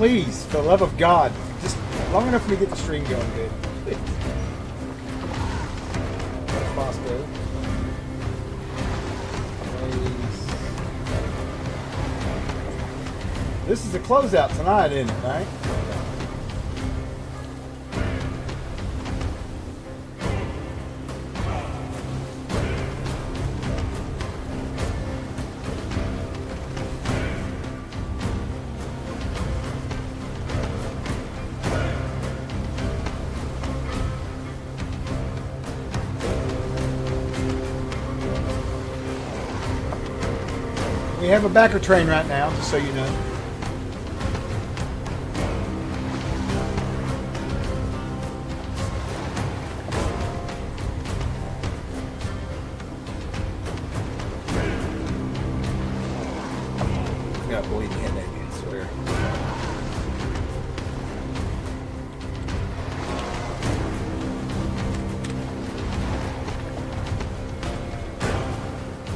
Please, for the love of God, just long enough for me to get the stream going good. Bosco. This is a closeout tonight, isn't it, right? We have a backer train right now, just so you know. I got a bleeding headache, I swear.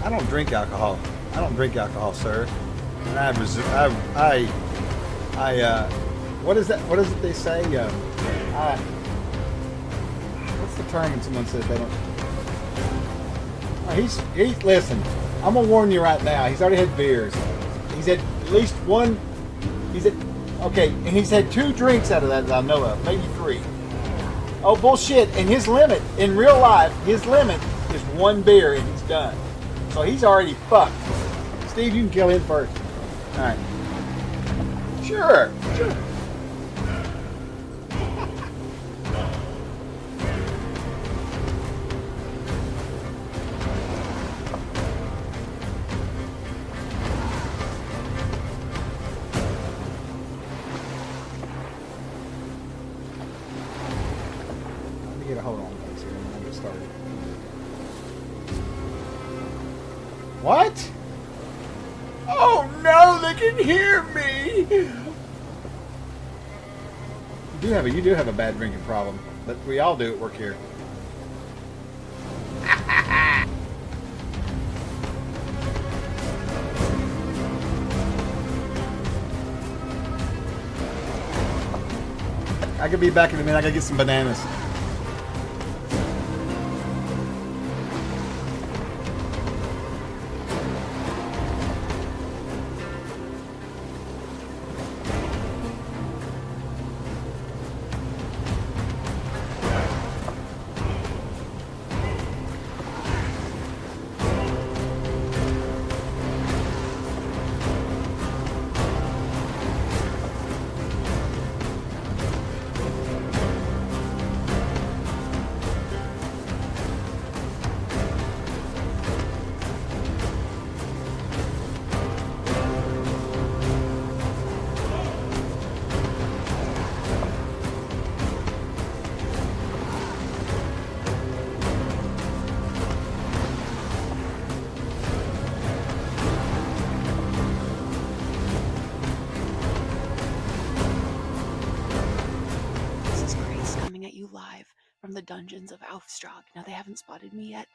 I don't drink alcohol. I don't drink alcohol, sir. And what is that? What is it they say? What's the term when someone says they don't? Listen, I'm gonna warn you right now. He's already had beers. He's had at least one. And he's had 2 drinks out of that I know of, maybe 3. Oh bullshit! And his limit in real life, his limit is 1 beer, and he's done. So he's already fucked. Steve, you can kill him first. All right. Sure. Let me get a hold on this here. I'm gonna get started. What? Oh no, they can hear me! You do have a bad drinking problem, but we all do at work here. I could be back in a minute. I gotta get some bananas. From the dungeons of Aufstrag. Now, they haven't spotted me yet,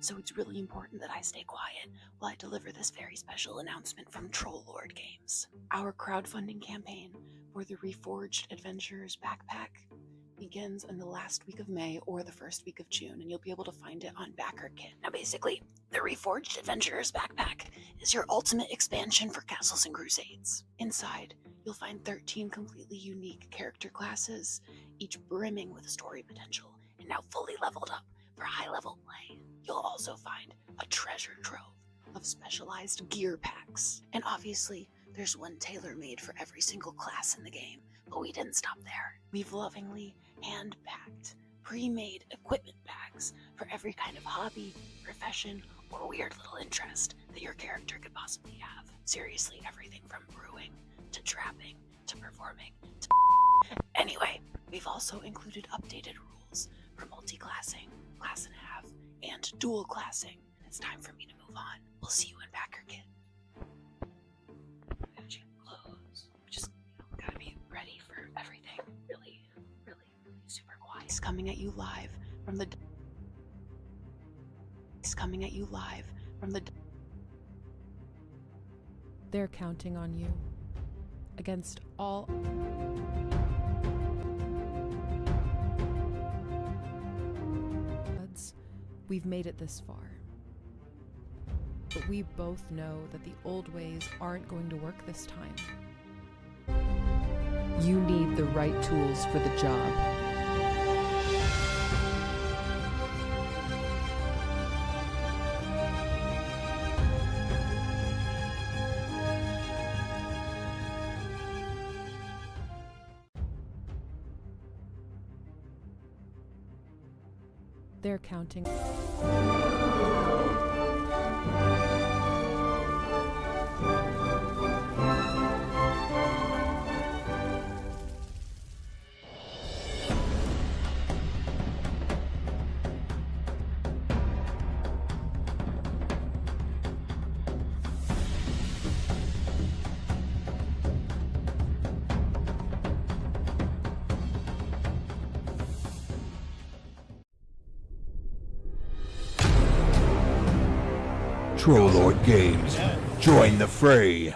so it's really important that I stay quiet while I deliver this very special announcement from Troll Lord Games. Our crowdfunding campaign for the Reforged Adventurers backpack begins in the last week of May or the first week of June, and you'll be able to find it on BackerKit. Now, basically, the Reforged Adventurers backpack is your ultimate expansion for Castles and Crusades. Inside, you'll find 13 completely unique character classes, each brimming with story potential, and now fully leveled up for high-level play. You'll also find a treasure trove of specialized gear packs. And obviously, there's one tailor-made for every single class in the game, but we didn't stop there. We've lovingly hand-packed, pre-made equipment bags for every kind of hobby, profession, or weird little interest that your character could possibly have. Seriously, everything from brewing, to trapping, to performing, to Anyway, we've also included updated rules for multi-classing, class and a half, and dual classing. It's time for me to move on. We'll see you in BackerKit. Close. Just gotta be ready for everything. Really super quiet. It's coming at you live from the. They're counting on you. against all odds. We've made it this far. But we both know that the old ways aren't going to work this time. You need the right tools for the job. They're counting. Troll Lord Games. Join the fray.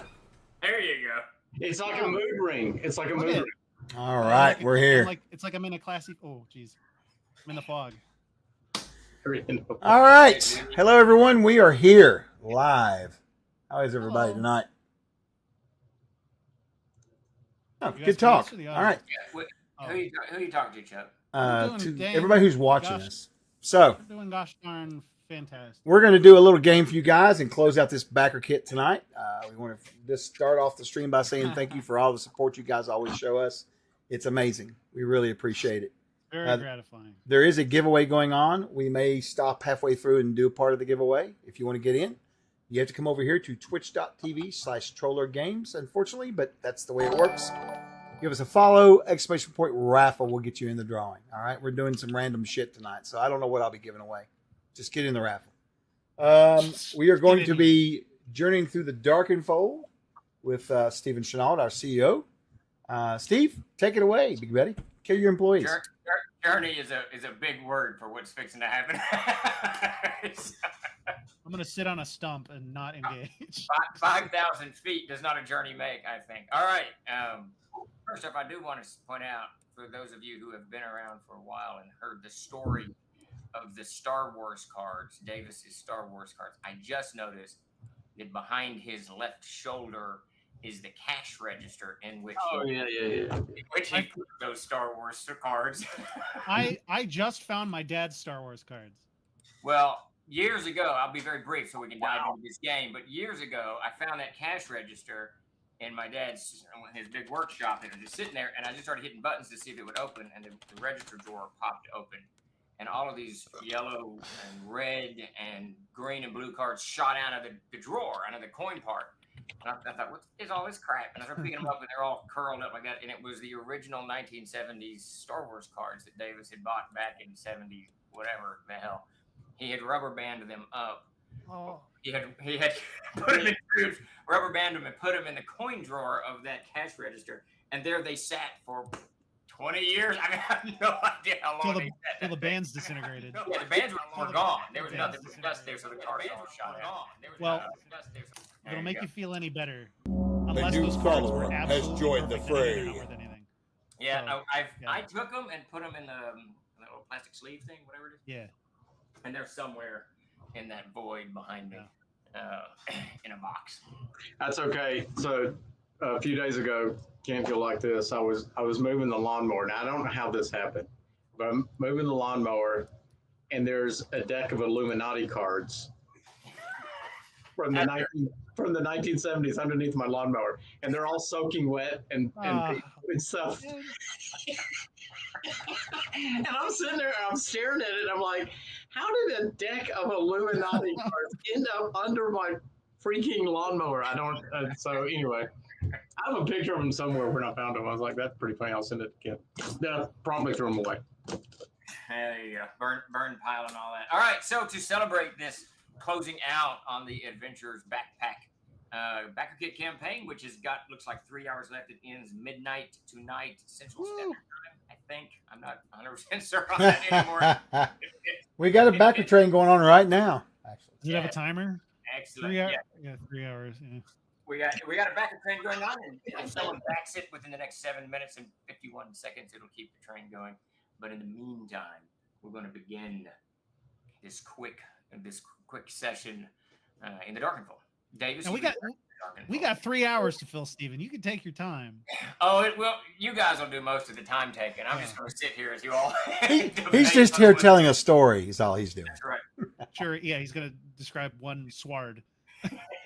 There you go. It's like a mood ring. It's like a mood ring. All right, we're here. It's like I'm in a classy. Oh, jeez, I'm in the fog. All right. Hello, everyone. We are here live. How is everybody Hello. tonight? Oh, You guys good can talk. answer the All right. Who you talking to, Chuck? We're To doing dang everybody who's watching gosh. us. So, We're doing gosh darn fantastic. we're going to do a little game for you guys and close out this backer kit tonight. We want to just start off the stream by saying thank you for all the support you guys always show us. It's amazing. We really appreciate it. Very gratifying. There is a giveaway going on. We may stop halfway through and do a part of the giveaway. If you want to get in, you have to come over here to twitch.tv/trollergames, unfortunately, but that's the way it works. Give us a follow, exclamation point raffle will get you in the drawing. All right, we're doing some random shit tonight, so I don't know what I'll be giving away. Just get in the raffle. We are going to be journeying through the Darkened Fold with Stephen Chenault, our CEO. Steve, take it away, Big Betty. Kill your employees. Journey is a big word for what's fixing to happen. I'm gonna sit on a stump and not engage. 5,000 feet does not a journey make, I think. All right. First off, I do want to point out, for those of you who have been around for a while and heard the story of the Star Wars cards, Davis's Star Wars cards, I just noticed that behind his left shoulder is the cash register in which he put those Star Wars cards. I just found my dad's Star Wars cards. Well, years ago, I'll be very brief so we can dive into this game, but years ago, I found that cash register in my dad's, his big workshop, and it was just sitting there, and I just started hitting buttons to see if it would open, and the register drawer popped open, and all of these yellow and red and green and blue cards shot out of the drawer, out of the coin part. And I thought, what is all this crap? And I started picking them up, and they're all curled up like that. And it was the original 1970s Star Wars cards that Davis had bought back in 70, whatever the hell. He had rubber banded them up. Oh, He had put them in tubes, rubber banded them, and put them in the coin drawer of that cash register. And there they sat for 20 years. I mean, I have no idea how long they sat. till the band's disintegrated. Yeah, the bands were gone. There was nothing but dust there, so the cards all shot out. Well, There it'll make go. you feel any better. The Unless new those cards follower were has absolutely joined the perfect and they're fray. not worth anything. Yeah, So, I took them and put them in the little plastic sleeve thing, whatever it is, Yeah. and they're somewhere in that void behind me, in a box. That's okay. So a few days ago, can't feel like this. I was moving the lawnmower. Now I don't know how this happened, but I'm moving the lawnmower, and there's a deck of Illuminati cards from the 1970s underneath my lawnmower, and they're all soaking wet and stuff. And I'm sitting there, I'm staring at it. I'm like, how did a deck of Illuminati cards end up under my freaking lawnmower? I don't. So anyway, I have a picture of them somewhere when I found them. I was like, that's pretty funny. I'll send it to Ken. Yeah, probably threw them away. There you go. Burn pile and all that. All right, so to celebrate this closing out on the Adventurers Backpack Backer Kit campaign, which has got, looks like 3 hours left. It ends midnight tonight, Central Standard Time, I think. I'm not 100% sure on that anymore. We got a backer train going on right now. Actually, Does it have a timer? Excellent. 3 hours. Yeah. Yeah, 3 hours. Yeah. we got a backup train going on, and if someone backs it within the next 7 minutes and 51 seconds, it'll keep the train going. But in the meantime, we're going to begin this quick session in the Darkenfall. Davis, And we got 3 hours to fill, Steven. You can take your time. Oh, well, you guys will do most of the time taking. I'm just going to sit here as you all. He's just here telling a story. Is all he's doing. That's right. Sure. Yeah, he's going to describe one sward.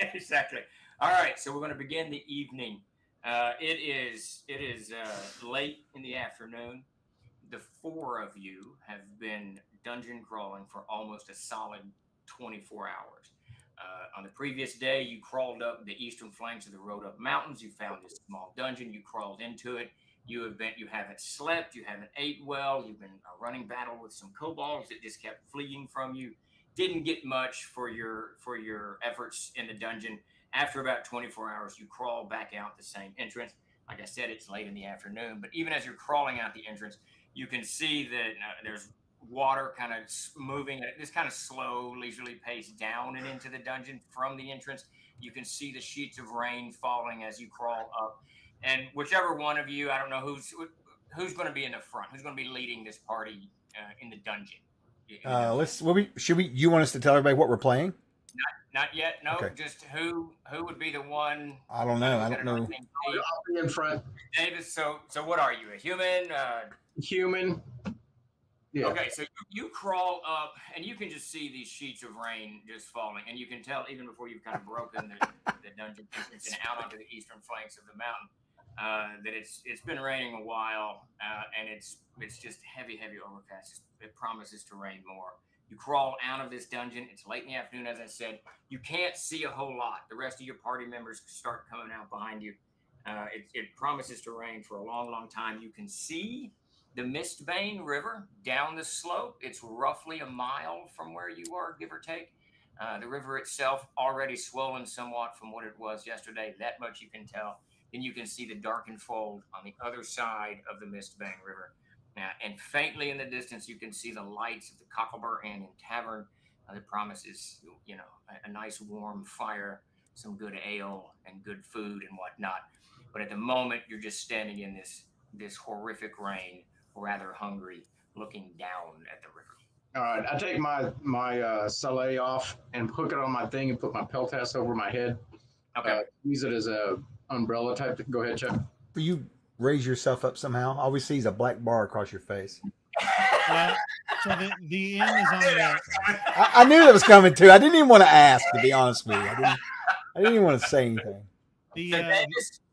Exactly. All right, so we're going to begin the evening. It is late in the afternoon. The 4 of you have been dungeon crawling for almost a solid 24 hours. On the previous day, you crawled up the eastern flanks of the Road-Up Mountains. You found this small dungeon. You crawled into it. You haven't slept. You haven't ate well. You've been running battle with some kobolds that just kept fleeing from you. Didn't get much for your efforts in the dungeon. After about 24 hours, you crawl back out the same entrance. Like I said, it's late in the afternoon, but even as you're crawling out the entrance, you can see that there's water kind of moving at this kind of slow, leisurely pace down and into the dungeon from the entrance. You can see the sheets of rain falling as you crawl up. And whichever one of you, I don't know who's going to be in the front, who's going to be leading this party in the dungeon. You want us to tell everybody what we're playing? Not yet. No, Okay. Just who would be the one? I don't know. I don't know. I'll be in front. Davis. So what are you? A human? Human. Yeah. Okay, so you crawl up, and you can just see these sheets of rain just falling, and you can tell even before you've kind of broken the dungeon entrance and out onto the eastern flanks of the mountain that it's been raining a while, and it's just heavy overcast. It promises to rain more. You crawl out of this dungeon. It's late in the afternoon, as I said. You can't see a whole lot. The rest of your party members start coming out behind you. It promises to rain for a long time. You can see the Mistbane River down the slope. It's roughly a mile from where you are, give or take. The river itself already swollen somewhat from what it was yesterday. That much you can tell. Then you can see the Darkenfold on the other side of the Mistbane River. And faintly in the distance, you can see the lights of the Cocklebur Inn Tavern. That promises, a nice warm fire, some good ale, and good food and whatnot. But at the moment, you're just standing in this horrific rain, rather hungry, looking down at the river. All right, I take my Saleh off and hook it on my thing and put my peltass over my head. Okay. Use it as a umbrella type. Go ahead, Chuck. Will you raise yourself up somehow? All we see is a black bar across your face. So the inn is on the. I knew that was coming too. I didn't even want to ask, to be honest with you. I didn't even want to say anything. So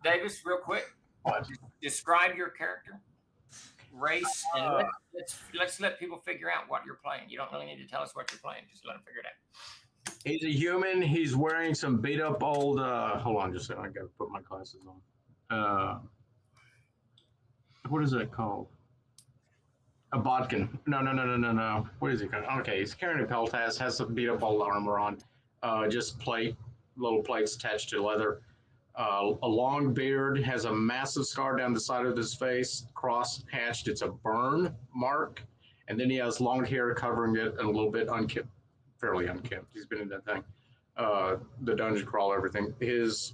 Davis, real quick, describe your character, race, and let's let people figure out what you're playing. You don't really need to tell us what you're playing. Just let them figure it out. He's a human. He's wearing some beat up old. Hold on, just a second. I gotta put my glasses on. What is it called? A bodkin. No. What is it called? Okay, he's carrying a peltass. Has some beat up old armor on. Just little plates attached to leather. A long beard, has a massive scar down the side of his face, cross hatched. It's a burn mark, and then he has long hair covering it and a little bit unkempt, fairly unkempt. He's been in that thing, the dungeon crawl, everything. His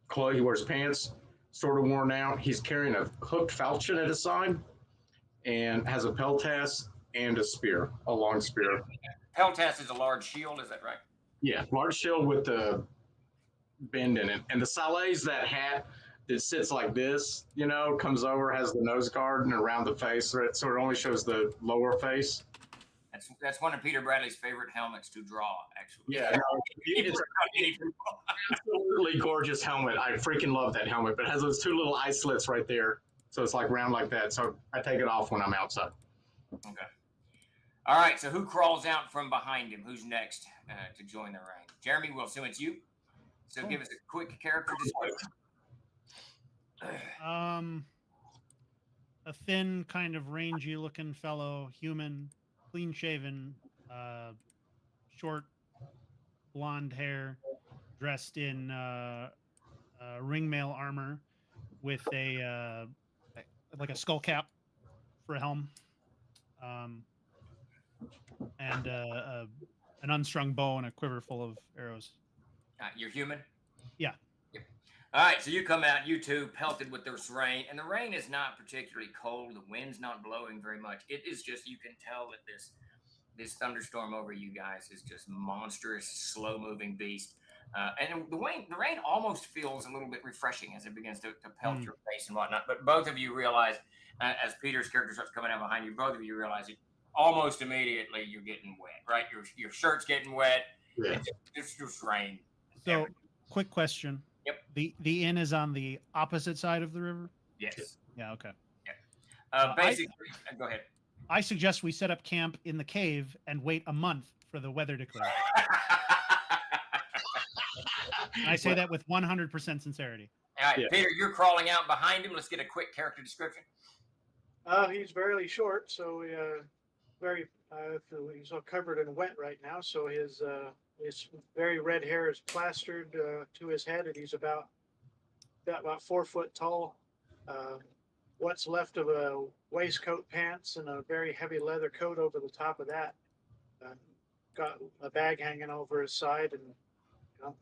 clothes, he wears pants, sort of worn out. He's carrying a hooked falchion at his side, and has a peltass and a spear, a long spear. Peltass is a large shield, is that right? Yeah, large shield with the bend in it. And the Saleh's that hat that sits like this, comes over, has the nose guard and around the face, so it only shows the lower face. That's one of Peter Bradley's favorite helmets to draw, actually. Yeah, no, it's absolutely gorgeous helmet. I freaking love that helmet, but it has those two little eye slits right there. So it's like round like that. So I take it off when I'm outside. Okay. All right, so who crawls out from behind him? Who's next to join the rank? Jeremy, we'll assume it's you. So give us a quick character description. A thin, kind of rangy-looking fellow, human, clean-shaven, short, blonde hair, dressed in ringmail armor with a skull cap for a helm, and an unstrung bow and a quiver full of arrows. You're human? Yeah. All right, so you come out, you two, pelted with this rain, and the rain is not particularly cold. The wind's not blowing very much. It is just, you can tell that this thunderstorm over you guys is just monstrous, slow-moving beast. And the rain almost feels a little bit refreshing as it begins to pelt your face and whatnot. But both of you realize, as Peter's character starts coming out behind you, both of you realize it almost immediately you're getting wet, right? Your shirt's getting wet. Yeah. It's just rain. So, quick question. Yep. The inn is on the opposite side of the river? Yes. Yeah, okay. Basically, go ahead. I suggest we set up camp in the cave and wait a month for the weather to clear. I say that with 100% sincerity. All right, Peter, you're crawling out behind him. Let's get a quick character description. He's fairly short, so he's all covered in wet right now. So his very red hair is plastered to his head, and he's about 4 foot tall. What's left of a waistcoat, pants, and a very heavy leather coat over the top of that. Got a bag hanging over his side, and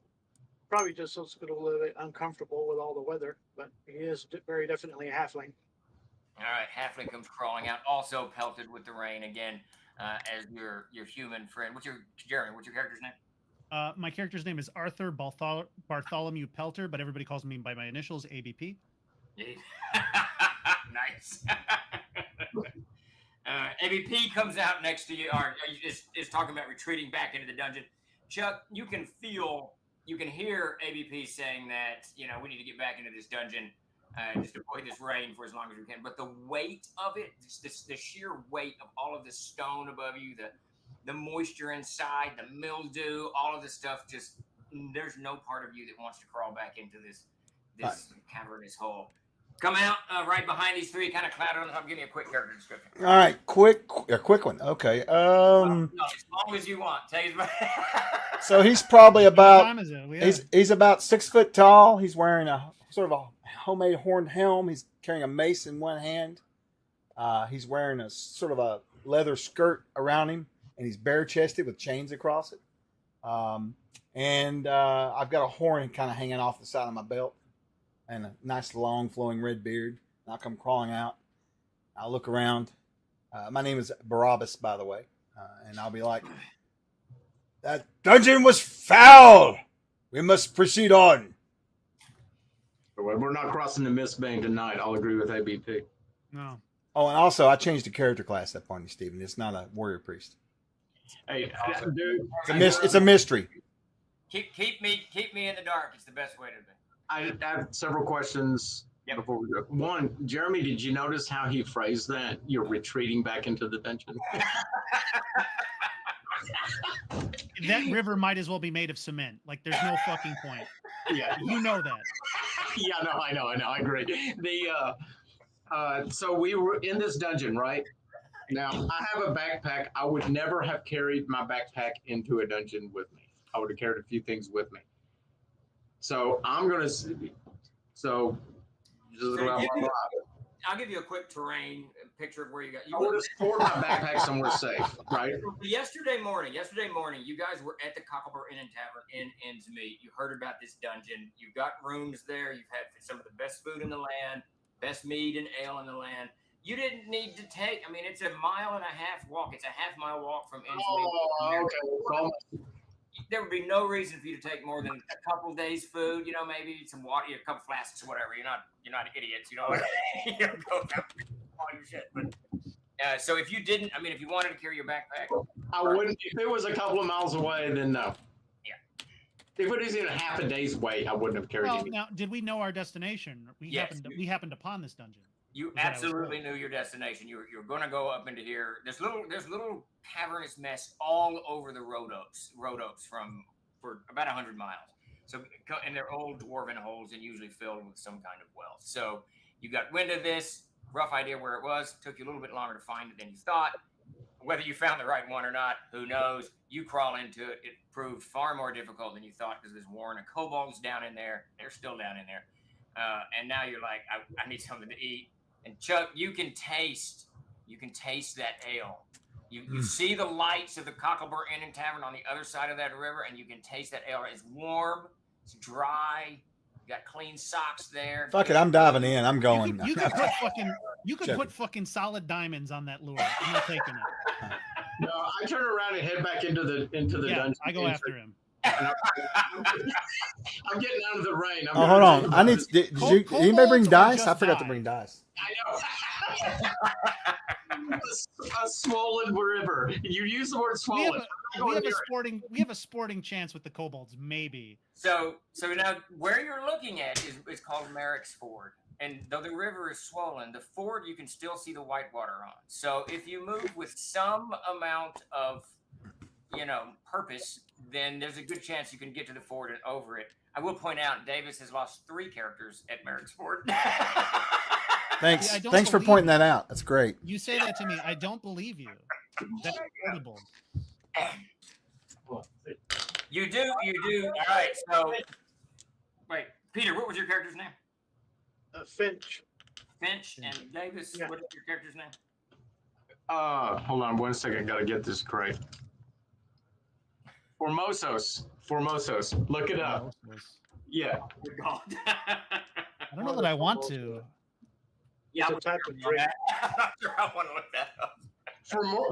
probably just looks a little bit uncomfortable with all the weather. But he is very definitely a halfling. All right, halfling comes crawling out, also pelted with the rain again, as your human friend. Jeremy? What's your character's name? My character's name is Arthur Bartholomew Pelter, but everybody calls me by my initials, ABP. Nice. ABP comes out next to you, or is talking about retreating back into the dungeon. Chuck, you can hear ABP saying that, we need to get back into this dungeon, just avoid this rain for as long as we can. But the weight of it, the sheer weight of all of the stone above you, the moisture inside, the mildew, all of this stuff, just there's no part of you that wants to crawl back into this cavernous hole. Come out right behind these three, kind of clouded on top. Give me a quick character description. All right, a quick one. Okay. No, as long as you want. So he's probably about What time is it? he's about 6 foot tall. He's wearing a sort of a homemade horned helm. He's carrying a mace in one hand. He's wearing a sort of a leather skirt around him, and he's bare chested with chains across it. And I've got a horn kind of hanging off the side of my belt, and a nice long flowing red beard. And I'll come crawling out. I'll look around. My name is Barabbas, by the way. And I'll be like, that dungeon was foul. We must proceed on. We're not crossing the mist bank tonight. I'll agree with ABP. No. Oh, and also I changed the character class up on you, Stephen. It's not a warrior priest. Hey, dude. It's a mystery. Keep me in the dark. It's the best way to be. I have several questions before we go. One, Jeremy, did you notice how he phrased that? You're retreating back into the dungeon. That river might as well be made of cement. Like, there's no fucking point. Yeah, You know that. yeah, no, I know, I agree. So we were in this dungeon, right? Now I have a backpack. I would never have carried my backpack into a dungeon with me. I would have carried a few things with me. So I'm gonna. So I'll give you a quiquick terrain picture of where you got. I would have stored my backpack somewhere safe, right? Yesterday morning, you guys were at the Cocklebur Inn and Tavern in Innsmead. You heard about this dungeon. You've got rooms there. You've had some of the best food in the land, best mead and ale in the land. You didn't need to take. I mean, it's a 1.5 mile walk. It's a half-mile walk from Innsmead. Oh, okay. There would be no reason for you to take more than a couple days food, maybe some water, a couple flasks, whatever. You're not idiots, you don't go out all your shit. But so if you didn't, if you wanted to carry your backpack, I wouldn't. If it was a couple of miles away, then no. Yeah. If it was in half a day's wait, I wouldn't have carried Well, anything. now, did we know our destination? We happened upon this dungeon. You absolutely knew your destination. You're going to go up into here. There's little cavernous mess all over the road oaks for about 100 miles. So, and they're old dwarven holes and usually filled with some kind of well. So you got wind of this, rough idea where it was. Took you a little bit longer to find it than you thought. Whether you found the right one or not, who knows? You crawl into it. It proved far more difficult than you thought because there's warren of kobolds down in there. They're still down in there. And now you're like, I need something to eat. And Chuck, you can taste that ale. You see the lights of the Cocklebur Inn and Tavern on the other side of that river, and you can taste that ale. It's warm, it's dry, You got clean socks there. Fuck it, I'm diving in. I'm You going. could, you could put fucking Joking. put fucking solid diamonds on that lure. I'm not taking it. No, I turn around and head back into the Yeah, dungeon. I go after him. I'm getting out of the rain. Oh, hold on. I need. Did anybody bring Kobolds or dice? just I forgot to die? bring dice. I know. A swollen river. You use the word We have, swollen. we have a sporting chance with the kobolds, maybe. So now where you're looking at is called Merrick's Ford. And though the river is swollen, the ford you can still see the white water on. So if you move with some amount of, purpose, then there's a good chance you can get to the ford and over it. I will point out Davis has lost 3 characters at Merrick's Ford. Thanks. I don't Thanks for believe pointing you. that out. That's great. You say that to me, I don't believe you. That's incredible. You do. All right. So, wait, Peter, what was your character's name? Finch. Finch and Davis. Yeah. What is your character's name? Hold on 1 second. Got to get this correct. Formosos. Look it up. Yeah. Good God. I don't know that I want to. Yeah, It's a type of drink. I'm not sure I want to look that up.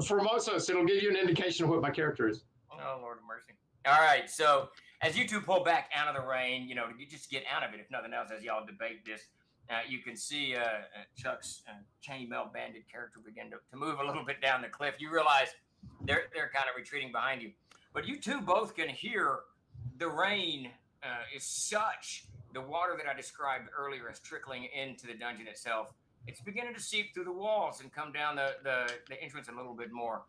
Formosos. It'll give you an indication of what my character is. Oh, Lord of mercy. All right. So as you two pull back out of the rain, you just get out of it, if nothing else, as y'all debate this, you can see Chuck's chainmail banded character begin to move a little bit down the cliff. You realize they're kind of retreating behind you. But you two both can hear the rain is such, the water that I described earlier as trickling into the dungeon itself, it's beginning to seep through the walls and come down the entrance a little bit more.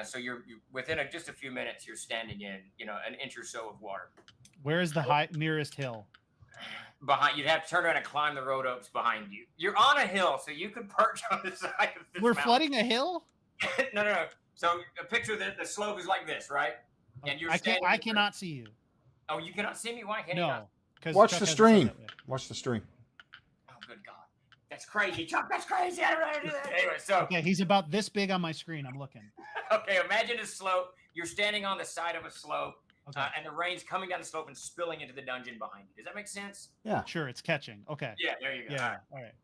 So you're within just a few minutes, you're standing in, an inch or so of water. Where is the nearest hill? Behind, you'd have to turn around and climb the road oaks behind you. You're on a hill, so you could perch on the side of this We're mountain. flooding a hill? No. So a picture that the slope is like this, right? And you're standing. I cannot see you. Oh, you cannot see me? Why can't you No. not? Because Watch the stream. Watch the stream. Oh, good God. That's crazy, Chuck. That's crazy. I don't know how to do that. Anyway, so. Okay, he's about this big on my screen. I'm looking. Okay, imagine a slope. You're standing on the side of a slope, Okay. and the rain's coming down the slope and spilling into the dungeon behind you. Does that make sense? Yeah. Sure, it's catching. Okay. Yeah, there you go. Yeah. All right.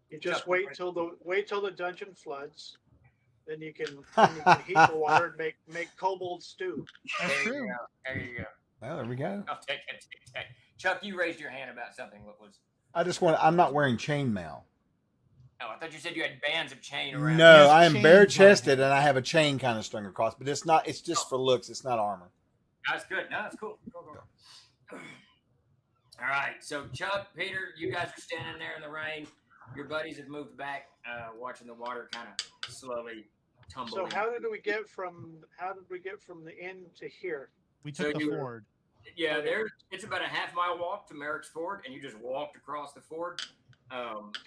You just Chuck, wait till the dungeon floods. Then you can heat the water and make kobold stew. That's There you true. go. There you go. Well, there we go. I'll take it. Chuck, you raised your hand about something. What was? I'm not wearing chainmail. Oh, I thought you said you had bands of chain around. No, Yes, I am chain bare chested and I have a chain kind of strung across, but it's not. It's just for looks. It's not armor. That's good. No, that's cool. All right. So, Chuck, Peter, you guys are standing there in the rain. Your buddies have moved back, watching the water kind of slowly tumble. So in. how did we get from the inn to here? We took So the you- ford. Yeah, it's about a half-mile walk to Merrick's Ford, and you just walked across the ford.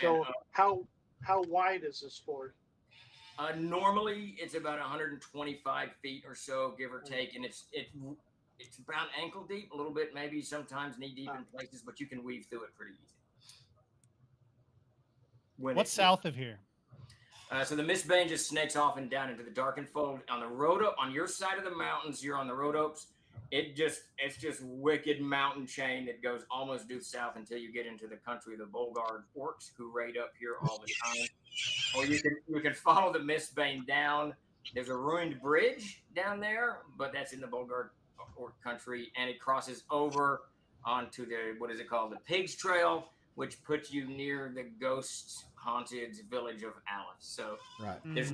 So how wide is this ford? Normally, it's about 125 feet or so, give or take, and it's about ankle deep, a little bit, maybe sometimes knee deep in places, but you can weave through it pretty easy. What's south of here? So the Mistbane just snakes off and down into the Darkened Fold. On the road on your side of the mountains, you're on the road oaks. It's just wicked mountain chain that goes almost due south until you get into the country of the Bolgard orcs who raid up here all the time. Or you can follow the Mistbane down. There's a ruined bridge down there, but that's in the Bolgard orc country, and it crosses over onto the the Pigs Trail, which puts you near the ghost-haunted village of Alice. So Right. there's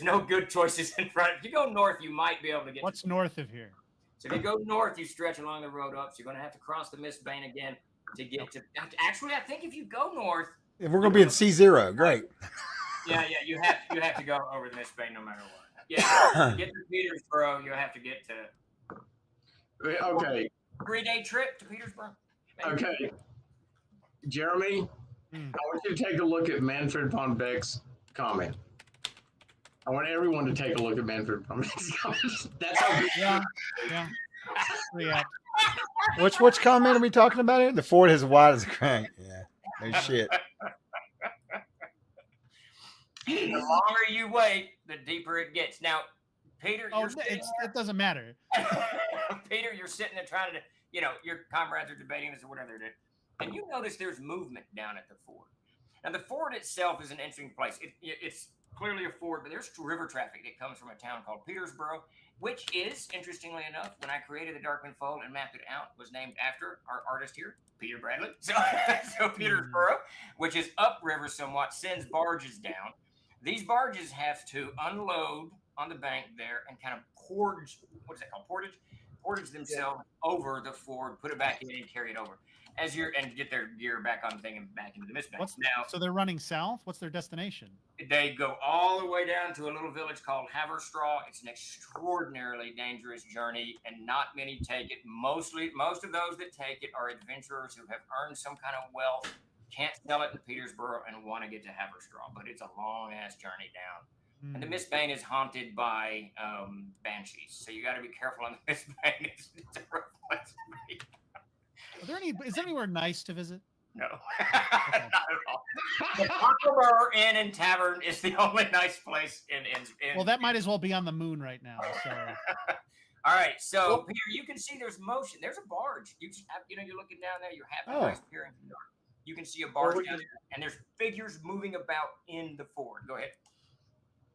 no good choices in front. If you go north, you might be able to get. What's north of here? So if you go north, you stretch along the road up. So you're going to have to cross the Mistbane again to get to. Actually, I think if you go north, If we're gonna be at C0, great. yeah, you have to go over the Mistbane no matter what. Yeah, to get to Petersburg, you have to get to Okay. 3-day trip to Petersburg. Maybe. Okay. Jeremy, I want you to take a look at Manfred von Beck's comment. I want everyone to take a look at Manfred von Beck's comment. That's how good. Yeah. Which comment are we talking about here? The ford is wide as a crank. Yeah. No shit. The longer you wait, the deeper it gets. Now, Peter, Oh, you're sitting it doesn't matter. Peter, you're sitting there your comrades are debating this or whatever they're doing, and you notice there's movement down at the ford. Now, the ford itself is an interesting place. It's clearly a ford, but there's river traffic that comes from a town called Petersboro, which is, interestingly enough, when I created the Darkwind Fold and mapped it out, was named after our artist here, Peter Bradley. So Petersboro, which is upriver somewhat, sends barges down. These barges have to unload on the bank there and kind of portage themselves over the ford, put it back in, and carry it over and get their gear back on the thing and back into the mist bank. So they're running south. What's their destination? They go all the way down to a little village called Haverstraw. It's an extraordinarily dangerous journey, and not many take it. Most of those that take it are adventurers who have earned some kind of wealth, can't sell it in Petersboro, and want to get to Haverstraw. But it's a long-ass journey down. And the Mistbane is haunted by banshees, so you got to be careful on the Mistbane. It's a rough place to be. Is there anywhere nice to visit? No, not at all. The Cockermore Inn and Tavern is the only nice place in. Well, that might as well be on the moon right now. So. All right, so Peter, you can see there's motion. There's a barge. You're looking down there. You're half the peering in the dark. You can see a barge down there, and there's figures moving about in the ford. Go ahead.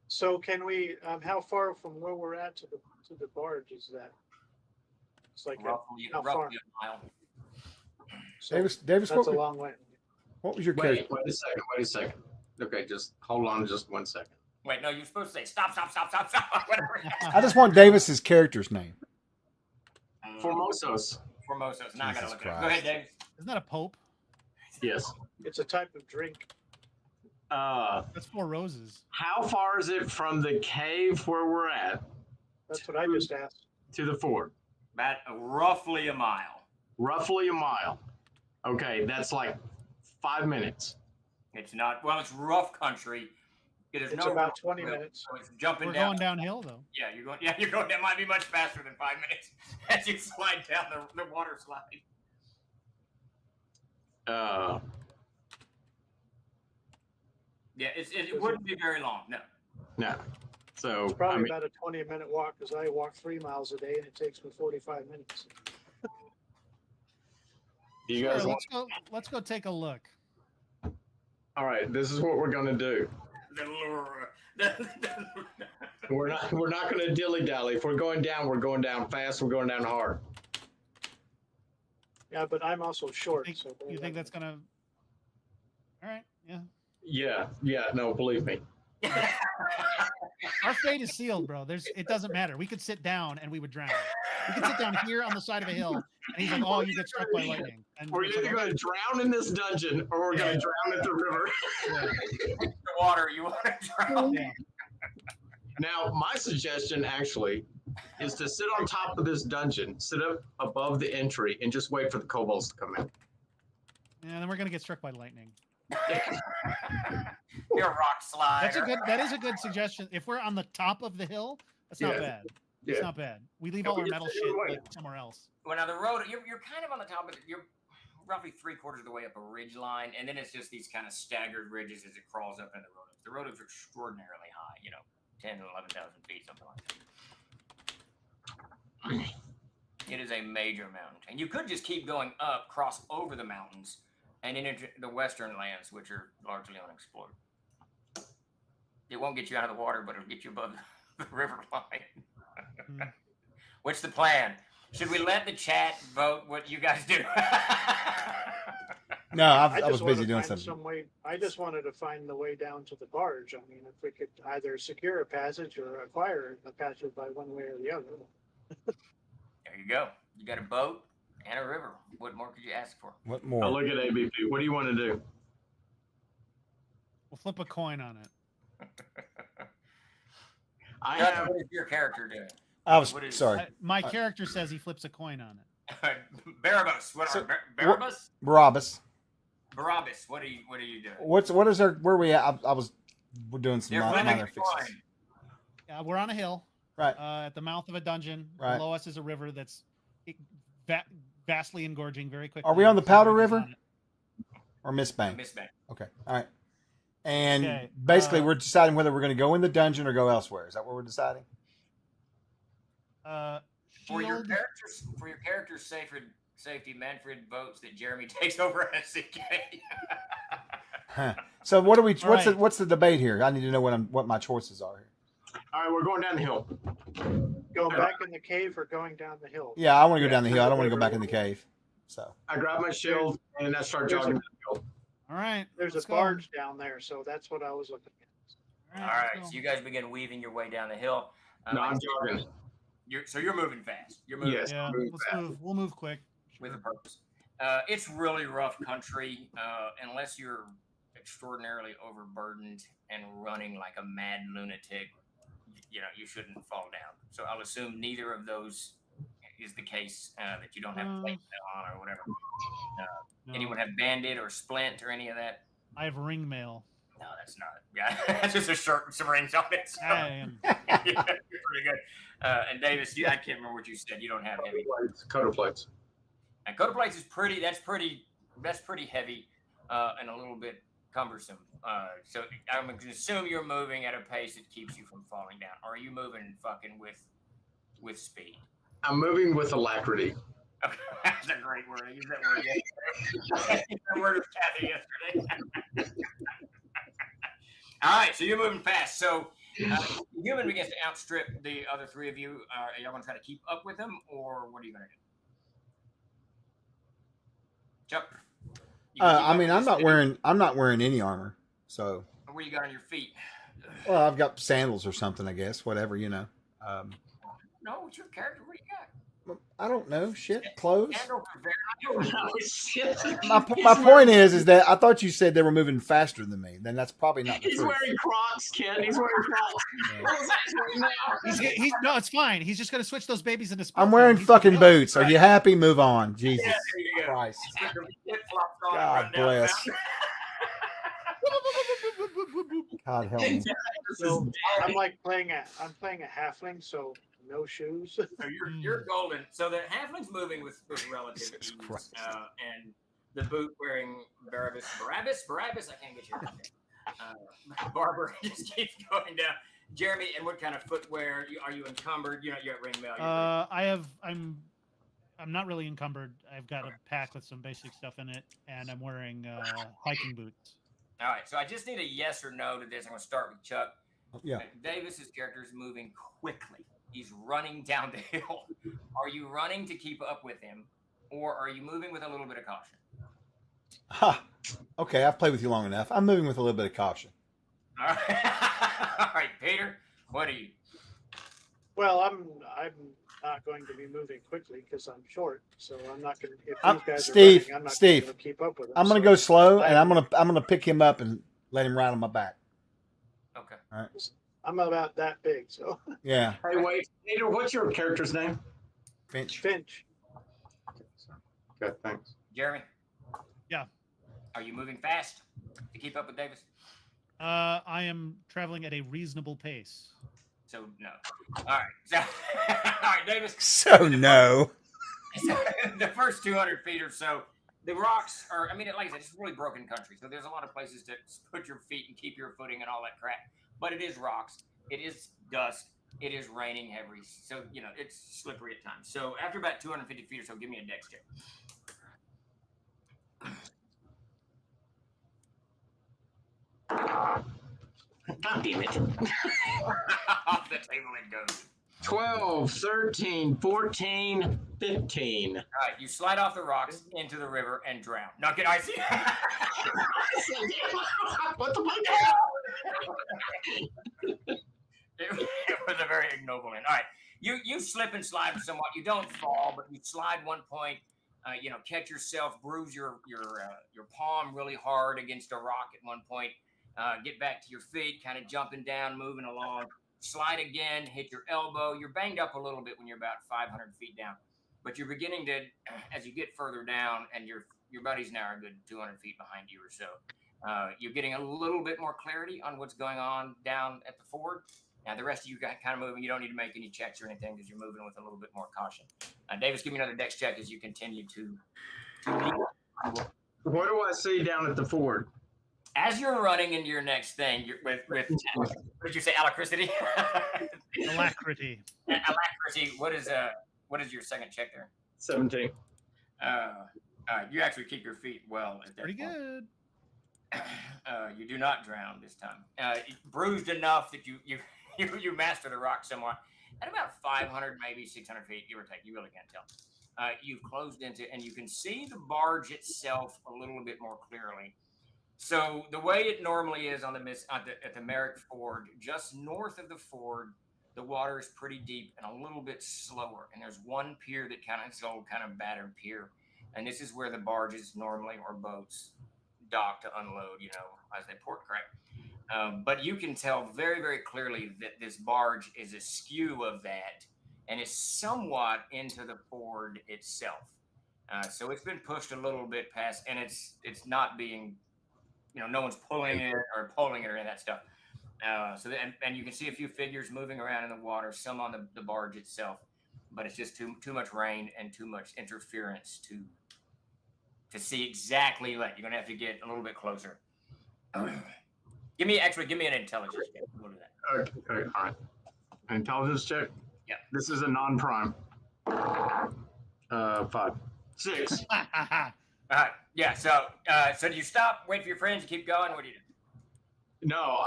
So can we? How far from where we're at to the barge is that? It's like roughly a mile. So Davis, that's a long way. What was your Wait character? a second. Okay, just hold on just 1 second. Wait, no, you're supposed to say stop, whatever. I just want Davis's character's name. Formosos. Not gonna Jesus look it up. Christ. Go ahead, Dave. Isn't that a pope? Yes. It's a type of drink. That's 4 roses. How far is it from the cave where we're at That's what I just asked. to the ford? About roughly a mile. Roughly a mile. Okay, that's like 5 minutes. It's not. Well, it's rough country. There's It's no about road, 20 minutes. So it's jumping We're down. going downhill though. Yeah, you're going. That might be much faster than 5 minutes as you slide down the water slide. Yeah, it wouldn't be very long. No. So It's probably about a 20-minute walk because I walk 3 miles a day and it takes me 45 minutes. do you guys Sure, want? let's go take a look. All right, this is what we're gonna do. We're not gonna dilly dally. If we're going down, we're going down fast. We're going down hard. Yeah, but I'm also short. You think that's gonna? All right. Yeah. Yeah. No, believe me. Our fate is sealed, bro. It doesn't matter. We could sit down and we would drown. We could sit down here on the side of a hill, and he's like, "Oh, you get struck by lightning." And We're either going to drown in this dungeon or we're going to drown at the river. The water, you want to drown. Yeah. Now, my suggestion actually is to sit on top of this dungeon, sit up above the entry, and just wait for the kobolds to come in. And then we're gonna get struck by lightning. You're a rock slide. That is a good suggestion. If we're on the top of the hill, that's not bad. It's not bad. We leave all our metal shit like somewhere else. Well, now the road, you're kind of on the top of it. You're roughly 3/4 of the way up a ridge line, and then it's just these kind of staggered ridges as it crawls up into the road. The road is extraordinarily high, 10 to 11,000 feet, something like that. It is a major mountain chain. You could just keep going up, cross over the mountains, and into the western lands, which are largely unexplored. It won't get you out of the water, but it'll get you above the river line. What's the plan? Should we let the chat vote what you guys do? No, I was busy doing something. I just wanted to find the way down to the barge. I mean, if we could either secure a passage or acquire a passage by one way or the other. There you go. You got a boat and a river. What more could you ask for? What more? I'll look at ABP. What do you want to do? We'll flip a coin on it. What is your character doing? Sorry. My character says he flips a coin on it. Barabbas. Barabbas? Barabbas. Barabbas. What are you doing? What is our? Where are we at? We're doing some You're flipping minor a fixes. We're on a hill. Right. At the mouth of a dungeon. Right. Below us is a river that's vastly engorging very quickly. Are we on the Powder River? Or Mistbank? Mistbank. Okay. All right. And basically, we're deciding whether we're going to go in the dungeon or go elsewhere. Is that what we're deciding? For your character's Safety Manfred votes that Jeremy takes over SCK. Huh. So what are we? All right. What's the debate here? I need to know what my choices are here. All right, we're going down the hill. Going back in the cave or going down the hill? Yeah, I want to go down the hill. I don't want to go back in the cave. So I grab my shield and I start jogging down the hill. All right. There's let's a go. barge down there, so that's what I was looking at. All let's right, go. so you guys begin weaving your way down the hill. No, I'm jogging. You're moving fast. You're moving Yes. Yeah, move let's fast. move. We'll move quick. with a purpose. It's really rough country unless you're extraordinarily overburdened and running like a mad lunatic. You know, you shouldn't fall down. So I'll assume neither of those is the case, that you don't have a plate on or whatever. No. Anyone have Bandit or Splint or any of that? I have ring mail. No, that's not. Yeah, that's just a shirt with some rings on it. So. I am. Yeah, you're pretty good. And Davis, I can't remember what you said. You don't have heavy. Coda plates. And Coda plates is pretty. That's pretty heavy and a little bit cumbersome. So I'm going to assume you're moving at a pace that keeps you from falling down. Or are you moving fucking with speed? I'm moving with alacrity. Okay, that's a great word. I used that word yesterday. I used that word with Kathy yesterday. All right, so you're moving fast. So the human begins to outstrip the other three of you. Are y'all going to try to keep up with him, or what are you going to do? Chuck? You can keep I up mean, with this I'm not wearing any armor. So What do you got on your feet? well, I've got sandals or something, I guess. Whatever, you know. No, it's your character. What do you got? I don't know. Shit, clothes. Sandals are very My point is that I thought you said they were moving faster than me. Then that's probably not the He's truth. wearing Crocs, Ken. He's wearing Crocs. Yeah. What was that right now? He's no, it's fine. He's just gonna switch those babies into. I'm wearing He's- fucking boots. Are you happy? Move on. Jesus Yeah, there you go. Christ. Flip-flops on and God run down the bless. mountain. God help me. So I'm playing a halfling, so no shoes. So you're golden. So the halfling's moving with relative Jesus ease, Christ. and the boot wearing Barabbas. I can't get your Barber just keeps going down. Jeremy, and what kind of footwear are you encumbered? You're at ring mail. I'm not really encumbered. I've got a pack with some basic stuff in it, and I'm wearing hiking boots. All right. So I just need a yes or no to this. I'm going to start with Chuck. Yeah. Davis's character is moving quickly. He's running down the hill. Are you running to keep up with him, or are you moving with a little bit of caution? Ha. Okay, I've played with you long enough. I'm moving with a little bit of caution. All right, all right, Peter. What are you? Well, I'm not going to be moving quickly because I'm short, so I'm not going to. If I'm- these guys Steve, are running, I'm not Steve, going to keep up with them. I'm gonna so go slow, and I- I'm gonna pick him up and let him ride on my back. Okay. I'm about that big, so Yeah, Hey, wait. Peter, what's your character's name? Finch. Finch. Okay, thanks. Jeremy? Yeah. Are you moving fast to keep up with Davis? I am traveling at a reasonable pace. So, no. All right. So, all right, Davis. So no. The first 200 feet or so, the rocks are, I mean, like I said, it's really broken country. So there's a lot of places to put your feet and keep your footing and all that crap. But it is rocks. It is dusk. It is raining heavy. So, you know, it's slippery at times. So after about 250 feet or so, give me a dex check. God damn it. Off the table it goes. 12, 13, 14, 15. All right, you slide off the rocks into the river and drown. Now, can I see? What the fuck? It was a very ignoble end. All right, you slip and slide somewhat. You don't fall, but you slide one point. Catch yourself, bruise your palm really hard against a rock at one point. Get back to your feet, kind of jumping down, moving along. Slide again, hit your elbow. You're banged up a little bit when you're about 500 feet down, but you're beginning to, as you get further down, and your buddies now are a good 200 feet behind you or so. You're getting a little bit more clarity on what's going on down at the ford. Now, the rest of you got kind of moving. You don't need to make any checks or anything because you're moving with a little bit more caution. Davis, give me another dex check as you continue to lead. What do I see down at the ford? As you're running into your next thing, you're with what did you say, alacrity? Alacrity. Alacrity. What is your second check there? 17. You actually keep your feet well at that Pretty point. good. You do not drown this time. Bruised enough that you master the rock somewhat. At about 500, maybe 600 feet, give or take. You really can't tell. You've closed into, and you can see the barge itself a little bit more clearly. So the way it normally is on at the Merrick Ford, just north of the ford, the water is pretty deep and a little bit slower. And there's one pier that it's an old kind of battered pier, and this is where the barges normally, or boats, dock to unload, as they port crack. But you can tell very, very clearly that this barge is askew of that and is somewhat into the ford itself. So it's been pushed a little bit past, and it's not being, no one's pulling it or pulling it or any of that stuff. And you can see a few figures moving around in the water, some on the barge itself, but it's just too much rain and too much interference to see exactly. Like, you're gonna have to get a little bit closer. Give me an intelligence check. We'll do that. Okay, all right. Intelligence check. Yeah. This is a non-prime. 5. 6. All right. Yeah. So do you stop? Wait for your friends? You keep going? What do you do? No,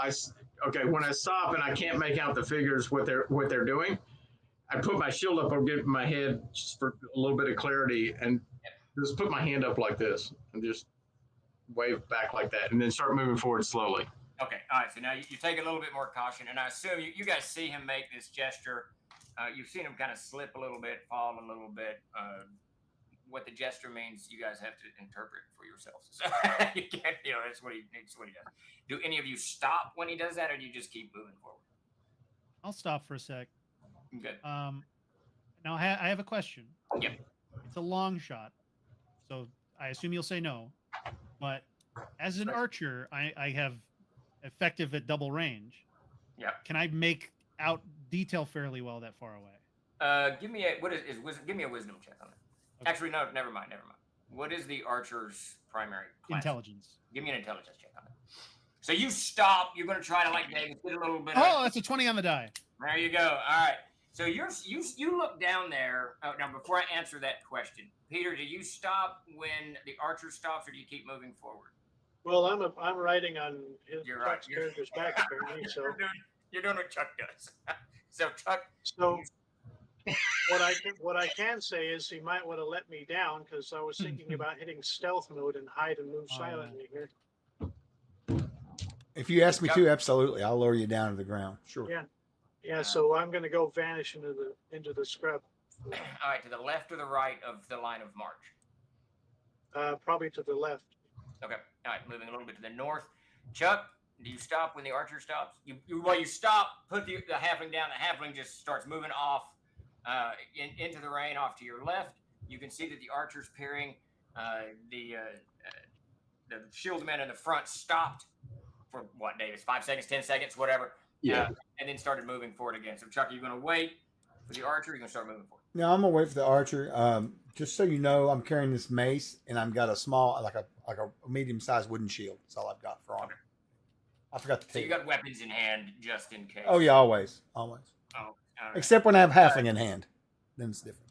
okay. When I stop and I can't make out the figures what they're doing, I put my shield up over my head just for a little bit of clarity, and just put my hand up like this and just wave back like that, and then start moving forward slowly. Okay. All right. So now you take a little bit more caution, and I assume you guys see him make this gesture. You've seen him kind of slip a little bit, fall a little bit. What the gesture means, you guys have to interpret for yourselves. So you can't, that's what he does. Do any of you stop when he does that, or do you just keep moving forward? I'll stop for a sec. Good. Now I have a question. Yep. It's a long shot, so I assume you'll say no. But as an archer, I have effective at double range. Yeah. Can I make out detail fairly well that far away? Give me give me a wisdom check on it. Okay. Actually, no, never mind. What is the archer's primary class? Intelligence. Give me an intelligence check on it. So you stop. You're going to try to, like David, get a little bit. Oh, that's a 20 on the die. There you go. All right. So you look down there. Now, before I answer that question, Peter, do you stop when the archer stops, or do you keep moving forward? Well, I'm riding on his You're right. Chuck's character's back apparently. So you're doing what Chuck does. So Chuck. So what I can say is he might want to let me down, because I was thinking about hitting stealth mode and hide and move silently here. If you ask me to, absolutely, I'll lower you down to the ground. Sure. Yeah. Yeah. So I'm going to go vanish into the scrub. All right, to the left or the right of the line of march? Probably to the left. Okay. All right, moving a little bit to the north. Chuck, do you stop when the archer stops? You stop, put the halfling down. The halfling just starts moving off into the rain off to your left. You can see that the archer's peering. The shieldman in the front stopped for what, Davis? 5 seconds, 10 seconds, whatever. Yeah. And then started moving forward again. So Chuck, are you going to wait for the archer? Or are you going to start moving forward? No, I'm gonna wait for the archer. Just so you know, I'm carrying this mace, and I've got a small, like a medium-sized wooden shield. That's all I've got for armor. I forgot to So take you got weapons in hand just in case. Oh yeah, always. Oh, all right. Except when I have halfling in hand, then it's different.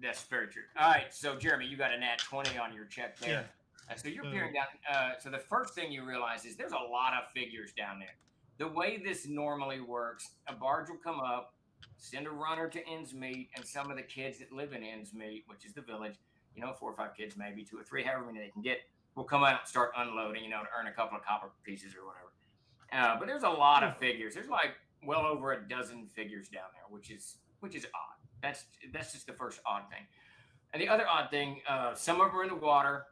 That's very true. All right, so Jeremy, you got a nat 20 on your check there. Yeah. So you're peering down. So the first thing you realize is there's a lot of figures down there. The way this normally works, a barge will come up, send a runner to Innsmeet, and some of the kids that live in Innsmeet, which is the village, 4 or 5 kids, maybe 2 or 3, however many they can get, will come out and start unloading, to earn a couple of copper pieces or whatever. But there's a lot of figures. There's like well over a dozen figures down there, which is odd. That's just the first odd thing. And the other odd thing, some of them are in the water.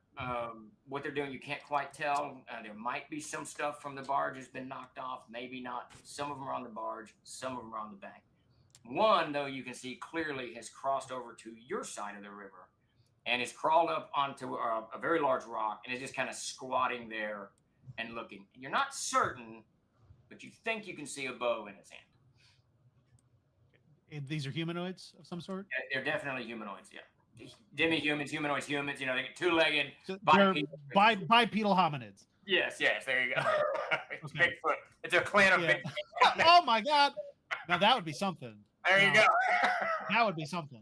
What they're doing, you can't quite tell. There might be some stuff from the barge has been knocked off, maybe not. Some of them are on the barge, some of them are on the bank. One, though, you can see clearly has crossed over to your side of the river and has crawled up onto a very large rock and is just kind of squatting there and looking. You're not certain, but you think you can see a bow in his hand. These are humanoids of some sort? Yeah, they're definitely humanoids, yeah. Demi-humans, humanoids, humans, they get 2-legged. So bipedal hominids. Yes, there you go. It's Okay. Bigfoot. It's a clan of Yeah. Bigfoot. Oh my God. Now that would be something. There you go. That would be something.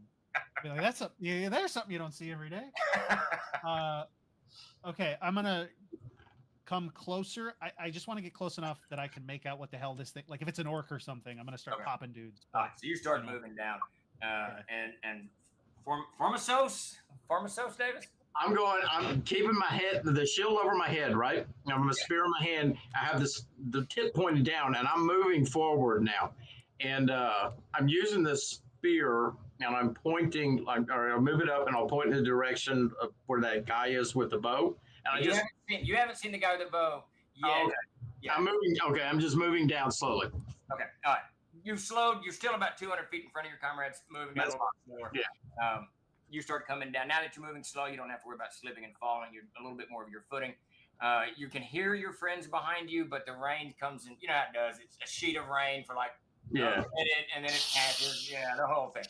Be like, there's something you don't see every day. Okay, I'm gonna come closer. I just want to get close enough that I can make out what the hell this thing. Like if it's an orc or something, I'm gonna start Okay. popping dudes. All right, so you start moving down, and Formosos Davis. I'm keeping my head, the shield over my head, right? I'm a spear in my hand. I have the tip pointed down, and I'm moving forward now. And I'm using this spear, and I'm pointing, or I'll move it up, and I'll point in the direction of where that guy is with the bow. And You haven't seen the guy with the bow yet. Oh, okay. Yeah. I'm moving. Okay, I'm just moving down slowly. Okay, all right. You've slowed. You're still about 200 feet in front of your comrades, moving down a lot more. Yeah. You start coming down. Now that you're moving slow, you don't have to worry about slipping and falling. You're a little bit more of your footing. You can hear your friends behind you, but the rain comes in. You know how it does. It's a sheet of rain for like a minute, and then it passes. Yeah, the whole thing.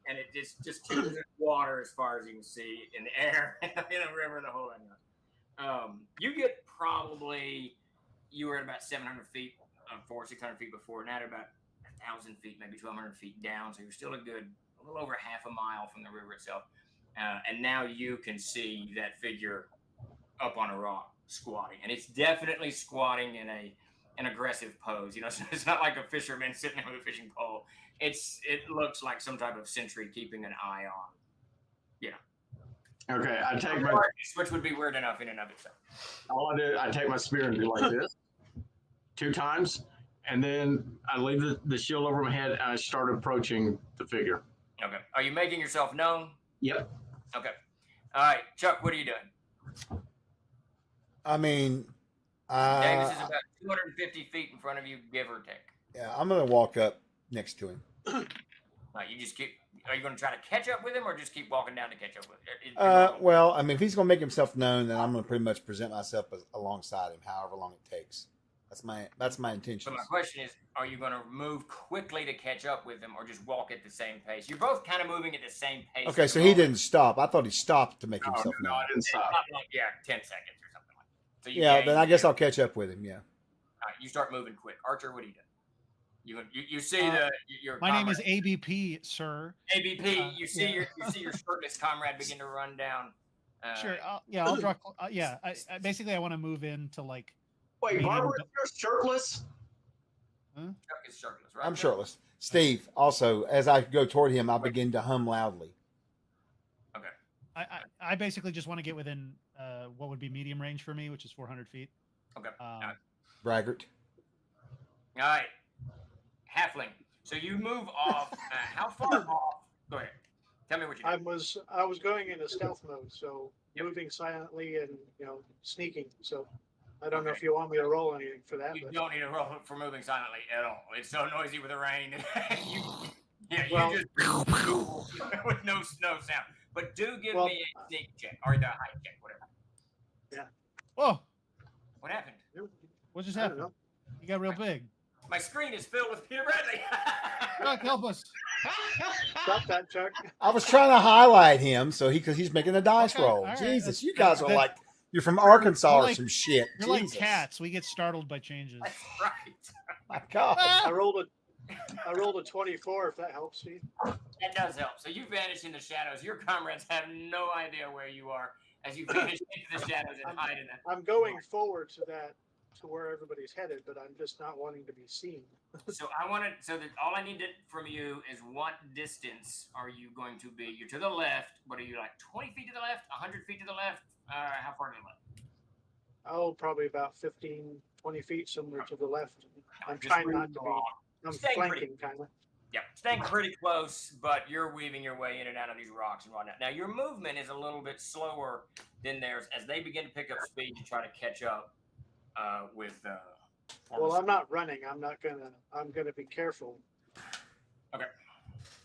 And it just kills water as far as you can see in the air, in a river, the whole thing. You get probably, you were at about 700 feet, 600 feet before. Now at about 1,000 feet, maybe 1,200 feet down. So you're still a little over half a mile from the river itself. And now you can see that figure up on a rock squatting, and it's definitely squatting in an aggressive pose. You know, so it's not like a fisherman sitting there with a fishing pole. It looks like some type of sentry keeping an eye on. Yeah. Okay, I take my, which would be weird enough in and of itself. all I do, I take my spear and do like this 2 times, and then I leave the shield over my head, and I start approaching the figure. Okay. Are you making yourself known? Yep. Okay. All right, Chuck, what are you doing? I mean, Davis is about 250 feet in front of you, give or take. yeah, I'm gonna walk up next to him. You just keep. Are you going to try to catch up with him, or just keep walking down to catch up with him? Well, I mean, if he's gonna make himself known, then I'm gonna pretty much present myself alongside him, however long it takes. That's my intention. So my question is, are you going to move quickly to catch up with him, or just walk at the same pace? You're both kind of moving at the same pace. Okay, so he didn't stop. I thought he stopped to make himself No, known. I didn't stop. Like, 10 seconds or something like that. So Yeah, then I guess I'll catch up with him. Yeah. All right, you start moving quick. Archer, what are you doing? You see your. My name is comrade. ABP, sir. ABP. You see your shirtless comrade begin to run down. Sure. I'll draw. I basically I want to move in to like. Wait, being Barbara, able to- you're shirtless? Chuck is shirtless, right? I'm shirtless. Steve, also, as I go toward him, I begin to hum loudly. Okay. I basically just want to get within what would be medium range for me, which is 400 feet. Okay. Braggart. All right. Halfling. So you move off. How far off? Go ahead. Tell me what you did. I was going into stealth mode, so moving silently and sneaking. So I don't know if you want me to roll anything for that. You But don't need to roll for moving silently at all. It's so noisy with the rain. you Well- just with no sound. But do give me a sneak check or the height check, whatever. Whoa! What happened? What just I don't happened? know. You got real big. My screen is filled with Peter Bradley. Chuck, help us! Stop that, Chuck. I was trying to highlight him because he's making a dice Okay, roll. all right. Jesus, you That's- guys are that- like you're from Arkansas you're or like- some shit. You're like Jesus. cats. We get startled by changes. That's right. My God. I rolled a 24. If that helps, Steve. That does help. So you vanish in the shadows. Your comrades have no idea where you are as you vanish into the shadows and hide in them. I'm going forward to where everybody's headed, but I'm just not wanting to be seen. So that all I need from you is what distance are you going to be? You're to the left. What are you, like 20 feet to the left? 100 feet to the left? How far to the left? Oh, probably about 15, 20 feet somewhere to the left. I'm Just trying moving not to be. along. I'm Staying flanking, kind of. Yeah, staying pretty close, but you're weaving your way in and out of these rocks and whatnot. Now, your movement is a little bit slower than theirs as they begin to pick up speed to try to catch up with. Well, I'm not running. I'm gonna be careful.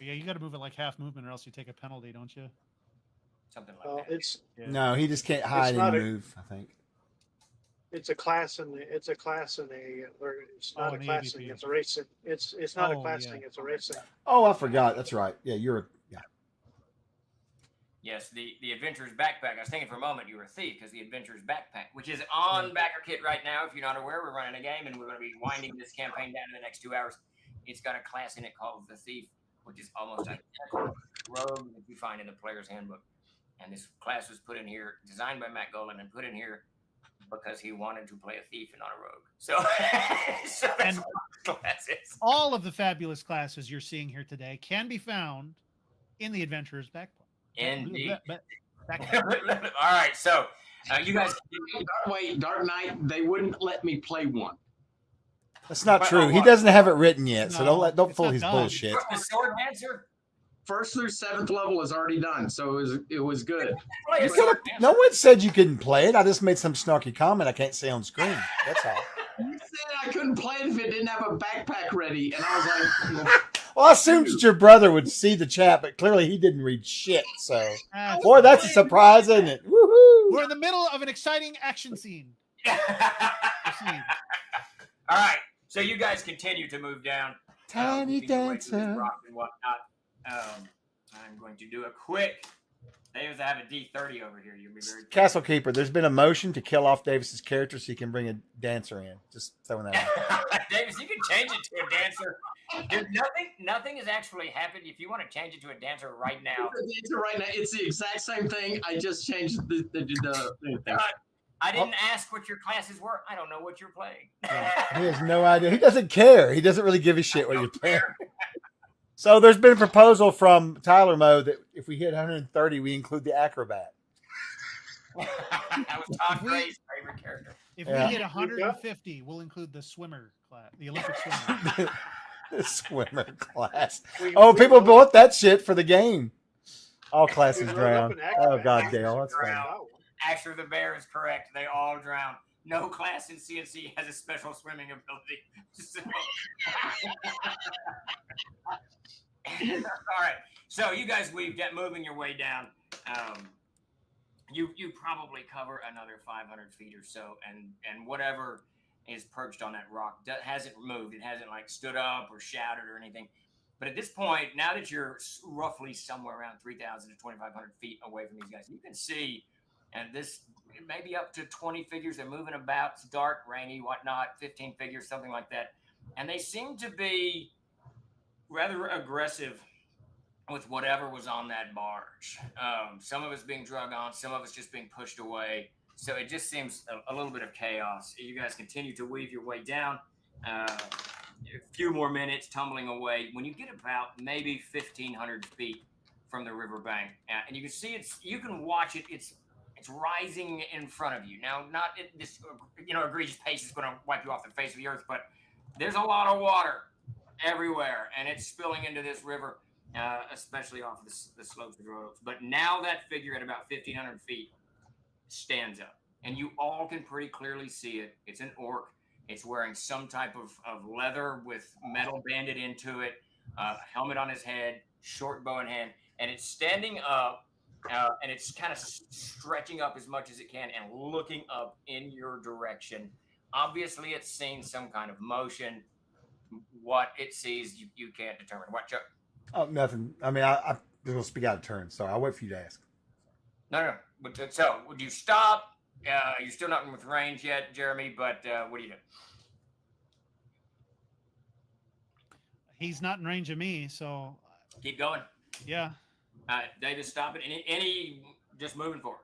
Yeah, you got to move it like half movement, or else you take a penalty, don't you? Something like Well, that. it's No, he just can't hide not and a- move, I think. a class in the it's a class in a or it's not Oh, a in the class thing. AVP. It's a racing. It's not a Oh, class yeah. thing. It's a racing. Oh, I forgot. That's right. Yeah, yeah. Yes, the Adventurer's Backpack. I was thinking for a moment you were a thief because the Adventurer's Backpack, which is on Backer Kit right now. If you're not aware, we're running a game and we're going to be winding this campaign down in the next 2 hours. It's got a class in it called the Thief, which is almost identical rogue that you find in the player's handbook. And this class was put in here, designed by Matt Golan, and put in here because he wanted to play a thief and not a rogue. So, so that's And what the class is. all of the fabulous classes you're seeing here today can be found in the Adventurer's Backpack. Indeed. Backpack. All right, so you guys. Wait, Dark Knight, they wouldn't let me play one. That's not But- true. oh, He what? doesn't have it written yet, so No, don't it's fool not his done. bullshit. The sword dancer? 1st through 7th level is already done, so it was good. Play a You sword could've- dancer. no one said you couldn't play it. I just made some snarky comment I can't say on screen. That's all. You said I couldn't play it if it didn't have a backpack ready, and I was like, Well, I assumed that your brother would see the chat, but clearly he didn't read shit. So, Ah, boy, that's a surprise, isn't it? Woohoo! we're in the middle of an exciting action scene. Proceed. All right, so you guys continue to move down. Tiny moving your way through this dancer. rock and whatnot. I'm going to do a quick. Davis, I have a D30 over here. You'll be very Castle Keeper, there's been a motion to kill off Davis's character so he can bring a dancer in. Just throwing that out. Davis, you can change it to a dancer. Dude, nothing has actually happened. If you want to change it to a dancer right now, right now, it's the exact same thing. I just changed the thing. I didn't ask what your classes were. I don't know what you're playing. He has no idea. He doesn't care. He doesn't really give a shit what you're playing. So there's been a proposal from Tyler Moe that if we hit 130, we include the acrobat. That was Todd Gray's favorite character. If Yeah. we hit 150, we'll include the swimmer class, the Olympic swimmer. The swimmer class. Oh, people bought that shit for the game. All classes drown. Oh, God, Dale. That's fine. Asher the Bear is correct. They all drown. No class in CNC has a special swimming ability. So- all right. So you guys weave down, moving your way down. You probably cover another 500 feet or so, and whatever is perched on that rock hasn't moved. It hasn't like stood up or shouted or anything. But at this point, now that you're roughly somewhere around 3,000 to 2,500 feet away from these guys, you can see, and this maybe up to 20 figures. They're moving about. It's dark, rainy, whatnot. 15 figures, something like that. And they seem to be rather aggressive with whatever was on that barge. Some of it's being drug on, some of it's just being pushed away. So it just seems a little bit of chaos. You guys continue to weave your way down. A few more minutes tumbling away. When you get about maybe 1,500 feet from the riverbank, and you can see you can watch it. It's rising in front of you. Now, not at this egregious pace is going to wipe you off the face of the earth, but there's a lot of water everywhere, and it's spilling into this river, especially off of the slopes of the roads. But now that figure at about 1,500 feet stands up, and you all can pretty clearly see it. It's an orc. It's wearing some type of leather with metal banded into it, a helmet on his head, short bow in hand, and it's standing up, and it's kind of stretching up as much as it can and looking up in your direction. Obviously, it's seeing some kind of motion. What it sees, you can't determine. What, Chuck? Oh, nothing. I mean, I will speak out of turn, so I'll wait for you to ask. No. So, would you stop? You're still not with range yet, Jeremy, but what do you do? He's not in range of me, so Keep going. yeah. Davis, stop it. Any just moving forward.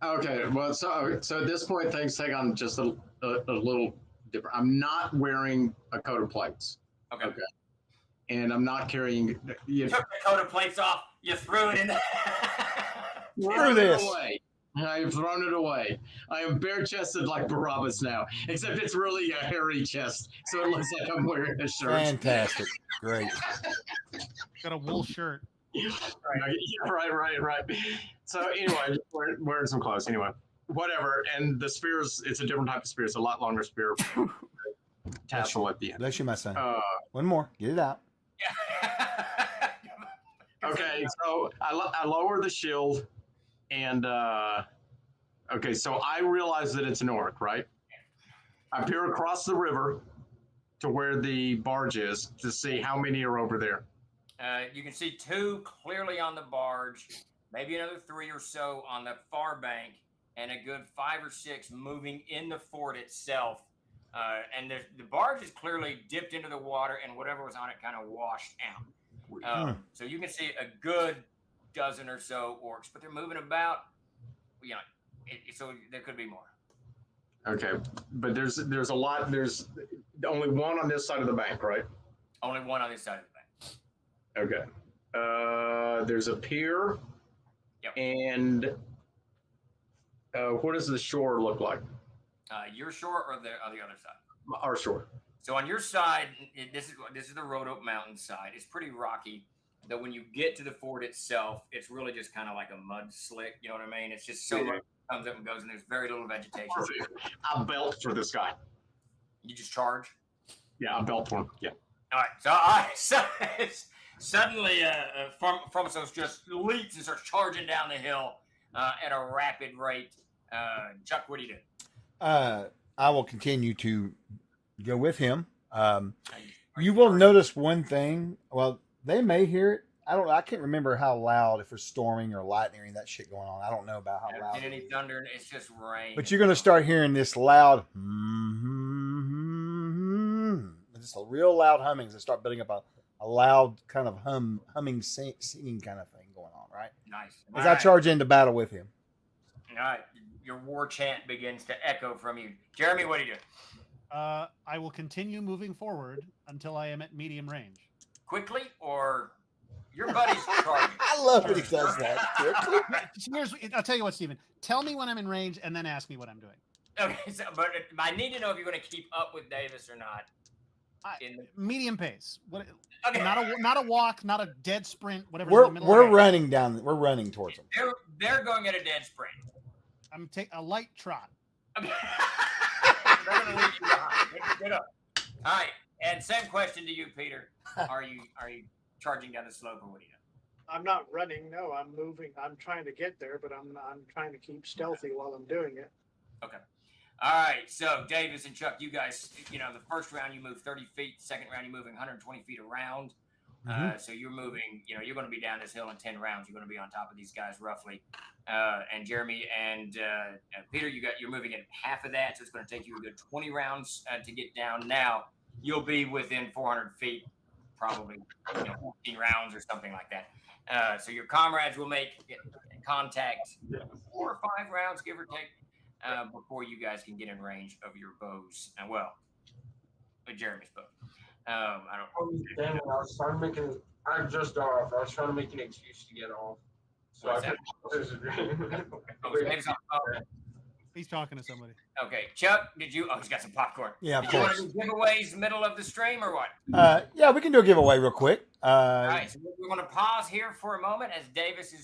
Okay, well, so at this point, things take on just a little different. I'm not wearing a coat of plates, Okay. and I'm not carrying. You took the coat of plates off. You threw it in there. Screw this. Away. I've thrown it away. I am bare-chested like Barabbas now, except it's really a hairy chest, so it looks like I'm wearing a shirt. Fantastic. Great. Got a wool shirt. Right. So anyway, wearing some clothes. Anyway, whatever. And the spears, it's a different type of spear. It's a lot longer spear. Tassel at the end. Bless you, my son. Uh, One more. Get it out. Okay, so I lower the shield, and okay, so I realize that it's an orc, right? I peer across the river to where the barge is to see how many are over there. You can see 2 clearly on the barge, maybe another 3 or so on the far bank, and a good 5 or 6 moving in the fort itself. And the barge is clearly dipped into the water, and whatever was on it kind of washed out. So you can see a good dozen or so orcs, but they're moving about. You know, so there could be more. Okay, but there's a lot. There's only one on this side of the bank, right? Only one on this side of the bank. Okay. There's a pier. Yep. And what does the shore look like? Your shore or the other side? Our shore. So on your side, this is the Road Oak Mountain side. It's pretty rocky. Though when you get to the fort itself, it's really just kind of like a mud slick. You know what I mean? It's just so much comes up and goes, and there's very little vegetation. I belt for this guy. You just charge? Yeah, I belt for him. Yeah. All right. So suddenly, Frumsos just leaps and starts charging down the hill at a rapid rate. Chuck, what do you do? I will continue to go with him. You will notice one thing. Well, they may hear it. I can't remember how loud, if there's storming or lightning or that shit going on. I don't know about how loud. Any thunder, it's just rain. But you're going to start hearing this loud, just a real loud hummings that start building up a loud kind of humming, singing kind of thing going on, right? Nice. As I charge into battle with him. All right. Your war chant begins to echo from you. Jeremy, what do you do? I will continue moving forward until I am at medium range. Quickly, or your buddy's charging? I love when he does that. I'll tell you what, Stephen. Tell me when I'm in range, and then ask me what I'm doing. Okay, but I need to know if you're going to keep up with Davis or not. Medium pace. What? Okay. Not a walk, not a dead sprint. Whatever. We're running down. We're running towards them. They're going at a dead sprint. I'm taking a light trot. Okay. They're going to leave you behind. Get up. All right. And same question to you, Peter. Are you charging down the slope, or what do you do? I'm not running. No, I'm moving. I'm trying to get there, but I'm trying to keep stealthy while I'm doing it. Okay. All right. So Davis and Chuck, you guys, the first round you move 30 feet. Second round you're moving 120 feet around. So you're moving. You're going to be down this hill in 10 rounds. You're going to be on top of these guys roughly. And Jeremy and Peter, you're moving at half of that, so it's going to take you a good 20 rounds to get down. Now you'll be within 400 feet, probably 14 rounds or something like that. So your comrades will make contact 4 or 5 rounds, give or take, before you guys can get in range of your bows. With Jeremy's bow. I just got off. I was trying to make an excuse to get off. So What's I that? He's talking to somebody. Okay, Chuck, he's got some popcorn. Yeah, of Did you want course. to do giveaways middle of the stream or what? Yeah, we can do a giveaway real quick. All right, so we're going to pause here for a moment as Davis and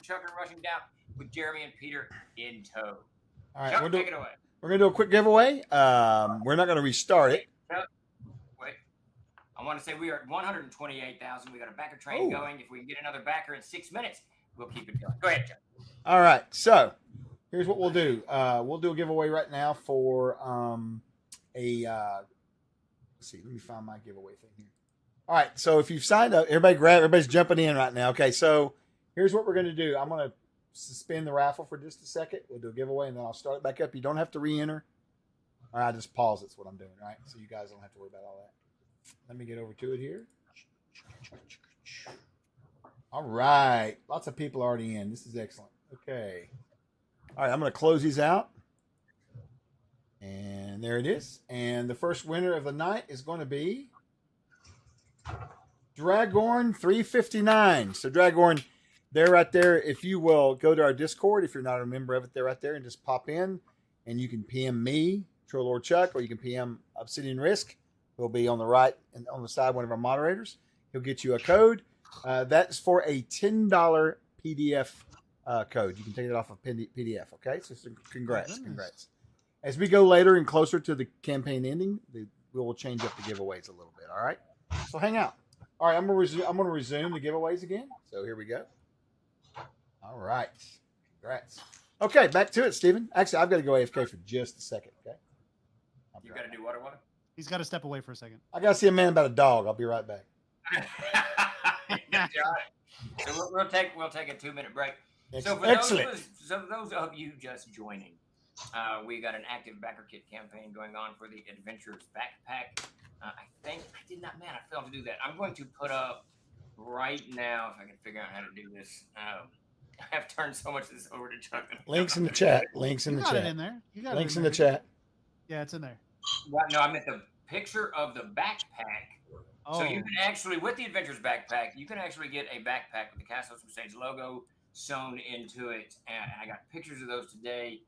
Chuck are rushing down with Jeremy and Peter in tow. All right, Chuck, take it away. We're going to do a quick giveaway. We're not going to restart it. Chuck, wait. I want to say we are at 128,000. We got a backer train going. If we can get another backer in 6 minutes, we'll keep it going. Go ahead, Chuck. All right, so here's what we'll do. We'll do a giveaway right now for let's see, let me find my giveaway thing here. All right, so if you've signed up, everybody's jumping in right now. Okay, so here's what we're going to do. I'm going to suspend the raffle for just a second. We'll do a giveaway, and then I'll start it back up. You don't have to re-enter. All right, I just pause. That's what I'm doing, right? So you guys don't have to worry about all that. Let me get over to it here. All right. Lots of people already in. This is excellent. Okay. All right, I'm going to close these out. And there it is. And the first winner of the night is going to be Dragorn 359. So Dragorn, they're right there. If you will go to our Discord, if you're not a member of it, they're right there, and just pop in. And you can PM me, Troll Lord Chuck, or you can PM Obsidian Risk. He'll be on the right and on the side, one of our moderators. He'll get you a code. That's for a $10 PDF code. You can take it off of PDF. Okay, so congrats. As we go later and closer to the campaign ending, we will change up the giveaways a little bit. All right, so hang out. All right, I'm gonna resume the giveaways again. So here we go. All right, congrats. Okay, back to it, Stephen. Actually, I've got to go AFK for just a second. Okay. You got to do what or what? He's got to step away for a second. I got to see a man about a dog. I'll be right back. So we'll take a 2-minute break. So for those of you just joining, We got an active backer kit campaign going on for the Adventurers Backpack. I think I did not, man, I failed to do that. I'm going to put up right now, if I can figure out how to do this. I've turned so much of this over to Chuck. that I don't Links know in how the to do chat. it. Links in You the got it chat. in there. You got Links it in the there. chat. Yeah, it's in there. Well, no, I meant the picture of the backpack. Oh, So you can actually, with the Adventures Backpack, you can actually get a backpack with the Castles Crusades logo sewn into it. And I got pictures of those today.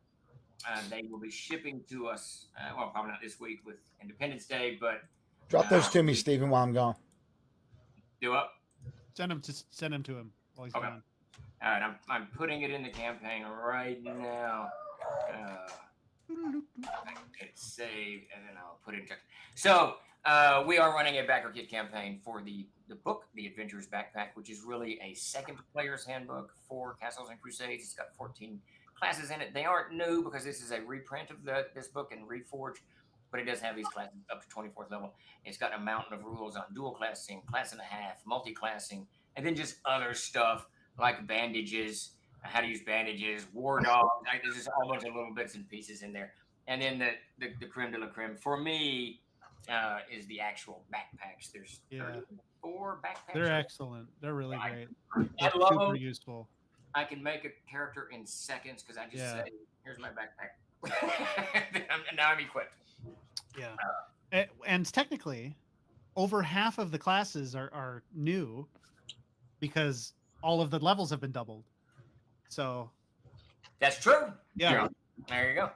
They will be shipping to us, well, probably not this week with Independence Day, but Drop those to me, Stephen, while I'm gone. do up. send them to him while he's Okay. gone. All right, I'm putting it in the campaign right now. Hit save, and then I'll put it in check. So we are running a backer kit campaign for the book, The Adventurers Backpack, which is really a second player's handbook for Castles and Crusades. It's got 14 classes in it. They aren't new because this is a reprint of this book and reforged, but it does have these classes up to 24th level. It's got a mountain of rules on dual classing, class and a half, multi-classing, and then just other stuff like bandages, how to use bandages, war dogs. There's just a whole bunch of little bits and pieces in there. And then the creme de la creme for me is the actual backpacks. There's Yeah. 34 backpacks. They're excellent. They're really great. I They're love super them. useful. I can make a character in seconds because I just Yeah. say, "Here's my backpack," and now I'm equipped. Yeah. And technically, over half of the classes are new because all of the levels have been doubled. So That's true. yeah. There you go.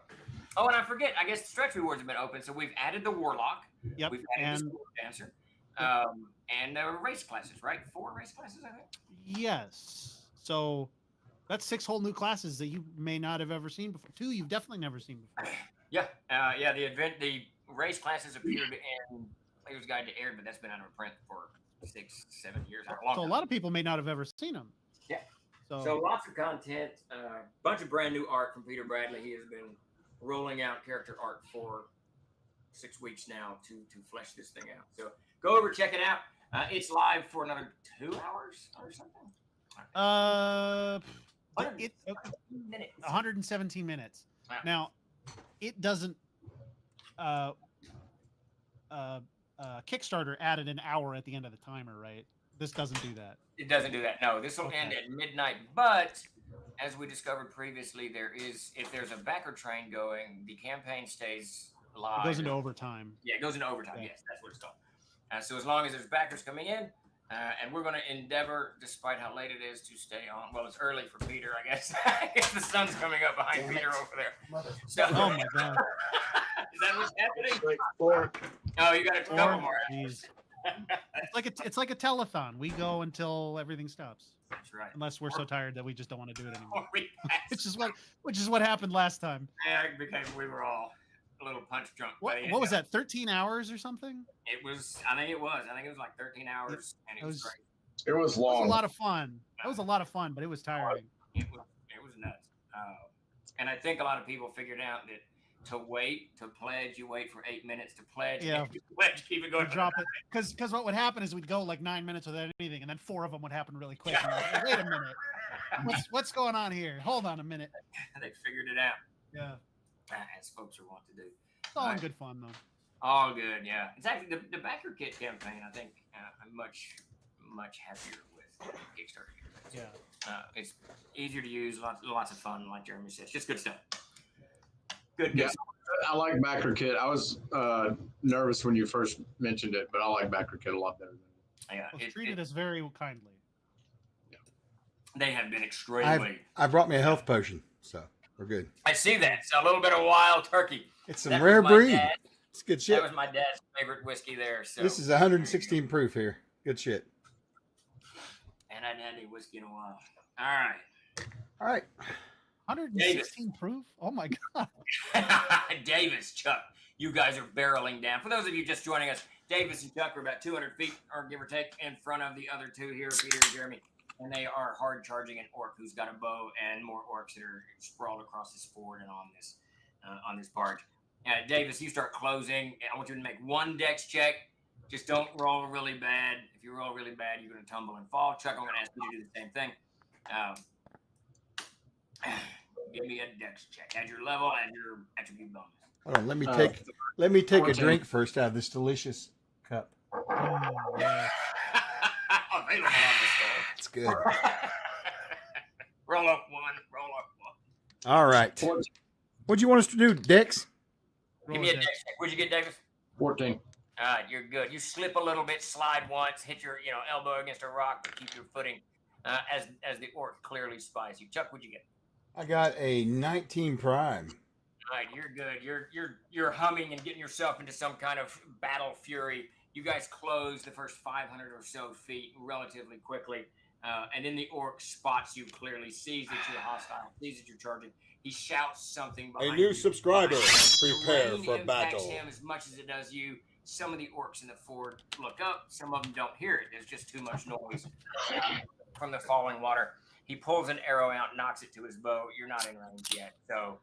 Oh, and I forget. I guess the stretch rewards have been open, so we've added the warlock. Yep. We've added And the school dancer, and race classes. Right, 4 race classes, I think. yes. So that's 6 whole new classes that you may not have ever seen before. 2 you've definitely never seen before. Yeah, the race classes appeared in Player's Guide to Air, but that's been out of print for 6-7 years. So a lot of people may not have ever seen them. Yeah. So, So lots of content, bunch of brand new art from Peter Bradley. He has been rolling out character art for 6 weeks now to flesh this thing out. So go over, check it out. It's live for another 2 hours or something. it minutes. 117 minutes. Wow. Now, it doesn't. Kickstarter added an hour at the end of the timer, right? This doesn't do that. It doesn't do that. No, this will end at midnight. But as we discovered previously, if there's a backer train going, the campaign stays live. It goes into overtime. Yeah, it goes into overtime. Yeah. Yes, that's what it's called. So as long as there's backers coming in, and we're going to endeavor, despite how late it is, to stay on. Well, it's early for Peter, I guess. I guess the sun's coming up behind Peter over there. So, Oh my god! is that what's happening? It's like 4. Oh, you got a couple more. Jeez. It's like a telethon. We go until everything stops, That's right. unless we're so tired that we just don't want to do it anymore. We Which is what happened last time. we were all a little punch drunk. What was that? 13 hours or something? It was. I think it was like 13 hours, and it was great. It was It was long. a lot of fun. It was a lot of fun, but it was tiring. It was nuts. And I think a lot of people figured out that to pledge, you wait for 8 minutes to pledge. Yeah. And you pledge, keep it We going. drop it because what would happen is we'd go like 9 minutes without anything, and then 4 of them would happen really quick. And we're like, wait a minute, what's going on here? Hold on a minute. They figured it out, Yeah, as folks are wont to do. it's all in Right. good fun though. All good, yeah. It's actually the backer kit campaign. I think I'm much happier with Kickstarter. Yeah. It's easier to use, lots of fun, like Jeremy said. It's just good stuff. Good Yeah. stuff. I like Backer Kit. I was nervous when you first mentioned it, but I like Backer Kit a lot better. Yeah, Well, treated us very kindly. they have been extremely. I brought me a health potion, so we're good. I see that. It's a little bit of wild turkey. It's some That rare was my breed. dad. It's good shit. That was my dad's favorite whiskey there. So This is 116 proof here. Good shit. And I hadn't had any whiskey in a while. All right. All right. 116 proof? Oh my god. Davis, Chuck, you guys are barreling down. For those of you just joining us, Davis and Chuck are about 200 feet, or give or take, in front of the other two here, Peter and Jeremy. And they are hard charging an orc who's got a bow and more orcs that are sprawled across this ford and on this barge. Davis, you start closing. I want you to make one dex check. Just don't roll really bad. If you roll really bad, you're going to tumble and fall. Chuck, I'm going to ask you to do the same thing. Give me a dex check. Add your level and your attribute bonus. Hold on, let me take a 14. drink first out of this delicious cup. Yeah. Available on the store. It's good. Roll up one. Roll up one. All right. 14. What'd you want us to do, Dex? Give me a dex check. What'd you get, Davis? 14. All right, you're good. You slip a little bit, slide once, hit your elbow against a rock, but keep your footing as the orc clearly spies you. Chuck, what'd you get? I got a 19 prime. All right, you're good. You're humming and getting yourself into some kind of battle fury. You guys close the first 500 or so feet relatively quickly, and then the orc spots you clearly, sees that you're hostile, sees that you're charging. He shouts something behind you. subscriber. The rain impacts him as much as it does you. Some of the orcs in the fort look up. Some of them don't hear it. There's just too much noise from the falling water. He pulls an arrow out, knocks it to his bow. You're not in range yet. So,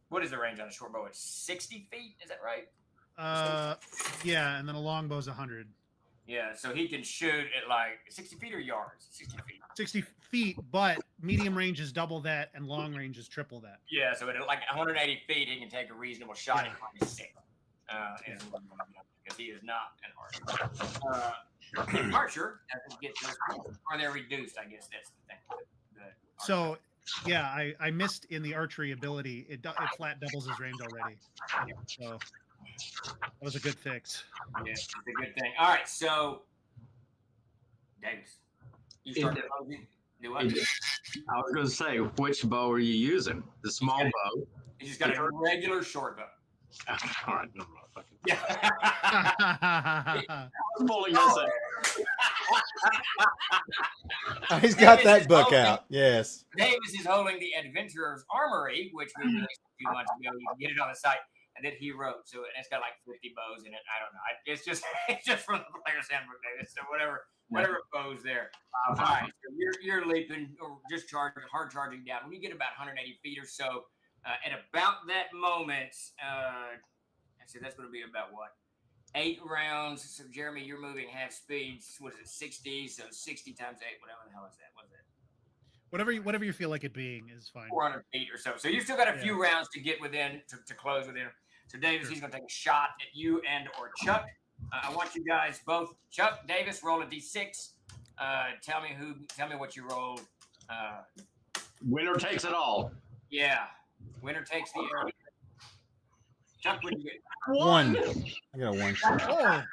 what is the range on a short bow? It's 60 feet. Is that right? Yeah, and then a longbow's 100. Yeah. So he can shoot at like 60 feet or yards. 60 feet. 60 feet, but medium range is double that, and long range is triple that. Yeah. So at like 180 feet, he can take a reasonable shot and find his six. Because he is not an archer. An archer doesn't get those, or they're reduced. I guess that's the thing. So, yeah, I missed in the archery ability. It flat doubles his range already. So that was a good fix. Yeah, it's a good thing. All right, so Davis, you start do what? I was going to say, which bow are you using? The small bow? You just got a regular short bow. All right, no, fucking. Yeah. I was pulling this out. He's got that book out. Yes. Davis is holding the Adventurer's Armory, which we released a few months ago. You can get it on the site, and that he wrote. So it's got like 50 bows in it. I don't know. It's just from the player's handbook, Davis. So whatever bows there. All right. So you're leaping or just hard charging down. When you get about 180 feet or so, at about that moment, so that's going to be about what? 8 rounds. So Jeremy, you're moving half speed. What is it? 60. So 60 times 8. Whatever the hell is that? What's that? Whatever you feel like it being is fine. 400 feet or so. So you've still got a few rounds to get within to close within. So Davis, he's going to take a shot at you and or Chuck. I want you guys both. Chuck, Davis, roll a d6. Tell me what you rolled. Winner takes it all. Yeah. Winner takes the arrow. Chuck, what did you get? 1. I got a 1. Oh,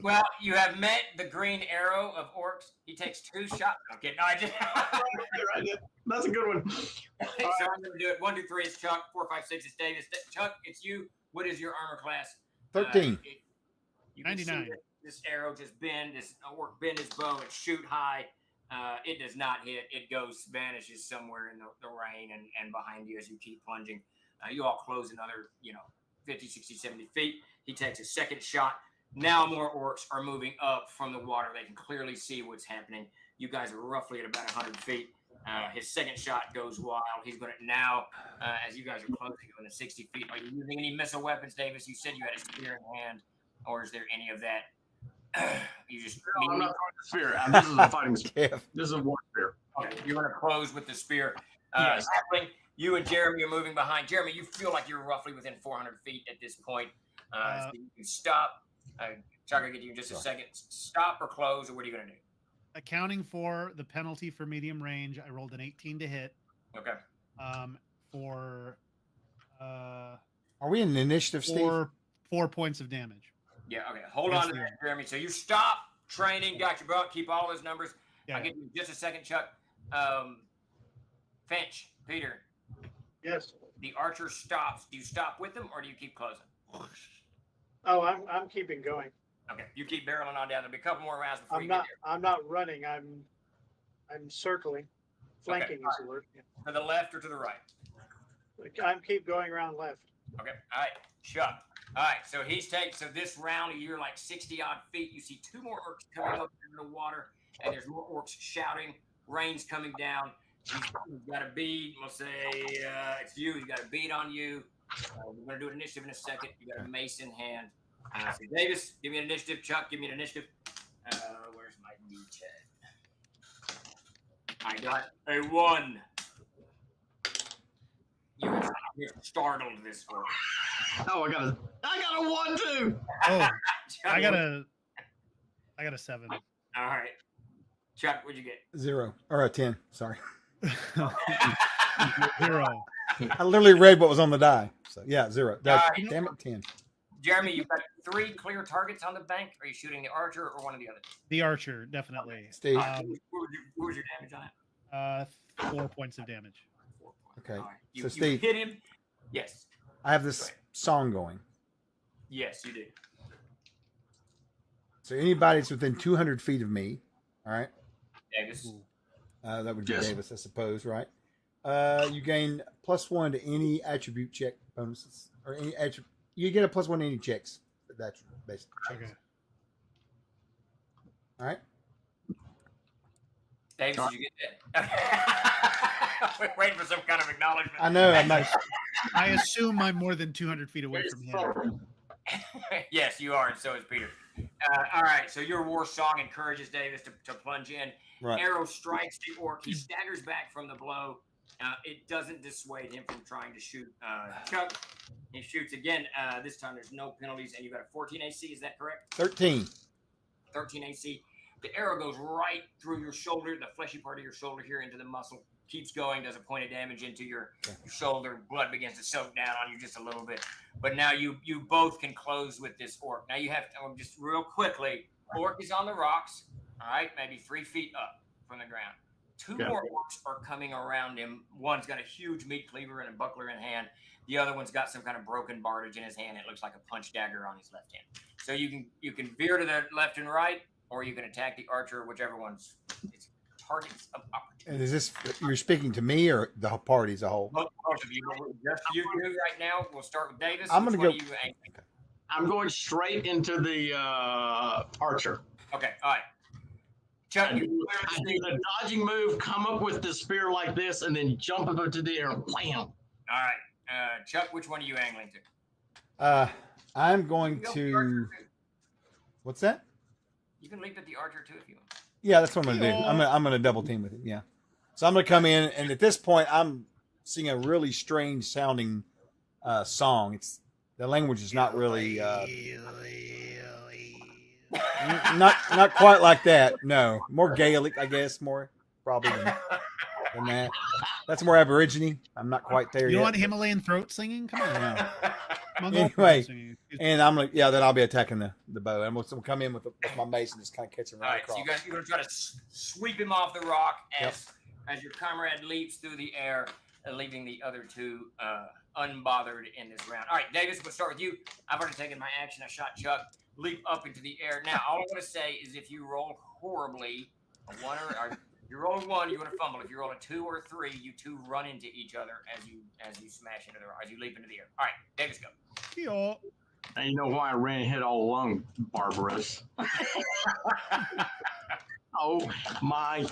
Well, you have met the green arrow of orcs. He takes 2 shots. Okay, no, I just. That's a good one. So I'm going to do it. 1, 2, 3 is Chuck. 4, 5, 6 is Davis. Chuck, it's you. What is your armor class? 13. You can 99. see this arrow just this orc bend his bow and shoot high. It does not hit. It vanishes somewhere in the rain and behind you as you keep plunging. You all close another, 50, 60, 70 feet. He takes a second shot. Now more orcs are moving up from the water. They can clearly see what's happening. You guys are roughly at about 100 feet. His second shot goes wild. He's going to now, as you guys are closing on the 60 feet, are you using any missile weapons, Davis? You said you had a spear in hand, or is there any of that? You just. No, I'm not throwing the spear. This is a fighting spear. Yeah. This is a war spear. Okay, you're going to close with the spear. Yes. Sapling, you and Jeremy are moving behind. Jeremy, you feel like you're roughly within 400 feet at this point. So you can stop. Chuck, I'll get you in just a second. Stop or close, or what are you going to do? accounting for the penalty for medium range, I rolled an 18 to hit. Okay. For Are we in initiative, Steve? 4 points of damage. Yeah. Okay. Hold on to that, Jeremy. So you stop training, got your belt, keep all those numbers. Yeah. I'll give you just a second, Chuck. Finch, Peter. Yes. The archer stops. Do you stop with them, or do you keep closing? Oh, I'm keeping going. Okay. You keep barreling on down. There'll be a couple more rounds before you get there. I'm not running. I'm circling. Flanking is the word. Yeah. To the left or to the right? I'm keep going around left. Okay. All right. Chuck. All right. So so this round, you're like 60 odd feet. You see two more orcs coming up in the water, and there's more orcs shouting. Rain's coming down. He's got a bead. We'll say it's you. He's got a bead on you. We're going to do an initiative in a second. You got a mace in hand. So Davis, give me an initiative. Chuck, give me an initiative. Where's my D10? I got a 1. You're startled this orc. Oh, I got a 1 too. Oh, Chuck, I got a 7. All right. Chuck, what'd you get? 0 or a 10. Sorry. 0. I literally read what was on the die. So yeah, 0. Damn it, 10. Jeremy, you've got 3 clear targets on the bank. Are you shooting the archer or one of the others? The archer, definitely. Steve. What was your damage on it? 4 points of damage. 4 points. Okay. All right. So You Steve, hit him. Yes. I have this song going. Yes, you do. So anybody that's within 200 feet of me, all right? Davis. That would be Yes. Davis, I suppose, right? You gain +1 to any attribute check bonuses, or any attribute. You get a +1 to any checks. That's basically. Okay. All right. Davis, did you get that? We're waiting for some kind of acknowledgement. I know. I'm not. I assume I'm more than 200 feet away from him. Yes, you are, and so is Peter. All right, so your war song encourages Davis to plunge in. Right. Arrow strikes the orc. He staggers back from the blow. It doesn't dissuade him from trying to shoot Chuck. He shoots again. This time there's no penalties, and you got a 14 AC. Is that correct? 13. 13 AC. The arrow goes right through your shoulder, the fleshy part of your shoulder here into the muscle. Keeps going, does a point of damage into your shoulder. Blood begins to soak down on you just a little bit. But now you both can close with this orc. Now you have to, just real quickly, orc is on the rocks, all right, maybe 3 feet up from the ground. 2 more orcs are coming around him. One's got a huge meat cleaver and a buckler in hand. The other one's got some kind of broken bardage in his hand. It looks like a punch dagger on his left hand. So you can veer to the left and right, or you can attack the archer, whichever one's it's targets of opportunity. And is this you're speaking to me or the party as a whole? Both of you, just you two right now. We'll start with Davis. I'm gonna Which one go- are you aiming? I'm going straight into the archer. Okay, all right. Chuck, I you do the dodging move, come up with the spear like this, and then jump up into the air and wham. all right. Chuck, which one are you angling to? I'm going You can go for the archer, to. too. What's that? You can leap at the archer too if you want. Yeah, that's what I'm gonna do. I'm gonna double team with him. Yeah. So I'm gonna come in, and at this point, I'm singing a really strange sounding song. It's the language is not really not quite like that. No, more Gaelic, I guess. More probably than that. That's more Aborigine. I'm not quite there You yet. want Himalayan throat singing? Come on. Yeah. Mongol Anyway, throat singing. And I'm like, yeah, then I'll be attacking the bow. And we'll come in with my mace and just kind of catch him All right right, across. so you're gonna try to sweep him off the rock as your comrade leaps through the air, leaving the other two unbothered in this round. All right, Davis, we'll start with you. I've already taken my action. I shot Chuck. Leap up into the air. Now, all I'm gonna say is if you roll horribly, a 1 or you roll 1, you're gonna fumble. If you roll a 2 or 3, you two run into each other as you smash into the rock, as you leap into the air. All right, Davis, go. Yo. And you know why I ran hit all along, Barbarous. Oh my!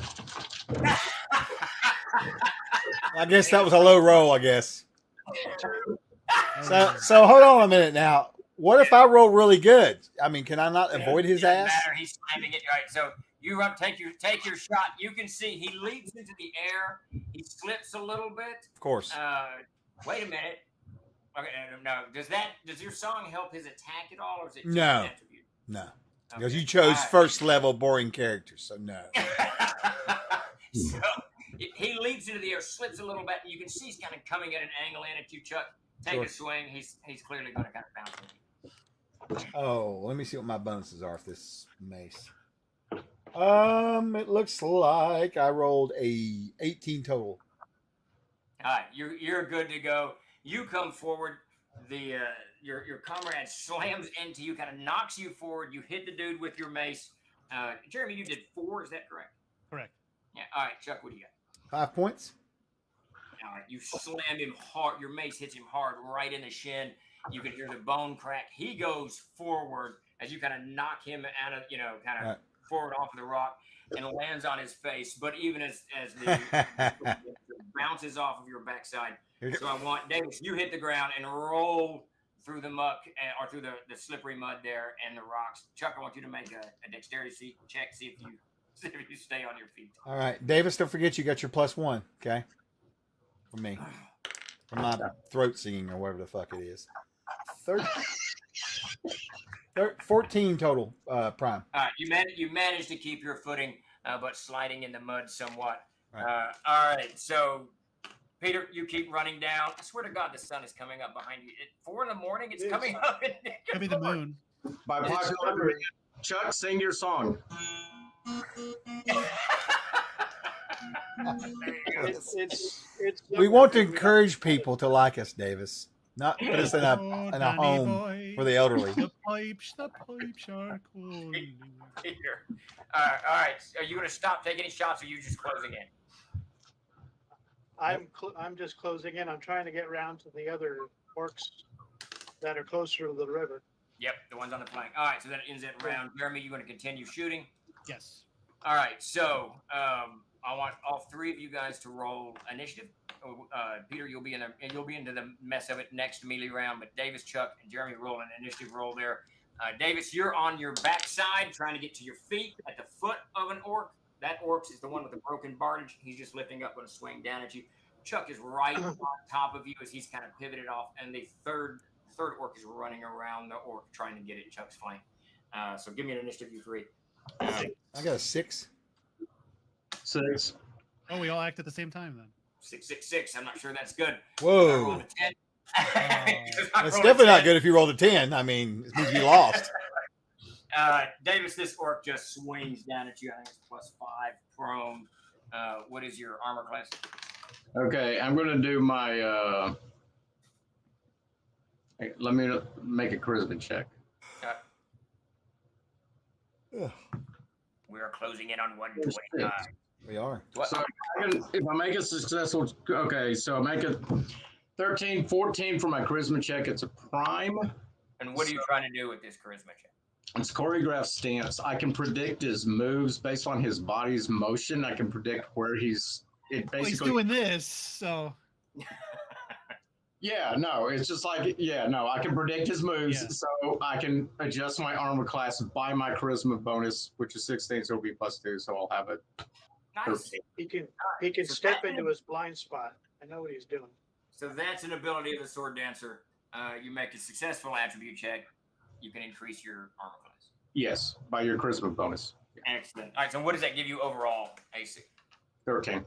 I guess that was a low roll. I guess. So hold on a minute now. What if I roll really good? I mean, can I not avoid his Doesn't ass? matter. He's slamming it. All right, so you up, take your shot. You can see he leaps into the air. He slips a little bit. Of course. Wait a minute. Okay, no. Does your song help his attack at all, or is it just No. an attribute? No, Okay. because you chose All right. first level boring characters, so no. So he leaps into the air, slips a little bit, and you can see he's kind of coming at an angle in at you, Chuck. Take Sure. a swing. He's clearly going to kind of bounce into you. Oh, let me see what my bonuses are for this mace. It looks like I rolled a 18 total. All right, you're good to go. You come forward. Your comrade slams into you, kind of knocks you forward. You hit the dude with your mace. Jeremy, you did 4. Is that correct? Correct. Yeah. All right, Chuck, what do you got? 5 points. All right, you slam him hard. Your mace hits him hard right in the shin. You can hear the bone crack. He goes forward as you kind of knock him out of, kind of Right. forward off of the rock and lands on his face. But even as the bounces off of your backside. So I want Davis, you hit the ground and roll through the muck or through the slippery mud there and the rocks. Chuck, I want you to make a dexterity check. See if you stay on your feet. All right, Davis, don't forget you got your +1. Okay, for me. from my throat singing or whatever the fuck it is. 14 total, Prime. All right, you managed to keep your footing, but sliding in the mud somewhat. Right. All right, so Peter, you keep running down. I swear to God, the sun is coming up behind you. At 4 in the morning, it's It is. coming up. Could be the moon. By popular demand, Chuck, sing your song. It's We want to encourage people to like us, Davis, not put us in a home for the elderly. The pipes are calling. Peter. All right. Are you going to stop taking any shots, or are you just closing in? I'm just closing in. I'm trying to get around to the other orcs that are closer to the river. Yep, the ones on the flank. All right, so that ends that round. Jeremy, you going to continue shooting? Yes. All right, so I want all three of you guys to roll initiative. Peter, you'll be into the mess of it next melee round, but Davis, Chuck, and Jeremy roll an initiative roll there. Davis, you're on your backside trying to get to your feet at the foot of an orc. That orc is the one with the broken bardage. He's just lifting up, going to swing down at you. Chuck is right on top of you as he's kind of pivoted off, and the third orc is running around the orc trying to get at Chuck's flank. So give me an initiative, you three. I got a 6. 6. Oh, we all act at the same time then. 666. I'm not sure that's good. I Whoa. rolled a 10. It's definitely not good if you rolled a 10. I mean, it means you lost. Davis, this orc just swings down at you. I think it's +5 prone. What is your armor class? Okay, I'm going to do my. Let me make a charisma check. We are closing in on 129. We are. So if I make a successful, okay, so I make a 13, 14 for my charisma check. It's a prime. And what are you trying to do with this charisma check? It's choreographed stance. I can predict his moves based on his body's motion. I can predict where he's. It Well, he's basically. doing this, so Yeah, no, it's just like, I can predict his moves, Yeah. so I can adjust my armor class by my charisma bonus, which is 16, so it'll be +2, so I'll have it. Nice. He can So step that- into his blind spot. I know what he's doing. So that's an ability of the sword dancer. You make a successful attribute check. You can increase your armor class. Yes, by your charisma bonus. Excellent. All right, so what does that give you overall, AC? 13.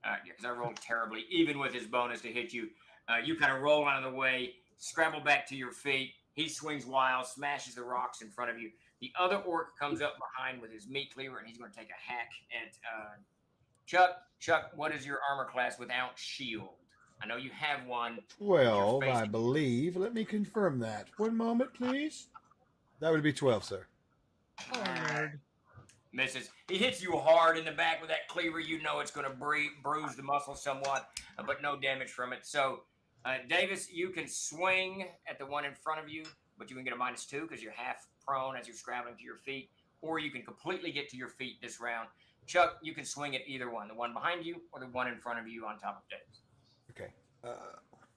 All right, because I rolled terribly, even with his bonus to hit you. You kind of roll out of the way, scramble back to your feet. He swings wild, smashes the rocks in front of you. The other orc comes up behind with his meat cleaver, and he's going to take a hack at Chuck. Chuck, what is your armor class without shield? I know you have one. 12, Your face- I believe. Let me confirm that. One moment, please. That would be 12, sir. Misses. He hits you hard in the back with that cleaver. You know it's going to bruise the muscle somewhat, but no damage from it. So, Davis, you can swing at the one in front of you, but you can get a -2 because you're half prone as you're scrambling to your feet, or you can completely get to your feet this round. Chuck, you can swing at either one, the one behind you or the one in front of you on top of Davis. Okay.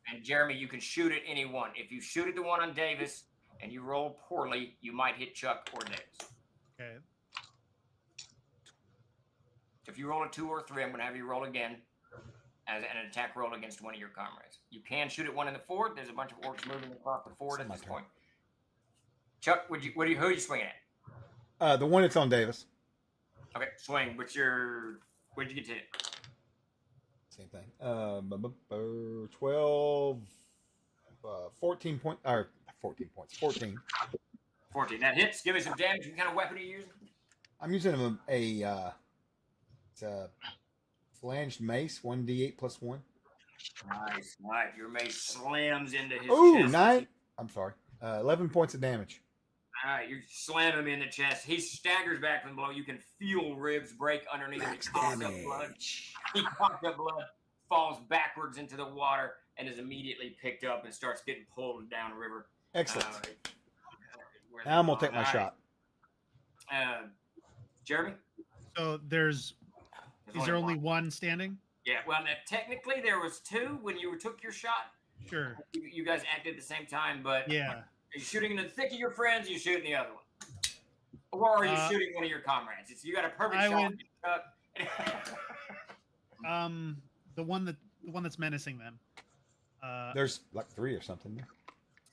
And Jeremy, you can shoot at any one. If you shoot at the one on Davis and you roll poorly, you might hit Chuck or Davis. okay. If you roll a 2 or 3, I'm going to have you roll again as an attack roll against one of your comrades. You can shoot at one in the fort. There's a bunch of orcs moving across the fort at My this turn. point. Chuck, who are you swinging at? The one that's on Davis. Okay, swing. Where'd you get to hit? Same thing. 12, 14 points. 14. 14. That hits. Give me some damage. What kind of weapon are you using? I'm using it's a flanged mace, 1d8 + 1. Nice. Right. Your mace slams into his Ooh, chest. 9. I'm sorry. 11 points of damage. All right, you slam him in the chest. He staggers back from below. You can feel ribs break underneath him. He coughs up blood. He coughs up blood, falls backwards into the water, and is immediately picked up and starts getting pulled downriver. Excellent. Where's Now I'm the going to take my ball? shot. All right. Jeremy? So is there only one standing? Yeah, well, now, technically there was 2 when you took your shot. Sure. You guys acted at the same time, but Yeah. are you shooting in the thick of your friends? Or you shooting the other one, or are you shooting one of your comrades? You got a perfect shot. The one that's menacing them. There's like 3 or something.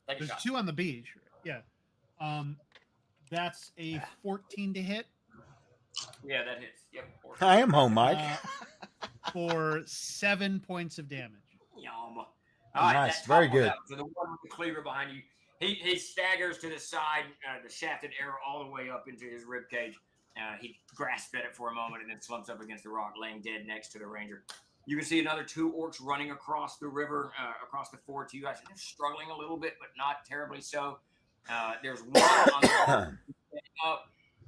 Take a There's shot. 2 on the beach. Yeah. That's a 14 to hit Yeah, that hits. Yep. I am home, Mike. for 7 points of damage. Yum. Oh, All right, nice. that Very topples good. out. So the one with the cleaver behind you, he staggers to the side, the shafted arrow all the way up into his rib cage. He grasps at it for a moment and then slumps up against the rock, laying dead next to the ranger. You can see another 2 orcs running across the river, across the ford to you guys. They're struggling a little bit, but not terribly so. There's one on the wall up.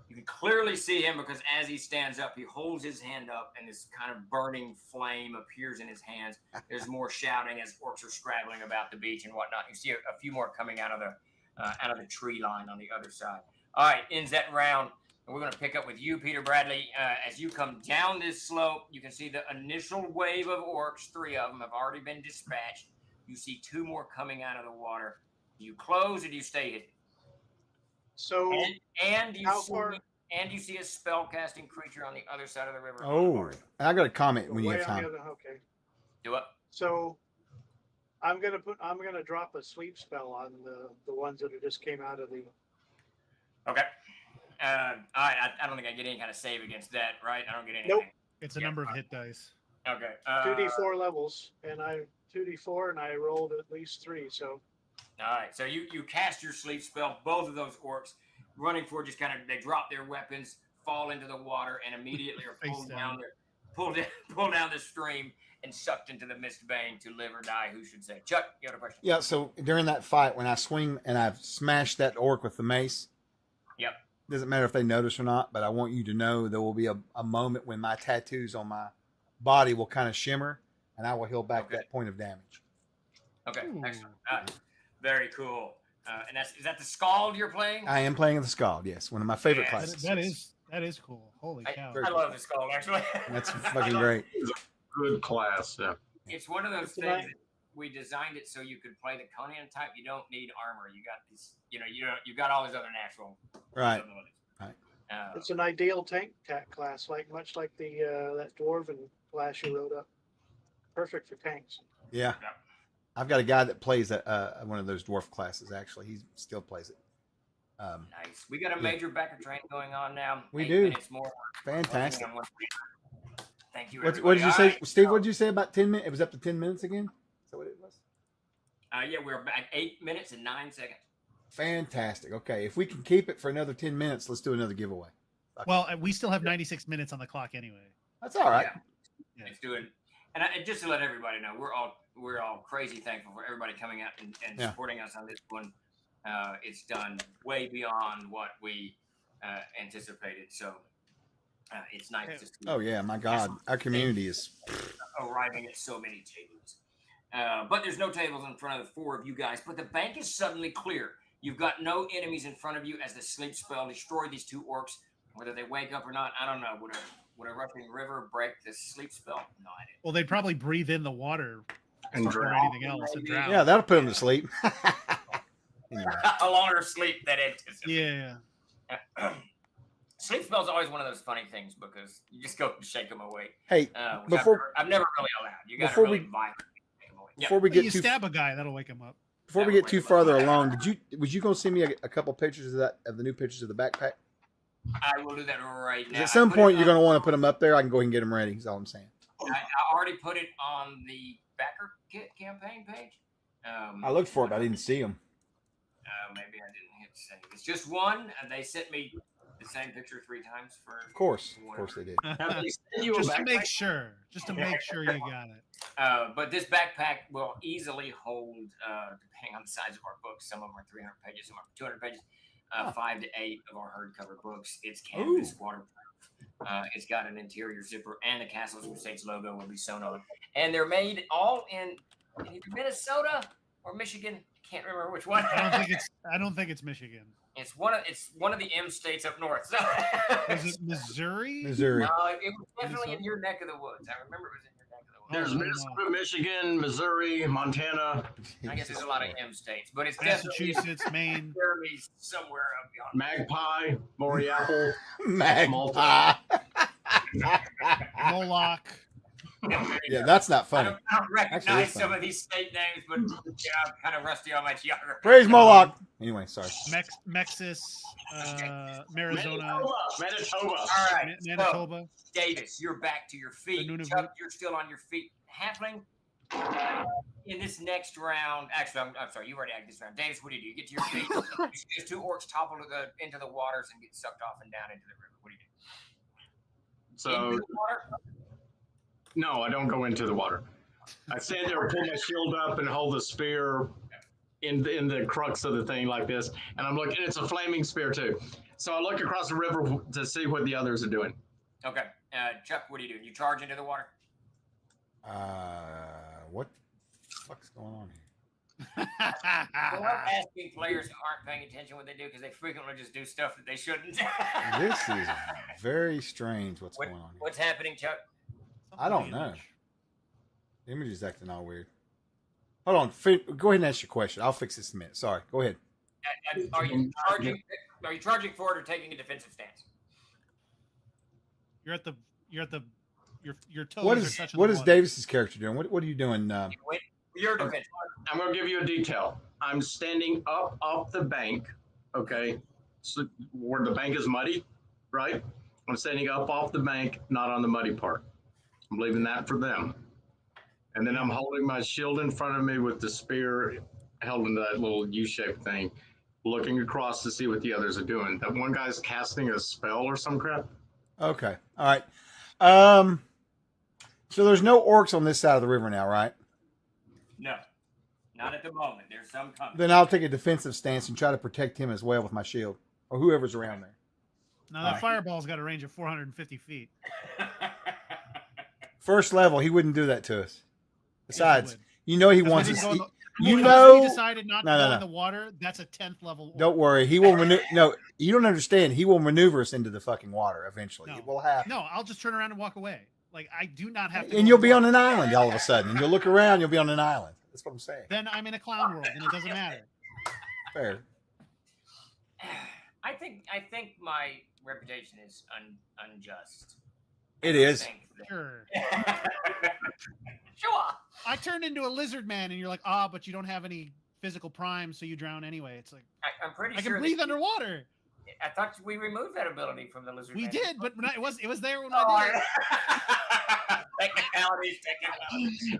You can clearly see him because as he stands up, he holds his hand up and this kind of burning flame appears in his hands. There's more shouting as orcs are scrabbling about the beach and whatnot. You see a few more coming out of the tree line on the other side. All right, ends that round. And we're going to pick up with you, Peter Bradley. As you come down this slope, you can see the initial wave of orcs. 3 of them have already been dispatched. You see 2 more coming out of the water. Do you close or do you stay hidden? So And how far? you see a spell casting creature on the other side of the river. Oh, I got a comment when you way have on the time. other- okay. Do it. So I'm gonna drop a sleep spell on the ones that just came out of the. Okay. All right. I don't think I get any kind of save against that, right? I don't get anything. Nope. It's a Yeah. number of hit dice. Okay. 2d4 levels, and I 2d4, and I rolled at least 3. So All right. So you cast your sleep spell. Both of those orcs running forward just kind of they drop their weapons, fall into the water, and immediately are Face pulled down. pulled down the stream and sucked into the mist bank to live or die. Who should say? Chuck, you have a question? Yeah, so during that fight, when I swing and I've smashed that orc with the mace, Yep. doesn't matter if they notice or not, but I want you to know there will be a moment when my tattoos on my body will kind of shimmer, and I will heal back Okay. that point of damage. Okay. Ooh. Excellent. Very cool. And is that the Scald you're playing? I am playing the Scald, yes, one of my favorite Yeah, classes. That is cool. Holy cow. I love the Scald actually. That's fucking great. Good class. Yeah. It's one of those It's a things. nice- That we designed it so you could play the Conan type. You don't need armor. You got these. You got all these other natural Right. abilities. Right. it's an ideal tank class, much like the that dwarven class you wrote up. Perfect for tanks. Yeah. Yeah. I've got a guy that plays one of those dwarf classes, actually. He still plays it. Nice. We got a major backer train going on now. We 8 do. minutes more. Fantastic. Thank you. What did everybody. you All say, right. Steve? What did you say about 10 minutes? It was up to 10 minutes again? Is that what it was? Yeah, we're back 8 minutes and 9 seconds. Fantastic. Okay. If we can keep it for another 10 minutes, let's do another giveaway. Well, we still have 96 minutes on the clock anyway. That's all right. Yeah. Let's do it. And just to let everybody know, we're all crazy thankful for everybody coming out and Yeah. supporting us on this one. It's done way beyond what we anticipated. So it's nice just to Oh, yeah. My God. Our community is. arriving at so many tables. But there's no tables in front of the 4 of you guys. But the bank is suddenly clear. You've got no enemies in front of you as the sleep spell destroyed these 2 orcs. Whether they wake up or not, I don't know. Would a rushing river break the sleep spell? No idea. Well, they'd probably breathe in the water And before drown. anything else and drown. Yeah, that'll put them to sleep. Anyway. A longer sleep than anticipated. Yeah. Sleep spell's always one of those funny things because you just go and shake them away. Hey, Which before I've never really allowed. You got to before really we- violently shake them away. Yeah. before we Well, get you too stab a guy, that'll wake him up. before we That get would too wake 'em farther up. along, was you going to send me a couple pictures of the new pictures of the backpack? I will do that right 'Cause now. at some I put it point, you're on- going to want to put them up there. I can go ahead and get them ready. Is all I'm saying. I already put it on the backer kit campaign page. I looked for it, but I didn't see them. Maybe I didn't hit save. It's just one, and they sent me the same picture 3 times for. Of course they did. Have they sent you a Just to backpack? make sure. Just to make sure you got it. But this backpack will easily hold, depending on the size of our books, some of them are 300 pages, some are 200 pages, 5 to 8 of our hardcover books. It's canvas, waterproof. It's got an interior zipper, and the Castles Crusades logo will be sewn on. And they're made all in either Minnesota or Michigan. Can't remember which one. I don't think it's Michigan. It's one of the M states up north. So Was it Missouri? Missouri. no, it was definitely in your neck of the woods. I remember it was in your neck of the woods. There's Oh, no, no. Minnesota, Michigan, Missouri, Montana, I guess there's a lot of M states, but it's definitely Massachusetts, Maine. somewhere up beyond. Magpie, Maury Apple. Magpie. Moloch. Yeah, that's not I funny. don't recognize Actually, it's some funny. of these state names, but yeah, I'm kind of rusty on my geography. Praise Moloch. Anyway, sorry. Mexis, Arizona, Manitoba. All right, Manitoba. so, Davis, you're back to your feet. Nunavut. Chuck, you're still on your feet. Halfling, in this next round, actually, I'm sorry, you already acted this round. Davis, what do? You get to your feet. There's 2 orcs topple into the waters and get sucked off and down into the river. What do you do? So Into the water? no, I don't go into the water. I stand there, pull my shield up, and hold the spear in the crux of the thing like this. And I'm looking. It's a flaming spear too. So I look across the river to see what the others are doing. Okay. Chuck, what do you do? You charge into the water? What the fuck's going on here? I love asking players who aren't paying attention what they do because they frequently just do stuff that they shouldn't. This is very strange. What's going on here? What's happening, Chuck? I don't know. The image is acting all weird. Hold on. Go ahead and ask your question. I'll fix this in a minute. Sorry. Go ahead. Are you charging forward or taking a defensive stance? Your toes What are is touching what the is water. Davis's character doing? What are you doing? You're defensive. I'm going to give you a detail. I'm standing up off the bank, okay, so where the bank is muddy, right? I'm standing up off the bank, not on the muddy part. I'm leaving that for them. And then I'm holding my shield in front of me with the spear held in that little U-shaped thing, looking across to see what the others are doing. That one guy's casting a spell or some crap. Okay. All right. So there's no orcs on this side of the river now, right? No, not at the moment. There's some coming. Then I'll take a defensive stance and try to protect him as well with my shield or whoever's around there. Now that fireball's got a range of 450 feet. First level, he wouldn't do that to us. Besides, would. you know he Because wants we us. didn't go in You because know, we decided not to go in the water. That's a 10th level. Don't worry. He will maneuver. No, you don't understand. He will maneuver us into the fucking water eventually. No. It will happen. No, I'll just turn around and walk away. Like I do not have to. And you'll be on an island all of a sudden. And you'll look around. You'll be on an island. That's what I'm saying. Then I'm in a clown world, and it doesn't matter. Fair. I think my reputation is unjust. It is. Sure. Sure. I turned into a lizard man, and you're like, but you don't have any physical prime, so you drown anyway. It's like I'm pretty I sure can breathe underwater. I thought we removed that ability from the lizard. We man. did, but it was there when I did it. Technicalities.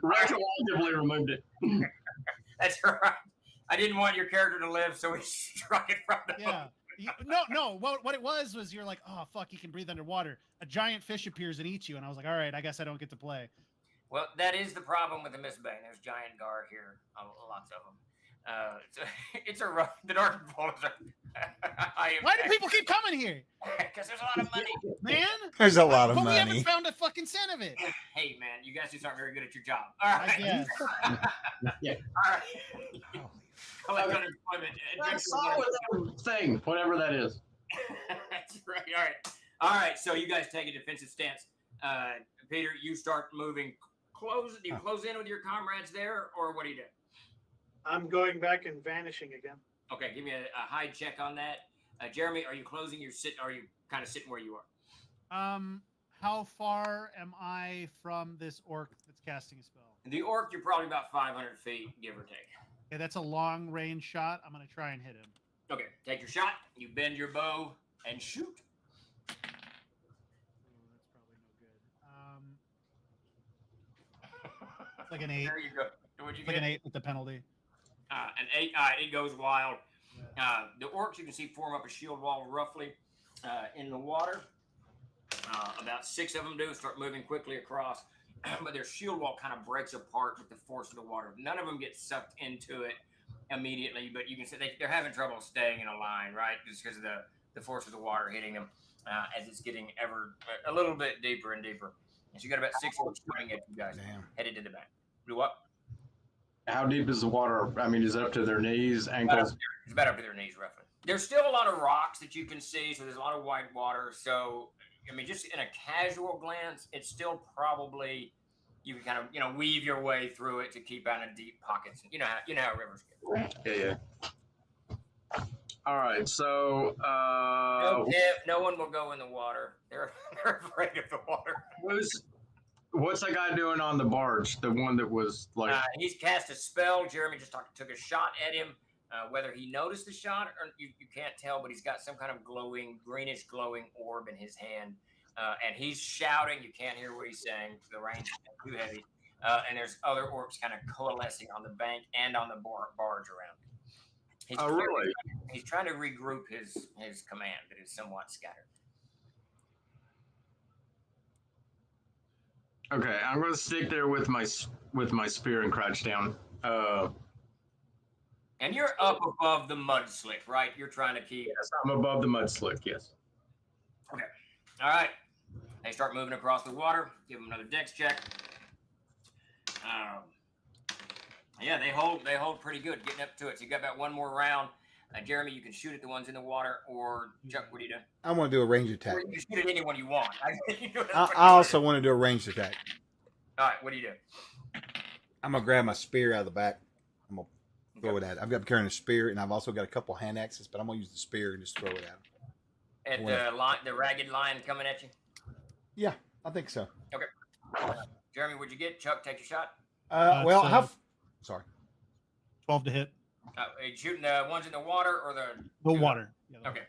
Retroactively removed it. That's right. I didn't want your character to live, so we struck it from the Yeah. No. What it was you're like, oh fuck, he can breathe underwater. A giant fish appears and eats you, and I was like, all right, I guess I don't get to play. Well, that is the problem with the Mistbane. There's giant gar here, lots of them. It's a rough. The Dark Vault is Why do people keep coming here? Because there's a lot of money, man. There's a lot of but money. We haven't found a fucking cent of it. Hey, man, you guys just aren't very good at your job. All right. I guess. Yeah. All right. Collect unemployment. That's thing, whatever that is. That's right. All right. So you guys take a defensive stance. Peter, you start moving. Do you close in with your comrades there, or what do you do? I'm going back and vanishing again. Okay, give me a hide check on that. Jeremy, are you closing your sit? Are you kind of sitting where you are? How far am I from this orc that's casting a spell? The orc, you're probably about 500 feet, give or take. Okay, that's a long range shot. I'm gonna try and hit him. Okay, take your shot. You bend your bow and shoot. Ooh, that's probably no good. It's like an 8. There you go. What'd you Like get? an 8 with the penalty. An 8. It goes wild. The orcs you can see form up a shield wall roughly in the water. About 6 of them do start moving quickly across, but their shield wall kind of breaks apart with the force of the water. None of them get sucked into it immediately, but you can see they're having trouble staying in a line, right? Just because of the force of the water hitting them as it's getting a little bit deeper and deeper. And so you got about 6 orcs coming at you guys. Damn. Headed to the back. Do what? How deep is the water? I mean, is it up to their knees, ankles? It's about up to their knees, roughly. There's still a lot of rocks that you can see, so there's a lot of white water. So, I mean, just in a casual glance, it's still probably you can kind of weave your way through it to keep out of deep pockets. You know how rivers get. Yeah. All right, so No one will go in the water. They're afraid of the water. What's that guy doing on the barge? The one that was like. He's cast a spell. Jeremy just took a shot at him. Whether he noticed the shot or you can't tell, but he's got some kind of greenish glowing orb in his hand. And he's shouting. You can't hear what he's saying. The rain's too heavy. And there's other orcs kind of coalescing on the bank and on the barge around him. Really? He's trying to regroup his command that is somewhat scattered. Okay, I'm going to stick there with my spear and crouch down. And you're up above the mudslip, right? You're trying to keep. Yes, I'm above the mudslip. Yes. Okay. All right. They start moving across the water. Give them another dex check. Yeah, they hold pretty good getting up to it. So you got about one more round. Jeremy, you can shoot at the ones in the water, or Chuck, what do you do? I want to do a ranged attack. Or you can shoot at anyone you want. I also want to do a ranged attack. All right, what do you do? I'm gonna grab my spear out of the back. I'm gonna throw it at it. I'm carrying a spear, and I've also got a couple hand axes, but I'm gonna use the spear and just throw it at him. At the ragged lion coming at you? Yeah, I think so. Okay. Jeremy, what'd you get? Chuck, take your shot. Sorry. 12 to hit. Are you shooting the ones in the water or the water? Yeah, okay.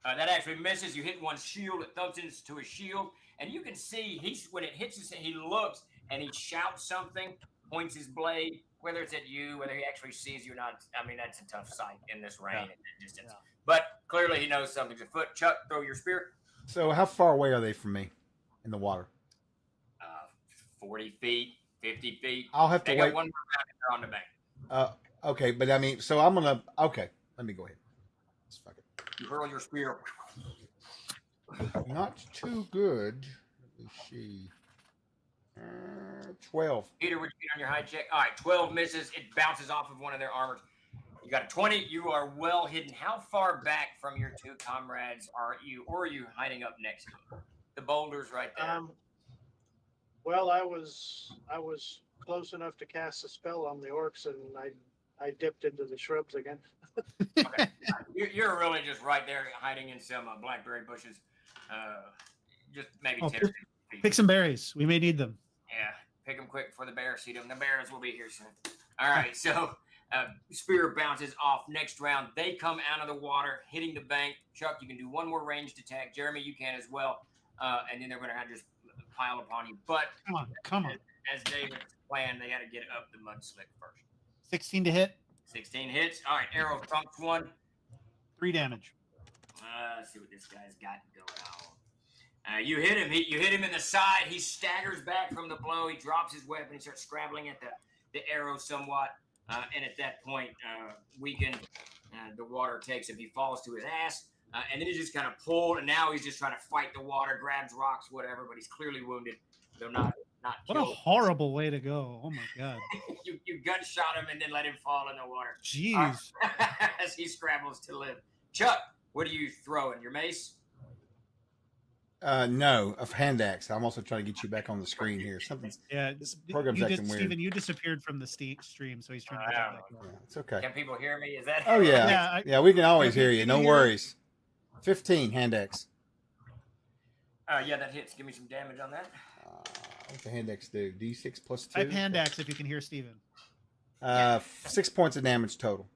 That actually misses. You hit one shield. It thumps into his shield, and you can see when it hits his, he looks and he shouts something, points his blade. Whether it's at you, whether he actually sees you or not, I mean that's a tough sight in this rain at that distance. Yeah. But clearly he knows something's afoot. Chuck, throw your spear. So how far away are they from me in the water? 40 feet, 50 feet. I'll have to wait. Got one more round and they're on the bank. Okay, but I mean, so I'm gonna. Okay, let me go ahead. Let's fuck it. You hurl your spear. Not too good. Let me see. 12. Peter, would you get on your high check? All right, 12 misses. It bounces off of one of their armors. You got a 20. You are well hidden. How far back from your two comrades are you, or are you hiding up next to them? The boulder's right there. Well, I was close enough to cast a spell on the orcs, and I dipped into the shrubs again. Okay. You're really just right there, hiding in some blackberry bushes. Just maybe 10 feet. Pick some berries. We may need them. Yeah, pick them quick before the bears see them. The bears will be here soon. All right, so spear bounces off. Next round, they come out of the water, hitting the bank. Chuck, you can do one more ranged attack. Jeremy, you can as well. And then they're going to have just pile upon you. But come on. As David's plan, they got to get up the mudslip first. 16 to hit. 16 hits. All right, arrow thumps one. 3 damage. Let's see what this guy's got going on. You hit him. You hit him in the side. He staggers back from the blow. He drops his weapon. He starts scrabbling at the arrow somewhat. And at that point, weakened, the water takes him. He falls to his ass. And then he just kind of pulled. And now he's just trying to fight the water, grabs rocks, whatever. But he's clearly wounded. Though not what killed. A horrible way to go. Oh, my God. you gunshot him and then let him fall in the water. Jeez. As he scrambles to live. Chuck, what are you throwing? Your mace? No, a hand axe. I'm also trying to get you back on the screen here. Something's this program's acting weird. Steven, you disappeared from the stream, so he's trying to get back. Yeah, it's okay. Can people hear me? Is that? Oh yeah, yeah. We can always hear you. No worries. 15 hand axe. Yeah, that hits. Give me some damage on that. What's the hand axe do? D6 plus 2. Type hand axe if you can hear Steven. 6 points of damage total.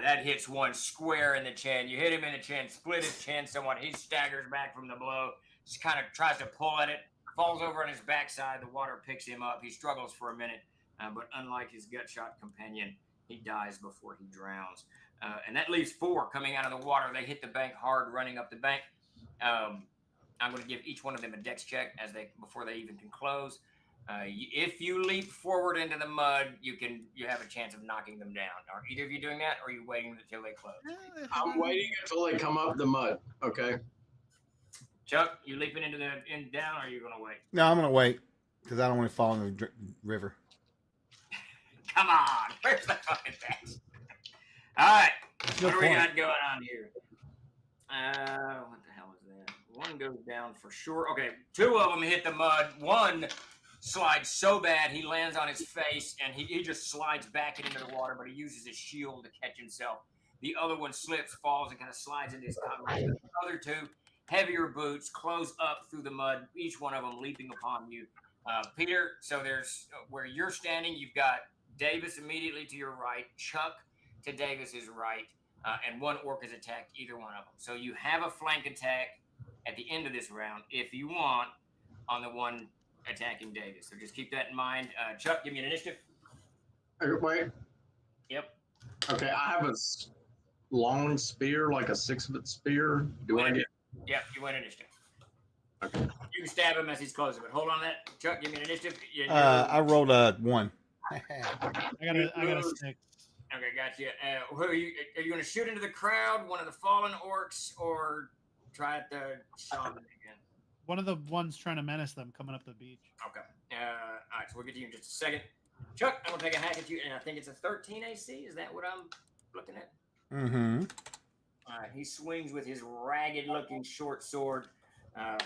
That hits one square in the chin. You hit him in the chin, split his chin somewhat. He staggers back from the blow. Just kind of tries to pull at it, falls over on his backside. The water picks him up. He struggles for a minute, but unlike his gut shot companion, he dies before he drowns. And that leaves 4 coming out of the water. They hit the bank hard, running up the bank. I'm going to give each one of them a dex check before they even can close. If you leap forward into the mud, you have a chance of knocking them down. Are either of you doing that, or are you waiting until they close? I'm waiting until they come up the mud. Okay. Chuck, you leaping into down, or are you going to wait? No, I'm going to wait because I don't want to fall in the river. Come on, where's the fucking best? All right, No what do we point. got going on here? What the hell is that? One goes down for sure. Okay, 2 of them hit the mud. One slides so bad he lands on his face, and he just slides back into the water, but he uses his shield to catch himself. The other one slips, falls, and kind of slides into his comrade. The other 2, heavier boots, close up through the mud, each one of them leaping upon you. Peter, so there's where you're standing, you've got Davis immediately to your right, Chuck to Davis's right, and one orc is attacked either one of them. So you have a flank attack at the end of this round if you want on the one attacking Davis. So just keep that in mind. Chuck, give me an initiative. Wait. Yep. Okay, I have a long spear, like a 6-foot spear. Do I get? Yep, you win initiative. Okay. You can stab him as he's closing, but hold on that. Chuck, give me an initiative. I rolled a 1. I got a 6. Okay, gotcha. Who are you going to shoot into the crowd, one of the fallen orcs, or try at the shaman again? One of the ones trying to menace them coming up the beach. Okay. All right, so we'll get to you in just a second. Chuck, I'm going to take a hack at you, and I think it's a 13 AC. Is that what I'm looking at? Mm-hmm. All right, he swings with his ragged-looking short sword,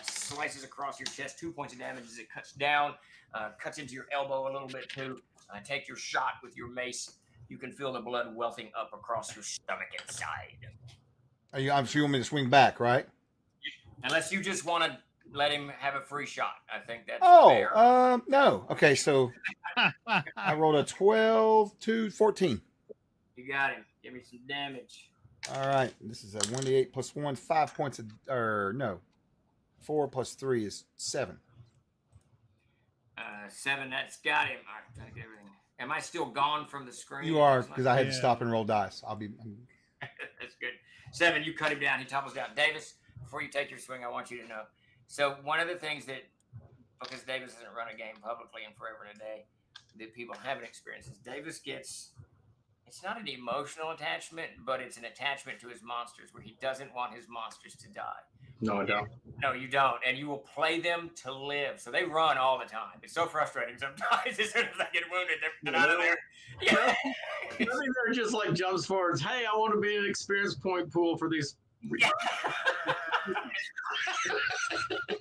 slices across your chest, 2 points of damage as it cuts down, cuts into your elbow a little bit too. Take your shot with your mace. You can feel the blood welting up across your stomach and side. I'm sure you want me to swing back, right? Unless you just want to let him have a free shot. I think that's fair. No. Okay, so I rolled a 12 to 14. You got him. Give me some damage. All right. This is a 1d8 plus 1, 5 points of, 4 plus 3 is 7. 7, that's got him. I'm trying to get everything. Am I still gone from the screen? You are, because I had to stop and roll dice. That's good. 7, you cut him down. He topples down. Davis, before you take your swing, I want you to know. So one of the things that, because Davis hasn't run a game publicly in forever and a day, that people haven't experienced is Davis gets, it's not an emotional attachment, but it's an attachment to his monsters where he doesn't want his monsters to die. No, I don't. No, you don't. And you will play them to live. So they run all the time. It's so frustrating sometimes. As soon as I get wounded, they're out of there. Yeah. I think they're just like jumps forwards. Hey, I want to be an experience point pool for these. Yeah.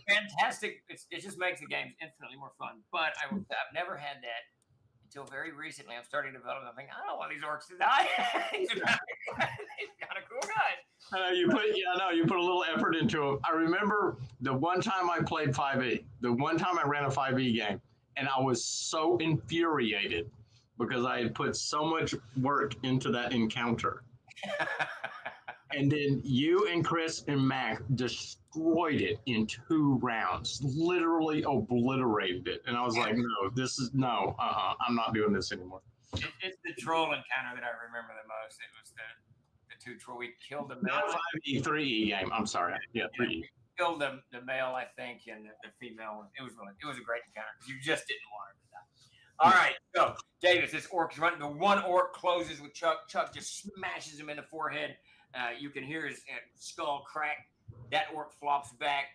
Fantastic. It just makes the games infinitely more fun. But I've never had that until very recently. I'm starting to develop. I'm thinking, I don't want these orcs to die. He's kind of cool guy. You put a little effort into it. I remember the one time I played 5e, the one time I ran a 5e game, and I was so infuriated because I had put so much work into that encounter. And then you and Chris and Mac destroyed it in 2 rounds, literally obliterated it. And I was like, no, I'm not doing this anymore. It's the troll encounter that I remember the most. It was the 2 troll. We killed the male. Not 5e, 3e game. I'm sorry. Yeah, 3e. We killed the male, I think, and the female. It was a great encounter because you just didn't want her to die. All right, so Davis, this orc is running. The one orc closes with Chuck. Chuck just smashes him in the forehead. You can hear his skull crack. That orc flops back.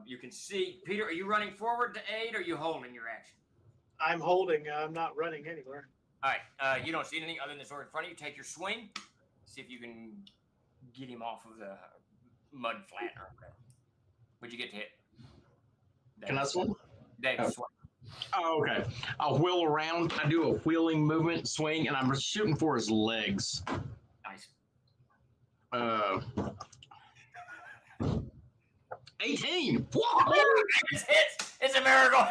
You can see, Peter, are you running forward to aid or are you holding your action? I'm holding. I'm not running anywhere. All right. You don't see anything other than the sword in front of you. Take your swing. See if you can get him off of the mud flat or whatever. Would you get to hit? Can I swing? David, swing. Oh, okay. I'll wheel around. I do a wheeling movement, swing, and I'm shooting for his legs. Nice. 18. It's a miracle.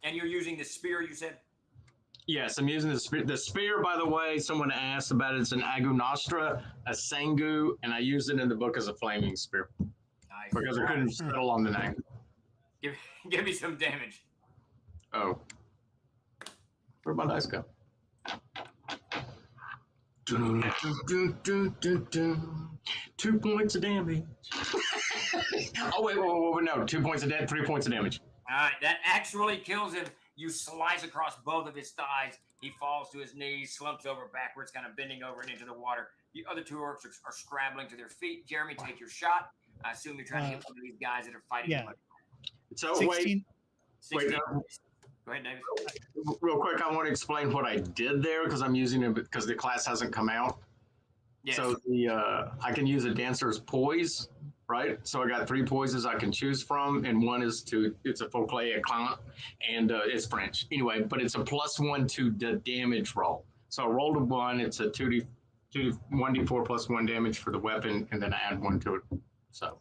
And you're using the spear, you said? Yes, I'm using the spear. The spear, by the way, someone asked about it. It's an Agu Nostra, a Sangu, and I used it in the book as a flaming spear. Nice. Because I couldn't settle on the name. Give me some damage. Oh. Where'd my dice go? 2 points of damage. Oh, wait, no. 2 points of damage, 3 points of damage. All right, that actually kills him. You slice across both of his thighs. He falls to his knees, slumps over backwards, kind of bending over and into the water. The other 2 orcs are scrabbling to their feet. Jeremy, take your shot. I assume you're trying to hit one of these guys that are fighting. Yeah. So 16. Wait. Go ahead, David. Real quick, I want to explain what I did there because I'm using it because the class hasn't come out. Yes. So I can use a dancer's poise, right? So I got 3 poises I can choose from, and one is it's a faux éclat, and it's French. Anyway, but it's a +1 to the damage roll. So I rolled a 1. It's a 1d4 +1 damage for the weapon, and then I add 1 to it. So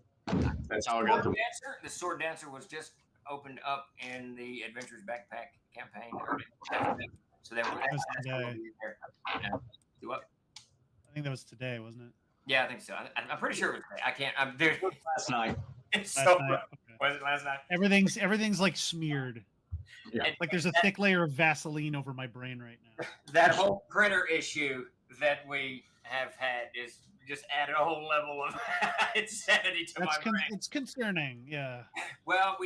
That's how I got the. The sword dancer was just opened up in the Adventures Backpack campaign. So they were was today. Do what? I think that was today, wasn't it? Yeah, I think so. I'm pretty sure it was today. I can't. I'm dude. Last night. It's Last so night? rough. Okay. Was it last night? Everything's like smeared. Yeah. And Like there's a thick layer of Vaseline over my brain right now. that whole printer issue that we have had is just added a whole level of insanity to my brain. It's concerning. Yeah. Well,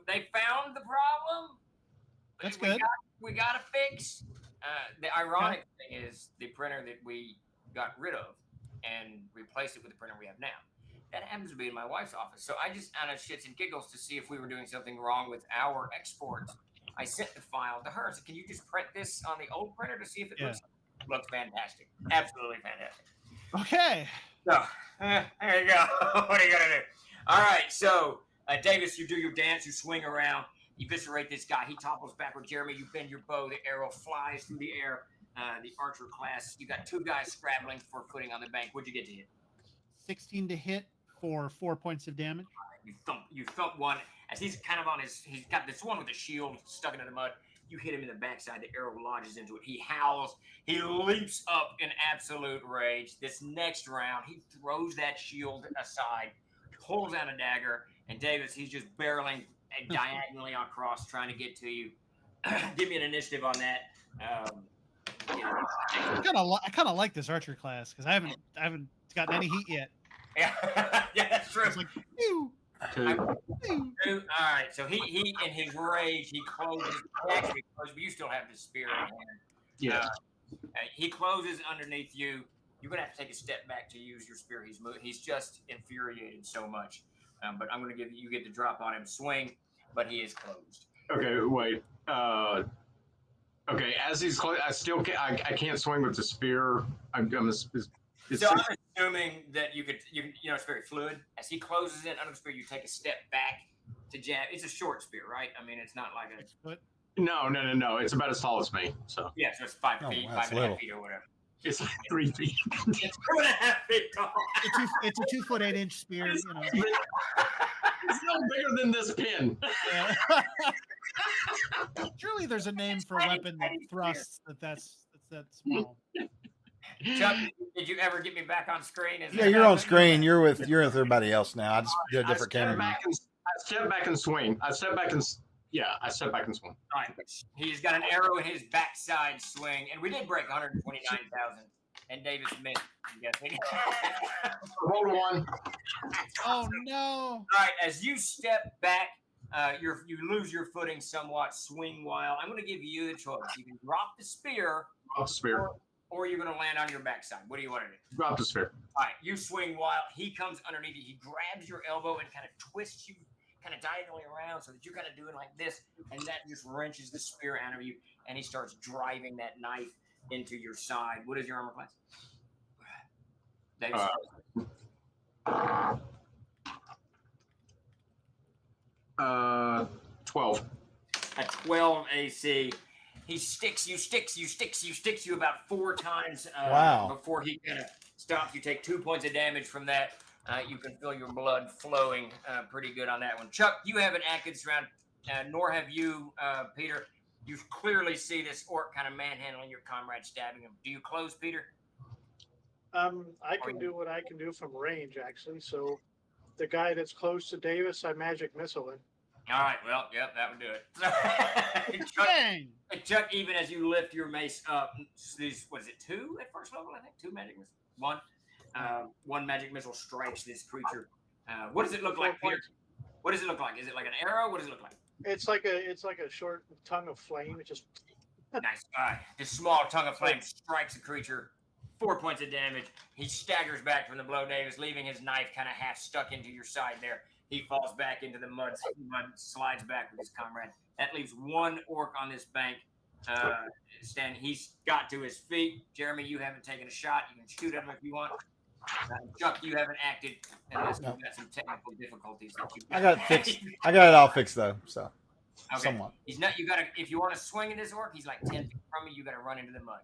they found the problem. That's we good. We got to fix. The ironic thing is the printer that we got rid of and replaced it with the printer we have now. That happens to be in my wife's office. So I just, out of shits and giggles to see if we were doing something wrong with our exports, I sent the file to her. I said, can you just print this on the old printer to see if it looks fantastic? Absolutely fantastic. Okay. So, there you go. What are you going to do? All right. So, Davis, you do your dance. You swing around. You eviscerate this guy. He topples backward. Jeremy, you bend your bow. The arrow flies through the air. The archer class. You got 2 guys scrabbling for footing on the bank. What'd you get to hit? 16 to hit for 4 points of damage. You thump one as he's kind of on he's got this one with a shield stuck into the mud. You hit him in the backside. The arrow lodges into it. He howls. He leaps up in absolute rage. This next round, he throws that shield aside, pulls out a dagger, and Davis, he's just barreling diagonally across, trying to get to you. Give me an initiative on that. I kind of like this archer class because I haven't gotten any heat yet. Yeah, that's true. It's like, ew. 2. All right, so he in his rage, he closes. Actually, but you still have the spear in hand. Yeah. He closes underneath you. You're gonna have to take a step back to use your spear. He's just infuriated so much. But I'm gonna give you get the drop on him. Swing, but he is closed. Okay, wait. Okay, as he's close, I can't swing with the spear. I'm assuming that you know it's very fluid. As he closes in under the spear, you take a step back to jab. It's a short spear, right? I mean, it's not like a. No. It's about as tall as me. So. Yeah, so it's 5 feet, 5.5 feet, or whatever. It's like 3 feet. It's 2.5 feet tall. It's a 2 foot 8 inch spear. You know. It's no bigger than this pin. Yeah. Surely there's a name for a weapon that thrusts that's that small. Chuck, did you ever get me back on screen? Yeah, you're on screen. You're with everybody else now. I just did a different camera. I step back and swing. I step back and swing. All right. He's got an arrow in his backside swing, and we did break 129,000. And Davis missed, I'm guessing. Roll 1. Oh no! All right, as you step back, you lose your footing somewhat. Swing while. I'm going to give you the choice. You can drop the spear. Drop the spear. Or you're going to land on your backside. What do you want to do? Drop the spear. All right, you swing while he comes underneath you. He grabs your elbow and kind of twists you kind of diagonally around so that you're kind of doing like this, and that just wrenches the spear out of you, and he starts driving that knife into your side. What is your armor class? Davis? 12. A 12 AC. He sticks you about 4 times before he kind of stops. You take 2 points of damage from that. You can feel your blood flowing pretty good on that one. Chuck, you haven't acted this round, nor have you, Peter. You clearly see this orc kind of manhandling your comrade, stabbing him. Do you close, Peter? I can do what I can do from range, actually. So the guy that's close to Davis, I magic missile him. All right, well, yep, that would do it. Chuck, even as you lift your mace up, these, what is it, 2 at first level, I think? 2 magic missiles? 1 magic missile strikes this creature. What does it look like, Peter? What does it look like? Is it like an arrow? What does it look like? It's like a short tongue of flame. It just nice. All right. This small tongue of flame strikes the creature. 4 points of damage. He staggers back from the blow, Davis, leaving his knife kind of half stuck into your side there. He falls back into the mud, slides back with his comrade. That leaves 1 orc on this bank. Stan, he's got to his feet. Jeremy, you haven't taken a shot. You can shoot at him if you want. Chuck, you haven't acted unless you've got some technical difficulties. I got it fixed. I got it all fixed though, so somewhat. He's not. You got to. If you want to swing at this orc, he's like 10 feet from you. You got to run into the mud.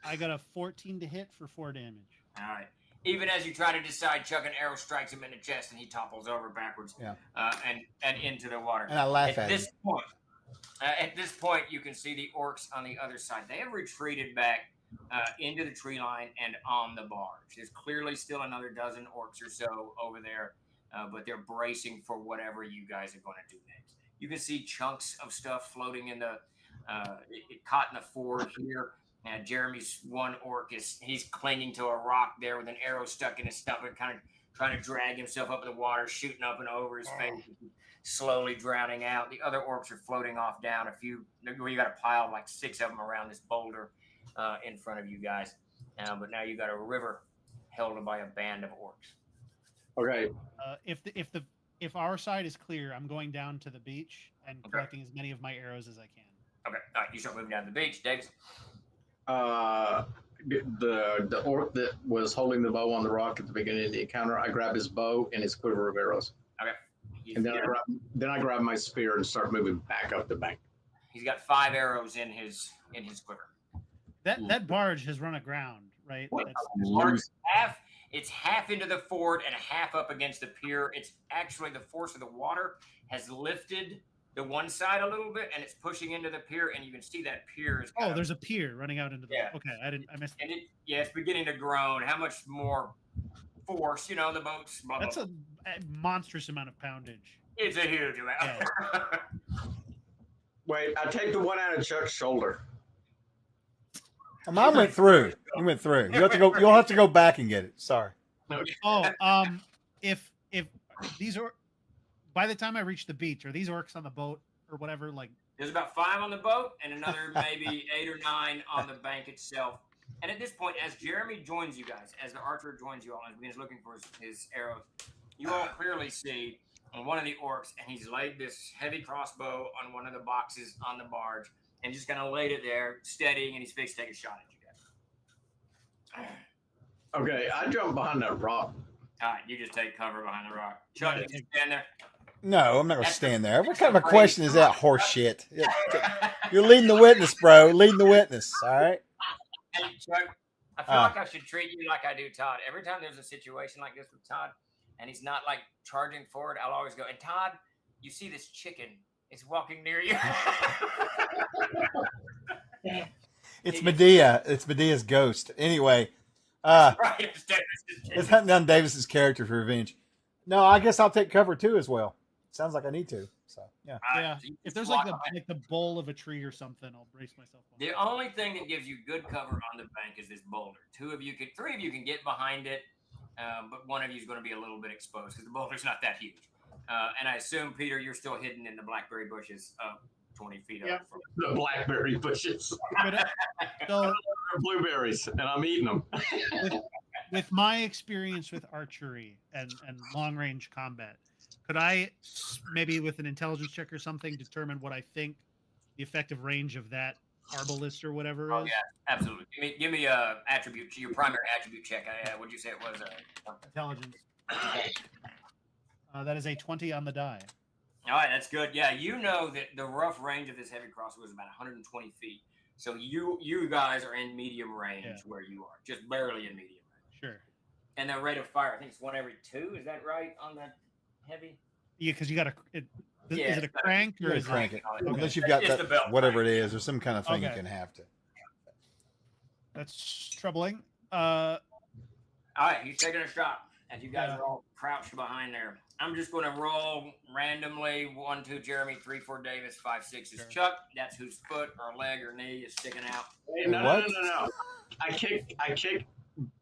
I got a 14 to hit for 4 damage. All right. even as you try to decide, Chuck, an arrow strikes him in the chest, and he topples over backwards, Yeah. and into the water. And I laugh at this him. point. At this point, you can see the orcs on the other side. They have retreated back into the tree line and on the barge. There's clearly still another dozen orcs or so over there, but they're bracing for whatever you guys are going to do next. You can see chunks of stuff floating in the caught in the ford here. Jeremy's one orc he's clinging to a rock there with an arrow stuck in his stomach, kind of trying to drag himself up in the water, shooting up and over his face, slowly drowning out. The other orcs are floating off down. You got a pile of like 6 of them around this boulder in front of you guys. But now you got a river held by a band of orcs. Okay. If our side is clear, I'm going down to the beach and collecting as many of my arrows as I can. Okay. All right. You start moving down to the beach, Davis. The orc that was holding the bow on the rock at the beginning of the encounter, I grab his bow and his quiver of arrows. Okay. And then I grab my spear and start moving back up the bank. He's got 5 arrows in his quiver. That barge has run aground, right? It's half into the ford and half up against the pier. It's actually the force of the water has lifted the one side a little bit, and it's pushing into the pier, and you can see that pier is. There's a pier running out into the. Yeah. Okay, I missed. And it's beginning to groan. How much more force? The boats. Blah, That's blah. a monstrous amount of poundage. It's a huge amount. Yeah. Wait, I take the one out of Chuck's shoulder. Mine went through. You went through. You have to go. You'll have to go back and get it. Sorry. If these are, by the time I reach the beach, are these orcs on the boat or whatever? Like, there's about 5 on the boat and another maybe 8 or 9 on the bank itself. And at this point, as Jeremy joins you guys, as the archer joins you all, and begins looking for his arrows, you all clearly see on one of the orcs, and he's laid this heavy crossbow on one of the boxes on the barge, and just kind of laid it there, steadying, and he's fixed to take a shot at you guys. Okay, I jump behind that rock. All right, you just take cover behind the rock. Chuck, you stand there. No, I'm not going to stand there. What kind of a question is that? Horse shit. You're leading the witness, bro. Leading the witness. All right. Hey, Chuck, I feel like I should treat you like I do Todd. Every time there's a situation like this with Todd, and he's not like charging forward, I'll always go, and Todd, you see this chicken. It's walking near you. It's Medea. It's Medea's ghost. Anyway. Right, it's hunting down Davis's character for revenge. No, I guess I'll take cover too as well. Sounds like I need to. So yeah. Yeah. If there's like the bowl of a tree or something, I'll brace myself. The only thing that gives you good cover on the bank is this boulder. 3 of you can get behind it, but one of you is going to be a little bit exposed because the boulder's not that huge. And I assume, Peter, you're still hidden in the blackberry bushes 20 feet up. From the blackberry bushes. So, blueberries, and I'm eating them. with my experience with archery and long range combat, could I maybe with an intelligence check or something determine what I think the effective range of that arbalist or whatever is? Oh yeah, absolutely. Give me a attribute, your primary attribute check. What'd you say it was? Intelligence. That is a 20 on the die. All right, that's good. Yeah, you know that the rough range of this heavy crossbow is about 120 feet. So you guys are in medium range where you are, just barely in medium range. Sure. And the rate of fire, I think it's 1 every 2. Is that right on the heavy? Yeah, because you got is it a crank or is crank it? Okay. Unless you've got that, whatever it is, or some kind of thing you can have to. That's troubling. All right, he's taking a shot, and you guys are all crouched behind there. I'm just going to roll randomly. 1, 2, Jeremy. 3, 4, Davis. 5, 6 is Chuck. That's whose foot or leg or knee is sticking out. Wait, no. I kick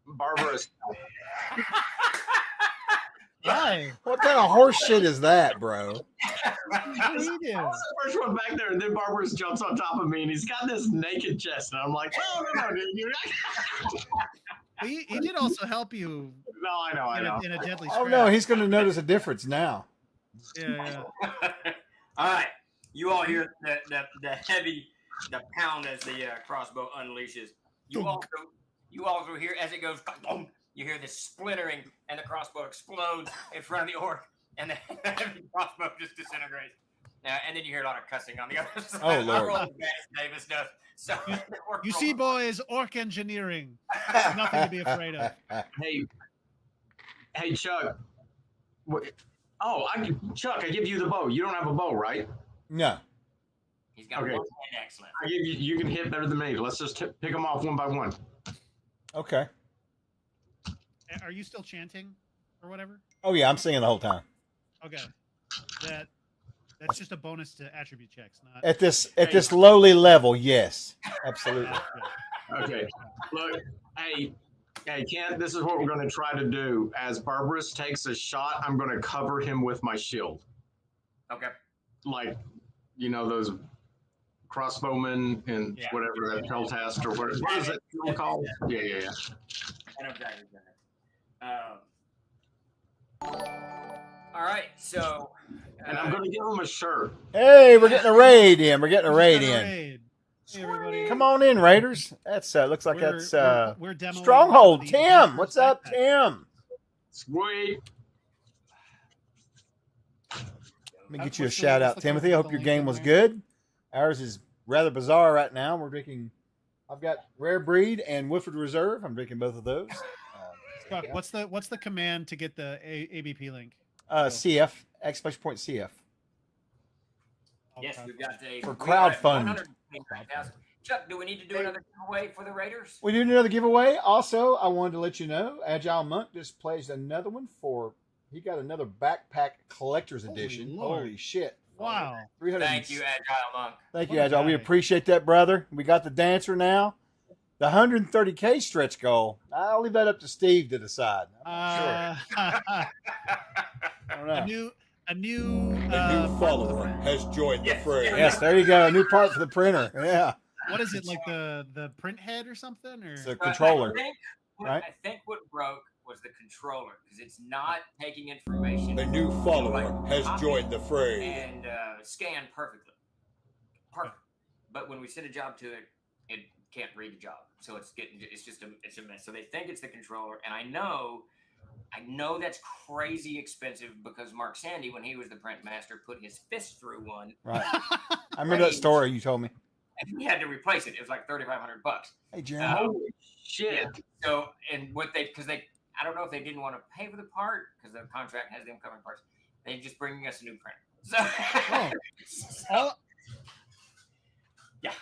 Barbara's. Why? What kind of horse shit is that, bro? What do you do? I was the first one back there, and then Barbaros jumps on top of me, and he's got this naked chest, and I'm like, no, dude, you're not. He did also help you. No, I know. In a deadly Oh scrap. no, he's going to notice a difference now. Yeah. All right, you all hear the pound as the crossbow unleashes. You also hear as it goes. You hear this splintering, and the crossbow explodes in front of the orc, and the heavy crossbow just disintegrates. And then you hear a lot of cussing on the other side. Oh, Lord. I rolled as bad as Davis does. So You see, boys, orc engineering. There's nothing to be afraid of. Hey, Hey, Chuck. Oh, Chuck, I give you the bow. You don't have a bow, right? No. He's got Okay. one hand excellent. I give you. You can hit better than me. Let's just pick them off one by one. Okay. Are you still chanting or whatever? Oh yeah, I'm singing the whole time. Okay. That's just a bonus to attribute checks, not At this lowly level, yes, absolutely. Okay. Look, hey, Kent, this is what we're going to try to do. As Barbarous takes a shot, I'm going to cover him with my shield. Okay. Like, you know, those crossbowmen and whatever that Peltast or what is it called? Yeah. I know exactly what all right, so and I'm going to give him a shirt. Hey, we're getting a raid in. We're getting a raid in. Hey, everybody. Come on in, Raiders. That's looks like We're demoing Stronghold. the Tim, Adventurer's what's up, backpack. Tim? Sweet. Let me get you a What's the- shout what's out, the Timothy. code Hope with your the game link was in there? good. Ours is rather bizarre right now. We're drinking. I've got Rare Breed and Woodford Reserve. I'm drinking both of those. Chuck, what's the command to get the ABP link? CF exclamation point CF. yes, we've got a For we got crowdfund. 129,000. Chuck, do we need to do another giveaway for the Raiders? We do another giveaway. Also, I wanted to let you know, Agile Monk just plays another one for. He got another backpack collector's Holy edition. Lord. Holy shit! Wow. 300. Thank you, Agile Monk. Thank What you, a Agile. We guy. appreciate that, brother. We got the dancer now. The 130K stretch goal. I'll leave that up to Steve to decide. I'm not sure. I don't know. a new follower has joined the fray. Yes, there you go. A new part for the printer. Yeah, what is it, like the print head or something, or it's a But controller. I think what broke was the controller because it's not taking information A new follower has joined the fray. and scan perfectly. Perfect. But when we send a job to it, it can't read the job. So it's just a mess. So they think it's the controller. And I know that's crazy expensive because Mark Sandy, when he was the print master, put his fist through one Right. I remember that story you told me. and he had to replace it. It was like $3,500. Hey, Jeremy. Holy shit. So, and because I don't know if they didn't want to pay for the part because the contract has them covering parts. They're just bringing us a new printer. So, all, yeah.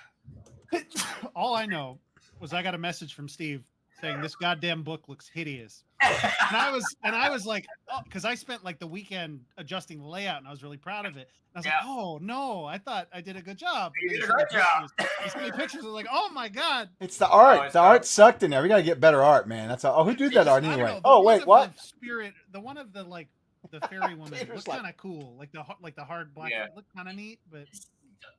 all I know was I got a message from Steve saying this goddamn book looks hideous, and I was like, oh, because I spent like the weekend adjusting the layout, and I was really proud of it. And I was like, oh no, I thought I did a good job. You And did then a he great sent me job. He sent me pictures. I was like, oh my god. It's the art. it's The art sucked in there. We got to get better art, man. That's all. Oh, who did that art I don't anyway? know, the Oh, one wait, of what? The spirit, the one of the like the fairy woman Peter's looked like- kind of cool, like the hard black. Yeah. Looked kind of neat, but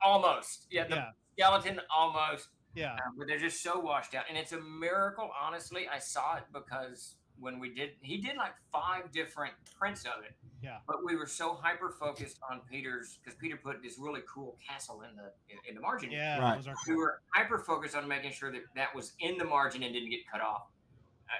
Almost. Yeah, the yeah, skeleton almost. yeah. But they're just so washed out. And it's a miracle, honestly. I saw it because when he did like 5 different prints of it. Yeah. But we were so hyper focused on Peter's, because Peter put this really cool castle in the margin. Yeah, Right. those are We cool. were hyper focused on making sure that was in the margin and didn't get cut off.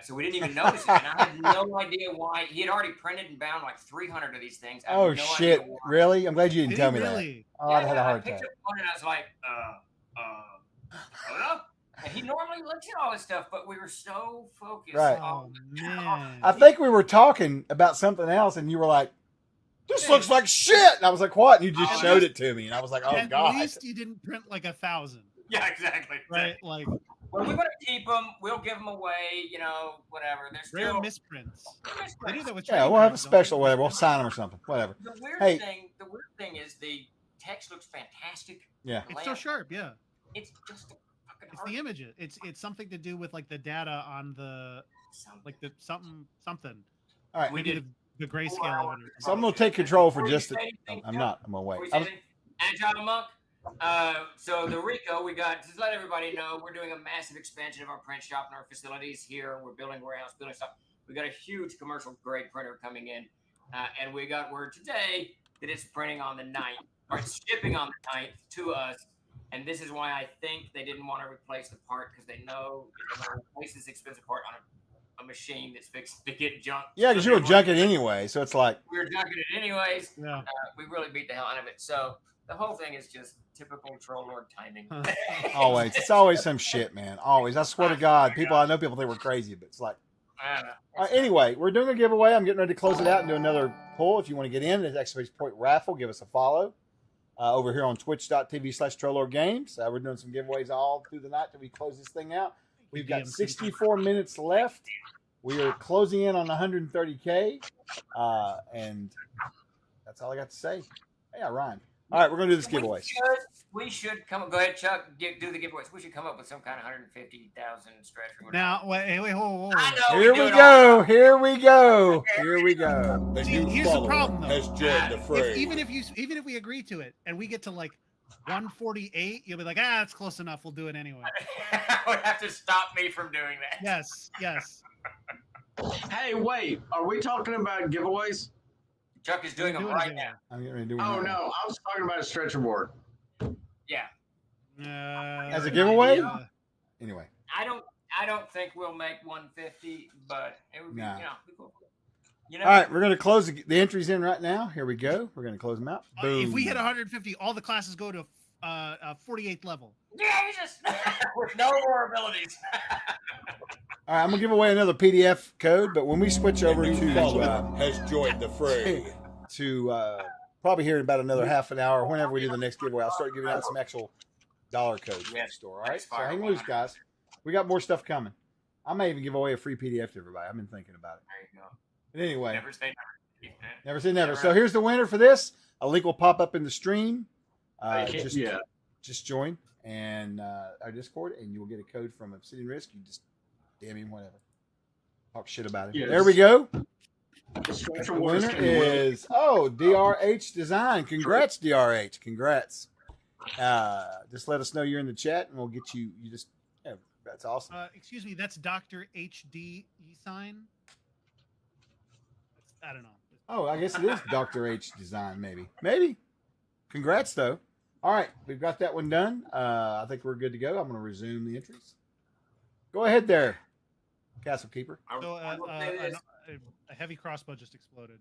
So we didn't even notice it. And I had no idea why. He had already printed and bound like 300 of these things. I had Oh, no shit. idea why. Really? I'm glad you didn't Did tell he me that. really? Oh, I'd had a I heart picked attack. up one and I was like, hello? And he normally looks at all this stuff, but we were so focused. Right. Oh man. I think we were talking about something else, and you were like, this looks like shit. And I was like, what? And you just Oh, showed it to me. And I was like, oh, At God. least you didn't print like 1,000, Yeah, exactly. right? Like Well, we're going to keep them. We'll give them away, whatever. They're rare still misprints. misprint. They do that with Yeah, trading we'll have a cards, don't they? special, whatever. We'll sign them or something. Whatever. The weird Hey. thing is the text looks fantastic. Yeah. The It's so layout, sharp, yeah. It's just a fucking It's hard the images. It's something to do with like the data on the something. like the something. All right. We Maybe did the grayscale of it. Or So I'm something. going to take control for Before you just a. say anything, I'm Chuck, not. I'm going to before wait. you say anything, Agile Monk. So the Rico, we got, just let everybody know, we're doing a massive expansion of our print shop and our facilities here. We're building warehouse, building stuff. We got a huge commercial grade printer coming in. And we got word today that it's printing on the 9th, or it's shipping on the 9th to us. And this is why I think they didn't want to replace the part, because they know if they're going to replace this expensive part on a machine that's fixed to get junk. Yeah, because you were junking anyway. So it's like, We were junking it anyways. Yeah. We really beat the hell out of it. So the whole thing is just typical Troll Lord timing. always. It's always some shit, man. Always. I swear to God, I know people think we're crazy, but it's like, I don't know. Anyway, we're doing a giveaway. I'm getting ready to close it out and do another pull. If you want to get in, it's Exclamation Point Raffle. Give us a follow over here on twitch.tv/TrollLordGames. We're doing some giveaways all through the night till we close this thing out. We've got 64 minutes left. We are closing in on 130K. And that's all I got to say. Hey, I rhymed. All right, we're going to do this giveaway. We should come. Go ahead, Chuck. Do the giveaways. We should come up with some kind of 150,000 stretch. Now, wait, whoa. I know. Here we go. Here we go. Here we go. The See, new here's the follower problem, though. has joined the fray. Even if we agree to it and we get to like 148, you'll be like, that's close enough. We'll do it anyway. would have to stop me from doing that. Yes. Hey, wait. Are we talking about giveaways? Chuck is doing them right now. I'm getting ready to do one. Oh right no, now. I was talking about a stretcher board. Yeah. As a giveaway? Yeah. Anyway. I don't think we'll make 150, but it would be, Nah. be cool. You All right, we're going to close the entries in right now. Here we go. We're going to close them out. Boom. If we hit 150, all the classes go to 48th level. Jesus! With no more abilities. All right, I'm going to give away another PDF code, but when we switch over The new follower to has joined the fray. probably here in about another half an hour, whenever we do the next giveaway, I'll start giving out some actual dollar codes from the store. All right, so hang loose, guys. We got more stuff coming. I may even give away a free PDF to everybody. I've been thinking about it. There you go. But anyway, Never say never. never say never. So here's the winner for this. A link will pop up in the stream. Just join and our Discord, and you will get a code from Obsidian Risk. You just damn him, whatever. Talk shit about it. Yes. There we go. The stretcher The board winner is DRH Design. Congrats, DRH. Congrats. Just let us know you're in the chat, and we'll get you. That's awesome. Excuse me, that's Dr. HD E-Sign? I don't know. Oh, I guess it is Dr. H Design, maybe. Congrats, though. All right, we've got that one done. I think we're good to go. I'm going to resume the entries. Go ahead there, Castle Keeper. So, I will say this. a heavy crossbow just exploded.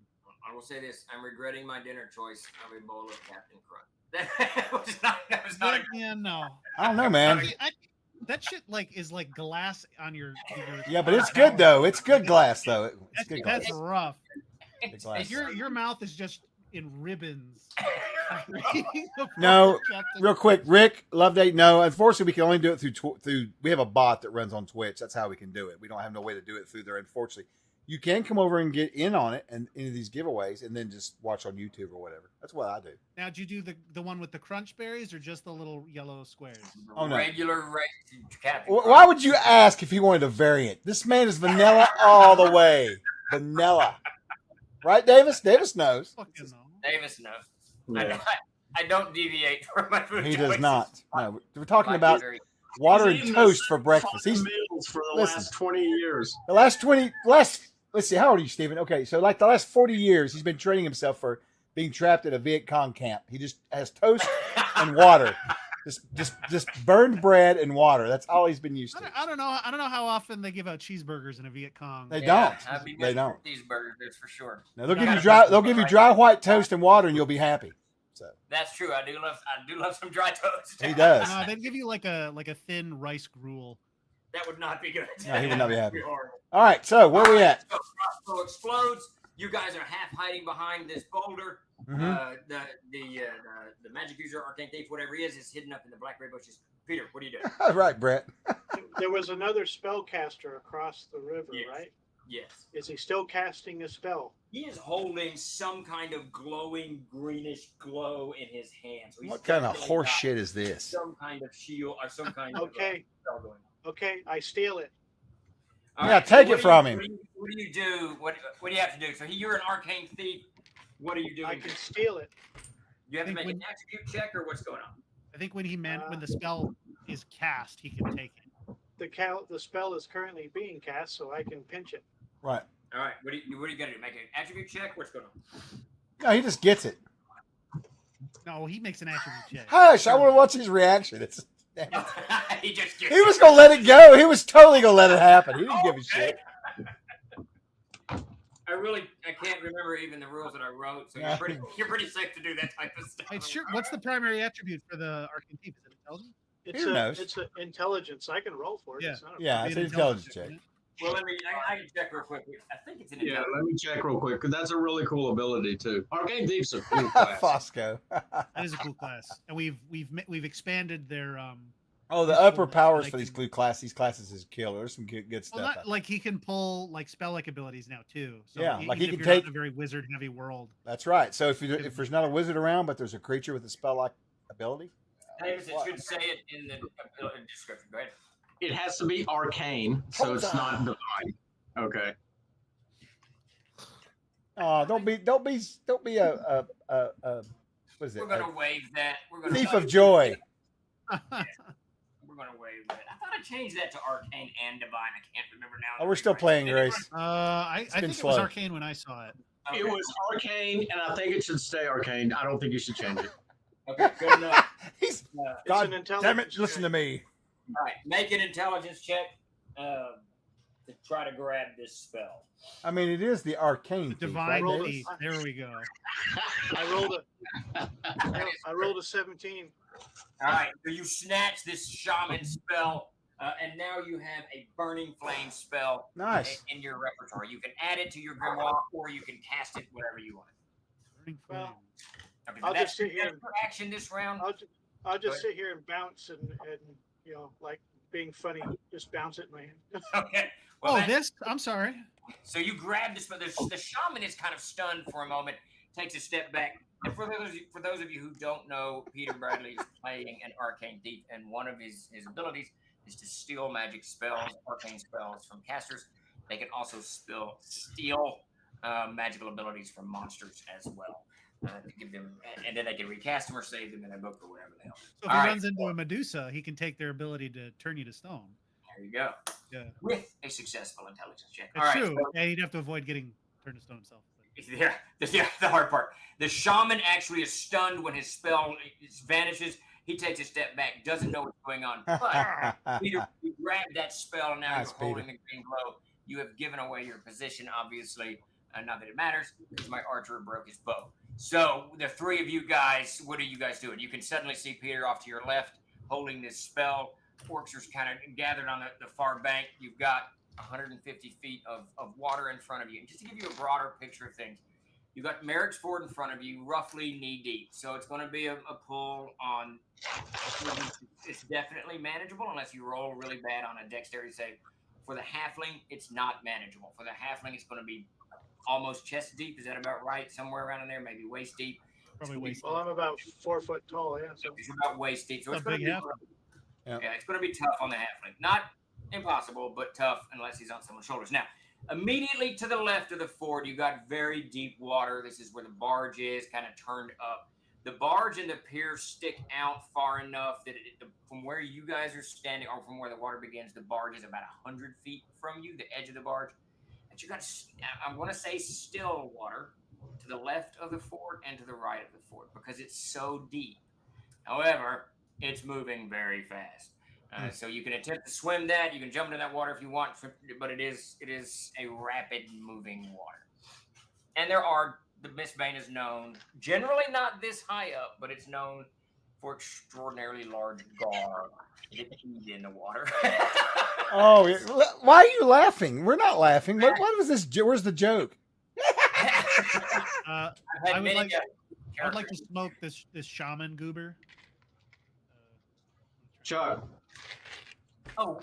I will say this. I'm regretting my dinner choice of a bowl of Captain Crunch. That was not a Yeah, no. I don't know, man. That shit is like glass on your Yeah, but it's good, though. It's good glass, though. It's good glass. That's rough. Good glass. Your mouth is just in ribbons. No, real quick, Rick, Love Date. No, unfortunately, we can only do it through. We have a bot that runs on Twitch. That's how we can do it. We don't have no way to do it through there. Unfortunately, you can come over and get in on it and any of these giveaways, and then just watch on YouTube or whatever. That's what I do. Now, did you do the one with the crunch berries or just the little yellow squares? Oh no! regular Captain Why would you ask if he wanted a variant? This man is vanilla all the way. Vanilla, right, Davis? Davis knows. Fucking no. Davis knows. Yeah. I don't deviate from my food He choices. does not. No, we're talking My about very- water and He's eaten toast the for same breakfast. fucking He's meals for the listen. last 20 years. the last. Let's see. How old are you, Stephen? Okay, so like the last 40 years, he's been training himself for being trapped at a Viet Cong camp. He just has toast and water, just burned bread and water. That's all he's been used to. I don't know how often they give out cheeseburgers in a Viet Cong. They Yeah, don't. I'd be They don't. missing these burgers for sure. No, they'll give you dry. They'll give you dry white toast and water, and you'll be happy. So That's true. I do love some dry toast. he does. They'd give you like a thin rice gruel. That would not be good. No, he would not be happy. That'd horrible. All right. So where we at? So crossbow explodes. You guys are half hiding behind this boulder. Mhm. The magic user, arcane thief, whatever he is hidden up in the blackberry bushes. Peter, what are you doing? All right, Brett. There was another spellcaster across the river, Yes. right? Yes. Is he still casting a spell? He is holding some kind of glowing greenish glow in his hand. So he's What kind of definitely horse got shit is this? Some kind of shield or some kind of Okay. spell going on. Okay, I steal it. All Yeah, take what it do from you- him. What do you do? What do you have to do? So you're an arcane thief. What are you doing? I can steal it. You have to think make an attribute check, or what's going on? I think when the spell is cast, he can take it. The spell is currently being cast, so I can pinch it. Right. All right. What are you gonna do? Make an attribute check? What's going on? No, he just gets it. No, he makes an attribute check. Hush! I want to watch his reaction. He just He was gonna let it go. He was totally gonna let it happen. He didn't give a shit. I can't remember even the rules that I wrote, so you're pretty safe to do that type of stuff. Hey, sure. What's the primary attribute for the arcane thief? Is it intelligence? It's Who knows? It's an intelligence. I can roll for it. Yeah. It's not a Yeah, Be it's an an intelligence check. isn't it? Well, I can check real quick. I think it's an Yeah, intelligence. let me check real quick because that's a really cool ability too. Arcane Thief's a cool class. Fosco. That is a cool class, and we've expanded their Oh, the useful upper that powers they for these can- these classes is killer. There's some good Well, stuff. not, like he can pull like spell like abilities now too. So Yeah, like he even can if you're not take- in a very wizard heavy world. That's right. So if there's not a wizard around, but there's a creature with a spell like ability, Davis, it should say it in the description. Go ahead. It has to be arcane, so it's not divine. Okay. don't be a what is it? We're gonna waive that. We're A gonna thief waive of joy. We're gonna waive that. I thought I changed that to arcane and divine. I can't remember now. Oh, we're still playing, Grace. I been think it slow. was arcane when I saw it. Okay. It was arcane, and I think it should stay arcane. I don't think you should change it. Okay, good enough. He's It's God an damn intelligence it! Listen to check. me. All right, make an intelligence check to try to grab this spell. I mean, it is the arcane thief, Divine right, thief. Davis? There we go. I rolled a 17. All right, so you snatch this shaman spell, and now you have a burning flame spell Nice. in your repertoire. You can add it to your grimoire, or you can cast it whatever you want. Burning Well, flame. Okay, I'll that's just sit here that's and- your action this round. I'll Go just ahead. sit here and bounce and like being funny, just bounce it in my hand. Okay. Well, Oh, that- this. I'm sorry. So you grab this, but the shaman is kind of stunned for a moment, takes a step back. And for those of you who don't know, Peter Bradley is playing an arcane thief, and one of his abilities is to steal magic spells, arcane spells from casters. They can also steal magical abilities from monsters as well. To give them, and then they can recast them or save them in a book or whatever the hell. So if All he right. runs into a Medusa, he can take their ability to turn you to stone. There you go. Yeah, With a successful intelligence check. that's All right. true. so- Yeah, he'd have to avoid getting turned to stone himself. Yeah, the hard part. The shaman actually is stunned when his spell vanishes. He takes a step back, doesn't know what's going on. But Peter, you grabbed that spell, and now Nice, you're holding the green glow. You have given away your position, obviously. Not that it matters, because my archer broke his bow. So the three of you guys, what are you guys doing? You can suddenly see Peter off to your left holding this spell. Orcs are kind of gathered on the far bank. You've got 150 feet of water in front of you. And just to give you a broader picture of things, you've got Merrick's Ford in front of you, roughly knee deep. So it's going to be a pull on. It's definitely manageable unless you roll really bad on a dexterity save. For the halfling, it's not manageable. For the halfling, it's going to be almost chest deep. Is that about right? Somewhere around in there, maybe waist deep. Probably waste. Well, I'm about 4 foot tall, yeah. So It's about waist deep. So A it's going to big be halfling. yeah, it's going to be tough on the halfling. Not impossible, but tough unless he's on someone's shoulders. Now, immediately to the left of the ford, you got very deep water. This is where the barge is, kind of turned up. The barge and the pier stick out far enough that from where you guys are standing, or from where the water begins, the barge is about 100 feet from you, the edge of the barge. But you got, I want to say, still water to the left of the ford and to the right of the ford because it's so deep. However, it's moving very fast. So you can attempt to swim that. You can jump into that water if you want, but it is a rapid moving water. And the Mistbane is known, generally not this high up, but it's known for extraordinarily large gar that eat in the water. Oh, why are you laughing? We're not laughing. What was this? Where's the joke? Uh, I've had I would many like- I'd like characters. to smoke this shaman goober. Chuck, Oh,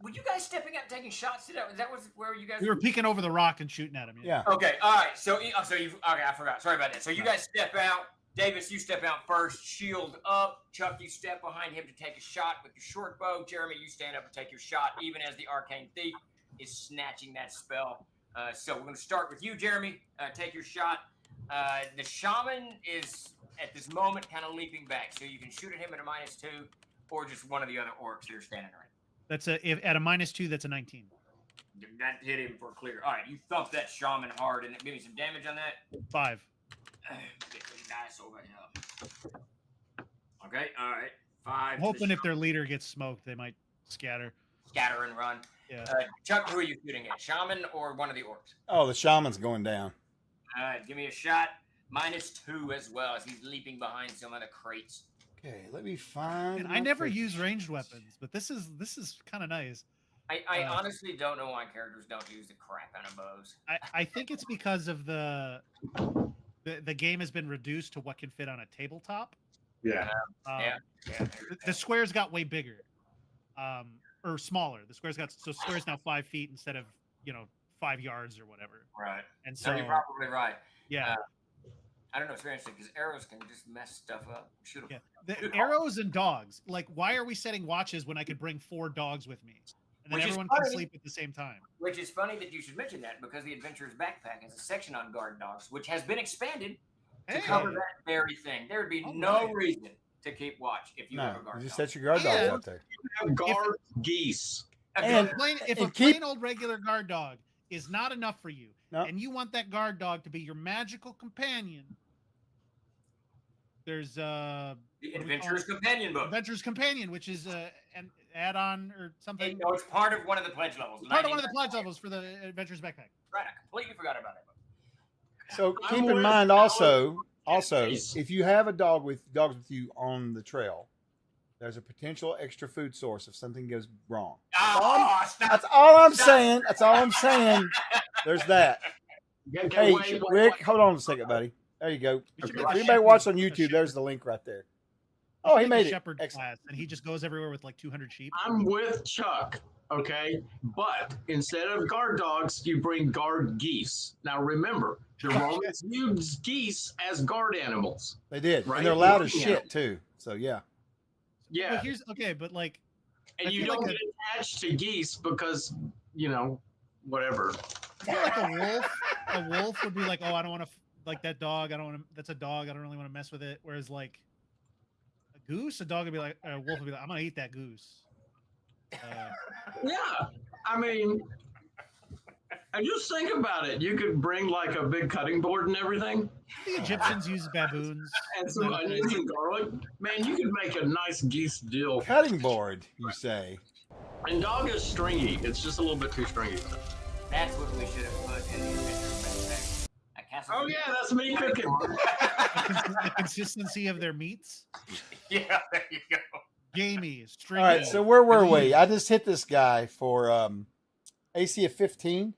were you guys stepping out and taking shots? That was where you guys We were peeking over the rock and shooting at him. Yeah. Okay, all right. So you okay? I forgot. Sorry about that. So you guys step out. Davis, you step out first. Shield up. Chuck, you step behind him to take a shot with your short bow. Jeremy, you stand up and take your shot, even as the arcane thief is snatching that spell. So we're going to start with you, Jeremy. Take your shot. The shaman is at this moment kind of leaping back, so you can shoot at him at a -2, or just one of the other orcs that are standing right. That's at a -2. That's a 19. That hit him for clear. All right, you thump that shaman hard, and give me some damage on that. 5. Get those dice over here. Okay, all right. 5. I'm hoping if their leader gets smoked, they might scatter. Scatter and run. Yeah. Chuck, who are you shooting at? Shaman or one of the orcs? Oh, the shaman's going down. All right, give me a shot. -2 as well as he's leaping behind some of the crates. Okay, let me find. And I never use ranged weapons, but this is kind of nice. I honestly don't know why characters don't use the crap out of bows. I think it's because of the game has been reduced to what can fit on a tabletop. Yeah. Yeah. The squares got way bigger, or smaller. The squares now 5 feet instead of 5 yards or whatever. Right. And so No, you're probably right. yeah, I don't know. It's very interesting because arrows can just mess stuff up. Shoot 'em. yeah. The arrows and dogs. Like, why are we setting watches when I could bring 4 dogs with me, and then Which is everyone can funny. sleep at the same time? Which is funny that you should mention that because the Adventurer's Backpack has a section on guard dogs, which has been expanded to cover that very thing. There would be no reason to keep watch if you have a No, guard you just dog. set your guard dogs And- out there. Have guard geese. And- If a and keep- plain old regular guard dog is not enough for you, No. and you want that guard dog to be your magical companion, there's The what do we call Adventurer's it? Companion book. Adventurer's Companion, which is an add-on or something. No, it's part of one of the pledge levels. Part of one of the pledge levels for the Adventurer's Backpack. Right, I completely forgot about that book. So I'm keep in with mind Alex. also, Yes. if you have dogs with you on the trail, there's a potential extra food source if something goes wrong. Oh, stop. That's all I'm saying. That's all I'm saying. There's that. Okay, Hey, Rick, hold on a second, buddy. There you go. We should If make a anybody shepherd- watched on a YouTube, shepherd- there's the link right there. we Oh, should he make a made it. shepherd Excellent. class, and he just goes everywhere with like 200 sheep. I'm with Chuck, okay? But instead of guard dogs, you bring guard geese. Now remember, the Romans used geese as guard animals. They did. Right? And they're loud as Yeah. shit, too. So, yeah. Yeah. But here's but like And I you feel don't like get attached to geese because, whatever. I feel like a wolf would be like, oh, I don't want to like that dog. I don't want to. That's a dog. I don't really want to mess with it. Whereas like a goose, a dog would be like, a wolf would be like, I'm gonna eat that goose. Yeah. I mean, and just think about it. You could bring like a big cutting board and everything The Egyptians use baboons. and some onions and garlic. Man, you could make a nice geese dill. Cutting board, you say. And dog is stringy. It's just a little bit too stringy. That's what we should have put in the Adventurer's Backpack. A castle. Oh, yeah, that's me cooking. The consistency of their meats, Yeah, there you go. gamey, All stringy. right, so where were we? I just hit this guy for AC of 15.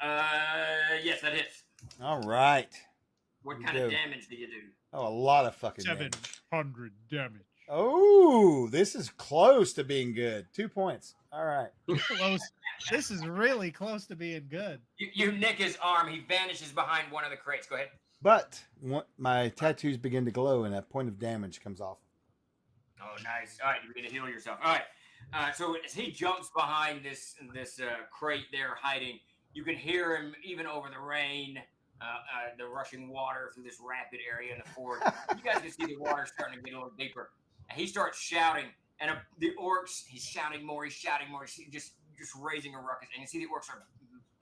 Yes, that hits. All right. What You kind of do. damage do you do? Oh, a lot of fucking damage. 700 damage. Oh, this is close to being good. 2 points. All right. Close. This is really close to being good. You nick his arm. He vanishes behind one of the crates. Go ahead. But my tattoos begin to glow and a point of damage comes off. Oh, nice. All right, you're going to heal yourself. All right. So as he jumps behind this crate there hiding, you can hear him even over the rain, the rushing water through this rapid area in the ford. You guys can see the water starting to get a little deeper. And he starts shouting, and the orcs, he's shouting more, he's just raising a ruckus. And you see the orcs are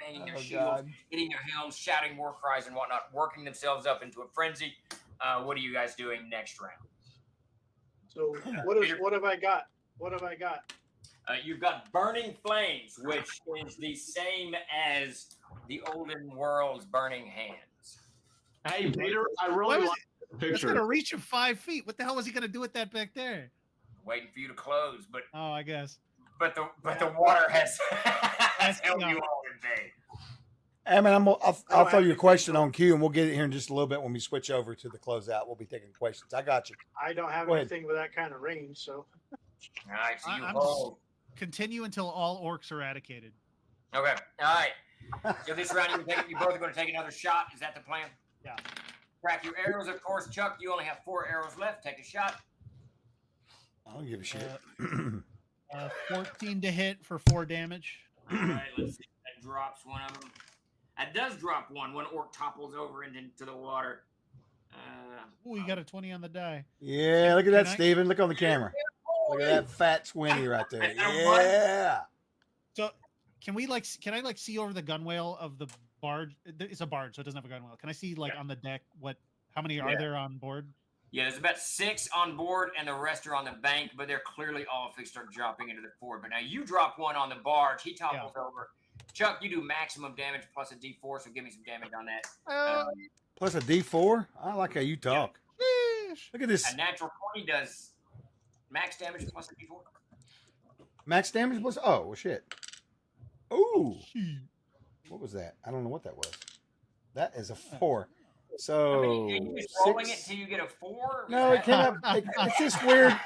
banging their shields, hitting their helms, shouting war cries and whatnot, working themselves up into a frenzy. What are you guys doing next round? So what have I got? What have I got? You've got Burning Flames, which is the same as the Olden World's Burning Hands. Hey, Peter, I Why really was like the That's gonna picture. reach him 5 feet. What the hell was he gonna do with that back there? Waiting for you to close, but Oh, I guess. the water has held Yeah. you all in bay. Hey, man, I'll throw you a question on cue, and we'll get it here in just a little bit when we switch over to the closeout. We'll be taking questions. I got you. I don't have Go ahead. anything with that kind of range, so All right, so you I'm hold. Continue until all orcs are eradicated. Okay, all right. So this round, you both are going to take another shot. Is that the plan? Yeah. Crack your arrows, of course. Chuck, you only have 4 arrows left. Take a shot. I don't give a shit. 14 to hit for 4 damage. All right, let's see. That drops one of them. That does drop one. One orc topples over into the water. Ooh, you got a 20 on the die. Yeah, look at that, Can I- Steven. Look on the camera. Look at that fat Swinny right there. Is that a one? Yeah. So, can I see over the gunwale of the barge? It's a barge, so it doesn't have a gunwale. Can I see on the deck how many are Yeah. there on board? Yeah, there's about 6 on board, and the rest are on the bank, but they're clearly all fixed start dropping into the ford. But now you drop one on the barge. He topples over. Chuck, you do maximum damage plus a D4, so give me some damage on that. Plus a D4. I like how you talk. Look at this. A natural 20 does max damage plus a D4. Max damage was well, shit. Ooh, what was that? I don't know what that was. That is a 4. So Are you just rolling it 6. till you get a 4? No, it came up. It's this weird.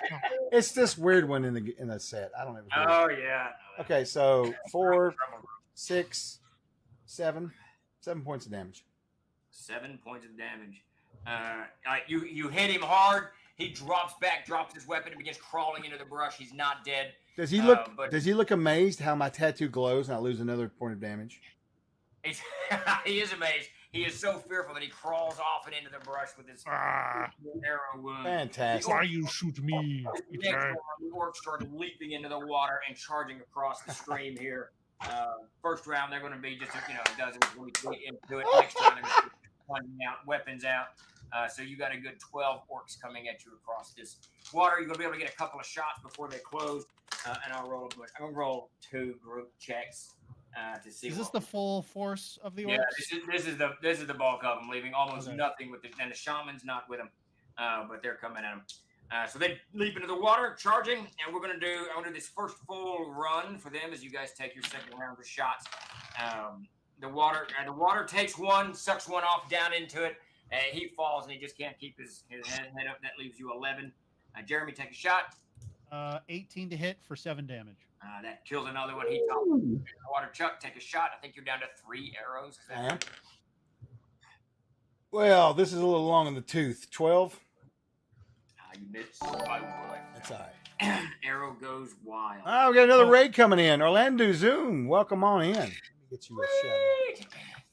It's this weird one in the set. I don't know. Oh yeah. Okay, so 4, 6, 7 points of damage. 7 points of damage. You hit him hard. He drops back, drops his weapon, and begins crawling into the brush. He's not dead. Does he look amazed how my tattoo glows and I lose another point of damage? He is amazed. He is so fearful that he crawls off and into the brush with his arrow wound. Fantastic. Why you shoot me? The orcs start leaping into the water and charging across the stream here. First round, they're going to be just a dozen, 20 feet into it. Next round, they're going to be pointing out weapons out. So you got a good 12 orcs coming at you across this water. You're going to be able to get a couple of shots before they close. And I'll roll a bunch. I'm going to roll 2 group checks to see. Is this the full force of the orcs? Yeah, this is the bulk of them, leaving almost nothing with and the shaman's not with them, but they're coming at them. So they leap into the water, charging, and I'm gonna do this first full run for them as you guys take your second round of shots. The water takes one, sucks one off down into it. He falls and he just can't keep his head up. That leaves you 11. Jeremy, take a shot. 18 to hit for 7 damage. That kills another one. He topples the water. Chuck, take a shot. I think you're down to 3 arrows. Is that right? Well, this is a little long in the tooth. 12. You missed. Oh, boy. That's all right. Arrow goes wild. Oh, we got another raid coming in. Orlando Zoom, welcome on in. Let me get you a shot.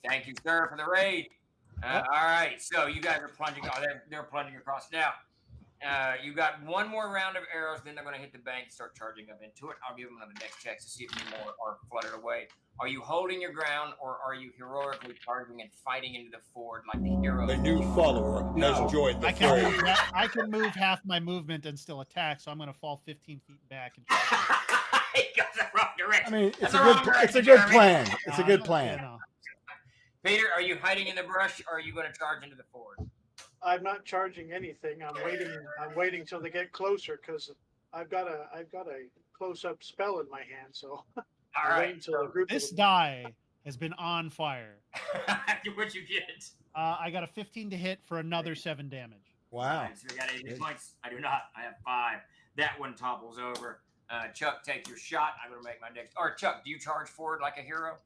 Thank you, sir, for the raid. All right, so you guys are plunging. Oh, they're plunging across now. You got one more round of arrows, then they're going to hit the bank and start charging up into it. I'll give them another dex check to see if any more are fluttered away. Are you holding your ground, or are you heroically charging and fighting into the ford like the heroes? A new follower has joined the fray. I can move half my movement and still attack, so I'm going to fall 15 feet back. And he goes the wrong direction. I mean, it's a good plan. It's a good plan. Peter, are you hiding in the brush, or are you going to charge into the ford? I'm not charging anything. I'm waiting till they get closer because I've got a close-up spell in my hand. So all right. This die has been on fire. What'd you get? I got a 15 to hit for another 7 damage. Wow. So we got 80 points. I do not. I have 5. That one topples over. Chuck, take your shot. I'm going to make my next. Or Chuck, do you charge forward like a hero?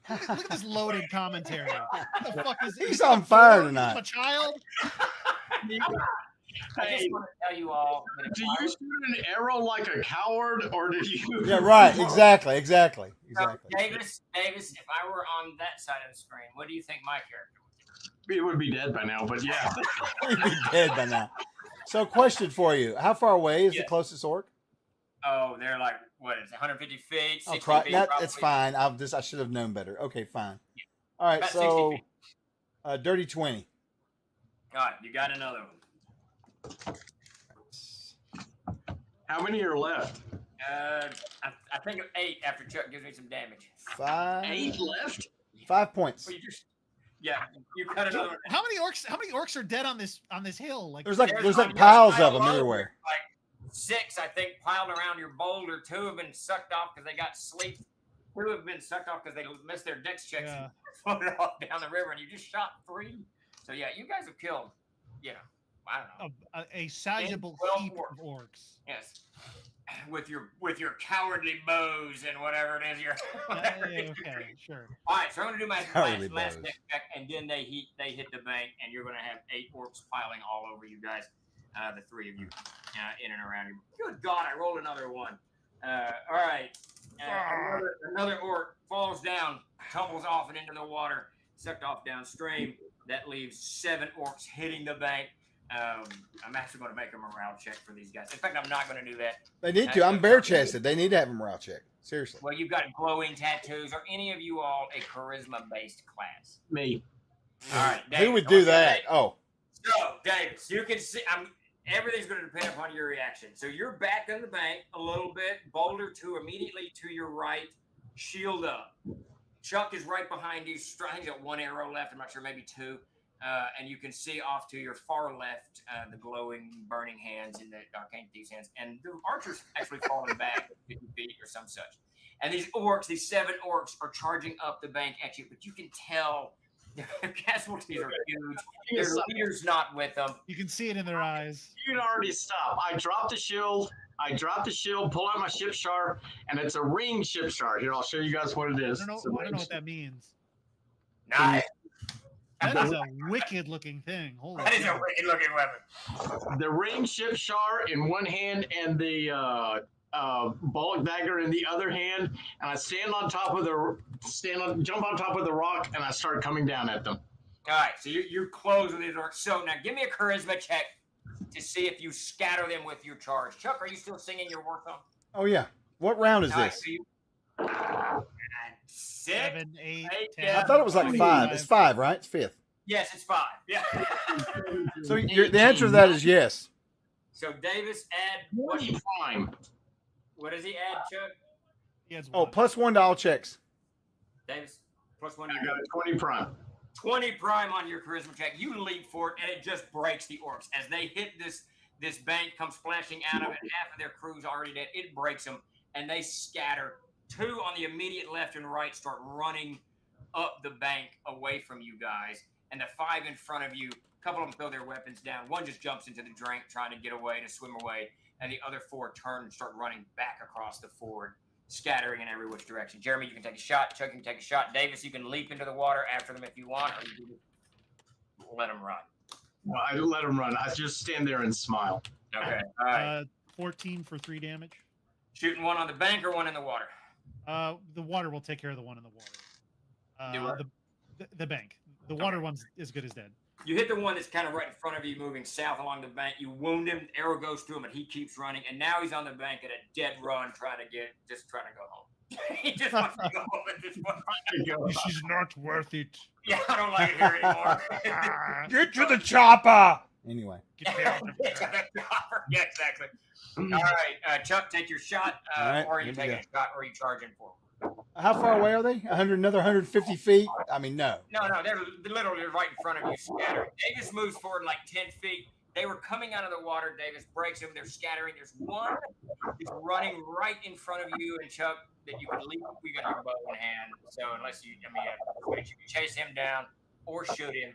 Look at this loaded commentary. What the fuck is this? He's on fire tonight. A child? I just want to tell you all. Do you shoot an arrow like a coward, or do you? Yeah, right. Exactly. So, Davis, if I were on that side of the screen, what do you think my character would do? It would be dead by now, but yeah. He'd be dead by now. So, question for you: how far away is the closest orc? Oh, they're like, what is it, 150 feet, 60 feet? It's fine. I should have known better. Okay, fine. All right, about so dirty 20. All right, you got another one. How many are left? I think of 8 after Chuck gives me some damage. 5. 8 left? 5 points. Well, you cut another one. How many orcs are dead on this hill? Like There's like piles of them everywhere. Like 6, I think, piled around your boulder. 2 have been sucked off because they got sleep. 2 have been sucked off because they missed their dex checks and floated off down the river, and you just shot 3. So yeah, you guys have killed, I don't know, a sizable heap of orcs. Yes, with your cowardly bows and whatever it is. Okay, sure. All right, so I'm gonna do my last dex check, and then they hit the bank, and you're gonna have 8 orcs piling all over you guys. The 3 of you in and around you. Good God, I rolled another one. All right. Another orc falls down, tumbles off and into the water, sucked off downstream. That leaves 7 orcs hitting the bank. I'm actually going to make a morale check for these guys. In fact, I'm not going to do that. They need to. I'm bare-chested. They need to have a morale check. Seriously. Well, you've got glowing tattoos. Are any of you all a charisma-based class? Me. All right. David, who would do that? Oh. So, David, you can see everything's going to depend upon your reaction. So you're back in the bank a little bit. Boulder 2 immediately to your right. Shield up. Chuck is right behind you. He's got 1 arrow left. I'm not sure, maybe 2. and you can see off to your far left the glowing, burning hands in the Arcane Thief's hands. And the archer's actually falling back 50 feet or some such. And these orcs, these 7 orcs, are charging up the bank at you, but you can tell their casualties are huge. Their leader's not with them. You can see it in their eyes. You can already stop. I dropped the shield, pull out my ship shard, and it's a ring ship shard. Here, I'll show you guys what it is. I don't know what that means. Nice. That is a wicked looking thing. Holy That is a cow. wicked looking weapon. The ring ship shard in one hand and the bullet dagger in the other hand, and I jump on top of the rock, and I start coming down at them. All right, so you're close with these orcs. So now give me a charisma check to see if you scatter them with your charge. Chuck, are you still singing your war song? Oh yeah. What round is All right, this? so you, 6, 7, 8, 10. I thought it was like 5. It's 5, right? It's 5th. Yes, it's 5. Yeah. So the answer to that is yes. So Davis, add 20 prime. what does he add, Chuck? He has Oh, one. +1 to all checks. Davis, +1. I got a 20 prime. 20 prime on your charisma check. You leap for it, and it just breaks the orcs. As they hit this bank, come splashing out of it, half of their crew's already dead. It breaks them, and they scatter. 2 on the immediate left and right start running up the bank away from you guys. And the 5 in front of you, a couple of them throw their weapons down. One just jumps into the drink, trying to get away, to swim away. And the other 4 turn and start running back across the ford, scattering in every which direction. Jeremy, you can take a shot. Chuck, you can take a shot. Davis, you can leap into the water after them if you want, or you can let them run. Well, I let them run. I just stand there and smile. Okay. All right. 14 for 3 damage. Shooting one on the bank or one in the water? The water will take care of the one in the water. Do what? The bank. The water one's as good as dead. You hit the one that's kind of right in front of you, moving south along the bank. You wound him. Arrow goes through him, and he keeps running. And now he's on the bank at a dead run, trying to go home. He just wants to go home at this point. This is not worth it. Yeah, I don't like it here anymore. Get to the chopper. Anyway. Get me out of here. Yeah, exactly. All right, Chuck, take your shot, All right, or are you here we taking a shot, or are you charging for? How far away are they? Another 150 feet? I mean, no. No, they're literally right in front of you, scattering. Davis moves forward like 10 feet. They were coming out of the water. Davis breaks them. They're scattering. There's one that's running right in front of you and Chuck that you can leap. We got your bow in hand. So unless you can chase him down or shoot him.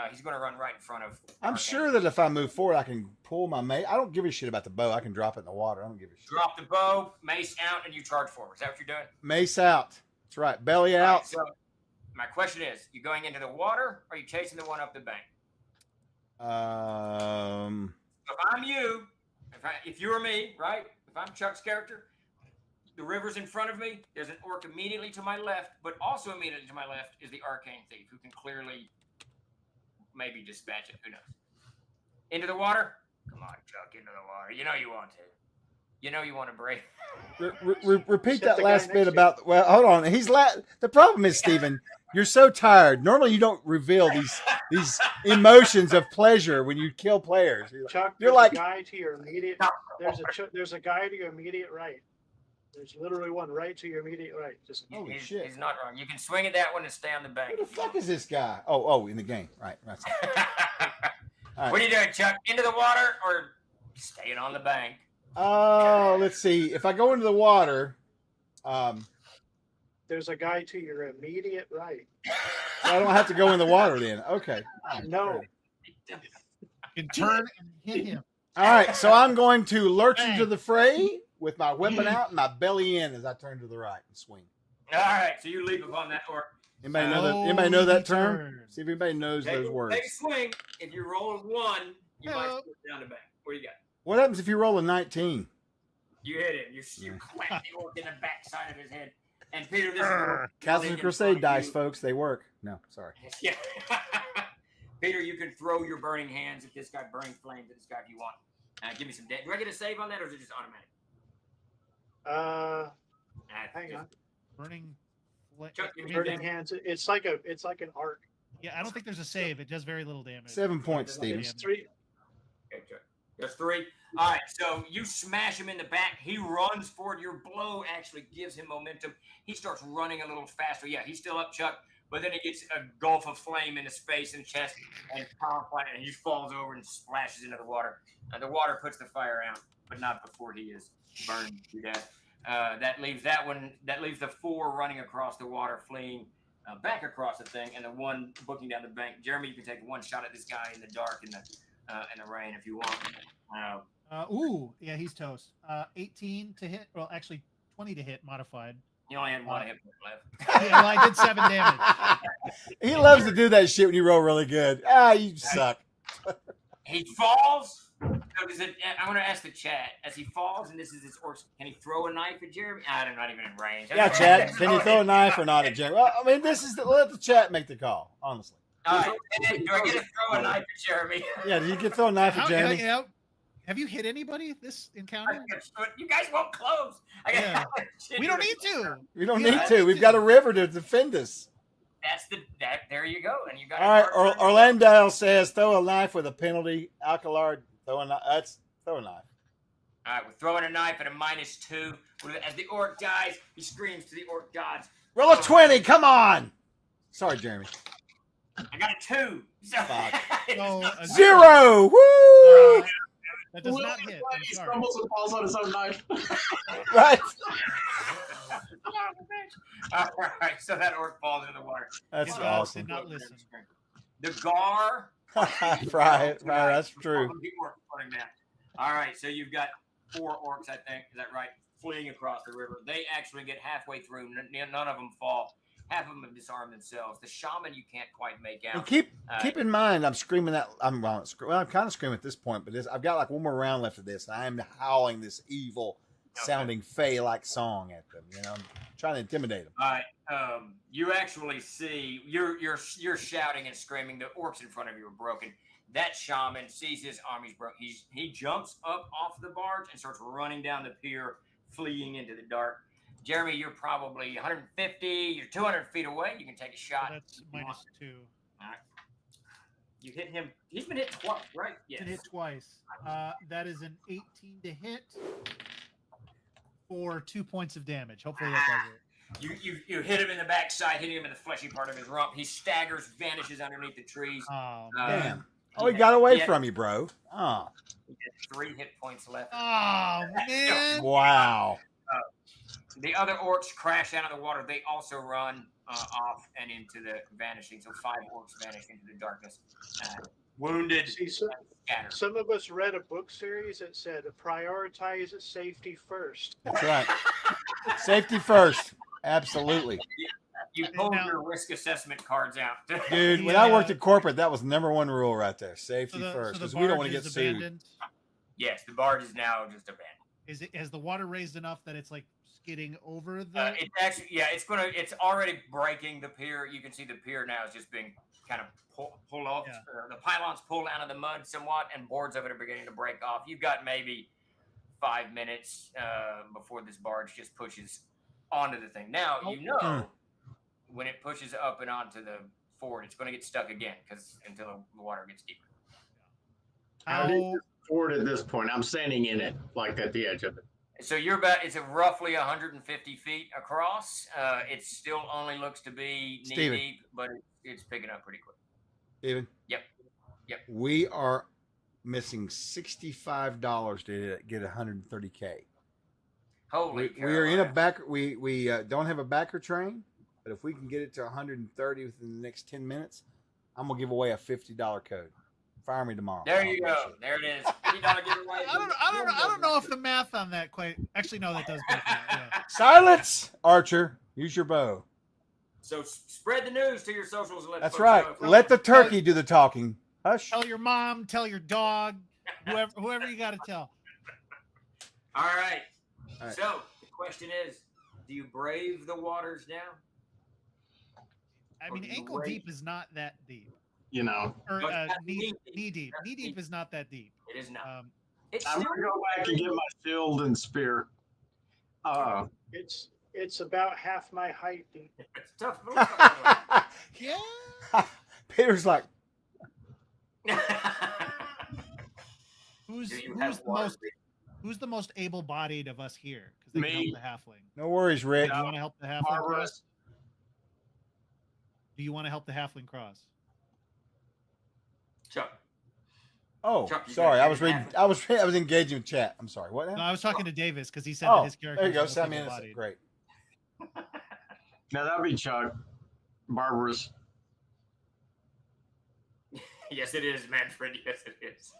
He's going to run right in front of. I'm sure that if I move forward, I can pull my mace. I don't give a shit about the bow. I can drop it in the water. I don't give a shit. Drop the bow, mace out, and you charge forward. Is that what you're doing? Mace out. That's right. Belly All out. right, so my question is, you going into the water, or are you chasing the one up the bank? If I'm you, if you were me, right? If I'm Chuck's character, the river's in front of me. There's an orc immediately to my left, but also immediately to my left is the Arcane Thief, who can clearly maybe dispatch it. Who knows? Into the water? Come on, Chuck, into the water. You know you want to. You know you want to break. Repeat Except that the guy last next bit to you. about. Well, hold on. The problem is, Stephen, you're so tired. Normally, you don't reveal these emotions of pleasure when you kill players. Chuck, You're there's like- a guy to your immediate. There's a guy to your immediate right. There's literally one right to your immediate right. Just Holy he's, shit. He's not wrong. You can swing at that one and stay on the bank. Who the fuck is this guy? Oh, in the game. Right. All right. What are you doing, Chuck? Into the water or staying on the bank? Oh, let's see. If I go into the water, there's a guy to your immediate right. I don't have to go in the water then. Okay. No, You can turn and hit him. All right. So I'm going to lurch into the fray with my weapon out and my belly in as I turn to the right and swing. All right, so you leap upon that orc. Anybody know that? Anybody know that term? Turn. See if anybody knows those words. Take a swing. If you roll a 1, you might Hello. slip down the bank. What do you got? What happens if you roll a 19? You hit him. You clap the orc in the backside of his head. And Peter, this is Castles and Crusade dice, folks. They work. No, sorry. Yeah. Peter, you can throw your burning hands at this guy, burning flames at this guy if you want. Give me some damage. Do I get a save on that, or is it just automatic? hang on. Burning. Chuck, give me Burning damage. hands. It's like an arc. Yeah, I don't think there's a save. It does very little damage. 7 points, Steven. It's 3. Okay, Chuck. That's 3. All right, so you smash him in the back. He runs forward. Your blow actually gives him momentum. He starts running a little faster. Yeah, he's still up, Chuck. but then he gets a gulf of flame in his face and chest and power plant, and he falls over and splashes into the water. The water puts the fire out, but not before he is burned to death. That leaves the 4 running across the water, fleeing back across the thing, and the 1 booking down the bank. Jeremy, you can take 1 shot at this guy in the dark in the rain if you want. Yeah, he's toast. 18 to hit. Well, actually, 20 to hit modified. You only had 1 hit point left. Yeah, well, I did 7 damage. He loves to do that shit when you roll really good. You suck. He falls. So I want to ask the chat, as he falls, and this is his orcs, can he throw a knife at Jeremy? I'm not even in range. Yeah, chat. Can you throw a knife or not at Jeremy? Well, I mean, let the chat make the call, honestly. All right. Do I get to throw a knife at Jeremy? Yeah, you can throw a knife at Jeremy. Have you hit anybody this encounter? You guys won't close. We don't need to. We don't need to. We've got a river to defend us. There you go. And you got. All right. Orlando says throw a knife with a penalty. Alcalard, throw a knife. Throw a knife. All right, we're throwing a knife at a -2. As the orc dies, he screams to the orc gods. Roll a 20. Come on. Sorry, Jeremy. I got a 2. So, 0. Woo! That does not hit. He stumbles and falls on his own knife. Right. All right, so that orc falls into the water. That's awesome. Did not listen. The Gar. Right. That's true. All right, so you've got 4 orcs, I think. Is that right? Fleeing across the river. They actually get halfway through. None of them fall. Half of them have disarmed themselves. The shaman you can't quite make out. And keep in mind, I'm screaming that. I'm kind of screaming at this point, but I've got like 1 more round left of this, and I'm howling this evil sounding Fey-like song at them. I'm trying to intimidate them. All right. You actually see you're shouting and screaming. The orcs in front of you are broken. That shaman sees his army's broken. He jumps up off the barge and starts running down the pier, fleeing into the dark. Jeremy, you're probably 150. You're 200 feet away. You can take a shot. So that's -2. All right. You hit him. He's been hit twice, right? Yes. Been hit twice. That is an 18 to hit for 2 points of damage. Hopefully that does it. You hit him in the backside, hitting him in the fleshy part of his rump. He staggers, vanishes underneath the trees. Oh, damn. He got away from you, bro. Oh. He has 3 hit points left. Oh, man. Wow. The other orcs crash out of the water. They also run off and into the vanishing. So 5 orcs vanish into the darkness. Wounded. See, some of us read a book series that said prioritize safety first. That's right. Safety first. Absolutely. You pulled your risk assessment cards out. Dude, when I worked at corporate, that was '1 rule right there. Safety first. Because we don't want to get sued. Yes, the barge is now just abandoned. Has the water raised enough that it's like skidding over the? It's actually, it's already breaking the pier. You can see the pier now is just being kind of pulled off. Yeah. The pylons pulled out of the mud somewhat, and boards of it are beginning to break off. You've got maybe 5 minutes before this barge just pushes onto the thing. Now when it pushes up and onto the ford, it's going to get stuck again until the water gets deeper. How deep is the ford at this point? I'm standing in it, like at the edge of it. So it's roughly 150 feet across. It still only looks to be knee deep, but it's picking up pretty quick. Steven? Yep. We are missing $65 to get 130K. Holy we are in a backer. We don't have a backer train, but if we can get it to 130 within the next 10 minutes, I'm gonna give away a $50 code. Fire me tomorrow. There you go. There it is. $50 giveaway. I don't know if the math on that quite. Actually, no, that does. Yeah. Silence, Archer. Use your bow. So spread the news to your socials. And That's right. Let the turkey do the talking. Hush. Tell your mom. Tell your dog. Whoever you got to tell. All right. So the question is, do you brave the waters now? I mean, ankle deep is not that deep. Or knee deep. Knee deep is not that deep. It is not. I'm gonna go back and get my shield and spear. It's about half my height deep. It's tough. Yeah. Peter's like, who's the most able-bodied of us here? Because they can help the halfling. No worries, Rick. You want to help the halfling? Do you want to help the halfling cross? Chuck. Oh, Chuck, you sorry. gotta I was get it reading. I was engaging with chat. I'm sorry. What No, now? I was talking to Davis because he said Oh, that his character. there you go. was Sammy double Innocent. bodied. Great. Now that'd be Chuck. Barbarous. Yes, it is, Manfred. Yes, it is.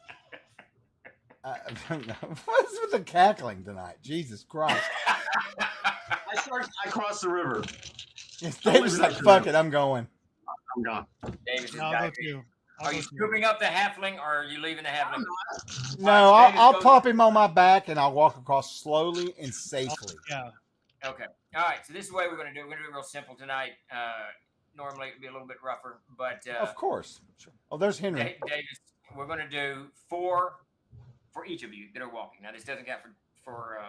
What's with the cackling tonight? Jesus Christ. I crossed the river. David's like, fuck it, I'm going. I'm gone. Davis is No, I'll go back. too. Are you scooping up the halfling, or are you leaving the halfling? No, All right, David I'll goes- pop him on my back and I'll walk across slowly and safely. Yeah. Okay. All right. So this is the way we're going to do it. We're going to do it real simple tonight. Normally it'd be a little bit rougher, but Of course. Sure. Oh, there's Henry. Davis, we're going to do 4 for each of you that are walking. Now this doesn't count for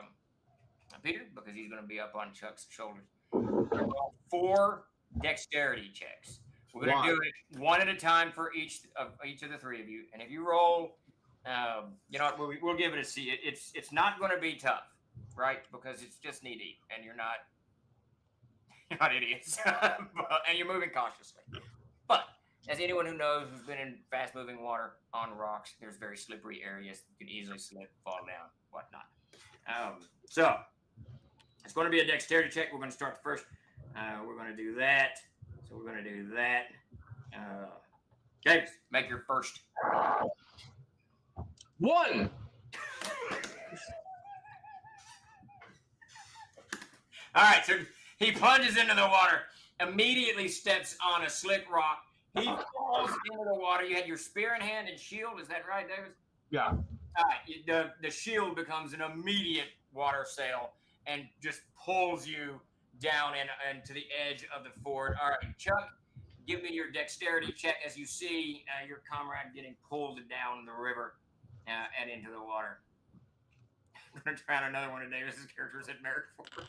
Peter because he's going to be up on Chuck's shoulders. We're gonna roll 4 dexterity checks. We're going to do it one at a time for each of the 3 of you, and if you roll, you know, we'll give it a C. It's not going to be tough, right? Because it's just knee deep, and you're not idiots, and you're moving cautiously. But as anyone who knows who's been in fast-moving water on rocks, there's very slippery areas. You can easily slip, fall down, whatnot. So it's going to be a dexterity check. We're going to start first. We're going to do that. So we're going to do that. James, make your first. 1. All right, so he plunges into the water, immediately steps on a slick rock. He falls into the water. You had your spear in hand and shield. Is that right, David? Yeah. All right, the shield becomes an immediate water sail and just pulls you down into the edge of the ford. All right, Chuck, give me your dexterity check as you see your comrade getting pulled down the river and into the water. I'm going to try out another one of Davis's characters at Merrickford.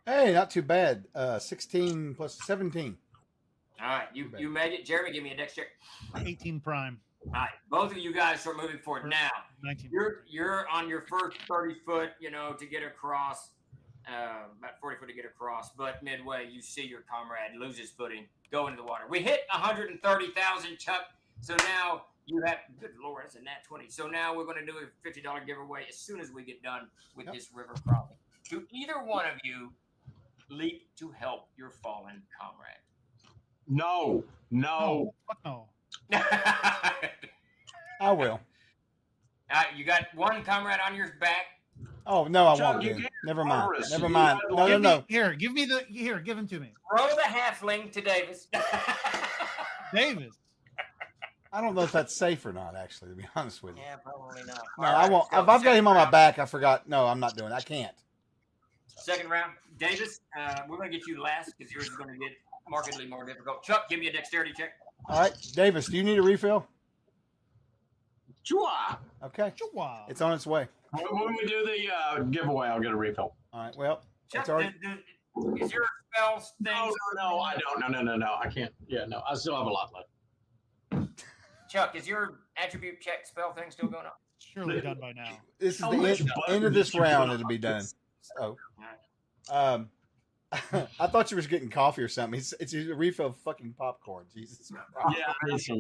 Hey, not too bad. 16 plus 17. All right, you made it. Jeremy, give me a dex check. 18 prime. All right, both of you guys start moving forward. Now, 19. you're on your first 30 foot, to get across, about 40 foot to get across. But midway, you see your comrade lose his footing, go into the water. We hit 130,000, Chuck. So now you have, good Lord, that's a nat 20. So now we're going to do a $50 giveaway as soon as we get done with this river crossing. Do either one of you leap to help your fallen comrade? No. Oh, fuck no. I will. You got one comrade on your back. Oh, no, I Chuck, won't you do. can't Never mind. Barbarous. Never You mind. gotta No. Here, give him to me. Throw the halfling to Davis. Davis. I don't know if that's safe or not, actually, to be honest with you. Yeah, probably not. No, I won't. If I've got him on my back, I forgot. No, I'm not doing it. I can't. Second round, Davis. We're going to get you last because yours is going to get markedly more difficult. Chuck, give me a dexterity check. All right, Davis, do you need a refill? Chua. Okay. Wow. It's on its way. When we do the giveaway, I'll get a refill. All right, well, Chuck, it's already. is your spells thing? No, I don't. No, I can't. Yeah, no, I still have a lot left. Chuck, is your attribute check spell thing still going on? Surely done by now. This is How the much end of butter this did you round. put It'll on be done. this? So, I thought you were getting coffee or something. It's a refill of fucking popcorn. Jesus. Yeah, I need some.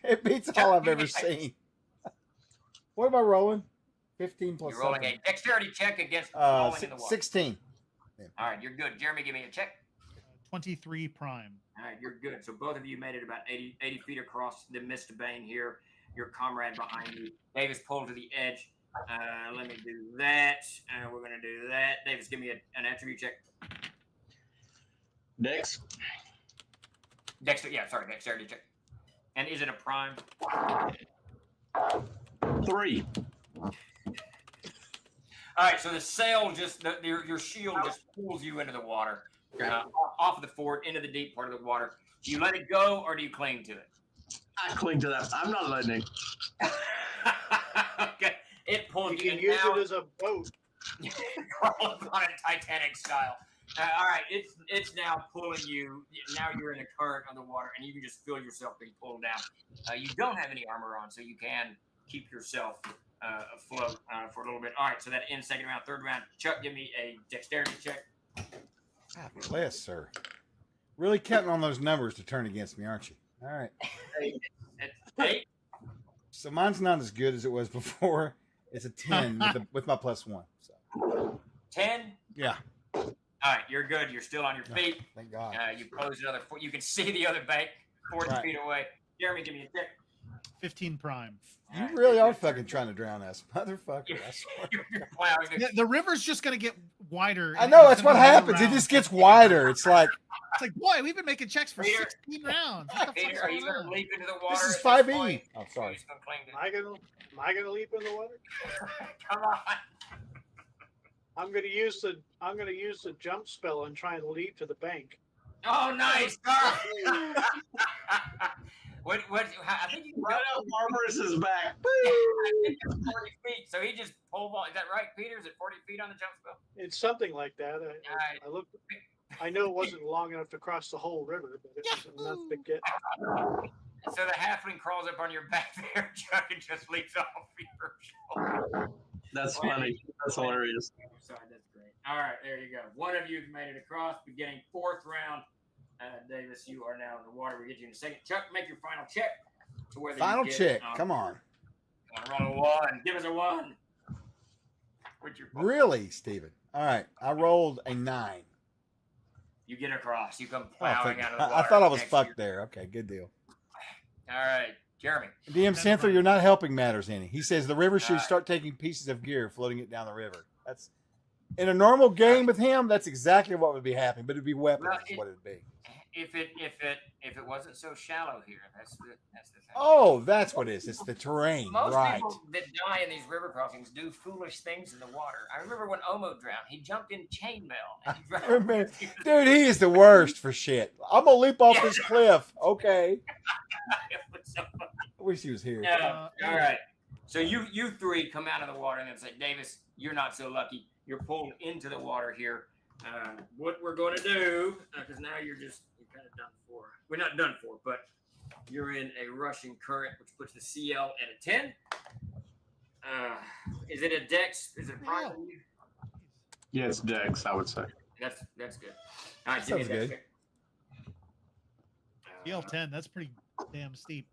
It beats all I've ever seen. What am I rolling? 15 plus You're rolling 7. a dexterity check against falling in the water. 16. All right, you're good. Jeremy, give me a check. 23 prime. All right, you're good. So both of you made it about 80 feet across the Mist Bane here. Your comrade behind you. Davis pulled to the edge. Let me do that. We're going to do that. Davis, give me an attribute check. Dex. Dexterity check. And is it a prime? 3. All right, so the sail your shield just pulls you into the water, off of the fort, into the deep part of the water. Do you let it go or do you cling to it? I cling to that. I'm not letting it. Okay, it pulls You you. can use it as a boat. Crawl on it Titanic style. All right, it's now pulling you. Now you're in the current of the water, and you can just feel yourself being pulled down. You don't have any armor on, so you can keep yourself afloat for a little bit. All right, so that ends second round. Third round, Chuck, give me a dexterity check. God bless, sir. Really counting on those numbers to turn against me, aren't you? All right. It's 8. So mine's not as good as it was before. It's a 10 with my +1. So 10. yeah. All right, you're good. You're still on your feet. Thank God. You close another 4. You can see the other bank 40 Right. feet away. Jeremy, give me a check. 15 prime. You really are fucking trying to drown us, motherfucker. I swear. You're plowing the- The river's just gonna get wider. I and know it's that's gonna what go happens. It around. just gets wider. It's like It's like, boy, we've been making checks for Peter. 16 rounds. What the Peter, fuck's are you going going to on? leap into the water? this is at 5e. point? Oh, Or are sorry. you just gonna cling to- Am I gonna leap in the water? Come on. I'm gonna use the jump spell and try and leap to the bank. Oh, nice. What? I think you can Right up Barbarous' back. I think it's 40 feet. So he just pole vault. Is that right, Peter? Is it 40 feet on the jump spell? It's something like that. Alright. I looked. I know it wasn't long enough to cross the whole river, but it was enough to get. So the halfling crawls up on your back there, Chuck, and just leaps off your shoulder. That's funny. That's hilarious. Sorry, that's great. All right, there you go. One of you has made it across, beginning 4th round. Davis, you are now in the water. We'll get you in a second. Chuck, make your final check. To whether Final you get, check. Come on. Roll a 1. Give us a 1. What's your Really, Steven? All right. I rolled a 9. You get across. You come Oh, plowing thank out of God. the water. I thought I was next fucked to your- there. Okay, good deal. All right, Jeremy. DM That's Santher, fine. you're not helping matters any. He says the river should Alright. start taking pieces of gear, floating it down the river. That's in a normal game with him. That's exactly what would be happening, but it'd be weapons. Well, is what it'd be. If it wasn't so shallow here, that's the thing. Oh, that's what it is. It's the terrain, Most right? people that die in these river crossings do foolish things in the water. I remember when Omo drowned, he jumped in chainmail. And he drowned. Remember- Dude, he is the worst for shit. I'm gonna leap off this cliff. Okay. It was so funny. I wish he was here. Yeah. All right. So you 3 come out of the water and then say, Davis, you're not so lucky. You're pulled into the water here. What we're going to do, because now you're kind of done for. We're not done for, but you're in a rushing current, which puts the CL at a 10. Is it a dex? Is it a prime? Yeah, it's Dex, I would say. That's good. All right, give me Sounds a dex good. check. PL10, that's pretty damn steep.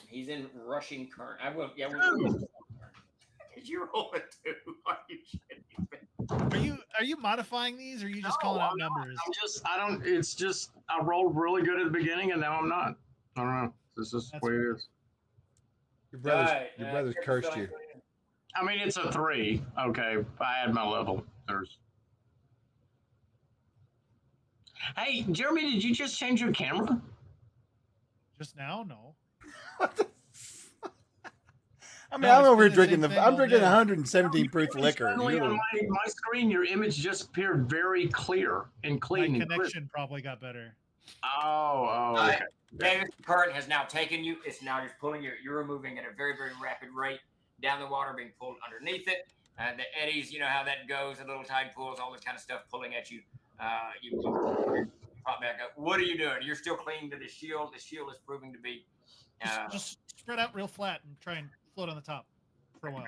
He's in rushing current. I will. Yeah. We'll, did you roll a 2? Are you kidding me? Are you modifying these, or are you just No, calling out I'm not. numbers? It's just, I rolled really good at the beginning and now I'm not. I don't know. This is the That's way it is. Your brothers, All right, your brothers Chris, cursed go you. ahead. I mean, it's a 3. Okay. I had my level. Hey, Jeremy, did you just change your camera? Just now, no. I mean, No, I'm it's over here been the drinking same thing I'm all drinking day. 117 proof liquor. Suddenly You're- on my screen, your image just appeared very clear and My clean. and crisp. connection probably got better. Oh, All okay. right. Davis, the current has now taken you. It's now just pulling you. You're moving at a very, very rapid rate down the water, being pulled underneath it. The eddies, you know how that goes, the little tide pools, all this kind of stuff pulling at you. You pop back up. What are you doing? You're still clinging to the shield. The shield is proving to be. Just spread out real flat and try and float on the top for a while.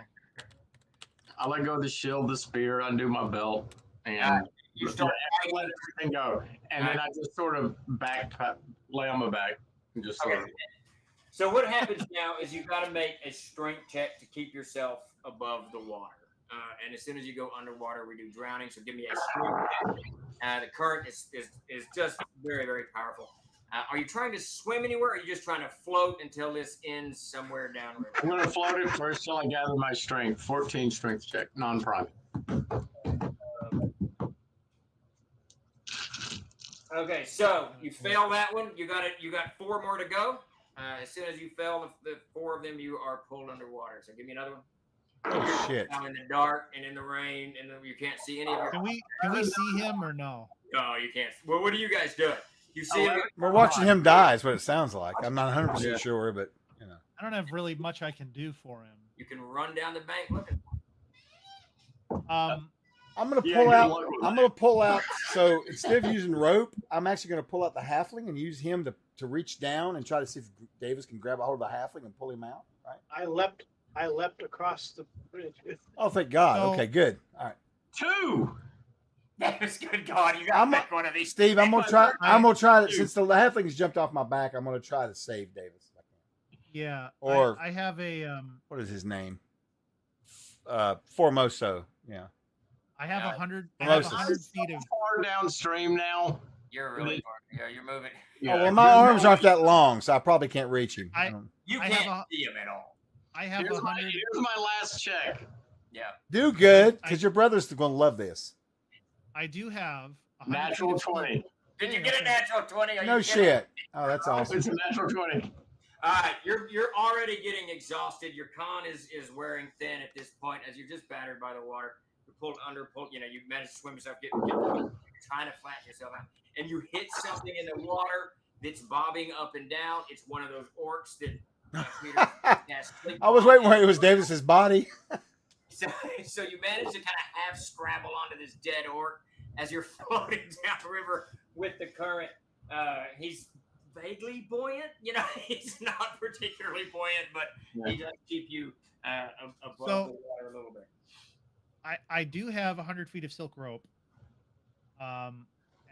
I let go of the shield, the spear, undo my belt, and You start. let everything go. And then I just sort of lay on my back and just sort Okay. of. So what happens now is you've got to make a strength check to keep yourself above the water. And as soon as you go underwater, we do drowning. So give me a strength check. The current is just very, very powerful. Are you trying to swim anywhere, or are you just trying to float until this ends somewhere downriver? I'm going to float it first till I gather my strength. 14 strength check, non-prime. Okay, so you fail that one. You got it. You got 4 more to go. As soon as you fail the 4 of them, you are pulled underwater. So give me another one. Oh shit! Now in the dark and in the rain, and you can't see any of your. Can we see him or no? No, you can't. Well, what are you guys doing? You see him? We're watching him die. Is what it sounds like. I'm not 100% Yeah. sure, but you know. I don't have really much I can do for him. You can run down the bank looking. Um, I'm gonna Yeah, pull good out. luck with I'm that. gonna pull out. So instead of using rope, I'm actually gonna pull out the halfling and use him to reach down and try to see if Davis can grab a hold of the halfling and pull him out. Right? I leapt across the bridge. Oh, thank God. So- Okay, good. All right. 2. Davis, good God, you got I'm to a- pick one of these. Steve, I'm gonna try. I'm gonna try. Since the halflings jumped off my back, I'm gonna try to save Davis. Yeah. Or- I have a What is his name? Formoso. Yeah. I have Yeah. 100. I have Moses. 100 feet of. Far downstream now. You're really far. Yeah, you're moving. Oh well, my arms aren't that long, so I probably can't reach him. I- don't- You I can't have see him at all. I have Here's 100. my last check. Yeah. Do good, because your brother's going to love this. I do have 100 Natural feet of 20. Did you Hey, get a okay. natural 20? Are No you kidding? shit. Oh, that's awesome. It's a natural 20. All right, you're already getting exhausted. Your con is wearing thin at this point as you're just battered by the water. You pulled under, you managed to swim yourself, you're trying to flatten yourself out, and you hit something in the water that's bobbing up and down. It's one of those orcs that Peter has clicked I was on. waiting where it was Davis's body. So you manage to kind of half scramble onto this dead orc as you're floating down the river with the current. He's vaguely buoyant. He's not particularly buoyant, but he does keep you above the water a little bit. I do have 100 feet of silk rope, and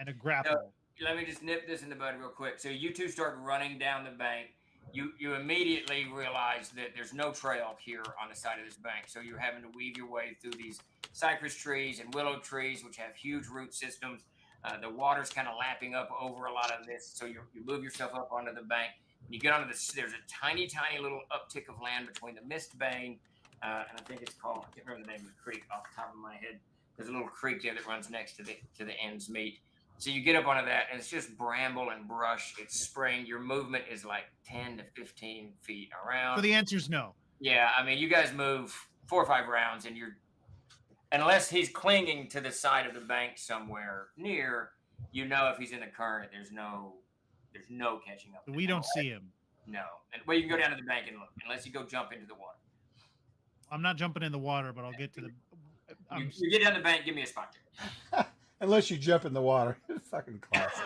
a grapple. Let me just nip this in the bud real quick. So you two start running down the bank. You immediately realize that there's no trail here on the side of this bank. So you're having to weave your way through these cypress trees and willow trees, which have huge root systems. The water's kind of lapping up over a lot of this. So you move yourself up onto the bank. When you get onto there's a tiny, tiny little uptick of land between the Mist Bane, and I think it's called, I can't remember the name of the creek off the top of my head. There's a little creek there that runs next to the ends meet. So you get up onto that, and it's just bramble and brush. It's spring. Your movement is like 10 to 15 feet around. So the answer is no. Yeah, I mean, you guys move 4 or 5 rounds, and unless he's clinging to the side of the bank somewhere near, if he's in the current, there's no catching up. We don't see him. No, and you can go down to the bank and look, unless you go jump into the water. I'm not jumping in the water, but I'll get to the. You get down the bank, give me a spot check. Unless you jump in the water. Fucking classic.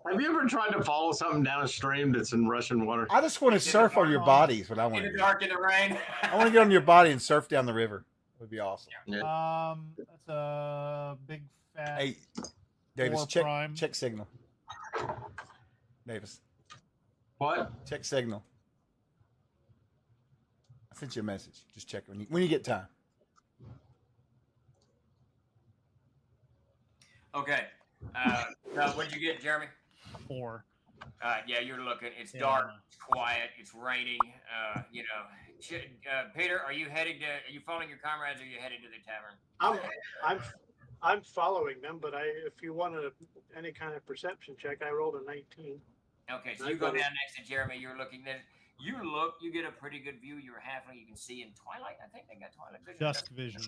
Have you ever tried to follow something downstream that's in Russian water? I just want to surf on your body is what I want In to the do. dark, in the rain. I want to get on your body and surf down the river. It would be awesome. That's a big fat. Hey, Davis, 4 check prime. check signal. Davis, What? check signal. I sent you a message. Just check it when you get time. Okay. What did you get, Jeremy? 4. Yeah, you're looking. It's dark. It's quiet. It's raining. Peter, are you following your comrades, or are you headed to the tavern? I'm following them, but if you want any kind of perception check, I rolled a 19. Okay, so you go down next to Jeremy. You're looking. Then you get a pretty good view. You're halfling. You can see in twilight. I think they got twilight vision. Dusk vision.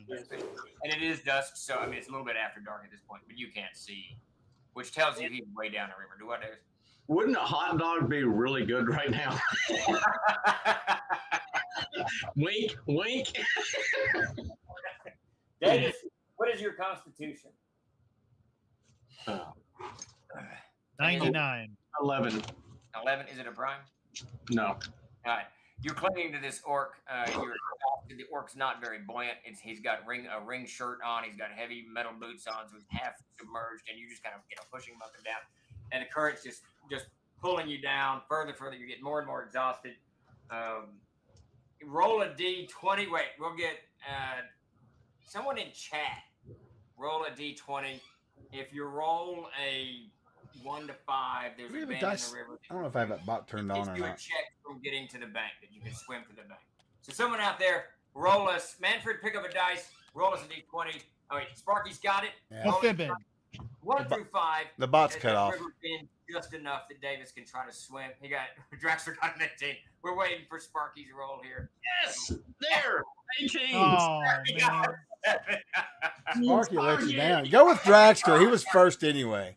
And it is dusk, so I mean it's a little bit after dark at this point, but you can't see, which tells you he's way down the river. Do what, Davis? Wouldn't a hot dog be really good right now? Wink, wink. Davis, what is your constitution? 99. 11. 11. Is it a prime? No. All right. You're clinging to this orc. The orc's not very buoyant. He's got a ring shirt on. He's got heavy metal boots on, so he's half submerged, and you just kind of pushing him up and down. And the current's just pulling you down further. You're getting more and more exhausted. Roll a d20. Wait, we'll get someone in chat. Roll a d20. If you roll a 1 to 5, there's Do we a have a bend in dice? the river. I don't know if I have that bot turned on Gives or you a not. check from getting to the bank that you can swim to the bank. So someone out there, roll us. Manfred, pick up a dice. Roll us a d20. Oh wait, Sparky's got it. Yeah. Roll What's it been? 1 through 5. The bot's As cut the off. river bends just enough that Davis can try to swim. Draxler got an 18. We're waiting for Sparky's roll here. Yes! There! 18! Oh, man. Sparky let you down. Go with Dragster. He was first anyway.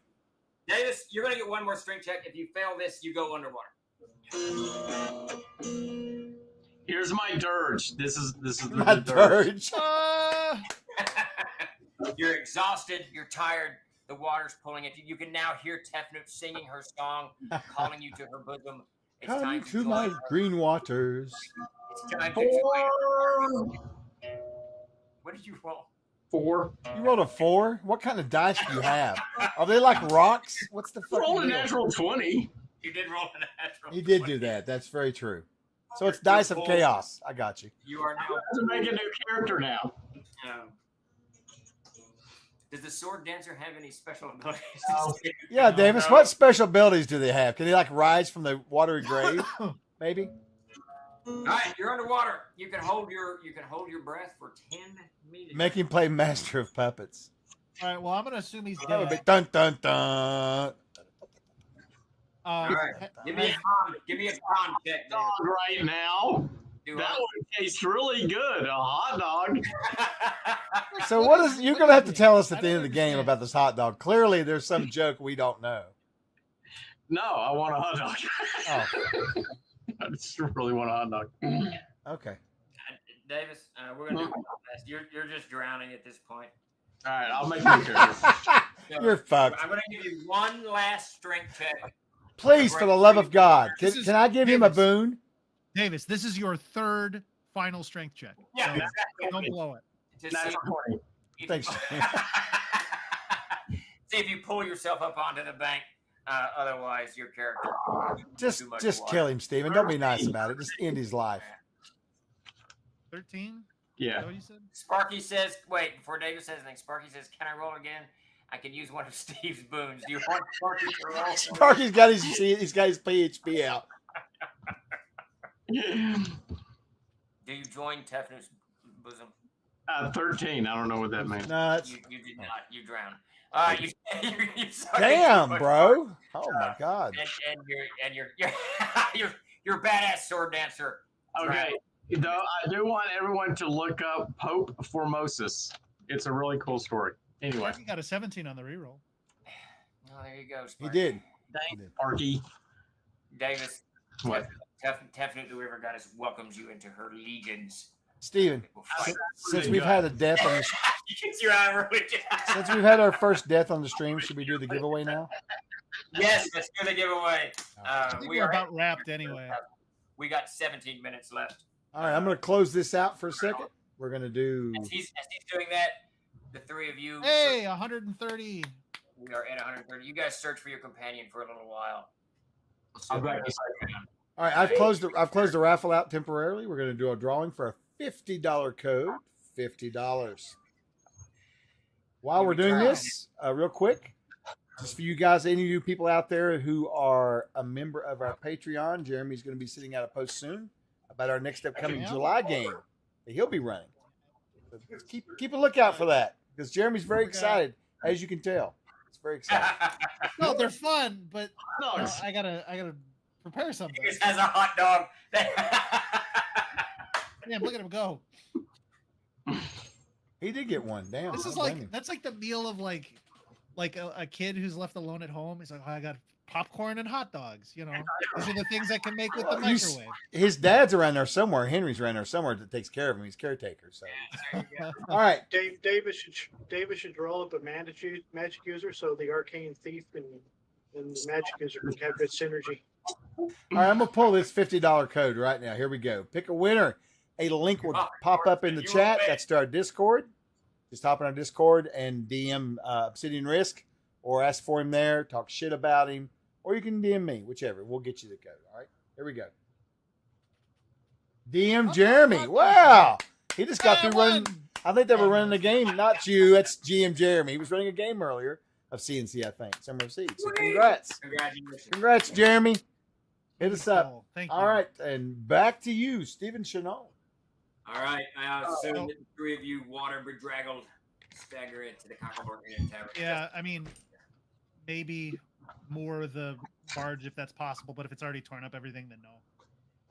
Davis, you're going to get one more strength check. If you fail this, you go underwater. Here's my dirge. This is My the dirge. dirge. You're exhausted. You're tired. The water's pulling at you. You can now hear Tefnut singing her song, calling you to her bosom. It's Come time to join my her. green waters. It's time to join her. What did you roll? 4. You rolled a 4? What kind of dice do you have? Are they like rocks? What's the fuck? Roll a natural 20. You did roll a natural. He did 20. do that. That's very true. So it's dice of chaos. I got you. You are now. To make a new character now. Does the sword dancer have any special abilities? Yeah, Davis. What special abilities do they have? Can they like rise from the watery grave? Maybe. All right, you're underwater. You can hold your breath for 10 minutes. Make him play Master of Puppets. All right. Well, I'm gonna assume he's That would be dead. dun dun dun. All right, give me a con check. Dog right now. Do That I- one tastes really good. A hot dog. So what is? You're gonna have to tell us at I the end don't of the game understand. about this hot dog. Clearly, there's some joke we don't know. No, I want a hot dog. Oh, I just really want a hot dog. okay. Davis, we're gonna do one last. You're just drowning at this point. All right, I'll make a new character. So, You're fucked. I'm gonna give you one last strength check. Please, for the love of God, This is can I give him a Davis. boon? Davis, this is your third final strength check. Yeah, So exactly. don't blow it. To see Natural 20. if- Thanks. See if you pull yourself up onto the bank. Otherwise, your character. Just too much just water. kill him, Steven. Don't be nice about it. Just end his life. 13. Is Yeah. that what you said? Sparky says, wait, before David says anything, Sparky says, can I roll again? I can use one of Steve's boons. Do you want Sparky to roll? Sparky's got his PHP out. Do you join Tefnut's bosom? 13. I don't know what that means. No, it's You did not. You drown. You sorry. damn, bro. Oh my God. And you're badass sword dancer. Okay. Though I do want everyone to look up Pope Formosus. It's a really cool story. Anyway, He got a 17 on the reroll. Oh, there you go. He Sparky. did. thanks, Sparky. Davis. What? Tefnut, the River Goddess, welcomes you into her legions. Steven, We'll fight. since we've had a death on the Gets you out of religion. since we've had our first death on the stream, should we do the giveaway now? Yes, let's do the giveaway. I think We we're are about wrapped anyway. We got 17 minutes left. All right, I'm going to close this out for a second. We're going to do. As he's doing that, the three of you. Hey, 130. We are at 130. You guys search for your companion for a little while. I'll back you. All right, I've closed the raffle out temporarily. We're going to do a drawing for a $50 code. $50. While we're doing this, real quick, just for you guys, any of you people out there who are a member of our Patreon, Jeremy's going to be sitting out a post soon about our next upcoming July game that he'll be running. So keep a lookout for that because Jeremy's very excited, as you can tell. It's very exciting. No, they're fun, but No, I gotta prepare something. He just has a hot dog. Damn, look at him go. He did get one. Damn. This I is don't blame like him. that's like the meal of like a kid who's left alone at home. He's like, oh, I got popcorn and hot dogs. You know, these are the things I can make with the Well, you s- microwave. His dad's around there somewhere. Henry's around there somewhere that takes care of him. He's caretaker. So, all right. Davis should roll up a magic user so the arcane thief and the magic user can have good synergy. All right, I'm gonna pull this $50 code right now. Here we go. Pick a winner. A link will pop up in the chat. That's to our Discord. Just hop in our Discord and DM Obsidian Risk, or ask for him there. Talk shit about him, or you can DM me, whichever. We'll get you the code. All right. Here we go. DM Jeremy. Wow, he just got through running. I think they were running a game. Not you. That's GM Jeremy. He was running a game earlier of CNC. I think Summer of Seeds. So congrats. Congratulations. Congrats, Jeremy. Hit us up. Oh, thank you. All right, and back to you, Stephen Chenault. All right. I assume that the three of you water bedraggled stagger into the Cockleburn Inn Tavern. Yeah, I mean, maybe more of the barge if that's possible, but if it's already torn up everything, then no.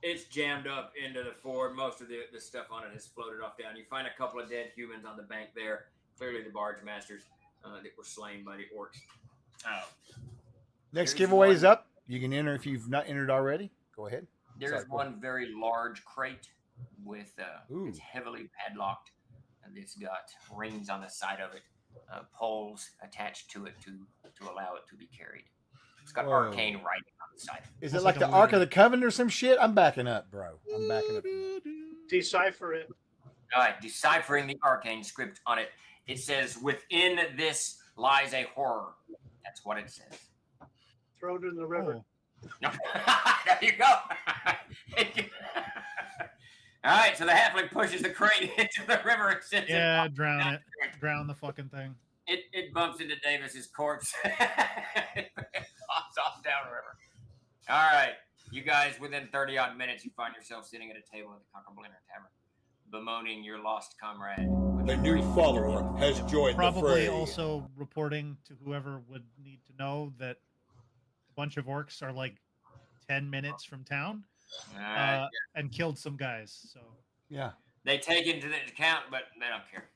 It's jammed up into the ford. Most of the stuff on it has floated off down. You find a couple of dead humans on the bank there. Clearly the barge masters that were slain by the orcs. Next Here's giveaway is one. up. You can enter if you've not entered already. Go ahead. There's Sorry, go one very large crate with Ooh. it's heavily padlocked, and it's got rings on the side of it, poles attached to it to allow it to be carried. It's got Whoa. arcane writing on the side. Is That's it like like the a Ark of weird- the Covenant or some shit? I'm backing up, bro. I'm backing up. Decipher it. All right, deciphering the arcane script on it. It says, "Within this lies a horror." That's what it says. Throw it in the river. Oh. No. There you go. All right, so the halfling pushes the crate into the river and sends Yeah, it. drown it. Drown the fucking thing. It bumps into Davis's corpse. It pops off downriver. All right, you guys, within 30 odd minutes, you find yourself sitting at a table at the Cockablinner Tavern, bemoaning your lost comrade. A new follower has joined the Probably fray. also reporting to whoever would need to know that a bunch of orcs are like 10 minutes from town All right. and killed some guys. So Yeah. They take into the account, but they don't care.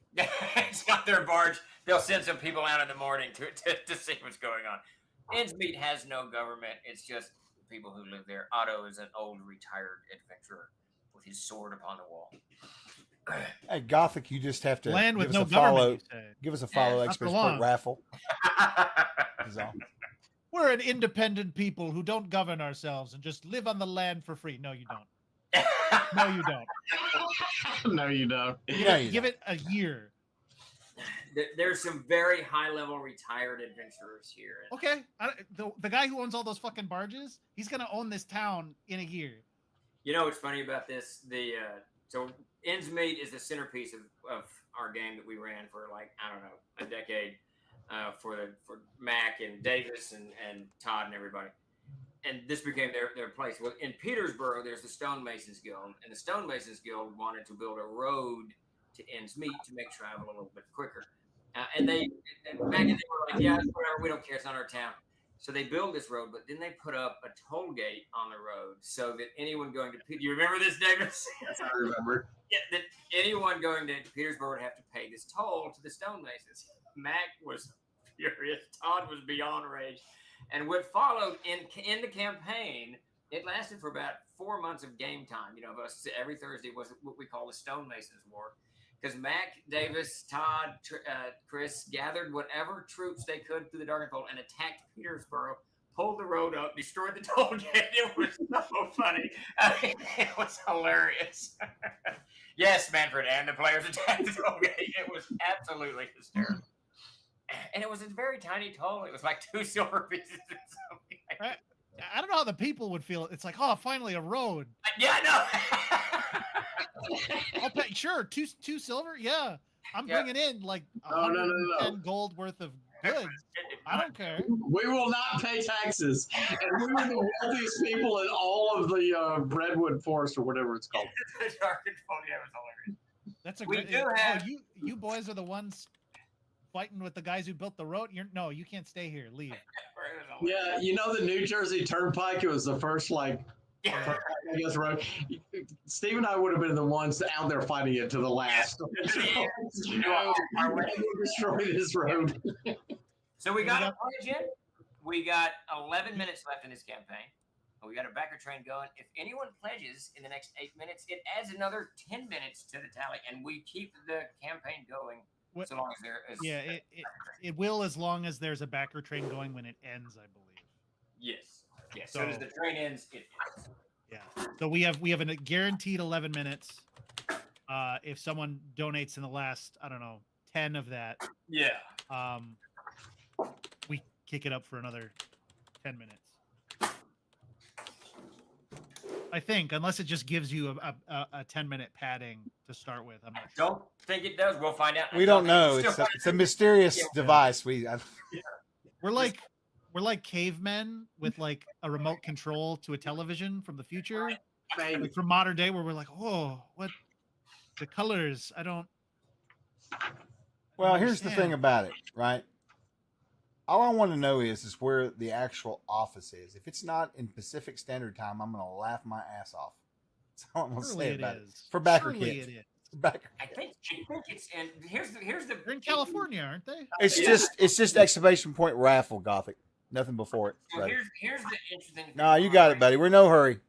It's not their barge. They'll send some people out in the morning to see what's going on. Innsmead has no government. It's just people who live there. Otto is an old retired adventurer with his sword upon the wall. Hey, Gothic, you just have to land with give no us a follow. government. You say. Give us a follow not expert for long. sport raffle. Is all. We're an independent people who don't govern ourselves and just live on the land for free. No, you don't. No, you don't. No, you don't. Yeah, you Give don't. it a year. There's some very high-level retired adventurers here. Okay. The guy who owns all those fucking barges, he's going to own this town in a year. You know what's funny about this? So Innsmead is the centerpiece of our game that we ran for like, I don't know, a decade for Mac and Davis and Todd and everybody. And this became their place. Well, in Petersburg, there's the Stonemasons Guild, and the Stonemasons Guild wanted to build a road to Innsmead to make travel a little bit quicker. And back then they were like, yeah, whatever, we don't care, it's not our town. So they build this road, but then they put up a toll gate on the road so that anyone going to you remember this, Davis? Yes, I remember. Yeah, that anyone going to Petersburg would have to pay this toll to the stonemasons. Mac was furious. Todd was beyond rage. And what followed in the campaign, it lasted for about 4 months of game time. You know, every Thursday was what we call the Stonemasons War. Because Mac, Davis, Todd, Chris gathered whatever troops they could through the Darkenfold and attacked Petersburg, pulled the road up, destroyed the toll gate. It was so funny. I mean, it was hilarious. Yes, Manfred, and the players attacked the toll gate. It was absolutely hysterical. And it was a very tiny toll. It was like 2 silver pieces or something. Like I don't know how the people would feel. It's like, oh, finally a road. Yeah, I know. I'll pay, sure, two silver. Yeah, I'm Yeah. bringing in like No, no, no, no. 110 gold worth of goods. I don't care. We will not pay taxes. And we were the wealthiest people in all of the Redwood Forest or whatever it's called. The Darkenfold, yeah, it was hilarious. That's a We great. do oh, have- you boys are the ones fighting with the guys who built the road. You can't stay here. Leave. It was hilarious. Yeah, you know the New Jersey Turnpike? It was the first, like, Yeah. I guess, road. Steve and I would have been the ones out there fighting it to the last. Destroy this road. So we got a pledge in. We got 11 minutes left in this campaign. We got a backer train going. If anyone pledges in the next 8 minutes, it adds another 10 minutes to the tally, and we keep the campaign going What- so long as there is. Yeah, it will as long as there's a backer train going when it ends, I believe. Yes. Yes. So as So- the train ends, it ends. Yeah. So we have a guaranteed 11 minutes. If someone donates in the last, I don't know, 10 of that, Yeah. we kick it up for another 10 minutes. I think, unless it just gives you a 10-minute padding to start with. I'm not sure. Don't think it does. We'll find out. We don't know. Still- It's a mysterious Yeah. device. We're like cavemen with like a remote control to a television from the future, like from modern day, where we're like, oh, what the colors? I don't. Well, here's the thing understand. about it, right? All I want to know is where the actual office is. If it's not in Pacific Standard Time, I'm going to laugh my ass off. That's all I'm going to Surely say it about it. is. For backer Surely kids. it is. For backer I think it's in. Here's the. They're in California, aren't they? It's Yeah. just exclamation point raffle, Gothic. Nothing before it. So buddy. here's the interesting thing. No, you got it, buddy. We're in no hurry.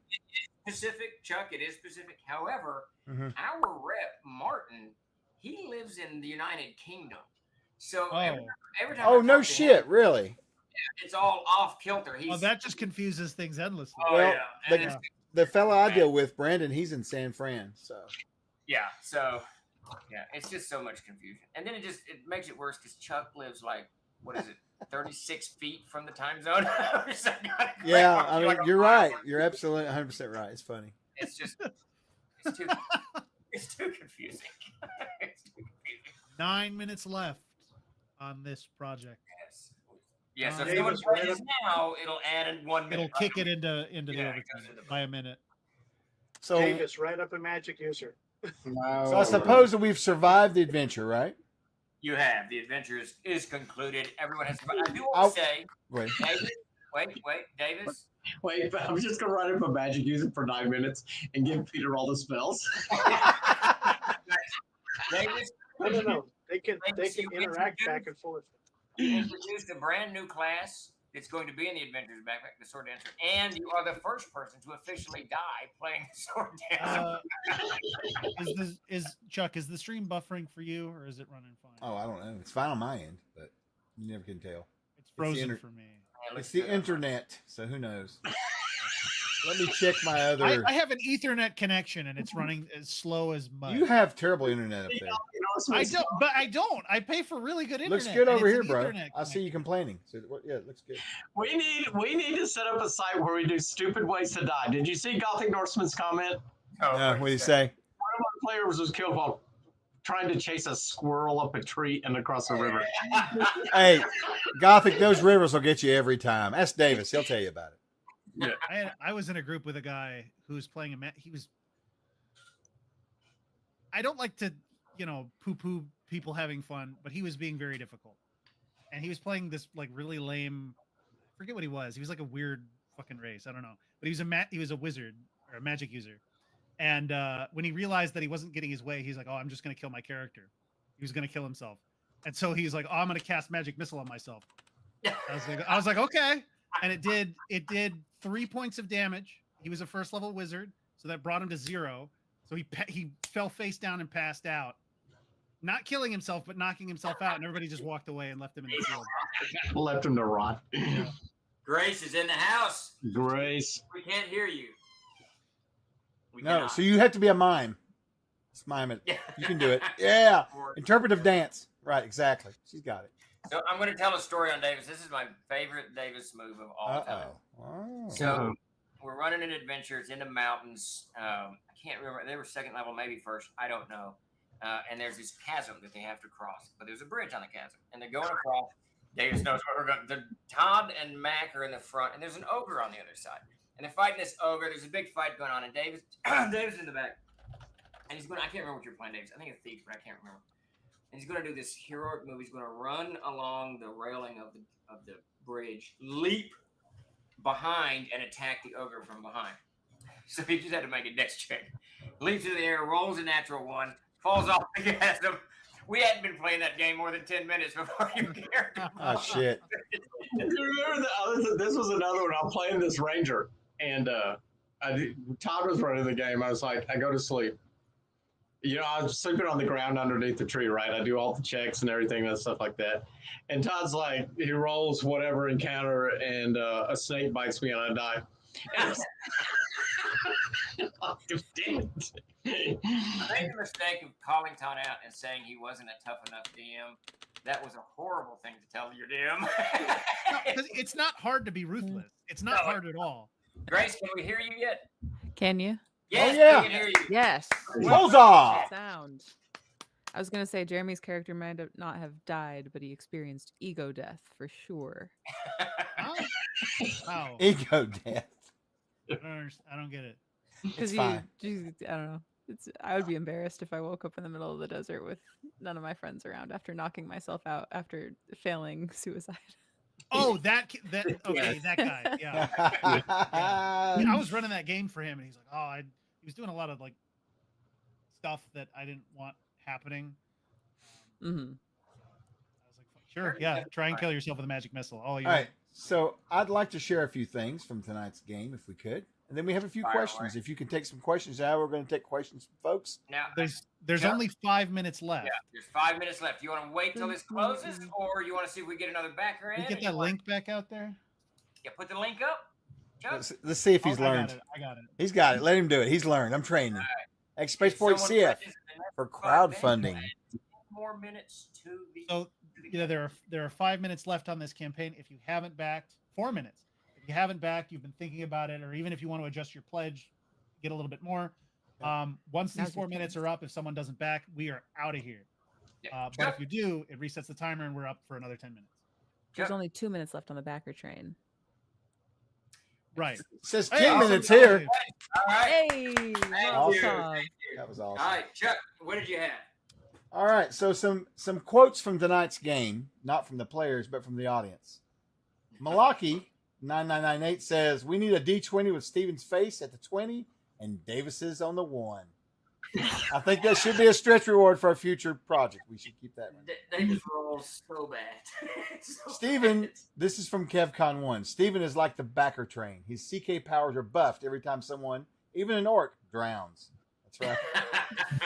Pacific, Chuck. It is Pacific. However, Mhm. our rep Martin, he lives in the United Kingdom. So Oh, every time. I Oh, talk no to shit. him, Really? it's all off kilter. He's. well, that just confuses things endlessly. Oh, Well, yeah. the- And it's- The fella I deal with, Brandon, he's in San Fran. So yeah. So Yeah, it's just so much confusion, and then it makes it worse because Chuck lives like, what is it, 36 feet from the time zone. Yeah, I mean, you're right. You're absolutely 100% right. It's funny. It's just it's too it's too confusing. It's too confusing. 9 minutes left on this project. Yes, so if Davis, someone plays now, it'll add in 1 minute. It'll kick it into the Yeah, it overtime goes into by a minute. So, Davis, right up a magic user. so I suppose that we've survived the adventure, right? You have. The adventure is concluded. Everyone has. I do want to say, Wait. Davis, wait, Davis. Wait, I'm just gonna run up a magic user for 9 minutes and give Peter all the spells. Davis, No. They can Davis, you interact back and forth. introduced a brand new class that's going to be in the Adventures Backpack, the Sword Dancer, and you are the first person to officially die playing the Sword Dancer. Is Chuck? Is the stream buffering for you, or is it running fine? Oh, I don't know. It's fine on my end, but you never can tell. It's frozen inter- for me. It's the internet, so who knows? Let me check my other. I have an Ethernet connection, and it's running as slow as mud. You have terrible internet up there. I don't, but I don't. I pay for really good internet. Looks good and over it's here, an bro. Ethernet I see you complaining. So yeah, it looks good. We need to set up a site where we do stupid ways to die. Did you see Gothic Norseman's comment? Oh, What do you say? One of our players was killed while trying to chase a squirrel up a tree and across a river. Hey, Gothic, those rivers will get you every time. Ask Davis; he'll tell you about it. I was in a group with a guy who was playing he was. I don't like to, poo-poo people having fun, but he was being very difficult, and he was playing this like really lame. I forget what he was. He was like a weird fucking race. I don't know, but he was a wizard or a magic user, and when he realized that he wasn't getting his way, he's like, "Oh, I'm just gonna kill my character." He was gonna kill himself, and so he's like, "Oh, I'm gonna cast magic missile on myself." I was like, okay. And it did 3 points of damage. He was a first level wizard, so that brought him to 0. So he fell face down and passed out, not killing himself, but knocking himself out. And everybody just walked away and left him in the field. Left him to rot. Yeah. Grace is in the house. Grace. We can't hear you. We No, cannot. so you have to be a mime. Let's mime it. You can do it. Yeah, interpretive dance. Right, exactly. She's got it. So I'm going to tell a story on Davis. This is my favorite Davis move of all time. Oh. So we're running an adventure. It's in the mountains. I can't remember. They were second level, maybe first. I don't know. And there's this chasm that they have to cross. But there's a bridge on the chasm. And they're going across. Davis knows where we're going. Todd and Mac are in the front. And there's an ogre on the other side. And they're fighting this ogre. There's a big fight going on. And Davis in the back. And he's going, I can't remember what you're playing, Davis. I think it's Thief, but I can't remember. And he's going to do this heroic move. He's going to run along the railing of the bridge, leap behind, and attack the ogre from behind. So he just had to make a dex check. Leaps in the air, rolls a natural 1, falls off the chasm. We hadn't been playing that game more than 10 minutes before you cared. Oh, shit. Do you remember this was another one. I'm playing this ranger, and Todd was running the game. I was like, I go to sleep. I was sleeping on the ground underneath the tree, right? I do all the checks and everything and stuff like that. And Todd's like, he rolls whatever encounter, and a snake bites me, and I die. I made the mistake of calling Todd out and saying he wasn't a tough enough DM. That was a horrible thing to tell your DM. Because it's not hard to be ruthless. It's not hard at all. Grace, can we hear you yet? Can you? Yes, yeah. we can hear you. Yes. Huzzah! Sound. I was gonna say Jeremy's character might not have died, but he experienced ego death for sure. Wow. Ego death. I don't get it. Because fine. I don't know. I would be embarrassed if I woke up in the middle of the desert with none of my friends around after knocking myself out after failing suicide. Oh, that guy. Yeah. I was running that game for him, and he's like, he was doing a lot of like stuff that I didn't want happening. Mm-hmm. I was like, sure, yeah, try and kill yourself with a magic missile. All right. So I'd like to share a few things from tonight's game, if we could, and then we have a few questions. If you can take some questions out, we're going to take questions from folks. Now, there's only 5 minutes left. Yeah, there's 5 minutes left. You want to wait till this closes, or you want to see if we get another backer in? Can we get that link back out there? Yeah, put the link up. Let's see if he's learned. I got it. He's got it. Let him do it. He's learned. I'm training. Spaceport CF for 5 minutes. crowdfunding. 10 more minutes to the. So there are 5 minutes left on this campaign. If you haven't backed, 4 minutes. If you haven't backed, you've been thinking about it, or even if you want to adjust your pledge, get a little bit more. Once these Now's 4 your minutes chance. are up, if someone doesn't back, we are out of here. Yeah. But if you do, it resets the timer and we're up for another 10 minutes. There's Chuck, only 2 minutes left on the backer train. Right. It says Hey, 10 awesome. minutes here. all right. Hey, Awesome. Rob. That was All awesome. right, Chuck, what did you have? All right, so some quotes from tonight's game, not from the players, but from the audience. Malaki 9998 says, "We need a D20 with Steven's face at the 20 and Davis's on the 1." I think that should be a stretch reward for a future project. We should keep that one. They just roll so bad. So Steven, bad. this is from KevCon1. Steven is like the backer train. His CK powers are buffed every time someone, even an orc, drowns. That's right.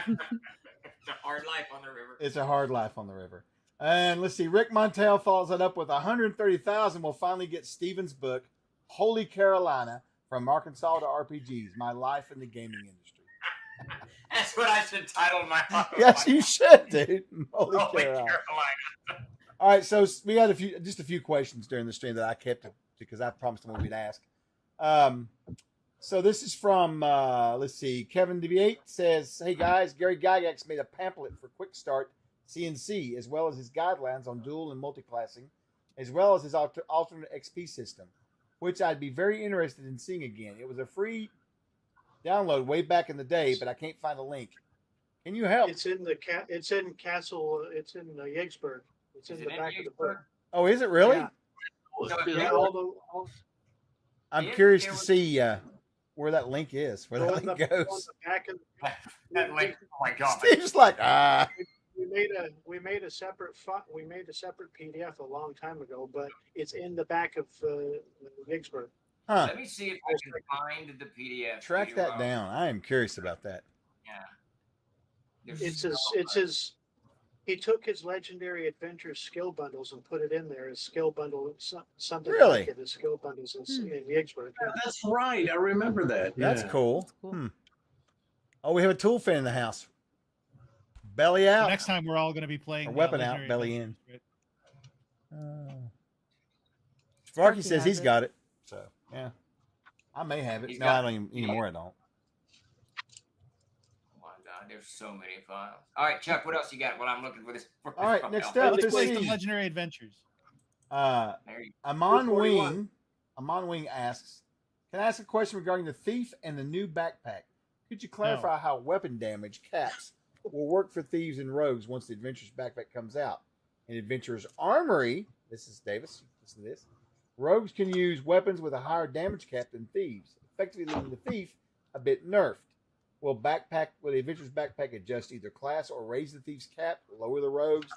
It's a hard life on the river. It's a hard life on the river. And let's see, Rick Montel follows that up with 130,000. We'll finally get Steven's book, Holy Carolina, From Arkansas to RPGs, My Life in the Gaming Industry. That's what I should title my. Yes, you should, dude. Holy Holy Carolina. Carolina. All right, so we had just a few questions during the stream that I kept because I promised them we'd ask. So this is from let's see, Kevin DB8 says, "Hey guys, Gary Gygax made a pamphlet for Quick Start CNC, as well as his guidelines on dual and multiclassing, as well as his alternate XP system, which I'd be very interested in seeing again. It was a free download way back in the day, but I can't find a link. Can you help?" It's in Castle. It's in Yigsburg. It's in Is the it in back of the Yigsburg? book. Oh, is it really? Yeah. So if Yeah, you- I'm If curious there to was- see where that link is, where Go that on link the goes. back of, that link, oh my god. Steve's like, we made a separate PDF a long time ago, but it's in the back of Yigsburg. huh? Let me see if I can find the PDF. Track for you, that Rob. down. I am curious about that. Yeah. There's It's so much. he took his Legendary Adventures skill bundles and put it in there as skill bundle, something Really? like it as skill bundles in Yigsburg. Yeah, that's right. I remember that. That's Yeah. cool. That's cool. Hmm. Oh, we have a tool fan in the house. Belly out. Next time we're all going to be playing Or weapon out, Legendary belly Adventures, right? Sparky Sparky says has he's it. got it. So yeah, I may have it. He's No, got I don't even anymore. I don't. Oh my god, there's so many files. All right, Chuck, what else you got while I'm looking for this? All right, next file? up, Let's let's play some see. Legendary Adventures. Uh, There you Amon 241. Wing. Amon Wing asks, "Can I ask a question regarding the thief and the new backpack? Could you clarify how weapon damage caps will work for thieves and rogues once the adventurer's backpack comes out? In adventurer's armory, this is Davis. Listen to this. Rogues can use weapons with a higher damage cap than thieves, effectively leaving the thief a bit nerfed. Will the adventurer's backpack adjust either class or raise the thief's cap, lower the rogues,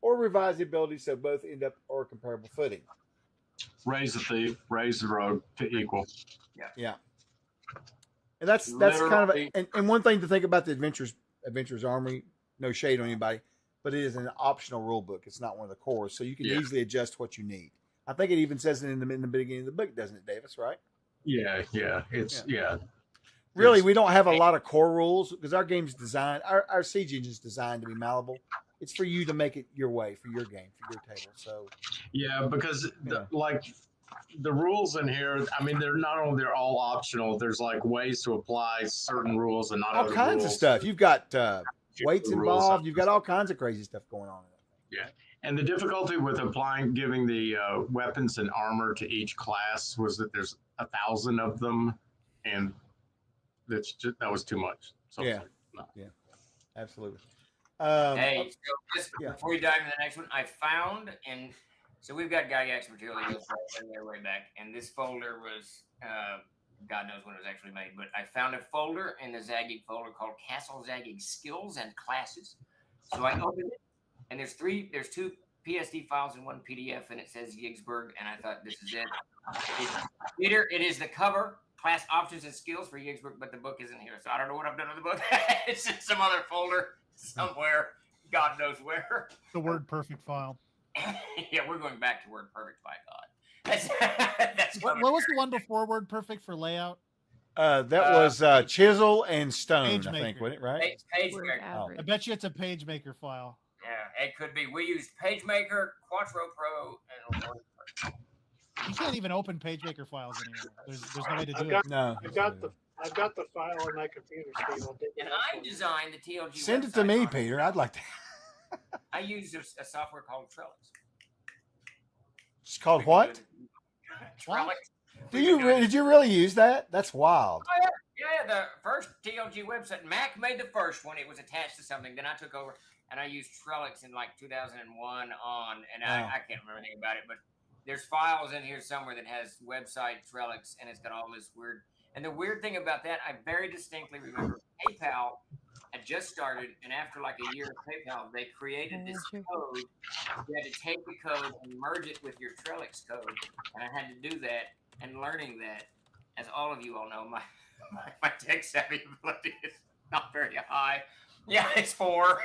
or revise the ability so both end up or comparable footing?" Raise the thief, raise the rogue to equal. Yeah, and that's kind of Literally. and one thing to think about the adventurer's armory. No shade on anybody, but it is an optional rule book. It's not one of the cores, so you can Yeah. easily adjust what you need. I think it even says it in the beginning of the book, doesn't it, Davis? Right? Yeah. It's Really, we don't have a lot of core rules because our game's designed. Our siege engine's designed to be malleable. It's for you to make it your way for your game, for your table. So Yeah, because Yeah. the rules in here, I mean, they're all optional. There's like ways to apply certain rules and not all other kinds of rules. stuff. You've got weights The rules involved. are- You've got all kinds of crazy stuff going on. And the difficulty with giving the weapons and armor to each class was that there's 1,000 of them, and that was too much. So Yeah. no. Absolutely. Hey, so just yeah. before we dive into the next one, I found, and so we've got Gygax material that goes way back, and this folder was, God knows when it was actually made, but I found a folder in the Zaggig folder called Castle Zaggig Skills and Classes. So I opened it, and there's two PSD files in one PDF, and it says Yigsburg, and I thought this is it. Peter, it is the cover, class options and skills for Yigsburg, but the book isn't here, so I don't know what I've done with the book. It's in some other folder somewhere, God knows where. The word perfect file. Yeah, we're going back to word perfect, by God. That's What was the one before word perfect for layout? That was Chisel and Stone, I think, PageMaker. wasn't it? Right? Word PageMaker. average. I bet you it's a PageMaker file. Yeah, it could be. We used PageMaker, Quattro Pro, and WordPress. You can't even open PageMaker files anymore. There's no way to do I've it. got, No. I've got the file on my computer, Steve. I'll dig it And up I for you. designed the TLG. Send it to website me, on it. Peter. I'd like to. I used a software called Trellix. It's called what? Trellix. Did you really use that? That's wild. Oh, yeah, the first TLG website. Mac made the first one. It was attached to something. Then I took over and I used Trellix in like 2001 on, and Wow. I can't remember anything about it, but there's files in here somewhere that has website Trellix, and it's got all this weird. And the weird thing about that, I very distinctly remember PayPal had just started, and after like a year of PayPal, they created this Sure. code. You had to take the code and merge it with your Trellix code, and I had to do that. And learning that, as all of you all know, my tech savvy ability is not very high. Yeah, it's 4.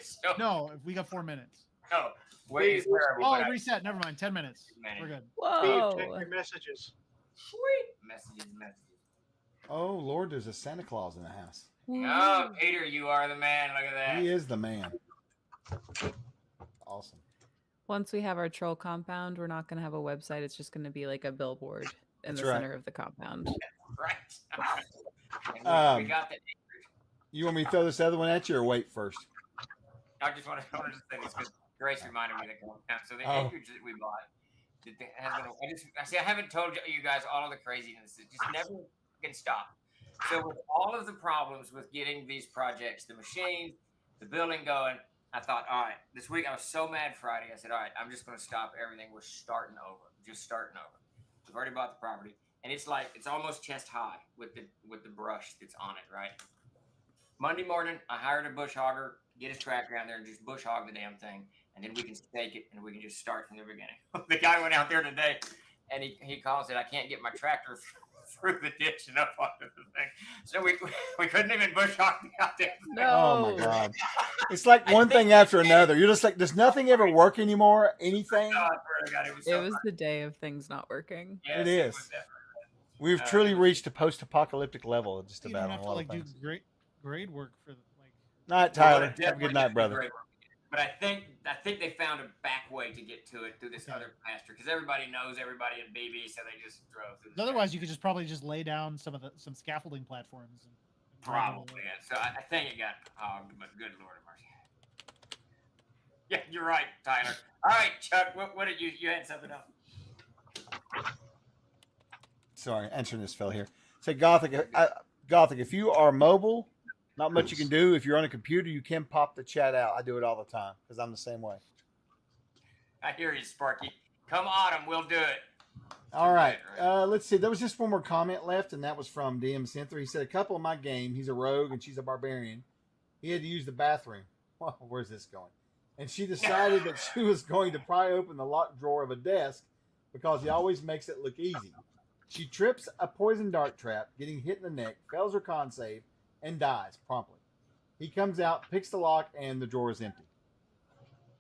So, No, we got 4 minutes. no, way is terrible. Oh, but I- reset. Never mind. 10 minutes. Man. We're good. Whoa. Steve, check your messages. Sweet messages. Oh Lord, there's a Santa Claus in the house. Oh, Peter, you are the man. Look at that. He is the man. Awesome. Once we have our troll compound, we're not going to have a website. It's just going to be like a billboard in That's the right. center of the compound. Right. And we got that. You want me to throw this other one at you or wait first? I just want to say this because Grace reminded me of the compound. So the Oh. acreage that we bought, I haven't told you guys all of the craziness. It just never can stop. So with all of the problems with getting these projects, the machines, the building going, I thought, all right, this week I was so mad Friday. I said, all right, I'm just going to stop everything. We're starting over, just starting over. We've already bought the property, and it's almost chest high with the brush that's on it, right? Monday morning, I hired a bush hogger, get his tractor down there and just bush hog the damn thing, and then we can stake it and we can just start from the beginning. The guy went out there today, and he called and said, I can't get my tractor through the ditch and up onto the thing. So we couldn't even bush hog out there. No. Oh my God. It's like one thing after another. You're just like, does nothing ever work anymore? Anything? Oh, I swear to God, it was It so was fun. the day of things not working. Yes, It is. was definitely- We've truly reached a post-apocalyptic level just You about don't on have a to lot like of do things. grade work for like. Night, We're Tyler. gonna Have a definitely good night, do brother. great work. But I think they found a back way to get to it through this other pasture because everybody knows everybody in BB, so they just drove through. This Otherwise, you could just probably just lay down some scaffolding platforms. And probably. Yeah. So I think it got hogged, but good Lord of mercy. Yeah, you're right, Tyler. All right, Chuck. What did you had something else? Sorry, answering this fella here. Say Gothic. Gothic. If you are mobile, not much you can do. If you're on a computer, you can pop the chat out. I do it all the time because I'm the same way. I hear you, Sparky. Come autumn, we'll do it. All right. Let's see. There was just one more comment left, and that was from DM Cynthia. He said, a couple in my game, he's a rogue and she's a barbarian. He had to use the bathroom. Well, where's this going? And she decided that she was going to pry open the locked drawer of a desk because he always makes it look easy. She trips a poison dart trap, getting hit in the neck, fails her con save, and dies promptly. He comes out, picks the lock, and the drawer is empty.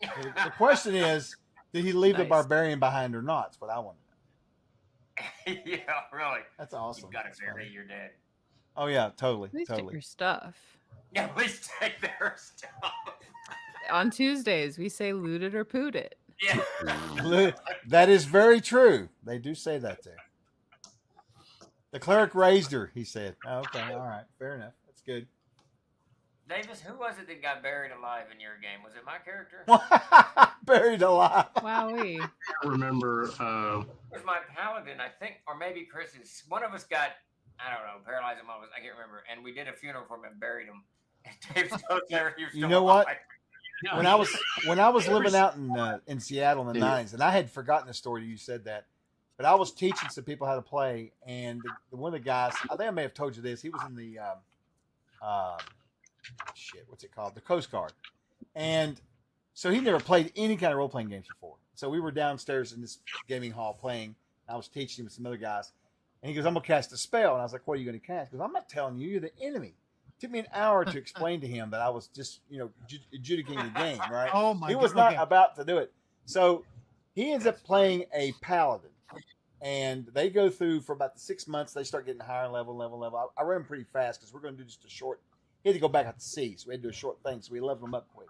The question is, did he leave the Nice. barbarian behind or not? That's what I want to know. Yeah, really. That's awesome. You've got to That's bury funny. your dead. Oh yeah, totally, At least take totally. your stuff. Yeah, please take their stuff. On Tuesdays, we say loot it or poot it. Yeah. That is very true. They do say that there. The cleric raised her, he said. Oh, okay, all right, fair enough. That's good. Davis, who was it that got buried alive in your game? Was it my character? Buried alive. Wowee. I remember. It was my paladin, I think, or maybe Chris's. One of us got, I don't know, paralyzed him. I can't remember. And we did a funeral for him and buried him. And Dave still there. He was You still know what? alive. When I was living out in Seattle in the 90s, and I had forgotten the story you said that, but I was teaching some people how to play, and one of the guys, I think I may have told you this, he was in the what's it called? The Coast Guard. And so he never played any kind of role-playing games before. So we were downstairs in this gaming hall playing. I was teaching him with some other guys. And he goes, I'm going to cast a spell. And I was like, what are you going to cast? He goes, I'm not telling you. You're the enemy. It took me an hour to explain to him that I was just, adjudicating the game, right? Oh my He was God. not about to do it. So he ends up playing a paladin. and they go through for about the 6 months. They start getting higher level. I ran them pretty fast because we're going to do just a short. He had to go back out to sea, so we had to do a short thing. So we leveled them up quick.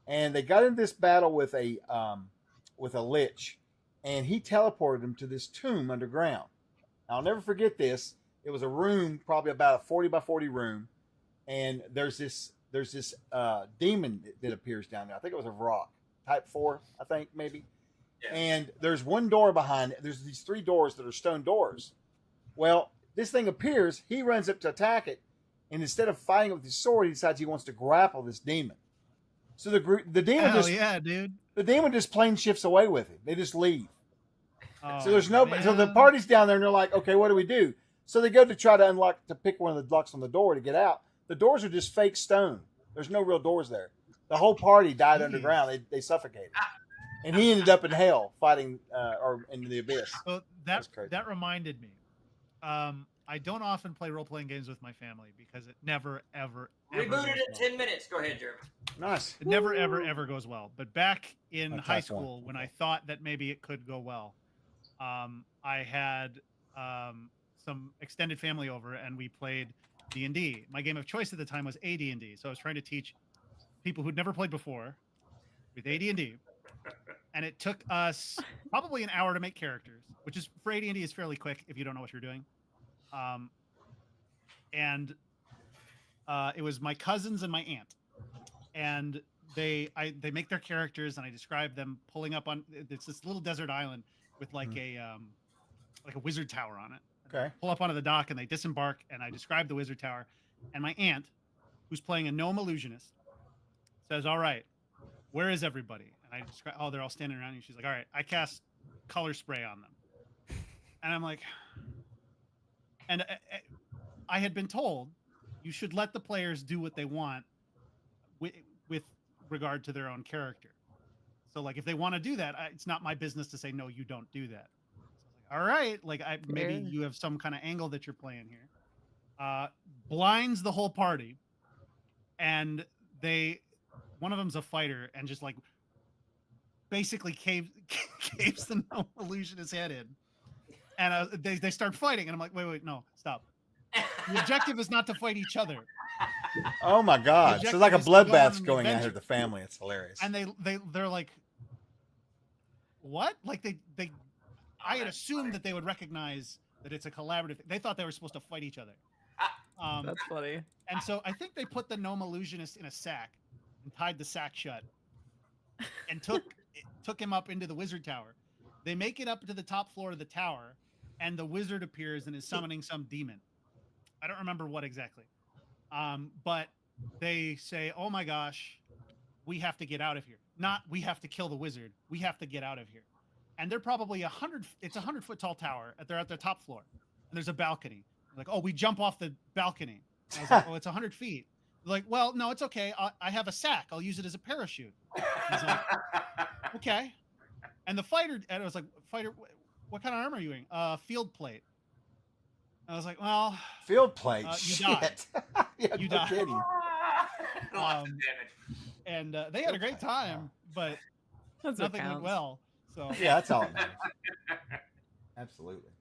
And they got into this battle with a lich, and he teleported them to this tomb underground. I'll never forget this. It was a room, probably about a 40 by 40 room, and there's this demon that appears down there. I think it was a Vrock, type 4, I think maybe. Yeah. And there's one door behind it. There's these 3 doors that are stone doors. Well, this thing appears. He runs up to attack it, and instead of fighting it with his sword, he decides he wants to grapple this demon. So the demon the demon just plain shifts away with him. They just leave. Oh, so there's no. Man. So the party's down there, and they're like, okay, what do we do? So they go to try to pick one of the locks on the door to get out. The doors are just fake stone. There's no real doors there. The whole party died underground. They suffocated. And he ended up in hell fighting, or in the abyss. So that reminded me. I don't often play role-playing games with my family because it never, ever rebooted it 10 minutes. Go ahead, Jeremy. Nice. It never, ever goes well. But back in high school, when I thought that maybe it could go well, I had some extended family over, and we played D&D. My game of choice at the time was AD&D, so I was trying to teach people who'd never played before with AD&D. And it took us probably an hour to make characters, which is for AD&D is fairly quick if you don't know what you're doing. It was my cousins and my aunt, and they make their characters, and I describe them pulling up on it's this little desert island with like a wizard tower on it. Okay. Pull up onto the dock, and they disembark, and I describe the wizard tower, and my aunt, who's playing a gnome illusionist, says, "All right, where is everybody?" And I describe, "Oh, they're all standing around you." She's like, "All right, I cast color spray on them," and I'm like. And I had been told you should let the players do what they want with regard to their own character. So, like, if they want to do that, it's not my business to say, no, you don't do that. So I was like, all right, like, maybe you have some kind of angle that you're playing here. Blinds the whole party. And one of them's a fighter and just, like, basically caves the gnome illusionist's head in. And they start fighting, and I'm like, wait, no, stop. The objective is not to fight each other. Oh my God! So it's like a bloodbath going on here. The family, it's hilarious. And they're like, what? Like I had assumed that they would recognize that it's a collaborative. They thought they were supposed to fight each other. That's funny. And so I think they put the gnome illusionist in a sack and tied the sack shut, and took him up into the wizard tower. They make it up to the top floor of the tower, and the wizard appears and is summoning some demon. I don't remember what exactly. But they say, oh my gosh, we have to get out of here. Not we have to kill the wizard. We have to get out of here. And they're probably it's a 100-foot tall tower. They're at the top floor. And there's a balcony. They're like, oh, we jump off the balcony. And I was like, oh, it's 100 feet. They're like, well, no, it's okay. I have a sack. I'll use it as a parachute. I was like, okay. And the fighter, and I was like, fighter, what kind of armor are you wearing? Field plate. I was like, well, field plate. You died. Yeah, you no died. kidding. And they had a great time, but nothing went well. So yeah, that's all it matters. Absolutely.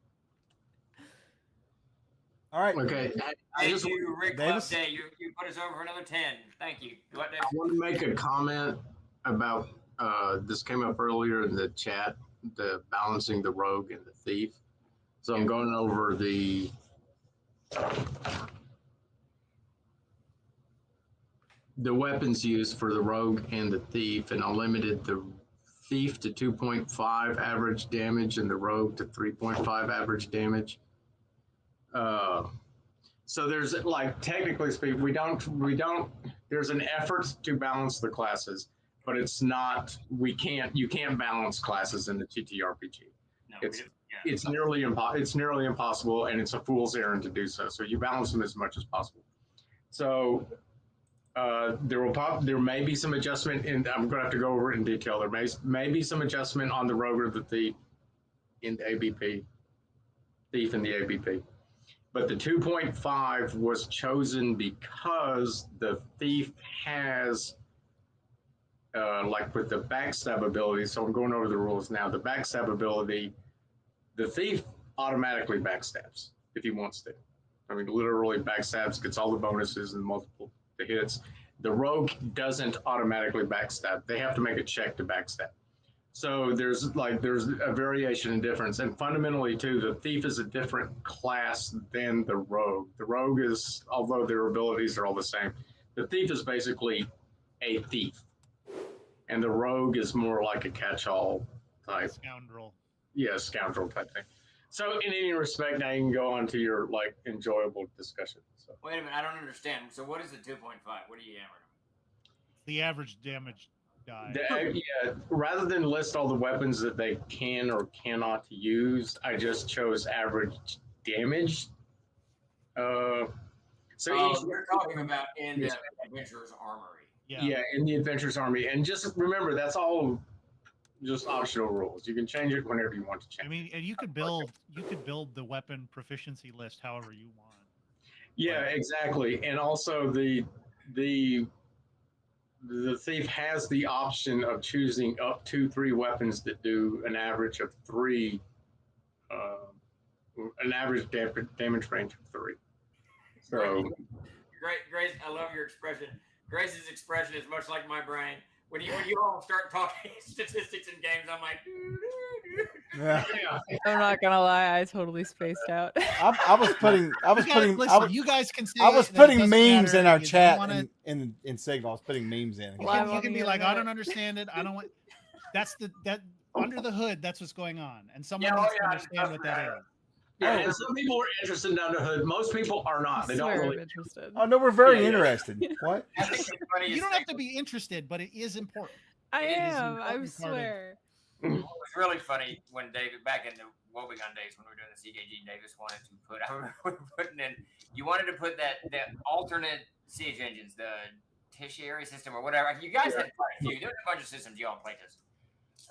All right. Okay. Thank you, Rick Davis. Day. You put us over for another 10. Thank you. What, I want to make a comment about this came up earlier in the chat, the balancing the rogue and the thief. So I'm going over the weapons used for the rogue and the thief, and I limited the thief to 2.5 average damage and the rogue to 3.5 average damage. So there's, like, technically speaking, we don't, there's an effort to balance the classes, but it's not, you can't balance classes in the TTRPG. No, it's nearly impossible, and it's a fool's errand to do so. So you balance them as much as possible. So there may be some adjustment, and I'm going to have to go over it in detail. There may be some adjustment on the rogue or the thief in the ABP, thief in the ABP. But the 2.5 was chosen because the thief has, like with the backstab ability, so I'm going over the rules now. The backstab ability The thief automatically backstabs if he wants to. I mean, literally backstabs, gets all the bonuses and multiple the hits. The rogue doesn't automatically backstab. They have to make a check to backstab. So there's a variation in difference. And fundamentally too, the thief is a different class than the rogue. The rogue is, although their abilities are all the same, the thief is basically a thief. And the rogue is more like a catch-all type. Scoundrel. Yeah, scoundrel type thing. So in any respect, now you can go on to your like enjoyable discussion. So. Wait a minute, I don't understand. So what is the 2.5? What are you hammering? The average damage die. Yeah, rather than list all the weapons that they can or cannot use, I just chose average damage. So you're talking about in the Adventurer's Armory. Yeah, in the Adventurer's Army. And just remember, that's all just optional rules. You can change it whenever you want to change. I mean, and you could build the weapon proficiency list however you want. Yeah, exactly. And also the thief has the option of choosing up to 3 weapons that do an average of 3, an average damage range of 3. So, Grace, I love your expression. Grace's expression is much like my brain. When you all start talking statistics in games, I'm like. I'm not gonna lie, I totally spaced out. I was putting you guys can say I was that it putting doesn't memes matter in our if you chat wanna- in Signal. I was putting memes in. You can be like, I don't understand it. I don't want. That's that under the hood. That's what's going on, and someone needs to understand what that is. yeah, and some people are interested in under the hood. Most people are not. They don't Swear really. I'm interested. Oh no, we're very Yeah. interested. What? I think the funniest You don't thing have to be interested, but it is important. I It is am. I important part of- swear. It was really funny when David, back in the Wobegon days when we were doing the CKG, Davis wanted to put, I remember we were putting in, you wanted to put that alternate siege engines, the tertiary system or whatever. You guys had quite a few. There was a bunch of systems you all played this.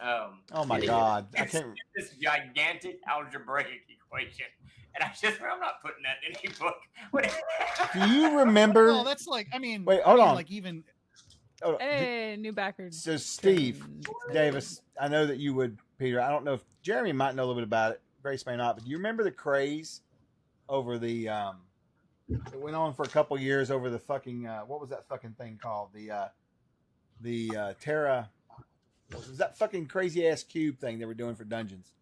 Oh my God! I can't. This gigantic algebraic equation. And I'm not putting that in any book. Do you remember? Well, that's like, I mean, Wait, hold on. Like even. Oh, Hey, new backer. So Steve Davis, I know that you would, Peter. I don't know if Jeremy might know a little bit about it. Grace may not. But do you remember the craze over the? It went on for a couple years over the fucking. What was that fucking thing called? The Terra. Was that fucking crazy ass cube thing they were doing for dungeons?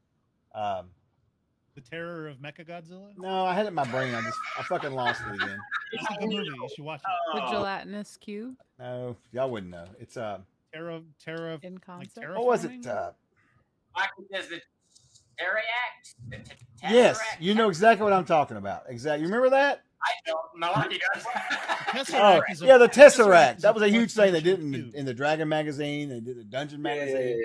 The Terror of Mechagodzilla? No, I had it in my brain. I fucking lost it again. It's a good movie. You should watch it. The gelatinous cube No, y'all wouldn't know. It's Terror of in concept. what was it? Michael says the Teriact. Yes, you know exactly what I'm talking about. Exactly. You remember that? I don't. Malaki does. Oh, Tesseract is a- yeah, the Tesseract. Tesseract is That a was a huge thing they did cube. in the Dragon magazine. They did the Dungeon magazine.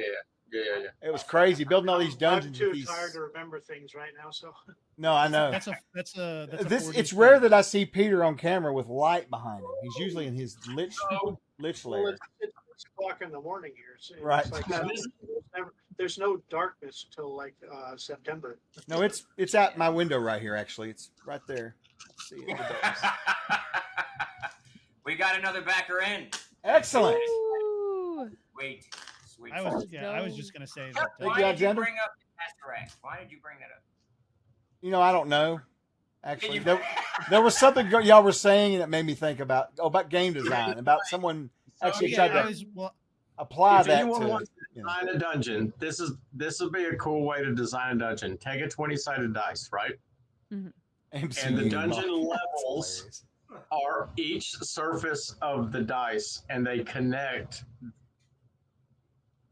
Yeah. It was crazy building all these dungeons. I'm with too these... tired to remember things right now, so. No, I know. That's a It's 4D rare that I see Peter on camera with light behind him. He's usually in his lich Well, lair. it's 6 o'clock in the morning here. So it's Right. like there's no darkness till like September. No, it's out my window right here. Actually, it's right there. Let's see it. We got another backer in. Excellent. Ooh. Wait, sweet. I was just gonna say that. Thank Why you, did you Alexander. bring up the Tesseract? Why did you bring that up? You know, I don't know. Actually, Can you- there was something y'all were saying, and it made me think about game design, about someone actually tried to apply If that anyone to. wants to design a dungeon, this would be a cool way to design a dungeon. Take a 20-sided dice, right? MCU And the dungeon model. levels That's are each surface of the dice, and they connect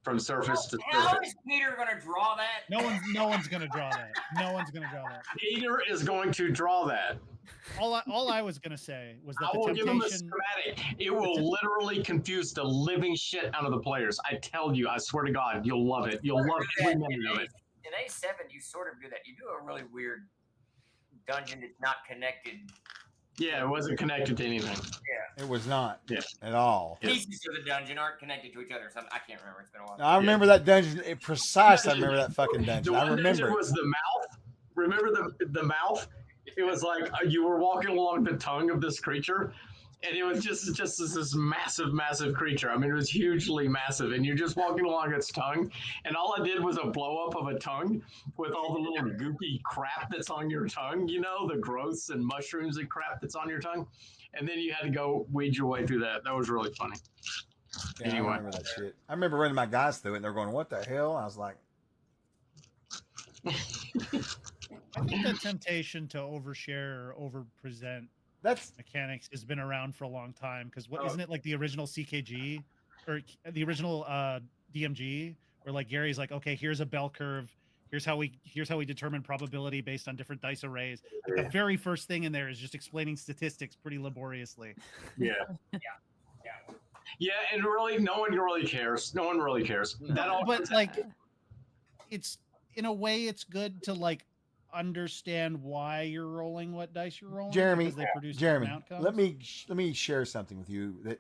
from surface to How surface. is Peter going to draw that? No one's gonna draw that. No one's gonna draw that. Peter is going to draw that. All I was gonna say was that I will the give him a temptation. schematic. It will literally confuse the living shit out of the players. I tell you, I swear to God, you'll love it. You'll love every minute of it. In A7, you sort of do that. You do a really weird dungeon that's not connected. Yeah, it wasn't connected to anything. It was not Yeah. at all. Yeah. Pieces of the dungeon aren't connected to each other. Something I can't remember. It's been a while. Now, I remember that dungeon precisely. I remember that fucking The dungeon. I one dungeon remember. was the mouth. Remember the mouth? It was like you were walking along the tongue of this creature, And it was just this massive creature. I mean, it was hugely massive, and you're just walking along its tongue, and all I did was a blow up of a tongue with all the little goopy crap that's on your tongue, you know, the growths and mushrooms and crap that's on your tongue, and then you had to go weed your way through that. That was really funny. Yeah, Anyway. I remember that shit. I remember running my guys through it, and they're going, "What the hell?" I was like, I think the temptation to overshare or overpresent "That's mechanics has been around for a long time. Because what isn't it like the original CKG or the original DMG, where like Gary's like, okay, here's a bell curve. Here's how we determine probability based on different dice arrays. Like the very first thing in there is just explaining statistics pretty laboriously. Yeah. Yeah, and really, no one really cares. No one really cares. That all, But like, it's in a way, it's good to like understand why you're rolling what dice you're rolling. Jeremy, because they produce Jeremy, different outcomes. let me share something with you that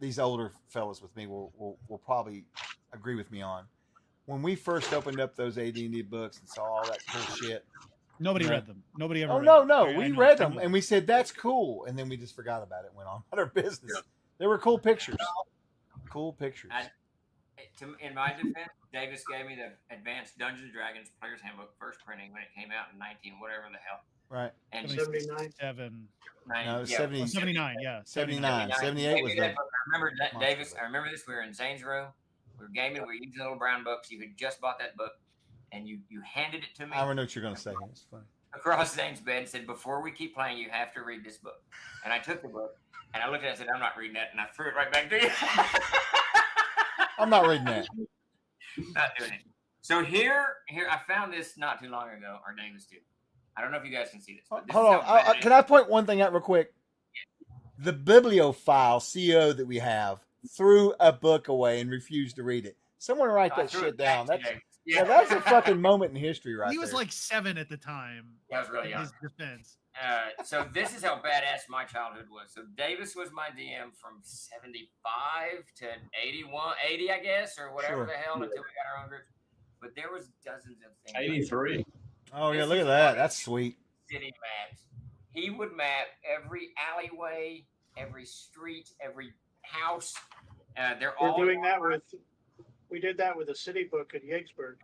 these older fellas with me will probably agree with me on. When we first opened up those AD&D books and saw all that cool shit, Nobody read them. Nobody ever. oh read no, them. no, I we know, read same them with- and we said that's cool, and then we just forgot about it. And went on about our business. Yeah. They were cool pictures. Cool pictures. In my defense, Davis gave me the Advanced Dungeons and Dragons Player's Handbook first printing when it came out in 19 whatever the hell. Right. And 79. 7, 90, No, it was yeah, 70, 79, yeah. 79. 78 was Gave me that the. book. I remember that, Monster Davis. book. I remember this. We were in Zane's room. We were gaming. We were using little brown books. You had just bought that book, and you handed it to me I don't know what you're going to say. It's funny. across Zane's bed and said, "Before we keep playing, you have to read this book." And I took the book and I looked at it and said, "I'm not reading that," and I threw it right back to you. I'm not reading that. Not doing it. So here, I found this not too long ago, or Davis did. I don't know if you guys can see this. But this Hold is on. how bad it Can is. I point one thing out real quick? The bibliophile CO that we have threw a book away and refused to read it. Someone write I that threw shit it back down. to That's Davis. yeah, that's a fucking moment in history right He was there. like 7 at the time. I was really in young. his defense. So this is how badass my childhood was. So Davis was my DM from 75 to 81, 80, I guess, or whatever Sure. the hell until we got our own groups. But there was dozens of things. 83. Oh yeah, This look is at that. funny. That's sweet. City maps. He would map every alleyway, every street, every house. They're We're all doing that with. We did that with a city book at Yeggsburg.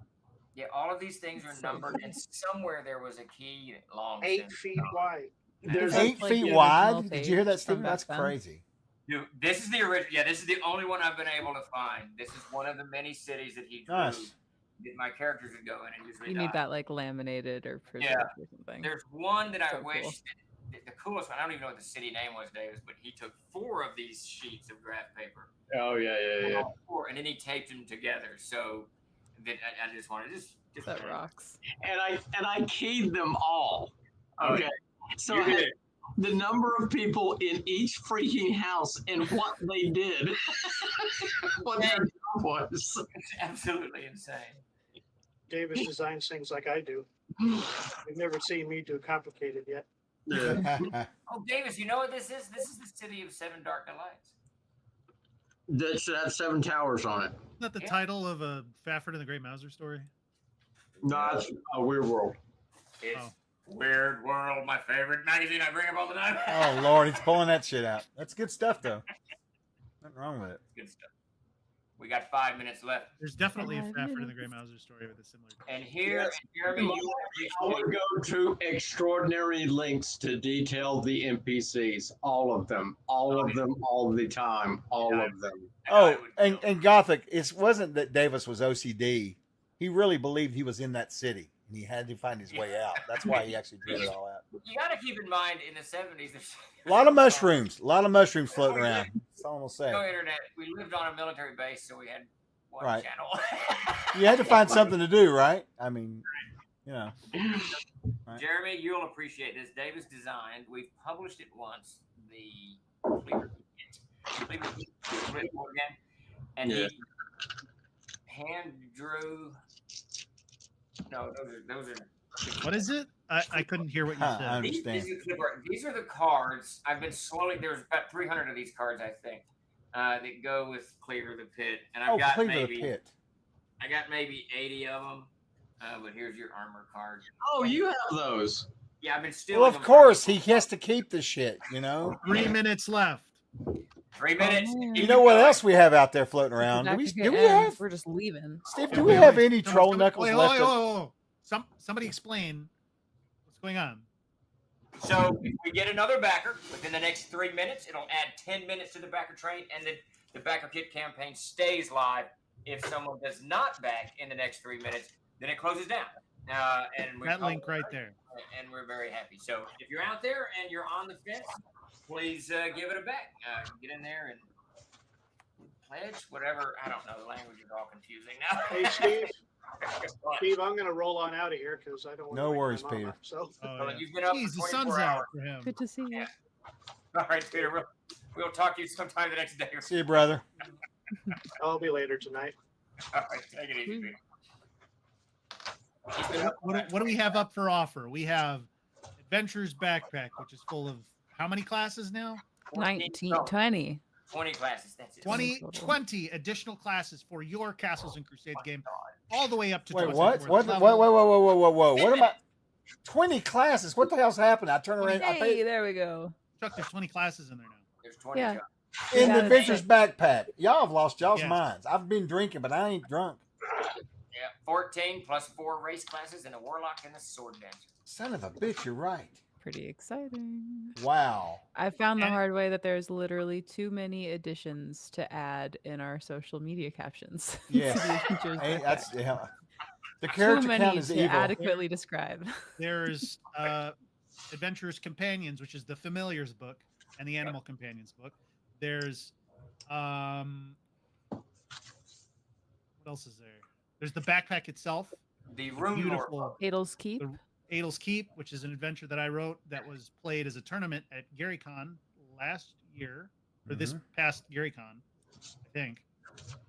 Yeah, all of these things are numbered, and somewhere there was a key long. 8 since feet gone. wide. There's That's 8 like feet the wide. original Did you hear that, page Stephen? from That's back then. crazy. Dude, this is the original. Yeah, this is the only one I've been able to find. This is one of the many cities that he drew. Nice. That my characters would go in and usually You die. need that like laminated or preserved or something. There's one that I So cool. wish that the coolest one. I don't even know what the city name was, Davis, but he took 4 of these sheets of graph paper. Oh yeah. All 4, and then he taped them together. So that I just wanted just That rocks. And I keyed them all. Oh, Okay. So You I had did. the number of people in each freaking house and what they did. What their job was. It's absolutely insane. Davis designs things like I do. You've never seen me do complicated yet. Yeah. Oh, Davis, you know what this is? This is the city of 7 Dark Delights. That should have 7 towers on it. Isn't that the Yeah. title of a Fafford and the Great Mauser story? No, it's a weird world. It's Oh. Weird World, my favorite magazine I bring up all the time. Oh Lord, he's pulling that shit out. That's good stuff though. Nothing wrong with it. Good stuff. We got 5 minutes left. There's definitely a 5 Fafford and the minutes. Great Mauser story with a similar. And here, Yes. Jeremy, you I would go to extraordinary lengths to detail the NPCs. All of them. All of them. All the time. All of them. Oh, and Gothic, it wasn't that Davis was OCD. He really believed he was in that city and he had to find his way out. That's why he actually drew it all out. you got to keep in mind in the 70s, there's A lot of mushrooms. A lot of mushrooms floating around. That's all I'm gonna say. no internet. We lived on a military base, so we had one Right. channel. You had to find something to do, right? I mean, you know. Right. Jeremy, you'll appreciate this. Davis designed. We've published it once. The Cleveland Morgan, and Yeah. he hand drew. No, those are. What is it? I couldn't hear what you Huh, said. I These, understand. these are the cards. I've been slowly. There's about 300 of these cards, I think, that go with Cleaver the Pit, and I've Oh, got Cleaver maybe the Pit. I got maybe 80 of them. But here's your armor card. Oh, you have those. Yeah, I've been stealing. Well, of them course, he has to keep the shit, you know? 3 minutes left. 3 minutes. man. You know what else we have out there floating around? Back Do we, to do we end. have, We're just leaving. Steve, Yeah, do we have always- any troll knuckles wait, left? Somebody explain what's going on. So if we get another backer within the next 3 minutes, it'll add 10 minutes to the backer train, and the backer kit campaign stays live. If someone does not back in the next 3 minutes, then it closes down. And That link right there. And we're very happy. So if you're out there and you're on the fence, please give it a back. Get in there and pledge whatever. I don't know. The language is all confusing now. Hey, Steve. What? Steve, I'm going to roll on out of here because I don't want No to wake worries, my mom Peter. up, So Oh, Well, yeah. you've been up Jeez, for the 24 sun's hours. out for him. Good to see you. Yeah. All right, Peter. We'll talk to you sometime the next day. See you, brother. I'll be later tonight. All right, take it easy, Peter. He's been up- What do we have up for offer? We have Adventures Backpack, which is full of how many classes now? 19, no, 20. 20 classes. That's it. 20 additional classes for your Castles and Crusades game, all the way up to Wait, 24th what? What? level. Whoa. What am I? 20 classes? What the hell's happened? I turn around. I Hey, paid there we go. Chuck, there's 20 classes in there now. There's 20 Yeah. jobs. in the Yeah, Adventures Backpack. Y'all have lost y'all's Yes. minds. I've been drinking, but I ain't drunk. Yeah, 14 plus 4 race classes and a warlock and a sword dancer. Son of a bitch, you're right. Pretty exciting. Wow. I found the And- hard way that there's literally too many additions to add in our social media captions. to Yes. the Adventures Hey, Backpack. that's yeah. The Too character many count is to evil. adequately describe. There's Adventurers Companions, which is the Familiars book, and the Animal Companions book. There's what else is there? There's the backpack itself, The Rune Lord. beautiful Adel's Keep. The- Adel's Keep, which is an adventure that I wrote that was played as a tournament at GaryCon last year, or this past GaryCon, I think.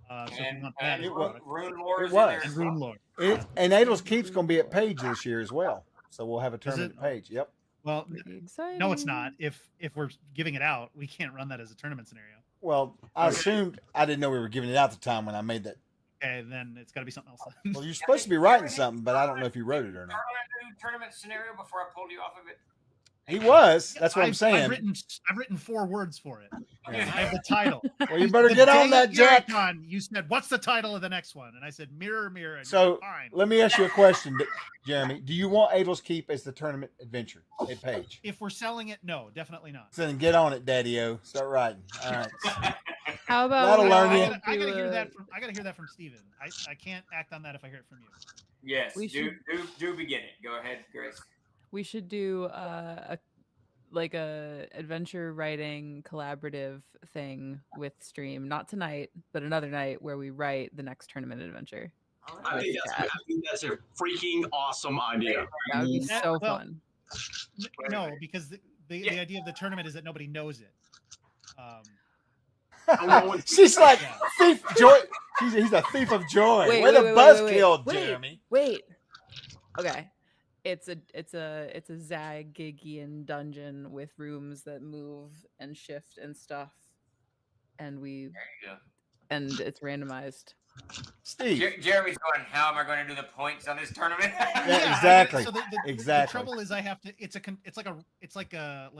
So if you want that, And as a wa- product. Rune Lord It is was. in there And as Rune well. Lord. And Adel's Keep's going to be at Page this year as well. So we'll have a Is tournament it? at Page. Yep. Well, Pretty exciting. no, it's not. If we're giving it out, we can't run that as a tournament scenario. Well, I assumed I didn't know we were giving it out at the time when I made that. Okay, then it's got to be something else. Well, you're supposed to be writing something, but I don't know if you wrote it or not. Tournament scenario before I pulled you off of it. He was. That's what I'm I've saying. written 4 words for it. I Yeah. have the title. Well, you better The get on day that, Jack. GaryCon, you said, "What's the title of the next one?" And I said, "Mirror, Mirror." And So fine. let me ask you a question, Jeremy. Do you want Adel's Keep as the tournament adventure at Page? If we're selling it, no, definitely not. So then get on it, Daddy-O. Start writing. All right. How about That'll we learn all you. I gotta do hear a- that from. I gotta hear that from Steven. I can't act on that if I hear it from you. Yes, We do begin it. Go ahead, Grace. We should do a adventure writing collaborative thing with stream. Not tonight, but another night where we write the next tournament adventure. I think that's a freaking awesome idea. That would be Yeah, so well, fun. No, because the Yeah. idea of the tournament is that nobody knows it. She's like thief joy. He's a thief of joy. Wait, Way wait, to wait, buzzkill, wait, wait. Jeremy. Wait. Okay. It's a Zagigian dungeon with rooms that move and shift and stuff. And There you go. it's randomized. Steve. Jeremy's going, how am I going to do the points on this tournament? Yeah, exactly. So the Exactly. trouble is, I have to. It's like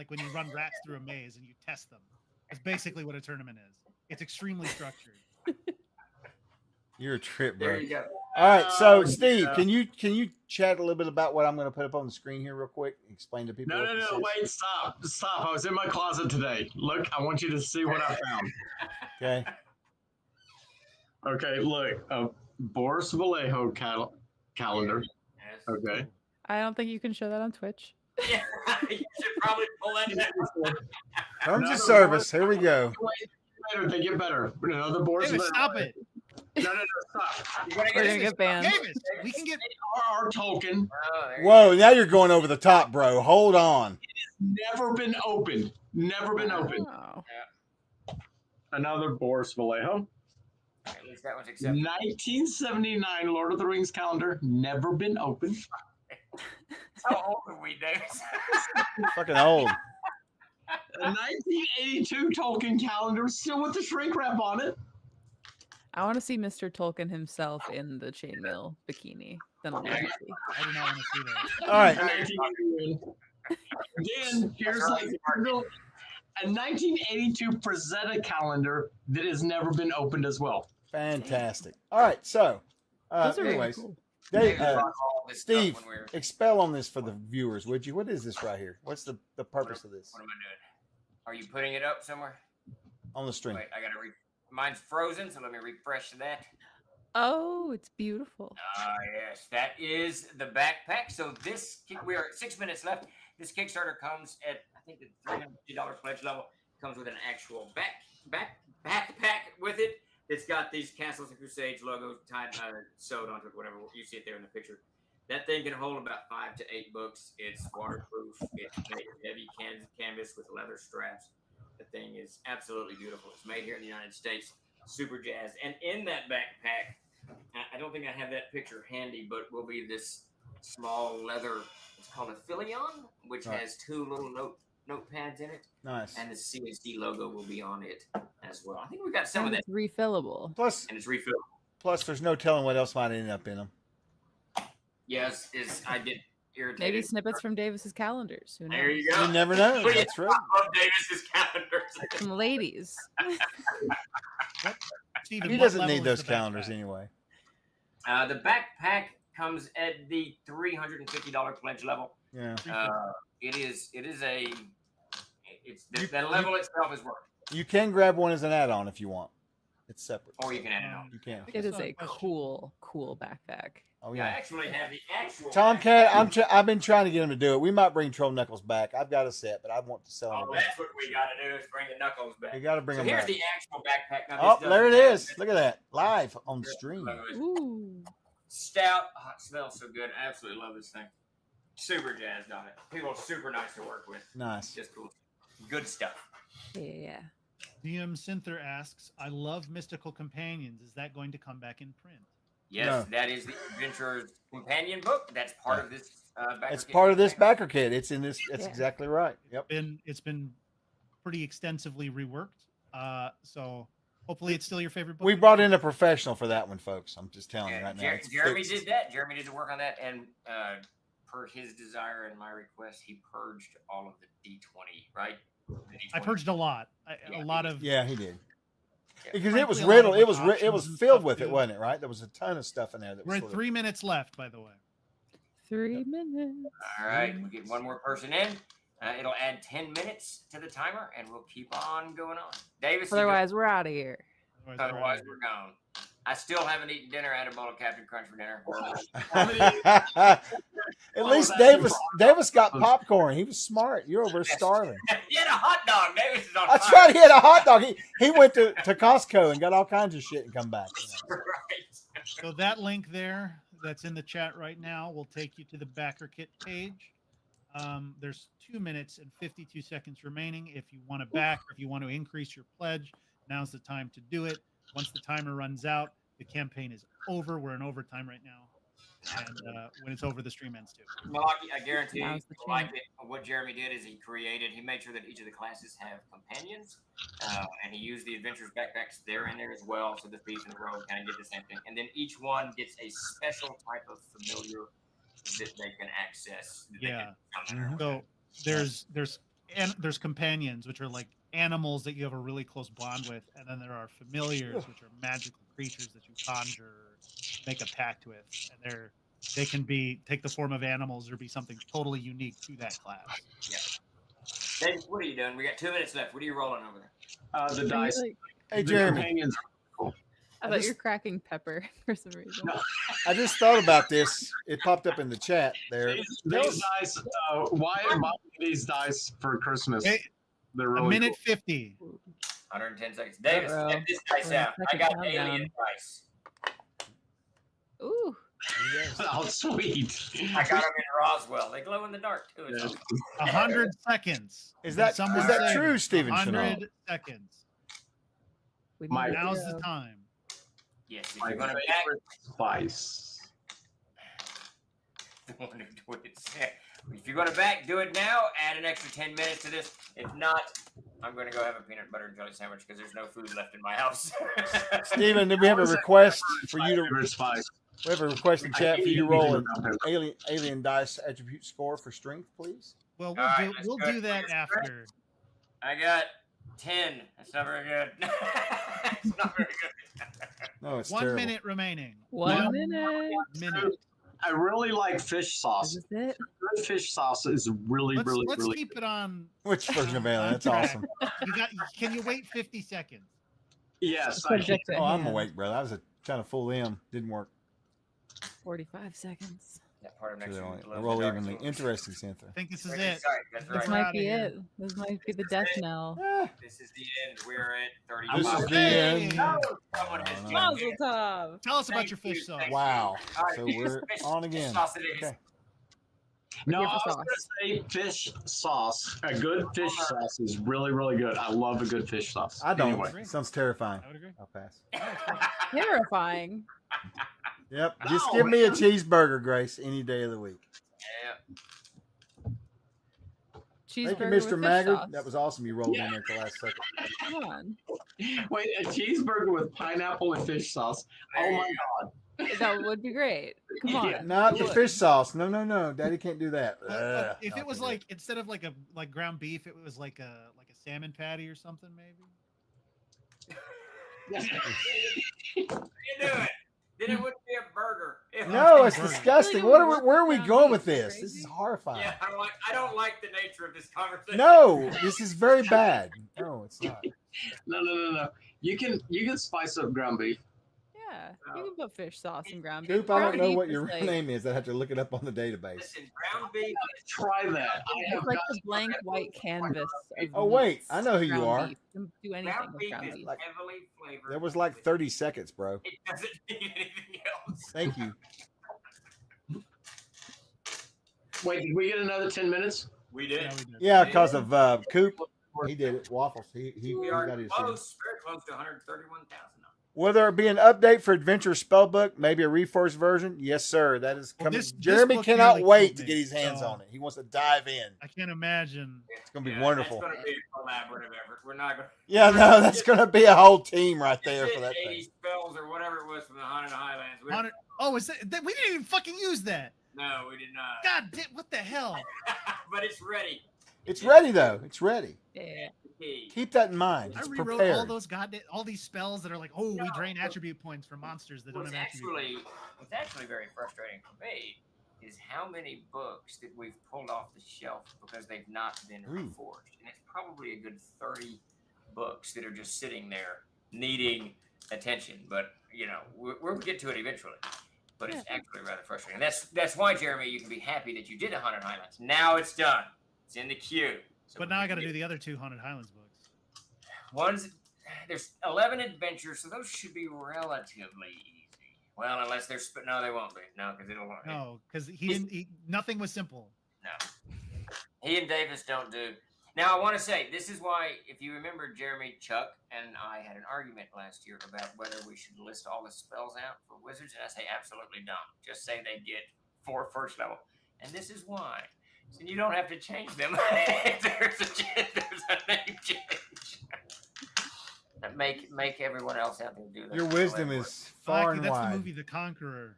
when you run rats through a maze and you test them. It's basically what a tournament is. It's extremely structured. You're a trip, There bro. you go. All right, so Oh, Steve, yeah. can you chat a little bit about what I'm going to put up on the screen here, real quick? Explain to people. what this is? Wait, stop. I was in my closet today. Look, I want you to see what I found. Okay. Okay, look, Boris Vallejo calendar. Yes. Okay. I don't think you can show that on Twitch. Yeah, you should probably pull that down. Terms Another of service. Here we go. They get better. Another Boris Davis, Vallejo. stop it. No, stop. You're gonna We're get gonna get banned. Davis, we can get. R.R. Tolkien Oh, there you Whoa, now you're going over the top, bro. Hold on. never been opened. Never been opened. Oh. Another Boris Vallejo. go. At least that one's acceptable. 1979 Lord of the Rings calendar. Never been opened. How old are we, Davis? Fucking old. A 1982 Tolkien calendar, still with the shrink wrap on it. I want to see Mr. Tolkien himself in the chainmail bikini. then I'll be happy. I do not want to see that. All right. 1981. Again, here's like a 1982 Frazetta calendar that has never been opened as well. Fantastic. All right. So, Those are really anyways, cool. Dave, Maybe rock all this stuff Steve, when we're- expel on this for the viewers, would you? What is this right here? What's the purpose of this What am I doing? Are you putting it up somewhere? on the stream? Wait, I gotta mine's frozen, so let me refresh that. Oh, it's beautiful. Yes, that is the backpack. So we are at 6 minutes left. This Kickstarter comes at, I think, the $350 pledge level. Comes with an actual backpack with it. It's got these Castles and Crusades logos sewed onto it, whatever. You see it there in the picture. That thing can hold about 5 to 8 books. It's waterproof. It's made of heavy canvas with leather straps. The thing is absolutely beautiful. It's made here in the United States. Super jazzed. And in that backpack, I don't think I have that picture handy, but will be this small leather. It's called a Filion, which Right. has 2 little notepads in it. Nice. And the CSD logo will be on it as well. I think we got some of And that, it's refillable. Plus, and it's refillable. there's no telling what else might end up in them. Yes, I get irritated. Maybe snippets from Davis's calendars. Who knows? There you go. You never know. What do you That's right. think of Davis's calendars? Some ladies. Steven, He what doesn't level need is those the calendars backpack? anyway. The backpack comes at the $350 pledge level. Yeah. It's the level itself is worth it. You can grab one as an add-on if you want. It's separate. Or you can add it on. You can. It is That's not a a question. cool backpack. Oh I yeah. actually have the actual Tomcat, I've been trying to get him to do it. We might bring Troll Knuckles back. I've got a set, but I want to sell him. Oh, that's what we got to do is bring the knuckles back. You got to bring So them here's back. the actual backpack. Now, Oh, this there it doesn't have is. the Look at that. Live on the stream. logos. Ooh. Stout. Oh, it smells so good. I absolutely love this thing. Super jazzed on it. People are super nice to work with. Nice. Just cool. Good stuff. Yeah. DM Synther asks, I love Mystical Companions. Is that going to come back in print? Yes, No. that is the Adventurer's Companion book. That's part of this. It's part of this backer kit. It's in this. That's Yeah. exactly right. Yep. It's been pretty extensively reworked. So hopefully it's still your favorite book. We brought in a professional for that one, folks. I'm just telling you Yeah, right now. It's Jeremy fixed. did that. Jeremy did the work on that, and per his desire and my request, he purged all of the D20. Right? The I D20. purged a lot. Yeah, A lot of Yeah, he did. Yeah. Because it was Frankly, a lot of, riddled. like, It was options and filled stuff, with it, too. wasn't it? Right? There was a ton of stuff in there that We're was at sort 3 minutes left, by the way. 3 minutes. All right, we'll get one more person in. It'll add 10 minutes to the timer, and we'll keep on going on. Davis, you Otherwise, we're out of here. otherwise we're gone. I still haven't eaten dinner. I had a bowl of Captain Crunch for dinner. of. At least Davis got popcorn. He was smart. You're over starving. He had a hot dog. Davis is on That's fire. right. He had a hot dog. He went to Costco and got all kinds of shit and come back. Right. So that link there that's in the chat right now will take you to the backer kit page. There's 2 minutes and 52 seconds remaining. If you want to back or if you want to increase your pledge, now's the time to do it. Once the timer runs out, the campaign is over. We're in overtime right now. And when it's over, the stream ends too. Malaki, I guarantee you, Now's the you'll like it. What Jeremy did is he made sure that each of the classes have companions, and he used the adventurers backpacks. They're in there as well, so the thief and the rogue kind of get the same thing. And then each one gets a special type of familiar that they can access. that they Yeah. can- So there's companions, which are like animals that you have a really close bond with, and then there are familiars, which are magical creatures that you conjure, or make a pact with, and they can take the form of animals or be something totally unique to that class. Dave, what are you doing? We got 2 minutes left. What are you rolling over there? The Are you, dice. like- Hey, The Jeremy, companions. I thought you're cracking pepper for some reason. No. I just thought about this. It popped up in the chat there. These dice. Why am I buying these dice for Christmas? Hey, They're A really minute 50. 110 seconds. Davis, Uh-oh. check this dice We're in out. I second got countdown. alien dice. Ooh. cool. Oh, sweet. I got them in Roswell. They glow in the dark too. It's Yeah. 100 seconds. Is Did that someone is that say true, Stephen Chanel? 100 seconds. We My- need to Now's go. the time. Yes, if My you're gonna back, favorite spice. if you're gonna back, do it now. Add an extra 10 minutes to this. If not, I'm gonna go have a peanut butter and jelly sandwich because there's no food left in my house. Stephen, did we have a request for you to? Favorite spice. We have a request in chat for you to roll an alien dice attribute score for strength, please. Well, All right, we'll let's do go. that after. I got 10. That's not very good. It's not very good. No, it's 1 terrible. minute remaining. 1 minute. Minute. I really like fish sauce. Is this it? Good fish sauce is really, Let's really keep it on. Which version of alien? That's track. awesome. Can you wait 50 seconds? Yes. Subject to Oh, I'm hand. awake, brother. I was trying to fool them. Didn't work. 45 seconds. That part of So next they week, only- Love roll the Dark evenly. Souls. Interesting, Cynthia. I think this is Very it. exciting, That's This This right. We're might outta be here. it. This might be the death knell. Ah, This is the end. We're at 35. this is the Hey! end. No, someone has No, no. given Mazel me- tov. Tell us about Thank your you, fish sauce. thank Wow. All right, So fish- we're fish- on fish again. sauce it is. Okay. No, Here I for was going to say fish sauce. A good fish sauce is really, really good. I love a good fish sauce. I don't. Anyway. Sounds terrifying. I would agree. I'll pass. Terrifying. Yep. Just No, give me a man. cheeseburger, Grace, any day of the week. Yeah. Cheeseburger Thank you, with Mr. fish Maggard. sauce. That was awesome. You rolled in there at the last second. Come on. Wait, a cheeseburger with pineapple and fish sauce. Oh my God. That would be great. Come on. Yeah. Not it the would. fish sauce. No, no, no. Daddy can't do that. But if I'll it was take like instead of like ground beef, it was like a salmon patty or something, maybe. You do it. Then it wouldn't be a burger. If No, I'm it's saying disgusting. Really What don't are we, work where are we around going beef, with you this? This crazy? is horrifying. Yeah, I don't like the nature of this conversation. No, this is very bad. No, it's not. No. You can spice up ground beef. Yeah. You can put fish sauce and ground beef. Coop, I don't Ground know beef what is your like- name is. I have to look it up on the database. Listen, ground beef. Try that. I have It's like got the blank white canvas. Of Oh, wait, meats, I know who you ground are. beef. You can do anything Ground with beef ground is beef. Like- heavily flavored. There was like 30 seconds, bro. It doesn't need anything else. Thank you. Wait, did we get another 10 minutes? We did. Yeah, we did. Yeah, because of Coop. He did it. Waffles. He We got are his. close, very close to 131,000. Will there be an update for Adventure Spellbook? Maybe a reforged version? Yes, sir. That is Well, coming. this Jeremy book cannot nearly wait killed to me, get his hands so- on it. He wants to dive in. I can't imagine. It's going to be Yeah, wonderful. It's going to be a collaborative effort. We're not going to. Yeah, no, that's going to be a whole team right there for that 80 thing. spells or whatever it was from the Haunted Highlands. We Haunted- Oh, is that we didn't even fucking use that? No, we did not. God, what the hell? But it's ready. It's ready, though. It's ready. Yeah. Key. Keep that in mind. I It's rewrote prepared. all these spells that are like, oh, we drain attribute points from monsters that don't What's have attribute. actually very frustrating for me is how many books that we've pulled off the shelf because they've not been Ooh. reforged, and it's probably a good 30 books that are just sitting there needing attention. But you know, we'll get to it eventually. But it's actually rather frustrating. That's why, Jeremy, you can be happy that you did a Haunted Highlands. Now it's done. It's in the queue. So But now I got to do the other two Haunted Highlands books. There's 11 adventures, so those should be relatively easy. Well, unless there's, no, they won't be. No, because it'll. No, because nothing was simple. No. He and Davis don't do. Now, I want to say, this is why, if you remember, Jeremy, Chuck, and I had an argument last year about whether we should list all the spells out for wizards, and I say absolutely don't. Just say they get 4 first level. And this is why. So you don't have to change them. there's a name change. Make everyone else out there do that. Your wisdom is far Actually, and that's wide. the movie The Conqueror.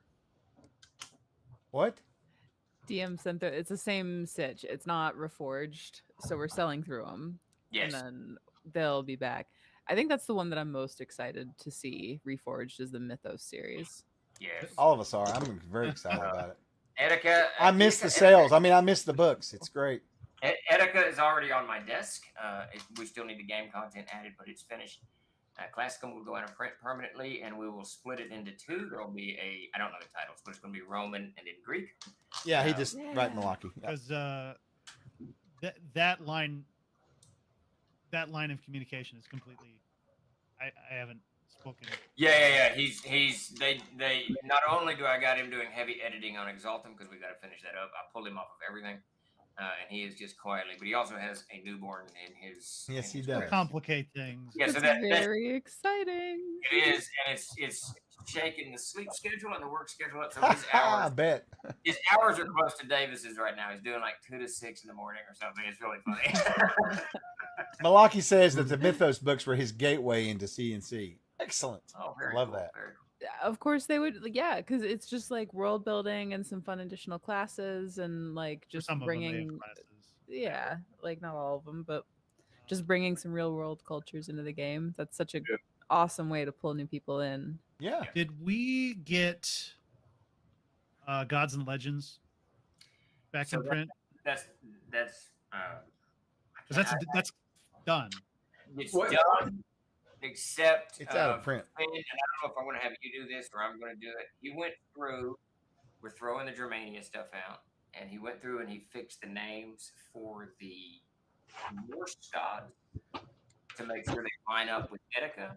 What? DM sent it's the same sitch. It's not reforged, so we're selling through them. Yes. And then they'll be back. I think that's the one that I'm most excited to see reforged is the Mythos series. Yes. All of us are. I'm very excited about it. Etika. I miss the sales. I mean, I miss the books. It's great. Etika is already on my desk. We still need the game content added, but it's finished. Classicum will go out of print permanently, and we will split it into 2. There will be I don't know the titles, but it's going to be Roman and in Greek. Yeah, he just right Milwaukee. Yeah. Because that line of communication is completely. I haven't spoken. Yeah. They not only do I got him doing heavy editing on Exaltum because we got to finish that up. I pulled him off of everything, and he is just quietly. But he also has a newborn in his. Yes, he his does. grip. Complicate things. Yeah, so It's that's very exciting. it is, and it's shaking the sleep schedule and the work schedule up. So his I hours, bet. his hours are close to Davis's right now. He's doing like 2 to 6 in the morning or something. It's really funny. Milwaukee says that the Mythos books were his gateway into CNC. Excellent. Oh, very Love cool, that. very cool. Of course they would, yeah, because it's just like world building and some fun additional classes and like For just some of them, they have bringing, classes. yeah, like not all of them, but just bringing some real world cultures into the game. That's such a awesome way to pull new people in. Yeah. Did we get Gods and Legends back So in print? That's Because that's done. it's What? done, except It's out of print. And I don't know if I want to have you do this or I'm going to do it. He went through. We're throwing the Germania stuff out, and he went through and he fixed the names for the Norse gods to make sure they line up with Etika.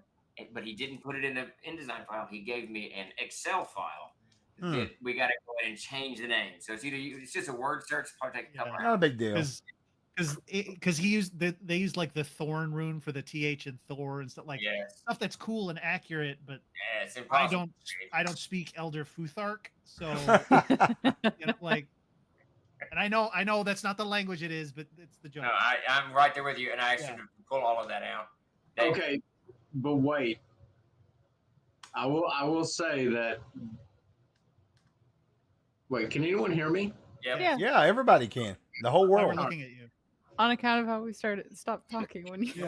But he didn't put it in the InDesign file. He gave me an Excel file that we got to go ahead and change the name. So it's just a word search. Probably take a couple Not a hours. big deal. Because they used like the Thorn rune for the TH and Thor and stuff like stuff that's cool and accurate, but it's impossible. I don't speak Elder Futhark, so like, and I know that's not the language it is, but it's the joke. No, I'm right there with you, and I should pull all of that out. Okay, but wait. I will say that. Wait, can anyone hear me? Yeah. Yeah, everybody can. The whole We're world. looking at you. On account of how we stopped talking when you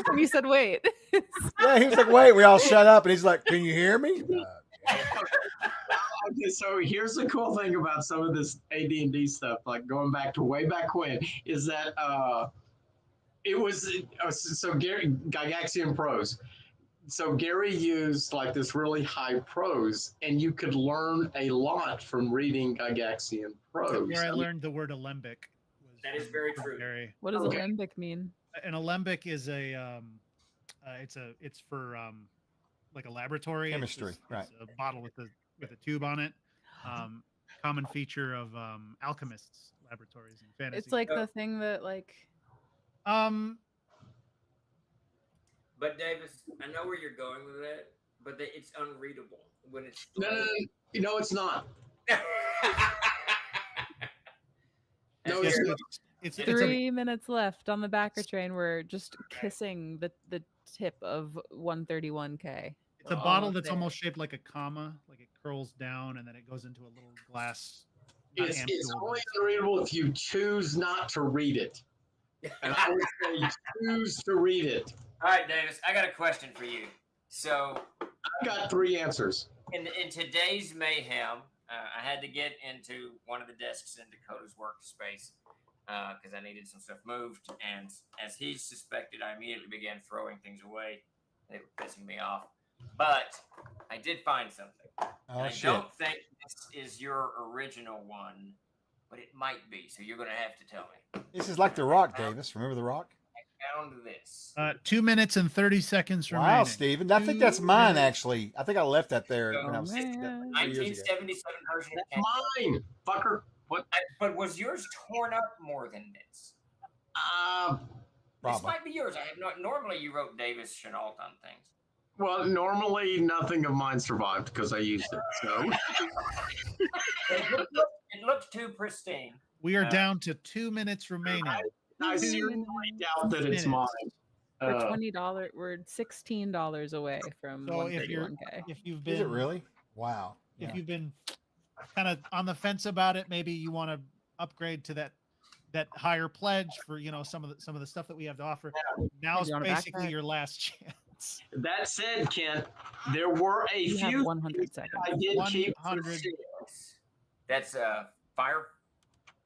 when you said wait. Yeah, he was like, "Wait," we all shut up, and he's like, "Can you hear me?" Okay, so here's the cool thing about some of this AD&D stuff, like going back to way back when, is that it was so Gary Gygaxian prose. So Gary used like this really high prose, and you could learn a lot from reading Gygaxian prose. Where I learned the word alembic. That is very true. Gary. What does alembic mean? An alembic is a it's for like a laboratory Chemistry, it's right? A bottle with a tube on it. Common feature of alchemists laboratories in fantasy. It's like the thing that like But Davis, I know where you're going with that, but it's unreadable when it's. No, it's not. No, it's 3 minutes left on the backer train. We're just kissing the tip of 131K. It's a bottle that's almost shaped like a comma, like it curls down and then it goes into a little glass. It's only unreadable if you choose not to read it. And I would say choose to read it. All right, Davis, I got a question for you. So I've got 3 answers. In today's mayhem, I had to get into one of the desks in Dakota's workspace because I needed some stuff moved. And as he suspected, I immediately began throwing things away. They were pissing me off. But I did find something. I don't think this is your original one, but it might be. So you're going to have to tell me. This is like The Rock, Davis. Remember The Rock? I found this. 2 minutes and 30 seconds remaining. Wow, Steven. I think that's mine, actually. I think I left that there when I was 1977 version. That's mine, fucker. What? But was yours torn up more than this? This might be yours. I have not. Normally, you wrote Davis Chenault on things. Well, normally nothing of mine survived because I used it. So it looked too pristine. We are down to 2 minutes remaining. I seriously doubt that it's mine. We're $20. We're $16 away from 131K. If you've been, is it really? Wow. If you've been kind of on the fence about it, maybe you want to upgrade to that higher pledge for some of the stuff that we have to offer. Now is basically your last chance. That said, Kent, there were a few 100 seconds. I did keep. 100. That's fire.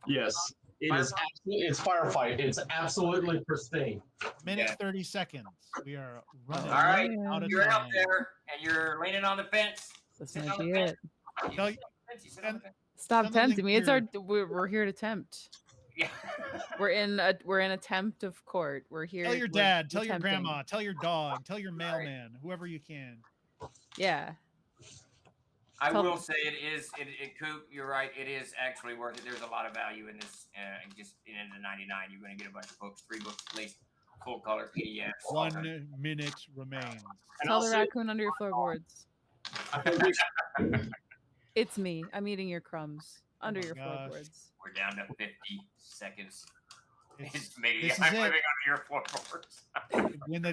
Yes, it is. It's firefight. It's absolutely pristine. Minutes 30 seconds. We are running. All right, out of you're time. out there and you're leaning on the fence. That's gonna be it. And Stop some of the tempting me. It's weird- we're here to tempt. Yeah. We're in a tempt of court. We're here. Tell your we're dad, tell your tempting. grandma, tell your dog, tell your mailman, whoever you can. Yeah. I Tell will them. say it Coop, you're right. It is actually worth it. There's a lot of value in this. Just in the 99, you're going to get a bunch of books, 3 books at least, full color PDFs. 1 minute remains. Tell the raccoon under your floorboards. It's me. I'm eating your crumbs under your floorboards. We're down to 50 seconds. It's me. This is I'm it. living under your floorboards.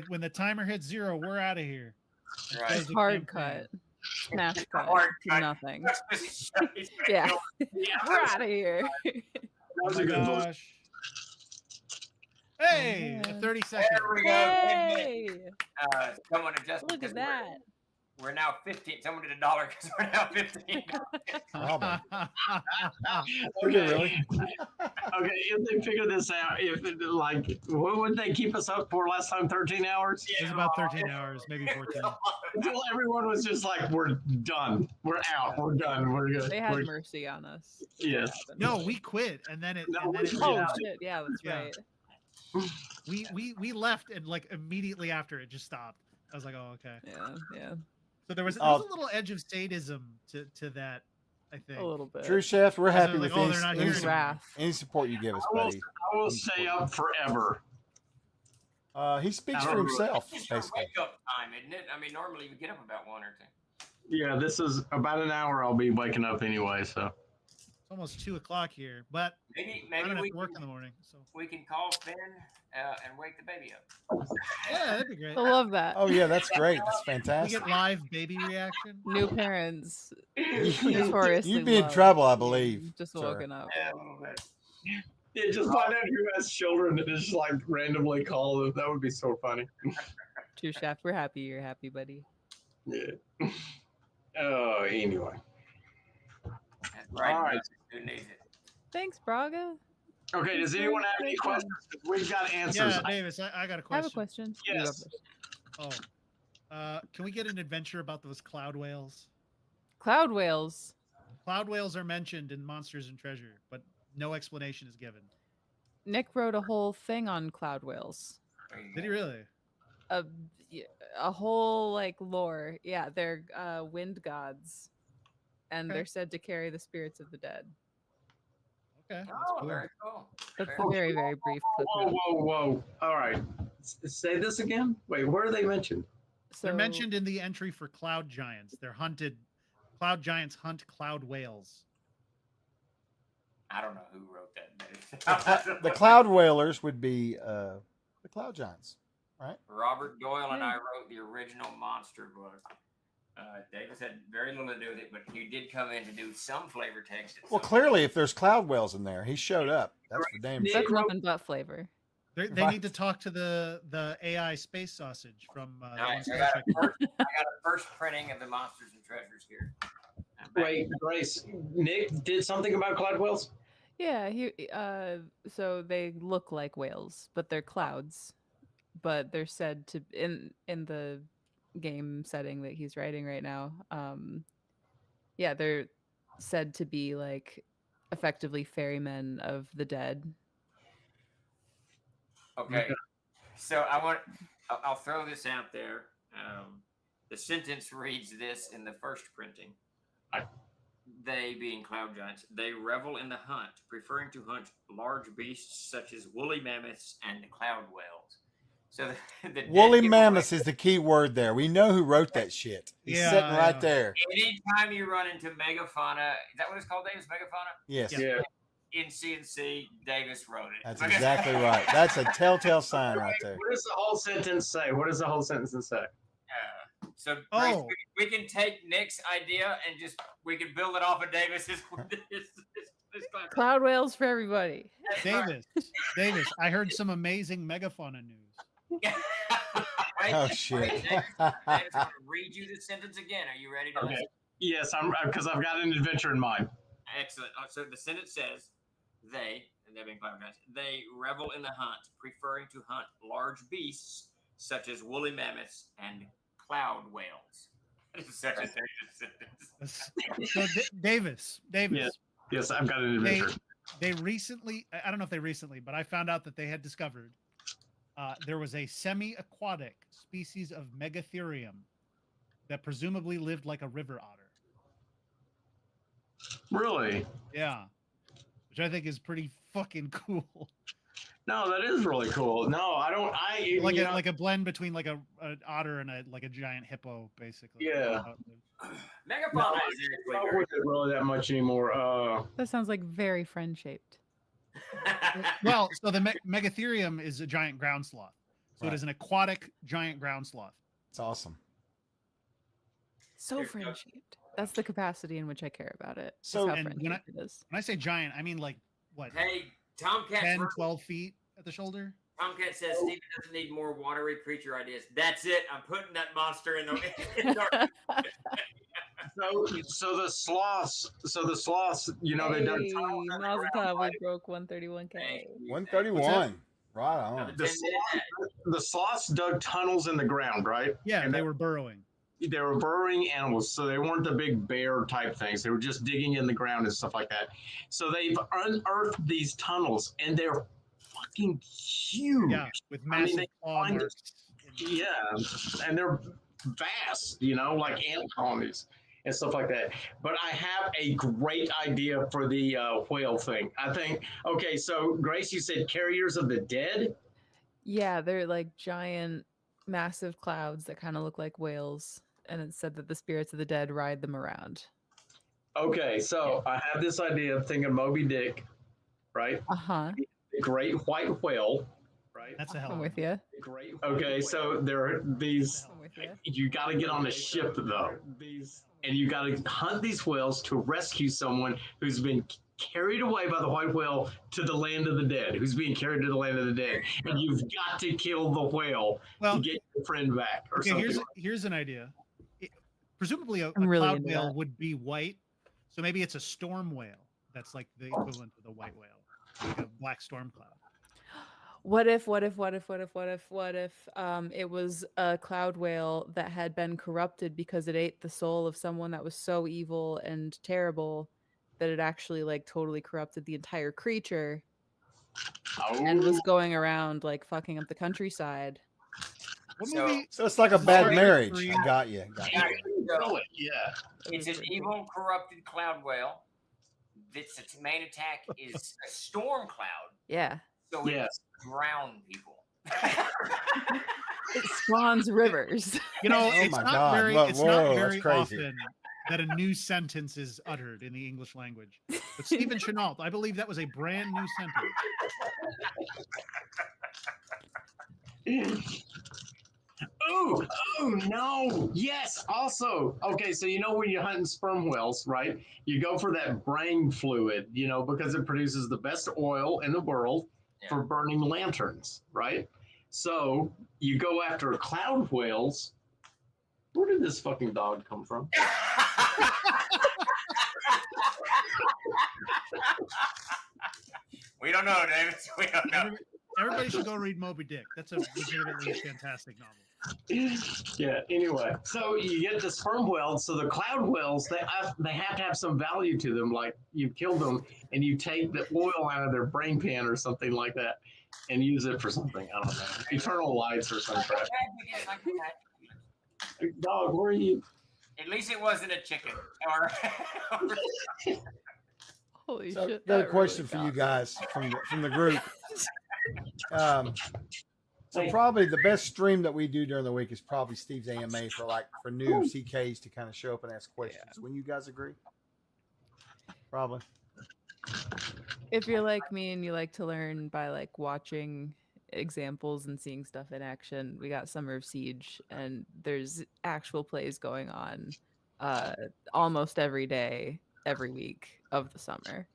When the timer hits 0, we're out of here. Right. Does the Hard campaign. cut. Smash cut. Hard to cut. Nothing. He's Yeah. gonna We're out of here. That Oh was my a good book. gosh. Hey, man. 30 seconds. There we go. 10 minutes. Hey, Someone adjusted. look because at that. We're now 15. Someone did $1 because we're now 15. Probably. Okay. Really? Okay, if they figure this out, what would they keep us up for last time? 13 hours? It was about 13 hours, maybe 14. Until everyone was just like, we're done. We're out. We're done. We're good. They had We're- mercy on us. Yes. No, we quit, and then it. No, and then we it quit. Oh Yeah. shit! Yeah, that's Yeah. right. we left, and like immediately after it just stopped. I was like, oh okay. Yeah, yeah, So there was a Oh. little edge of sadism to that, I think. a little bit. True Chef, we're So happy like, with oh, any, they're not any, here There's anymore. wrath. any support you give us, I will, buddy. I will stay up forever. He speaks I for don't know. himself, It's your basically. wake up time, isn't it? I mean, normally we get up about 1 or 2. Yeah, this is about an hour I'll be waking up anyway, so. It's almost 2 o'clock here, but Maybe I don't have we to work in can, the morning. So we can call Finn and wake the baby up. yeah, that'd be great. I love that. Oh yeah, that's great. That's We fantastic. get live baby reaction. New parents You- notoriously You'd be in love trouble, I being believe. Just sir. woken up. Yeah, a little bit. Yeah, just find out who has children and just like randomly call them. That would be so funny. True Chef, we're happy you're happy, buddy. Yeah. Oh, anyway. That's right. All right. Who needs it? Thanks, Braga. Okay, does anyone have any questions? We've got answers. Yeah, Davis, I got a I question. have a question. You go Yes. first. Oh, can we get an adventure about those cloud whales? Cloud whales. Cloud whales are mentioned in Monsters and Treasure, but no explanation is given. Nick wrote a whole thing on cloud whales. There you Did go. he really? A, a whole like lore. Yeah, they're wind gods, and Okay. they're said to carry the spirits of the dead. Okay. That's Oh, cool. very cool. That's Very a very very brief clip. Whoa, note. whoa, whoa. All right. Say this again. Wait, where are they mentioned? They're So- mentioned in the entry for cloud giants. They're hunted. Cloud giants hunt cloud whales. I don't know who wrote that. The cloud whalers would be the cloud giants, right? Robert Doyle and Yeah. I wrote the original monster book. Davis had very little to do with it, but he did come in to do some flavor text. at Well, some clearly, if there's cloud whales in there, he showed up. That's for damn Nick sure. That's nothing but flavor. They Right. need to talk to the AI space sausage from the All one right, so Star Trek. I got a first printing of the Monsters and Treasures here. I'm back. Wait, Grace. Nick did something about cloud whales? Yeah, so they look like whales, but they're clouds. But they're said to in the game setting that he's writing right now. Yeah, they're said to be like effectively ferrymen of the dead. Okay. So I'll throw this out there. The sentence reads this in the first printing. They, being cloud giants, they revel in the hunt, preferring to hunt large beasts such as woolly mammoths and cloud whales. So the dead Woolly giveaway- mammoths is the key word there. We know who wrote that shit. He's Yeah, sitting right yeah. there. Anytime you run into megafauna, is that what it's called, Davis? Megafauna? Yes, Yeah. In CNC, Davis wrote it. that's exactly right. That's a telltale sign right there. What does the whole sentence say? What does the whole sentence say? So Grace, Oh. we can take Nick's idea and just we can build it off of Davis's. this Cloud whales for everybody. Davis, I heard some amazing megafauna news. Wait, Oh wait, shit. Davis, I'm going to read you the sentence again. Are you ready to Okay. listen? Yes, I'm because I've got an adventure in mind. Excellent. So the sentence says, they, and they've been cloud giants, they revel in the hunt, preferring to hunt large beasts such as woolly mammoths and cloud whales. That is such a dangerous sentence. So Davis, Yes. Yes, I've got an adventure. they recently, I don't know if they recently, but I found out that they had discovered there was a semi-aquatic species of Megatherium that presumably lived like a river otter. Really? Yeah, which I think is pretty fucking cool. No, that is really cool. No, I don't. like you a know, like a blend between like an otter and a giant hippo, basically. Yeah. Megafauna no, is I actually don't very with it really that much anymore. That sounds like very friend shaped. Well, so the Megatherium is a giant ground sloth. So Right. it is an aquatic giant ground sloth. It's awesome. So There's frame no- shaped. That's the capacity in which I care about it. is So- how And friend when shaped it is. When I say giant, I mean like what, Hey, Tomcat 10, 12 feet at the shoulder? Tomcat says Steven doesn't need more watery creature ideas. That's it. I'm putting that monster in the. So the sloths, you know, they done Hey, Mazel tov, we broke 131K. 131. Right on. the sloths dug tunnels in the ground, right? Yeah, And they were burrowing. they were burrowing animals, so they weren't the big bear type things. They were just digging in the ground and stuff like that. So they've unearthed these tunnels, and they're fucking huge. Yeah, with I mean, massive they claw find it- marks. Yeah, and they're vast, you know, like ant colonies and stuff like that. But I have a great idea for the whale thing. I think, okay, so Grace, you said carriers of the dead? Yeah, they're like giant, massive clouds that kind of look like whales. And it said that the spirits of the dead ride them around. Okay, so I have this idea of thinking Moby Dick, right? Uh-huh. The great white whale, right? That's a hell I'm of with a you. Great. Okay, so there are these. I'm with you. You got to get on a ship though, and you got to hunt these whales to rescue someone who's been carried away by the white whale to the land of the dead, who's being carried to the land of the dead, and you've got to kill the whale Well, to get your friend back, or okay, something. here's an idea. Presumably a I'm really cloud into whale that. would be white, so maybe it's a storm whale. That's like the equivalent of the white whale, like a black storm cloud. What if it was a cloud whale that had been corrupted because it ate the soul of someone that was so evil and terrible that it actually like totally corrupted the entire creature and was going around like fucking up the countryside. What So- movie? So it's like a Is this bad Raven marriage. 3? I got you. Yeah. It's an evil, corrupted cloud whale. Its main attack is a storm cloud. Yeah. So it Yes. drown people. It spawns rivers. You know, Oh it's my not God, very, look, it's whoa, not that's very crazy. often that a new sentence is uttered in the English language. But Stephen Chenault, I believe that was a brand new sentence. Oh no! Yes. Also, okay. So you know when you're hunting sperm whales, right? You go for that brain fluid, you know, because it produces the best oil in the world for burning lanterns, right? So you go after cloud whales. Where did this fucking dog come from? We don't know, David. We don't know. Everybody should go read Moby Dick. That's a legitimately fantastic novel. Yeah. Anyway, so you get the sperm whales. So the cloud whales, they have to have some value to them. Like you kill them and you take the oil out of their brain pan or something like that, and use it for something. I don't know, eternal lights or some crap. Dog, where are you? At least it wasn't a chicken. Or Holy So, shit. got a that question really for you got me. guys from the group. So probably the best stream that we do during the week is probably Steve's AMA for new CKs to kind of show up and ask questions. Wouldn't you guys agree? Probably. If you're like me and you like to learn by like watching examples and seeing stuff in action, we got Summer of Siege and there's actual plays going on almost every day, every week of the summer.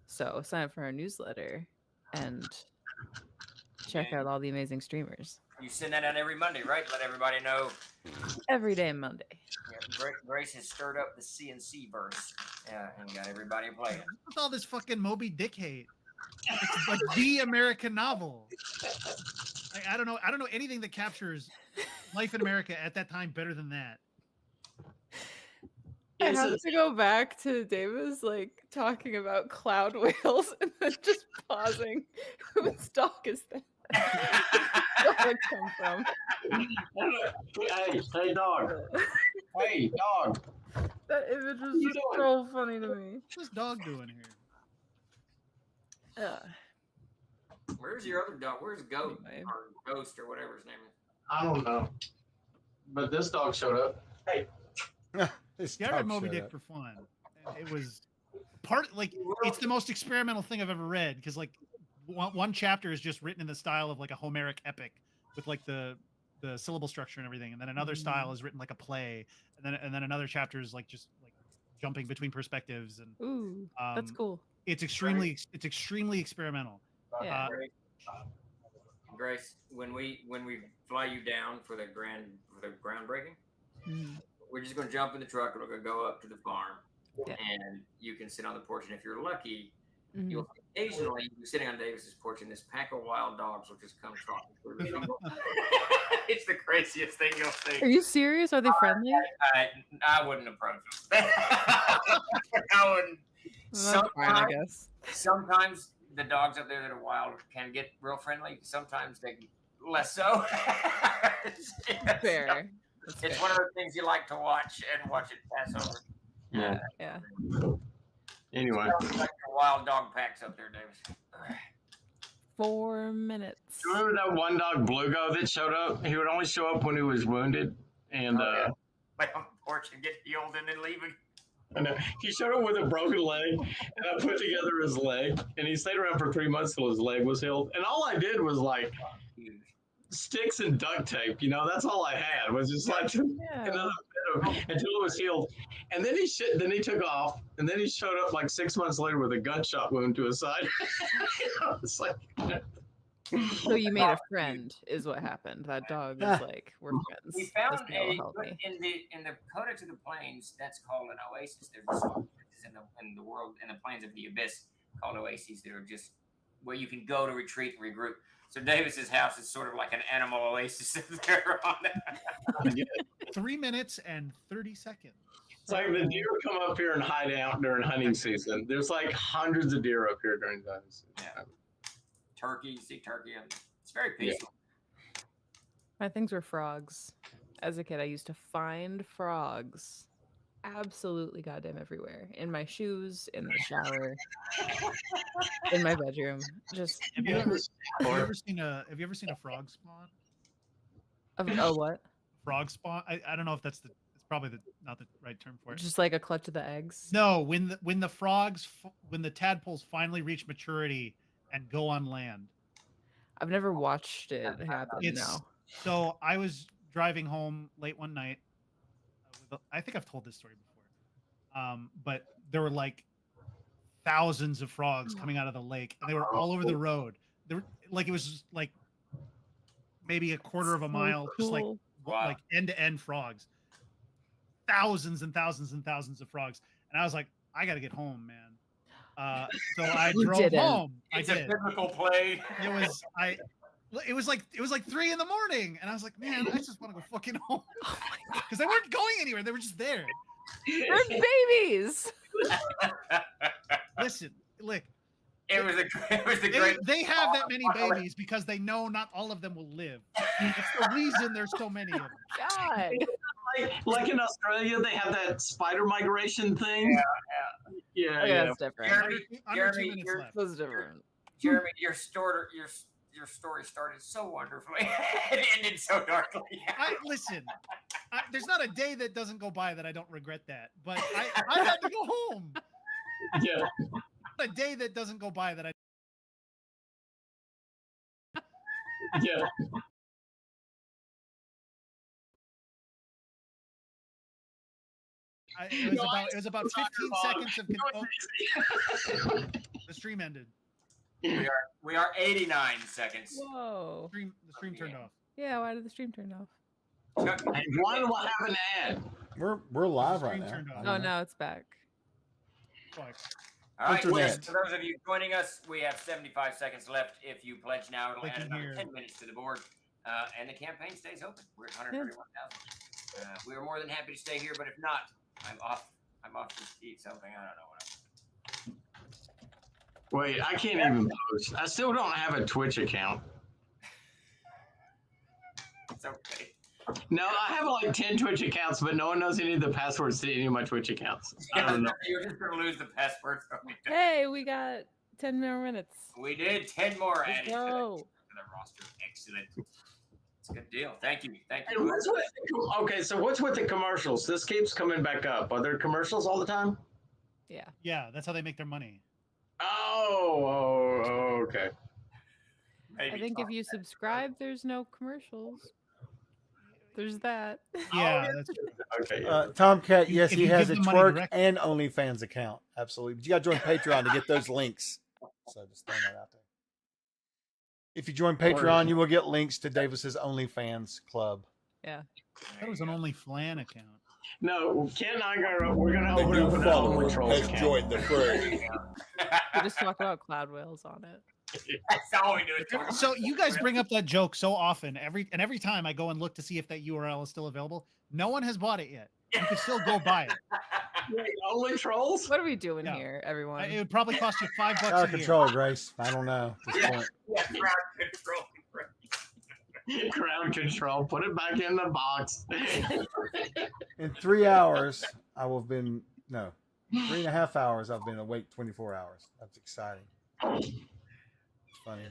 So sign up for our newsletter and check out all the amazing streamers. you send that out every Monday, right? Let everybody know. Every day Monday. Yeah, Grace has stirred up the CNC verse and got everybody playing. What's all this Moby Dick hate? It's like the American novel. I don't know anything that captures life in America at that time better than that. I have to go back to Davis like talking about cloud whales and then just pausing. Whose dog is that? Where did it come from? Hey, dog. Hey, dog. That image was just so funny to me. What's this dog doing here? Where's your other dog? Where's Goat Anyway. or Ghost or whatever his name is? I don't know. But this dog showed up. Hey. This Yeah, I dog read Moby showed Dick up. for fun. And it was it's the most experimental thing I've ever read because like one chapter is just written in the style of like a Homeric epic with like the the syllable structure and everything, and then another style is written like a play, and then another chapter is like just like jumping between perspectives, and Ooh, that's cool. it's extremely experimental. Yeah. Grace, when we fly you down for the groundbreaking, we're just going to jump in the truck and we're going to go up to the farm, and you can sit on the porch. And if you're lucky, you'll occasionally be sitting on Davis's porch, and this pack of wild dogs will just come trotting through. It's the craziest thing you'll see. Are you serious? Are they friendly? I wouldn't approach them. I wouldn't. Well, that's fine, I guess. Sometimes the dogs up there that are wild can get real friendly. Sometimes they less so. Fair. It's one of those things you like to watch and watch it pass over. Yeah. Anyway, Sounds like your wild dog packs up there, Davis. 4 minutes. Do you remember that one dog, Blugo, that showed up? He would only show up when he was wounded, and Lay on the porch and get healed and then leave. He showed up with a broken leg, and I put together his leg, and he stayed around for 3 months till his leg was healed. And all I did was like sticks and duct tape. That's all I had was just like another bit of until it was healed. And then he took off, and then he showed up like 6 months later with a gunshot wound to his side. It's like. So you made a friend, is what happened. That dog is like, we're friends. We found This guy will help me. in the Codex of the Plains, that's called an oasis. There's a small places in the world, in the Plains of the Abyss, called oases. That are just where you can go to retreat and regroup. So Davis's house is sort of like an animal oasis there on that. 3 minutes and 30 seconds. It's like the deer come up here and hide out during hunting season. There's like hundreds of deer up here during hunting season. Yeah. Turkey, you see turkey, and it's very peaceful. My things were frogs. As a kid, I used to find frogs absolutely goddamn everywhere. In my shoes, in the shower, in my bedroom. Just Have you ever seen a frog spawn? Oh, what? Frog spawn? I don't know if it's probably not the right term for it. Just like a clutch of the eggs. No, when the tadpoles finally reach maturity and go on land. I've never watched it happen. So I was driving home late one night. I think I've told this story before. But there were like thousands of frogs coming out of the lake, and they were all over the road. They were like, it was like maybe a quarter of a mile, just like end to end frogs. Thousands and thousands and thousands of frogs. And I was like, I got to get home, man. So I drove home. It's a biblical play. It was like 3 a.m, and I was like, man, I just want to go fucking home because they weren't going anywhere. They were just there. They're babies. Listen, look. It was the great. They have that many babies because they know not all of them will live. It's the reason there's so many of them. God. Like in Australia, they have that spider migration thing. Yeah. That's different. Jeremy, That's different. Jeremy, your story started so wonderfully. It ended so darkly. Listen, there's not a day that doesn't go by that I don't regret that. But I had to go home. Yeah. A day that doesn't go by that I. Yeah. It was about 15 seconds of the stream ended. We are 89 seconds. Whoa. The stream turned off. Yeah, why did the stream turn off? Why do I have an ad? We're live right Stream now. turned Oh, now it's back. All right, Internet. for those of you joining us, we have 75 seconds left. If you pledge now, it'll add another 10 minutes to the board, and the campaign stays open. We're at 131,000. We are more than happy to stay here, but if not, I'm off to eat something. I don't know what. Wait, I can't even post. I still don't have a Twitch account. It's okay. No, I have like 10 Twitch accounts, but no one knows any of the passwords to any of my Twitch accounts. I don't know. You're just going to lose the passwords. Hey, we got 10 more minutes. We did 10 more Let's added to go. the roster. Excellent. It's a good deal. Thank you. And what's with the commercials? This keeps coming back up. Are there commercials all the time? Yeah. Yeah, that's how they make their money. Oh, okay. Maybe I think if you subscribe, there's no commercials. There's that. Yeah, that's true. Okay. Tomcat, You- yes, if he you has give a the money twerk directly. and OnlyFans account. Absolutely. But you got to join Patreon to get those links. So just throwing that out there. If you join Patreon, you will get links to Davis's OnlyFans club. Yeah. That was an only Flan account. No, Ken and I we're gonna open up an Only Trolls account. the fray. We just talk about cloud whales on it. That's all we do. Is talk So about you guys bring up that joke so often. Every time I go and look to see if that URL is still available, no one has bought it yet. You can still go buy it. Wait, Only Trolls? What are we doing Yeah. here, everyone? It would probably cost you $5 Out a of year. control, Grace. I don't know at this point. Yeah, crowd control. Crowd control. Put it back in the box. In 3 hours, I will have been, no, 3.5 hours, I've been awake 24 hours. That's exciting. Funny.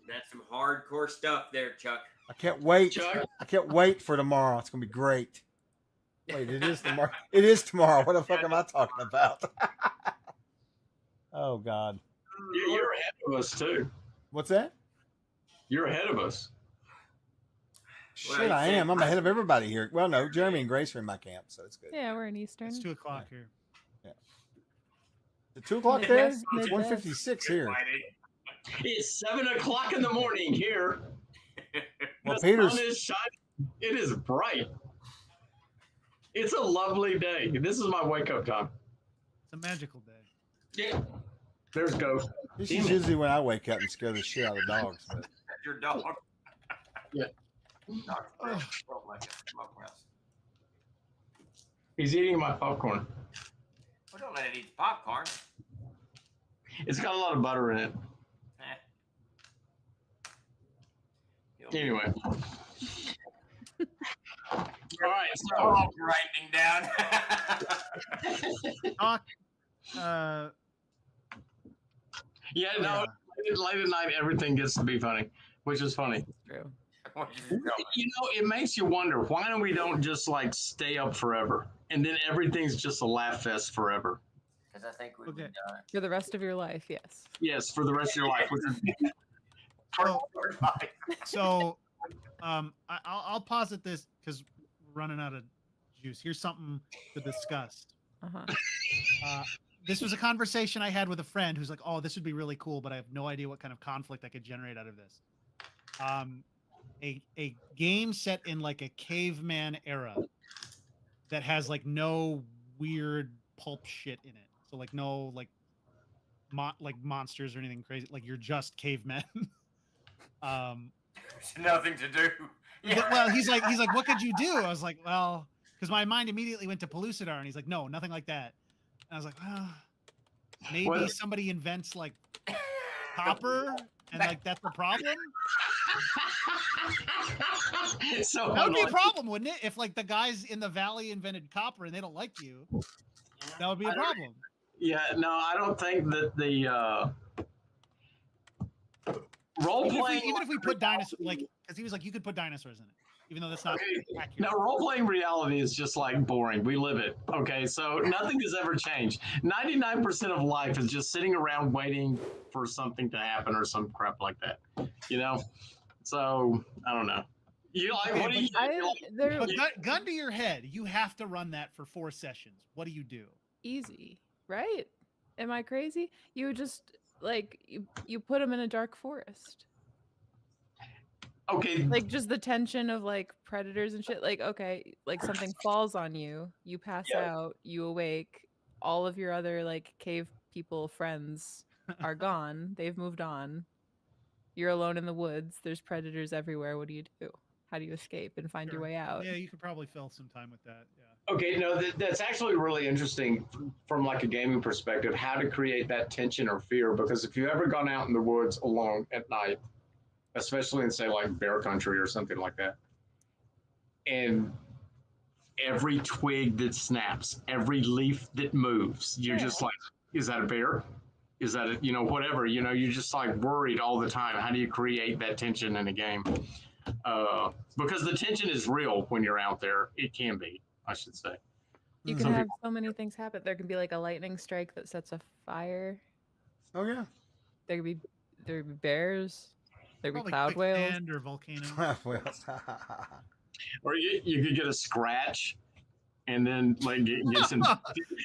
That's some hardcore stuff there, Chuck. I can't wait. Chuck? I can't wait for tomorrow. It's going to be great. Wait, it is tomorrow. It is tomorrow. What the fuck am I talking about? Oh, God. You're ahead of us, too. What's that? You're ahead of us. Well, Shit, you I said- am. I'm ahead of everybody here. Well, no, Jeremy and Grace are in my camp, so it's good. Yeah, we're in Eastern. It's 2:00 here. The 2 o'clock there? Midwest, It's Midwest. 1:56 here. It's 7:00 in the morning here. Well, The Peter's- sun is shining. It is bright. It's a lovely day. This is my wake up time. It's a magical day. Yeah. There's Ghost. This Damn is it. usually when I wake up and scare the shit out of dogs. But That's your dog. Yeah. Dr. Fresh. Oh, my God. Smokehouse. He's eating my popcorn. Well, don't let it eat popcorn. It's got a lot of butter in it. Eh. You'll be Anyway. All right. So, all grinding down. Talk. Uh, yeah, no, late at night, everything gets to be funny, which is funny. True. You know, it makes you wonder why don't just like stay up forever and then everything's just a laugh fest forever. Because I think we Okay. would For the rest of your life, yes. Yes, for the rest of your life. Which is, so, I'll posit this because we're running out of juice. Here's something to discuss. Uh-huh. This was a conversation I had with a friend who's like, "Oh, this would be really cool, but I have no idea what kind of conflict I could generate out of this." A game set in like a caveman era that has like no weird pulp shit in it. So like no like monsters or anything crazy. Like you're just cavemen. There's nothing to do. Well, he's like, what could you do? I was like, well, because my mind immediately went to Pellucidar, and he's like, no, nothing like that. And I was like, well, maybe Well- somebody invents like copper, and like that's the problem. so That would be a hold on. problem, wouldn't it? If like the guys in the valley invented copper and they don't like you, that would be a problem. Yeah, no, I don't think that the role playing. Even if we put dinosaurs, like, because he was like, you could put dinosaurs in it, even though that's not accurate. No, role playing reality is just like boring. We live it. Okay, so nothing has ever changed. 99% of life is just sitting around waiting for something to happen or some crap like that. You know, so I don't know. You like Okay, what do you? But gun to your head, you have to run that for 4 sessions. What do you do? Easy, right? Am I crazy? You just like you put them in a dark forest. Okay. Like just the tension of like predators and shit. Like okay, like something falls on you, you pass out, you awake. All of your other like cave people friends are gone. They've moved on. You're alone in the woods. There's predators everywhere. What do you do? How do you escape and find your way out? Yeah, you could probably fill some time with that. Yeah. Okay, no, that's actually really interesting from like a gaming perspective, how to create that tension or fear. Because if you've ever gone out in the woods alone at night, especially in say like bear country or something like that, and every twig that snaps, every leaf that moves, you're just like, is that a bear? Is that a, whatever, you're just like worried all the time. How do you create that tension in a game? Because the tension is real when you're out there. It can be, I should say. You can have so many things happen. There can be like a lightning strike that sets a fire. Oh yeah. There could be bears. There could be Probably cloud whales. quicksand or volcano. Or you could get a scratch, and then like get some.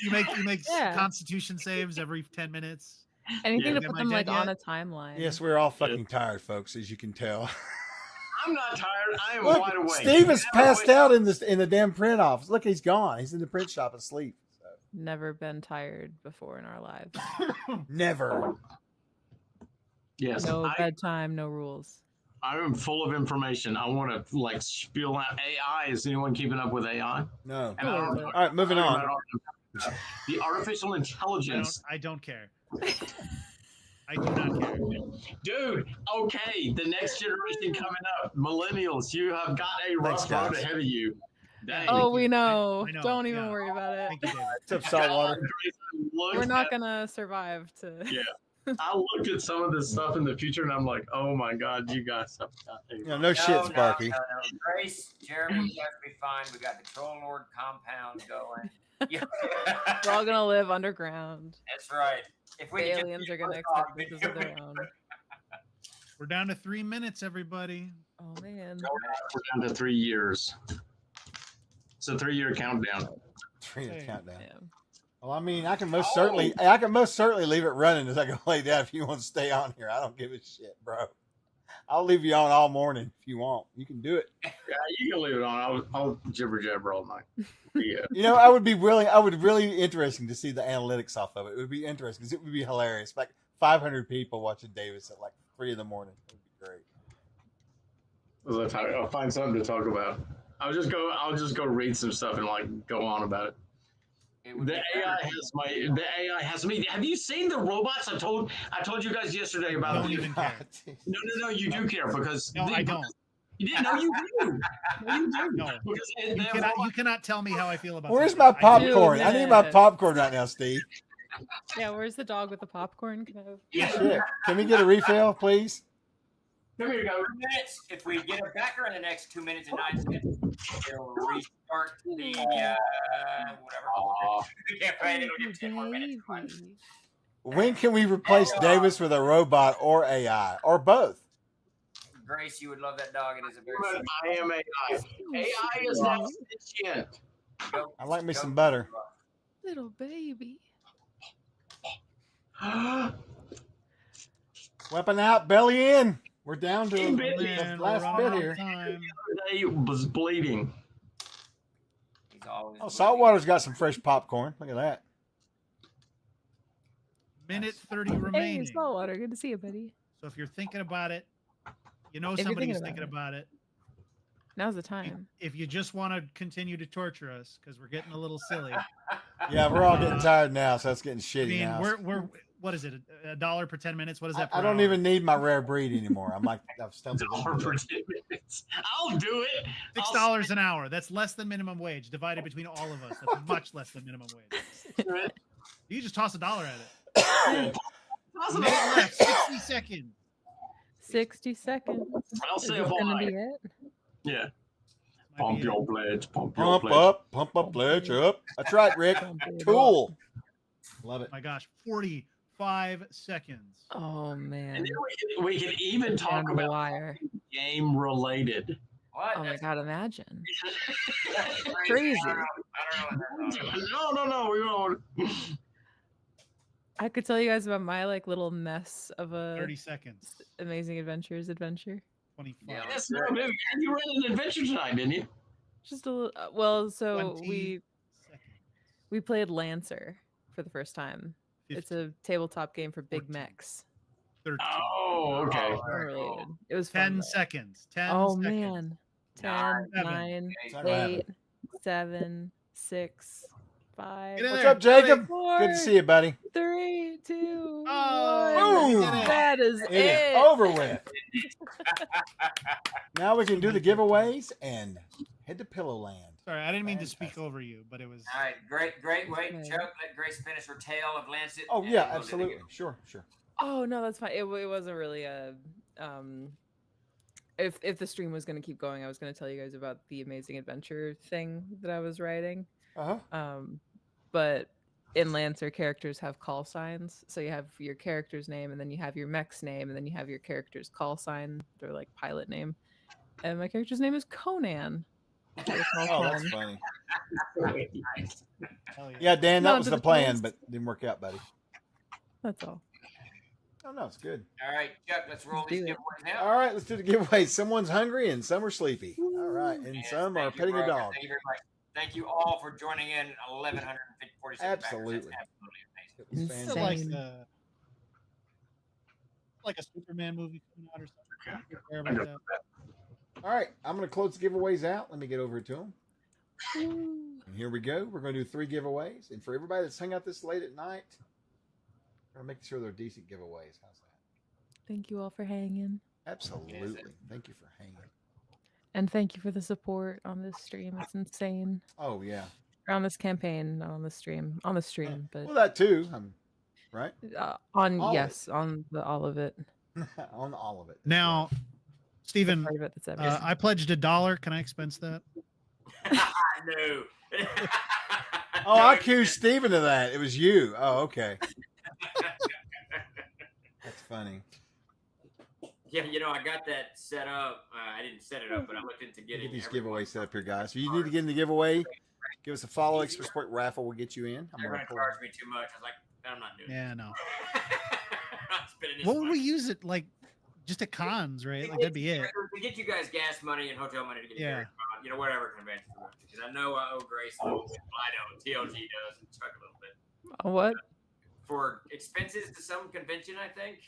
you make Yeah. Constitution saves every 10 minutes. Anything Yeah. to Am put I them like dead on yet? a timeline. Yes, we're all fucking tired, folks, as you can tell. I'm not tired. I am Look, wide awake. Steve is I'm passed awake. out in the damn print office. Look, he's gone. He's in the print shop asleep. So, Never been tired before in our lives. never. Yes, No bedtime, no rules. I am full of information. I want to like spill out AI. Is anyone keeping up with AI? No. And I don't know- All right, moving I don't on. know. The artificial intelligence. I don't care. I do not care. Dude, okay, the next generation coming up, millennials, you have got a rough Thanks, road guys. ahead of you. Dang. Oh, we know. I know, Don't even yeah. worry about it. Thank you, David. What's up, Saltwater? We're not gonna survive to. Yeah. I looked at some of this stuff in the future and I'm like, oh my God, you guys have got a Yeah, no shit, Sparky. No. Grace, Jeremy, you guys will be fine. We got the Troll Lord compound going. Yeah. We're all gonna live underground. That's right. If we The could just aliens get are gonna one accept dog, this as their own. We're down to 3 minutes, everybody. Oh man. We're down to 3 years. It's a 3-year countdown. 3-year Hey. countdown. Yeah. Well, I mean, I can most certainly leave it running as I go lay down if you want to stay on here. I don't give a shit, bro. I'll leave you on all morning if you want. You can do it. Yeah, you can leave it on. I'll jibber jabber all night. Yeah. You know, I would really interesting to see the analytics off of it. It would be interesting because it would be hilarious. Like 500 people watching Davis at like 3 in the morning. It would be great. I'll find something to talk about. I'll just go read some stuff and like go on about it. The AI has me. Have you seen the robots? I told you guys yesterday about. Don't even care. No, you do care because No, I don't. You didn't know you do. No, you do. No. Because You cannot tell me how I feel about Where's something. my I do. popcorn? I need my Dude. popcorn right now, Steve. Yeah, where's the dog with the popcorn? Can I have... Shit. Can we get a refill, please? Come here, go. 2 minutes. If we get a backer in the next 2 minutes and 9 seconds, it'll restart the whatever. The campaign. It'll give 10 more minutes. When can we replace Davis with a robot or AI or both? Grace, you would love that dog. It is a very. But I am AI. AI is not sentient. I like me some butter. Little baby. Weapon out, belly in. We're down to Hey, the man, last we're bit running out here. of time. They was bleeding. He's always. Oh, Saltwater's got some fresh popcorn. Look at that. Minute 30 Hey, remaining. Saltwater. Good to see you, buddy. So if you're thinking about it, you know If you're somebody's thinking thinking about about it. Now's the time. If you just want to continue to torture us because we're getting a little silly. Yeah, we're all getting tired now, so that's getting I shitty mean, now. we're what is it? $1 per 10 minutes? What is that? I per don't hour? even need my rare breed anymore. I'm like, I've stumbled $1 into per it. 10 minutes. I'll do it. $6 an hour. That's less than minimum wage divided between all of us. That's much less than minimum wage. You just toss $1 at it. Minute left. 60 seconds. 60 seconds. I'll Is say this a gonna lie. be it? Yeah. Might Pump be your pledge. Pump your Pump pledge. up, pledge up. That's right, Rick. Pump it Tool. Love it. My gosh, 45 seconds. Oh man. And then we can even talk Down to the about wire. game related. What? Oh my god, imagine. That's Crazy. I don't know what that's No. We won't. I could tell you guys about my like little mess of a 30 seconds. Amazing Adventures adventure. 25. Yeah, Yes, no, dude. You ran an adventure tonight, didn't you? Just a little. Well, so 20 seconds. we played Lancer for the first time. It's a tabletop game for big 14. mechs. 13. Oh, okay. Unrelated. It was 10 fun. though. seconds. 10 Oh seconds. man. 10, Nine. 9, It's not gonna happen. 8, 7, 6, 5, Get in What's there. up, Jacob? 4, Good to see you, buddy. 3, 2, Oh, 1. boom. we did it. That is It it. is over with. Now we can do the giveaways and head to Pillowland. Sorry, I didn't mean to speak Fantastic. over you, but it was. All right, great. Wait, Okay. Chuck, let Grace finish her tale of Lancet. Oh and yeah, we'll do the absolutely. giveaway. Sure. Oh no, that's fine. It wasn't really a if the stream was going to keep going, I was going to tell you guys about the Amazing Adventure thing that I was writing. Uh-huh. But in Lancer, characters have call signs. So you have your character's name, and then you have your mech's name, and then you have your character's call sign, their like pilot name. And my character's name is Conan. Oh, that's funny. Nice. Hell yeah. Yeah, Dan, that No, was to the the plan, fullest. but didn't work out, buddy. That's all. Oh no, it's good. All right, Chuck, let's roll Let's these do it. giveaways out. All right, let's do the giveaway. Someone's hungry and some are sleepy. All right, and Yes, some are thank you, petting a Roger. dog. Thank you very much. Thank you all for joining in 1,147 Absolutely. backers. That's absolutely amazing. It was Insane. It's fantastic. like a Superman movie coming out or something. You care I about know that? All right, I'm going to close the giveaways out. Let me get over to them. And here we go. We're going to do 3 giveaways. And for everybody that's hung out this late at night, we're going to make sure they're decent giveaways. How's that? Thank you all for hanging. Absolutely. Thank you for hanging. And thank you for the support on this stream. It's insane. Oh, yeah. Or on this campaign, not on the stream. On the stream, but Well, that too. Right? on all of yes, on the all of it. On all of it. That's Now, Stephen, Part of it that's everything. I pledged $1. Can I expense that? No. right. Oh, I accused Steven of that. It was you. Oh, okay. That's funny. Yeah, I got that set up. I didn't set it up, but I'm looking to get Get it. these giveaways set up here, guys. If you need to get in the giveaway, give us a follow. Express Point raffle will get you in. I'm They're gonna going to pull- charge me too much. I was like, I'm not doing Yeah, no. it. I'm not spending this What would money. we use it like? Just at cons, right? Like that'd be it. To get you guys gas money and hotel money to get Yeah. there, whatever convention we're going to. Because I know I owe Grace a little bit. Well, I know TLG does, and Chuck a little bit. What? For expenses to some convention, I think.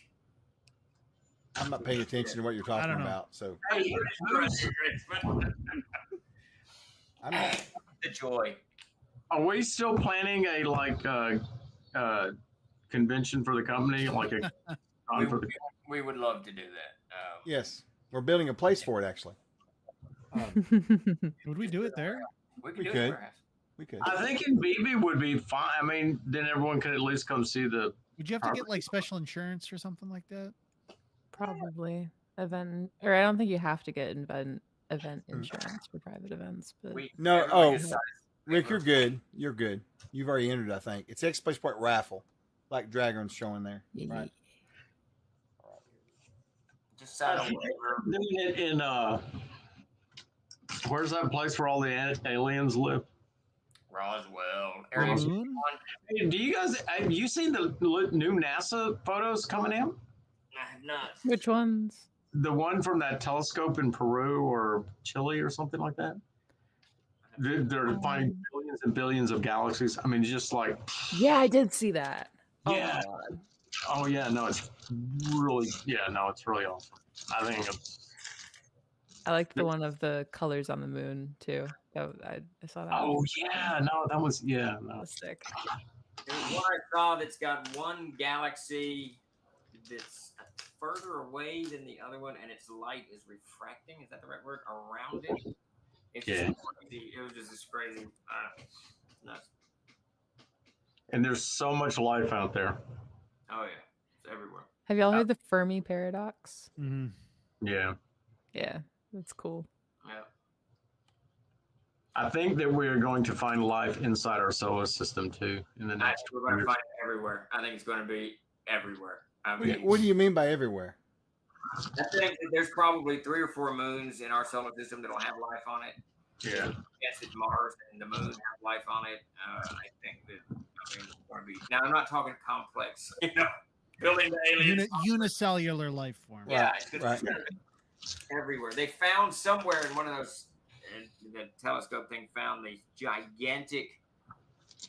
I'm not paying attention to what you're talking don't know. about, so Hey, you just trust your Grace, but I'm not. the joy. Are we still planning a convention for the company, like a con for the We would love to do that. Yes, we're building a place for it. Actually, Would we do it there? We could We do could. it perhaps. we could. I think in BB would be fine. I mean, then everyone could at least come see the. Would you have to get like special insurance or something like that? Probably event, or I don't think you have to get event insurance for private events, but No, everybody oh, decides. Rick, you're good. You're good. You've already entered, I think. It's Express Point raffle, like Dragon's showing there. Right. Just sign I a think waiver. they're doing it in where's that place where all the aliens live? Roswell. Area Moon? Hey, do you guys have you seen the new NASA photos coming in? I have not. which ones? The one from that telescope in Peru or Chile or something like that. They're finding billions and billions of galaxies. I mean, just like Yeah, I did see that. Yeah. Oh, my God. oh yeah, no, it's really it's really awesome. I think I liked the one of the colors on the moon too. I saw that. oh yeah, no, that was That was sick. There's one I saw that's got one galaxy that's further away than the other one, and its light is refracting. Is that the right word? Around it. It's Yeah. just crazy. It was just this crazy. Nuts. and there's so much life out there. Oh yeah, it's everywhere. Have y'all heard the Fermi paradox? Mm-hmm. Yeah. Yeah, that's cool. Yeah. I think that we're going to find life inside our solar system too in the next We're going to find it everywhere. I think it's going to be everywhere. I mean, What do you mean by everywhere? I think that there's probably 3 or 4 moons in our solar system that'll have life on it. Yeah. Yes, it's Mars and the moon have life on it. I think that it's going to be. Now, I'm not talking complex, building the aliens. Unicellular life form. Yeah, Right, it's just right. everywhere. They found somewhere in one of those, the telescope thing found these gigantic,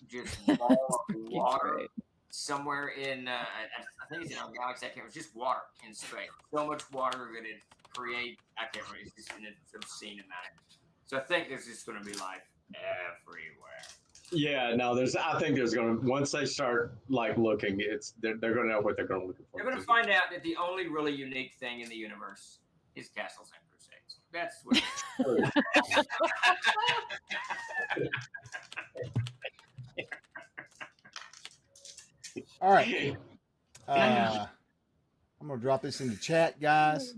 just ball of water right. somewhere in, I think it's in our galaxy. I can't remember. It's just water in space. So much water that it create. I can't remember. It's just an obscene amount. So I think there's just going to be life everywhere. Yeah, no, I think there's going to, once they start like looking, they're going to know what they're going to look for. They're going to find out that the only really unique thing in the universe is Castles and Crusades. That's what. All right. I'm going to drop this in the chat, guys.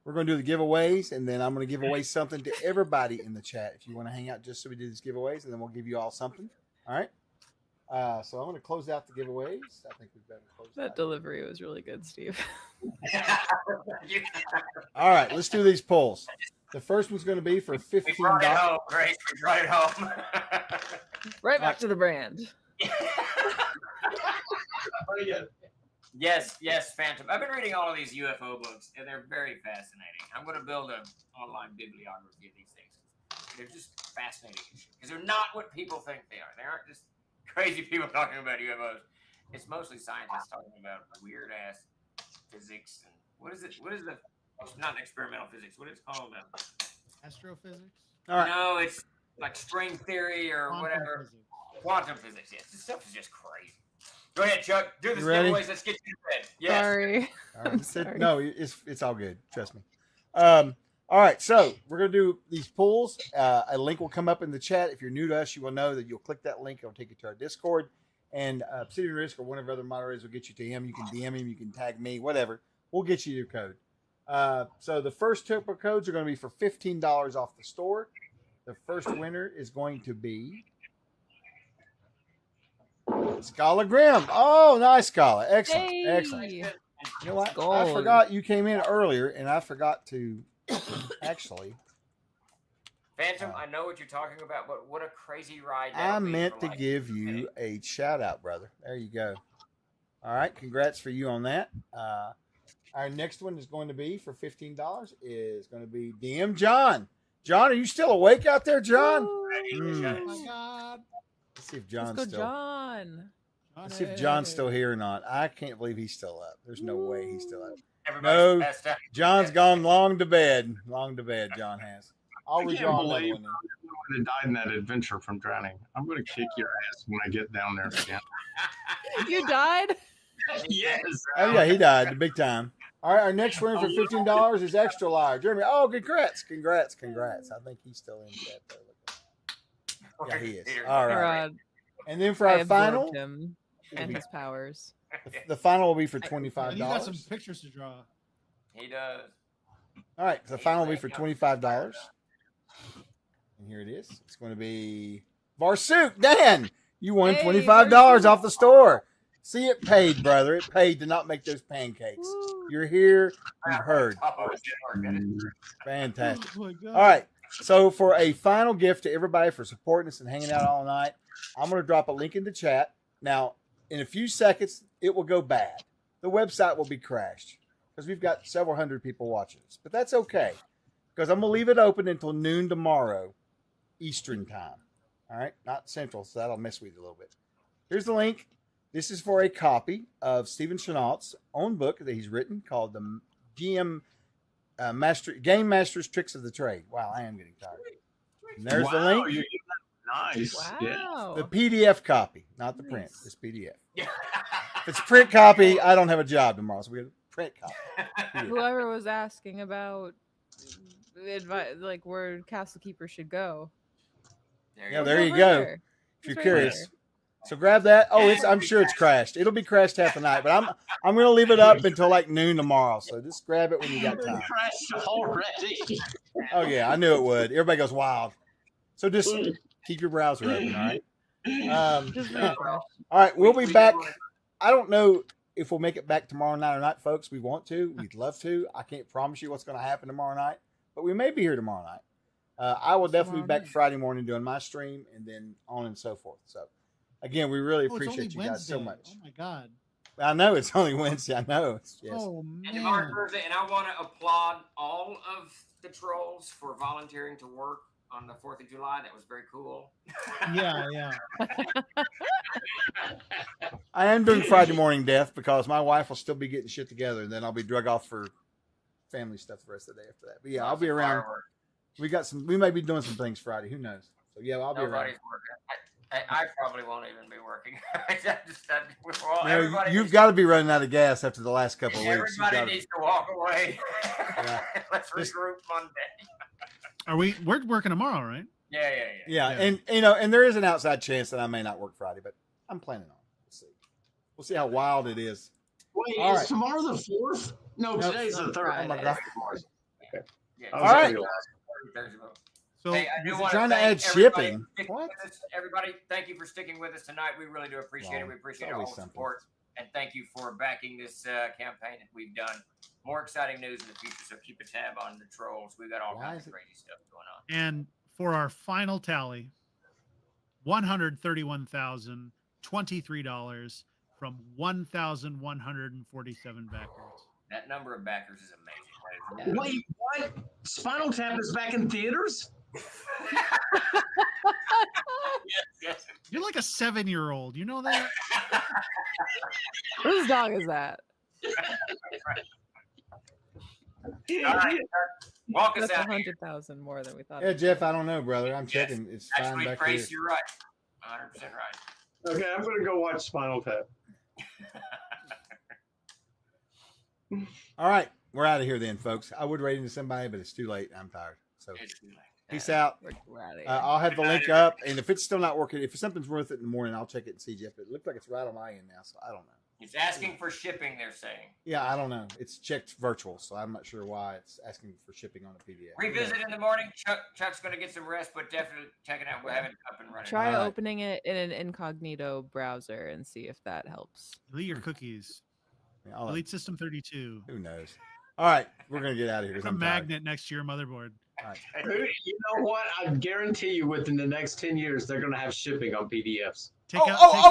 We're going to do the giveaways, and then I'm going to give away something to everybody in the chat. If you want to hang out just so we do these giveaways, and then we'll give you all something. All right. So I'm going to close out the giveaways. I think we've better close That out. delivery was really good, Steve. All right. Let's do these polls. The first one's going to be for We $15. brought it home, Grace. We brought it home. Right back to the brand. Pretty good. Yes, Phantom. I've been reading all of these UFO books, and they're very fascinating. I'm going to build an online bibliography of these things. They're just fascinating because they're not what people think they are. They aren't just crazy people talking about UFOs. It's mostly scientists talking about weird ass physics and what is it? What is the? It's not experimental physics. What is it called? Astrophysics. All right. No, it's like string theory or Quantum whatever. physics. Quantum physics. Yes, this stuff is just crazy. Go ahead, Chuck. Do the You ready? giveaways. Let's get you to bed. Yes. Sorry. All right. I'm sorry. No, it's all good. Trust me. All right, so we're gonna do these pulls. A link will come up in the chat. If you're new to us, you will know that you'll click that link. It'll take you to our Discord, and Obsidian Risk or one of our other moderators will get you to him. You can DM him, you can tag me, whatever. We'll get you your code. So the first couple of codes are going to be for $15 off the store. The first winner is going to be Scala Grimm. Oh, nice, Scala. Excellent, Hey! excellent. You know what? I Gold. forgot you came in earlier, and I forgot to actually. Phantom, I know what you're talking about, but what a crazy ride. I that'll be meant for to like give 2 you minutes. a shout out, brother. There you go. All right, congrats for you on that. Our next one is going to be for $15. Is going to be DM John. John, are you still awake out there, John? Woo! Oh my God. Let's see if Let's John's go, still. John. Let's see if John's still here or not. I can't believe he's still up. There's no way he's still up. Everybody's No, passed out. John's gone long to bed. Long to bed, John has. I'll I can't redraw another believe one. Then. I would have died in that adventure from drowning. I'm going to kick your ass when I get down there again. You died? Yes. Oh yeah, he died big time. All right, our next winner for $15 is Extra Liar, Jeremy. Oh, congrats! I think he's still in chat though. Yeah, he is. All right. Rod, And then for I our final, absorbed him and his powers. the final will be for You got $25. some pictures to draw. He does. All right, the final will be for $25. And here it is. It's going to be Varsuk. Dan, you won Hey, $25 off the store. See, it paid, brother. It paid to not make those pancakes. Woo. You're here. You've heard. Oh, it didn't work, did it? Fantastic. Oh my God. All right. So for a final gift to everybody for supporting us and hanging out all night, I'm going to drop a link in the chat. Now, in a few seconds, it will go bad. The website will be crashed because we've got several hundred people watching us. But that's okay because I'm going to leave it open until noon tomorrow, Eastern time. All right? Not Central, so that'll mess with you a little bit. Here's the link. This is for a copy of Stephen Chenault's own book that he's written called the Game Master's Tricks of the Trade. Wow, I am getting tired. And there's the Wow, link. Nice. Yeah. Wow. The PDF copy, not the print. Nice. It's PDF. Yeah. If it's print copy, I don't have a job tomorrow, so we get a print copy. Whoever was asking about advice, like where Castle Keeper should go. Yeah, go. there you Over go. there. If you're It's right curious. there. So grab that. Oh, I'm sure it's crashed. It'll be crashed half the night, but I'm gonna leave it up until like noon tomorrow. So just grab it when you got time. Crashed already. Oh yeah, I knew it would. Everybody goes wild. So just keep your browser open, all right? Just Yeah. refresh. All right, we'll be back. I don't know if we'll make it back tomorrow night or not, folks. We want to. We'd love to. I can't promise you what's going to happen tomorrow night, but we may be here tomorrow night. I will definitely be back Friday morning doing my stream and then on and so forth. So, again, we really Oh, it's only appreciate you guys so Wednesday. much. Oh my God. I know it's only Wednesday. I know. Yes. Oh And tomorrow man. Thursday, and I want to applaud all of the trolls for volunteering to work on the 4th of July. That was very cool. Yeah, yeah. I am doing Friday morning death because my wife will still be getting shit together, and then I'll be drug off for family stuff the rest of the day after that. But yeah, I'll Lots be of around. fireworks. We may be doing some things Friday. Who knows? So yeah, I'll be around. Nobody's working. I probably won't even be working. You know, Everybody you've needs- got to be running out of gas after the last couple of weeks. You've Everybody gotta- needs to walk away. Yeah. Let's Just- regroup Monday. We're working tomorrow, right? Yeah. Yeah, Yeah. and there is an outside chance that I may not work Friday, but I'm planning on it. We'll see how wild it is. Wait, All is right. tomorrow the 4th? No, No, today's the it's 3rd. Oh my Friday. god! Yeah. I All was right. gonna go last. So Hey, I do He's want trying to thank add everybody shipping. for sticking What? with us. Everybody, thank you for sticking with us tonight. We really do appreciate Well, it. We appreciate it's all always the something. support, and thank you for backing this campaign that we've done more exciting news in the future. So keep a tab on the trolls. We've got all Why kinds is of it- crazy stuff going on. And for our final tally, $131,023 from 1,147 backers. That number of backers is amazing. That is Wait, what? Spinal Tap is back in theaters? yes. You're like a 7-year-old. You know that? Whose dog is that? All right, walk us That's out. 100,000 more than we thought. Yeah, Jeff, I don't know, brother. I'm Yes. checking. It's fine Actually, back Trace, here. you're right. 100% right. Okay, I'm gonna go watch Spinal Tap. All right, we're out of here then, folks. I would rate into somebody, but it's too late. I'm tired. So It's too late. peace out. We're outta here. I'll have the link up, and if it's still not working, if something's worth it in the morning, I'll check it and see, Jeff. But it looks like it's right on my end now, so I don't know. It's asking for shipping, they're saying. Yeah, I don't know. It's checked virtual, so I'm not sure why it's asking for shipping on a PDF. Revisit in the morning. Chuck's going to get some rest, but definitely check it out. We'll have it up and running. Try All right. opening it in an incognito browser and see if that helps. Delete your cookies. Yeah, I'll- Delete System 32. who knows? All right, we're gonna get out of here. 'cause Put a I'm tired. magnet next to your motherboard. All right. You know what? I guarantee you, within the next 10 years, they're gonna have shipping on PDFs. Take Oh, out. oh, take oh,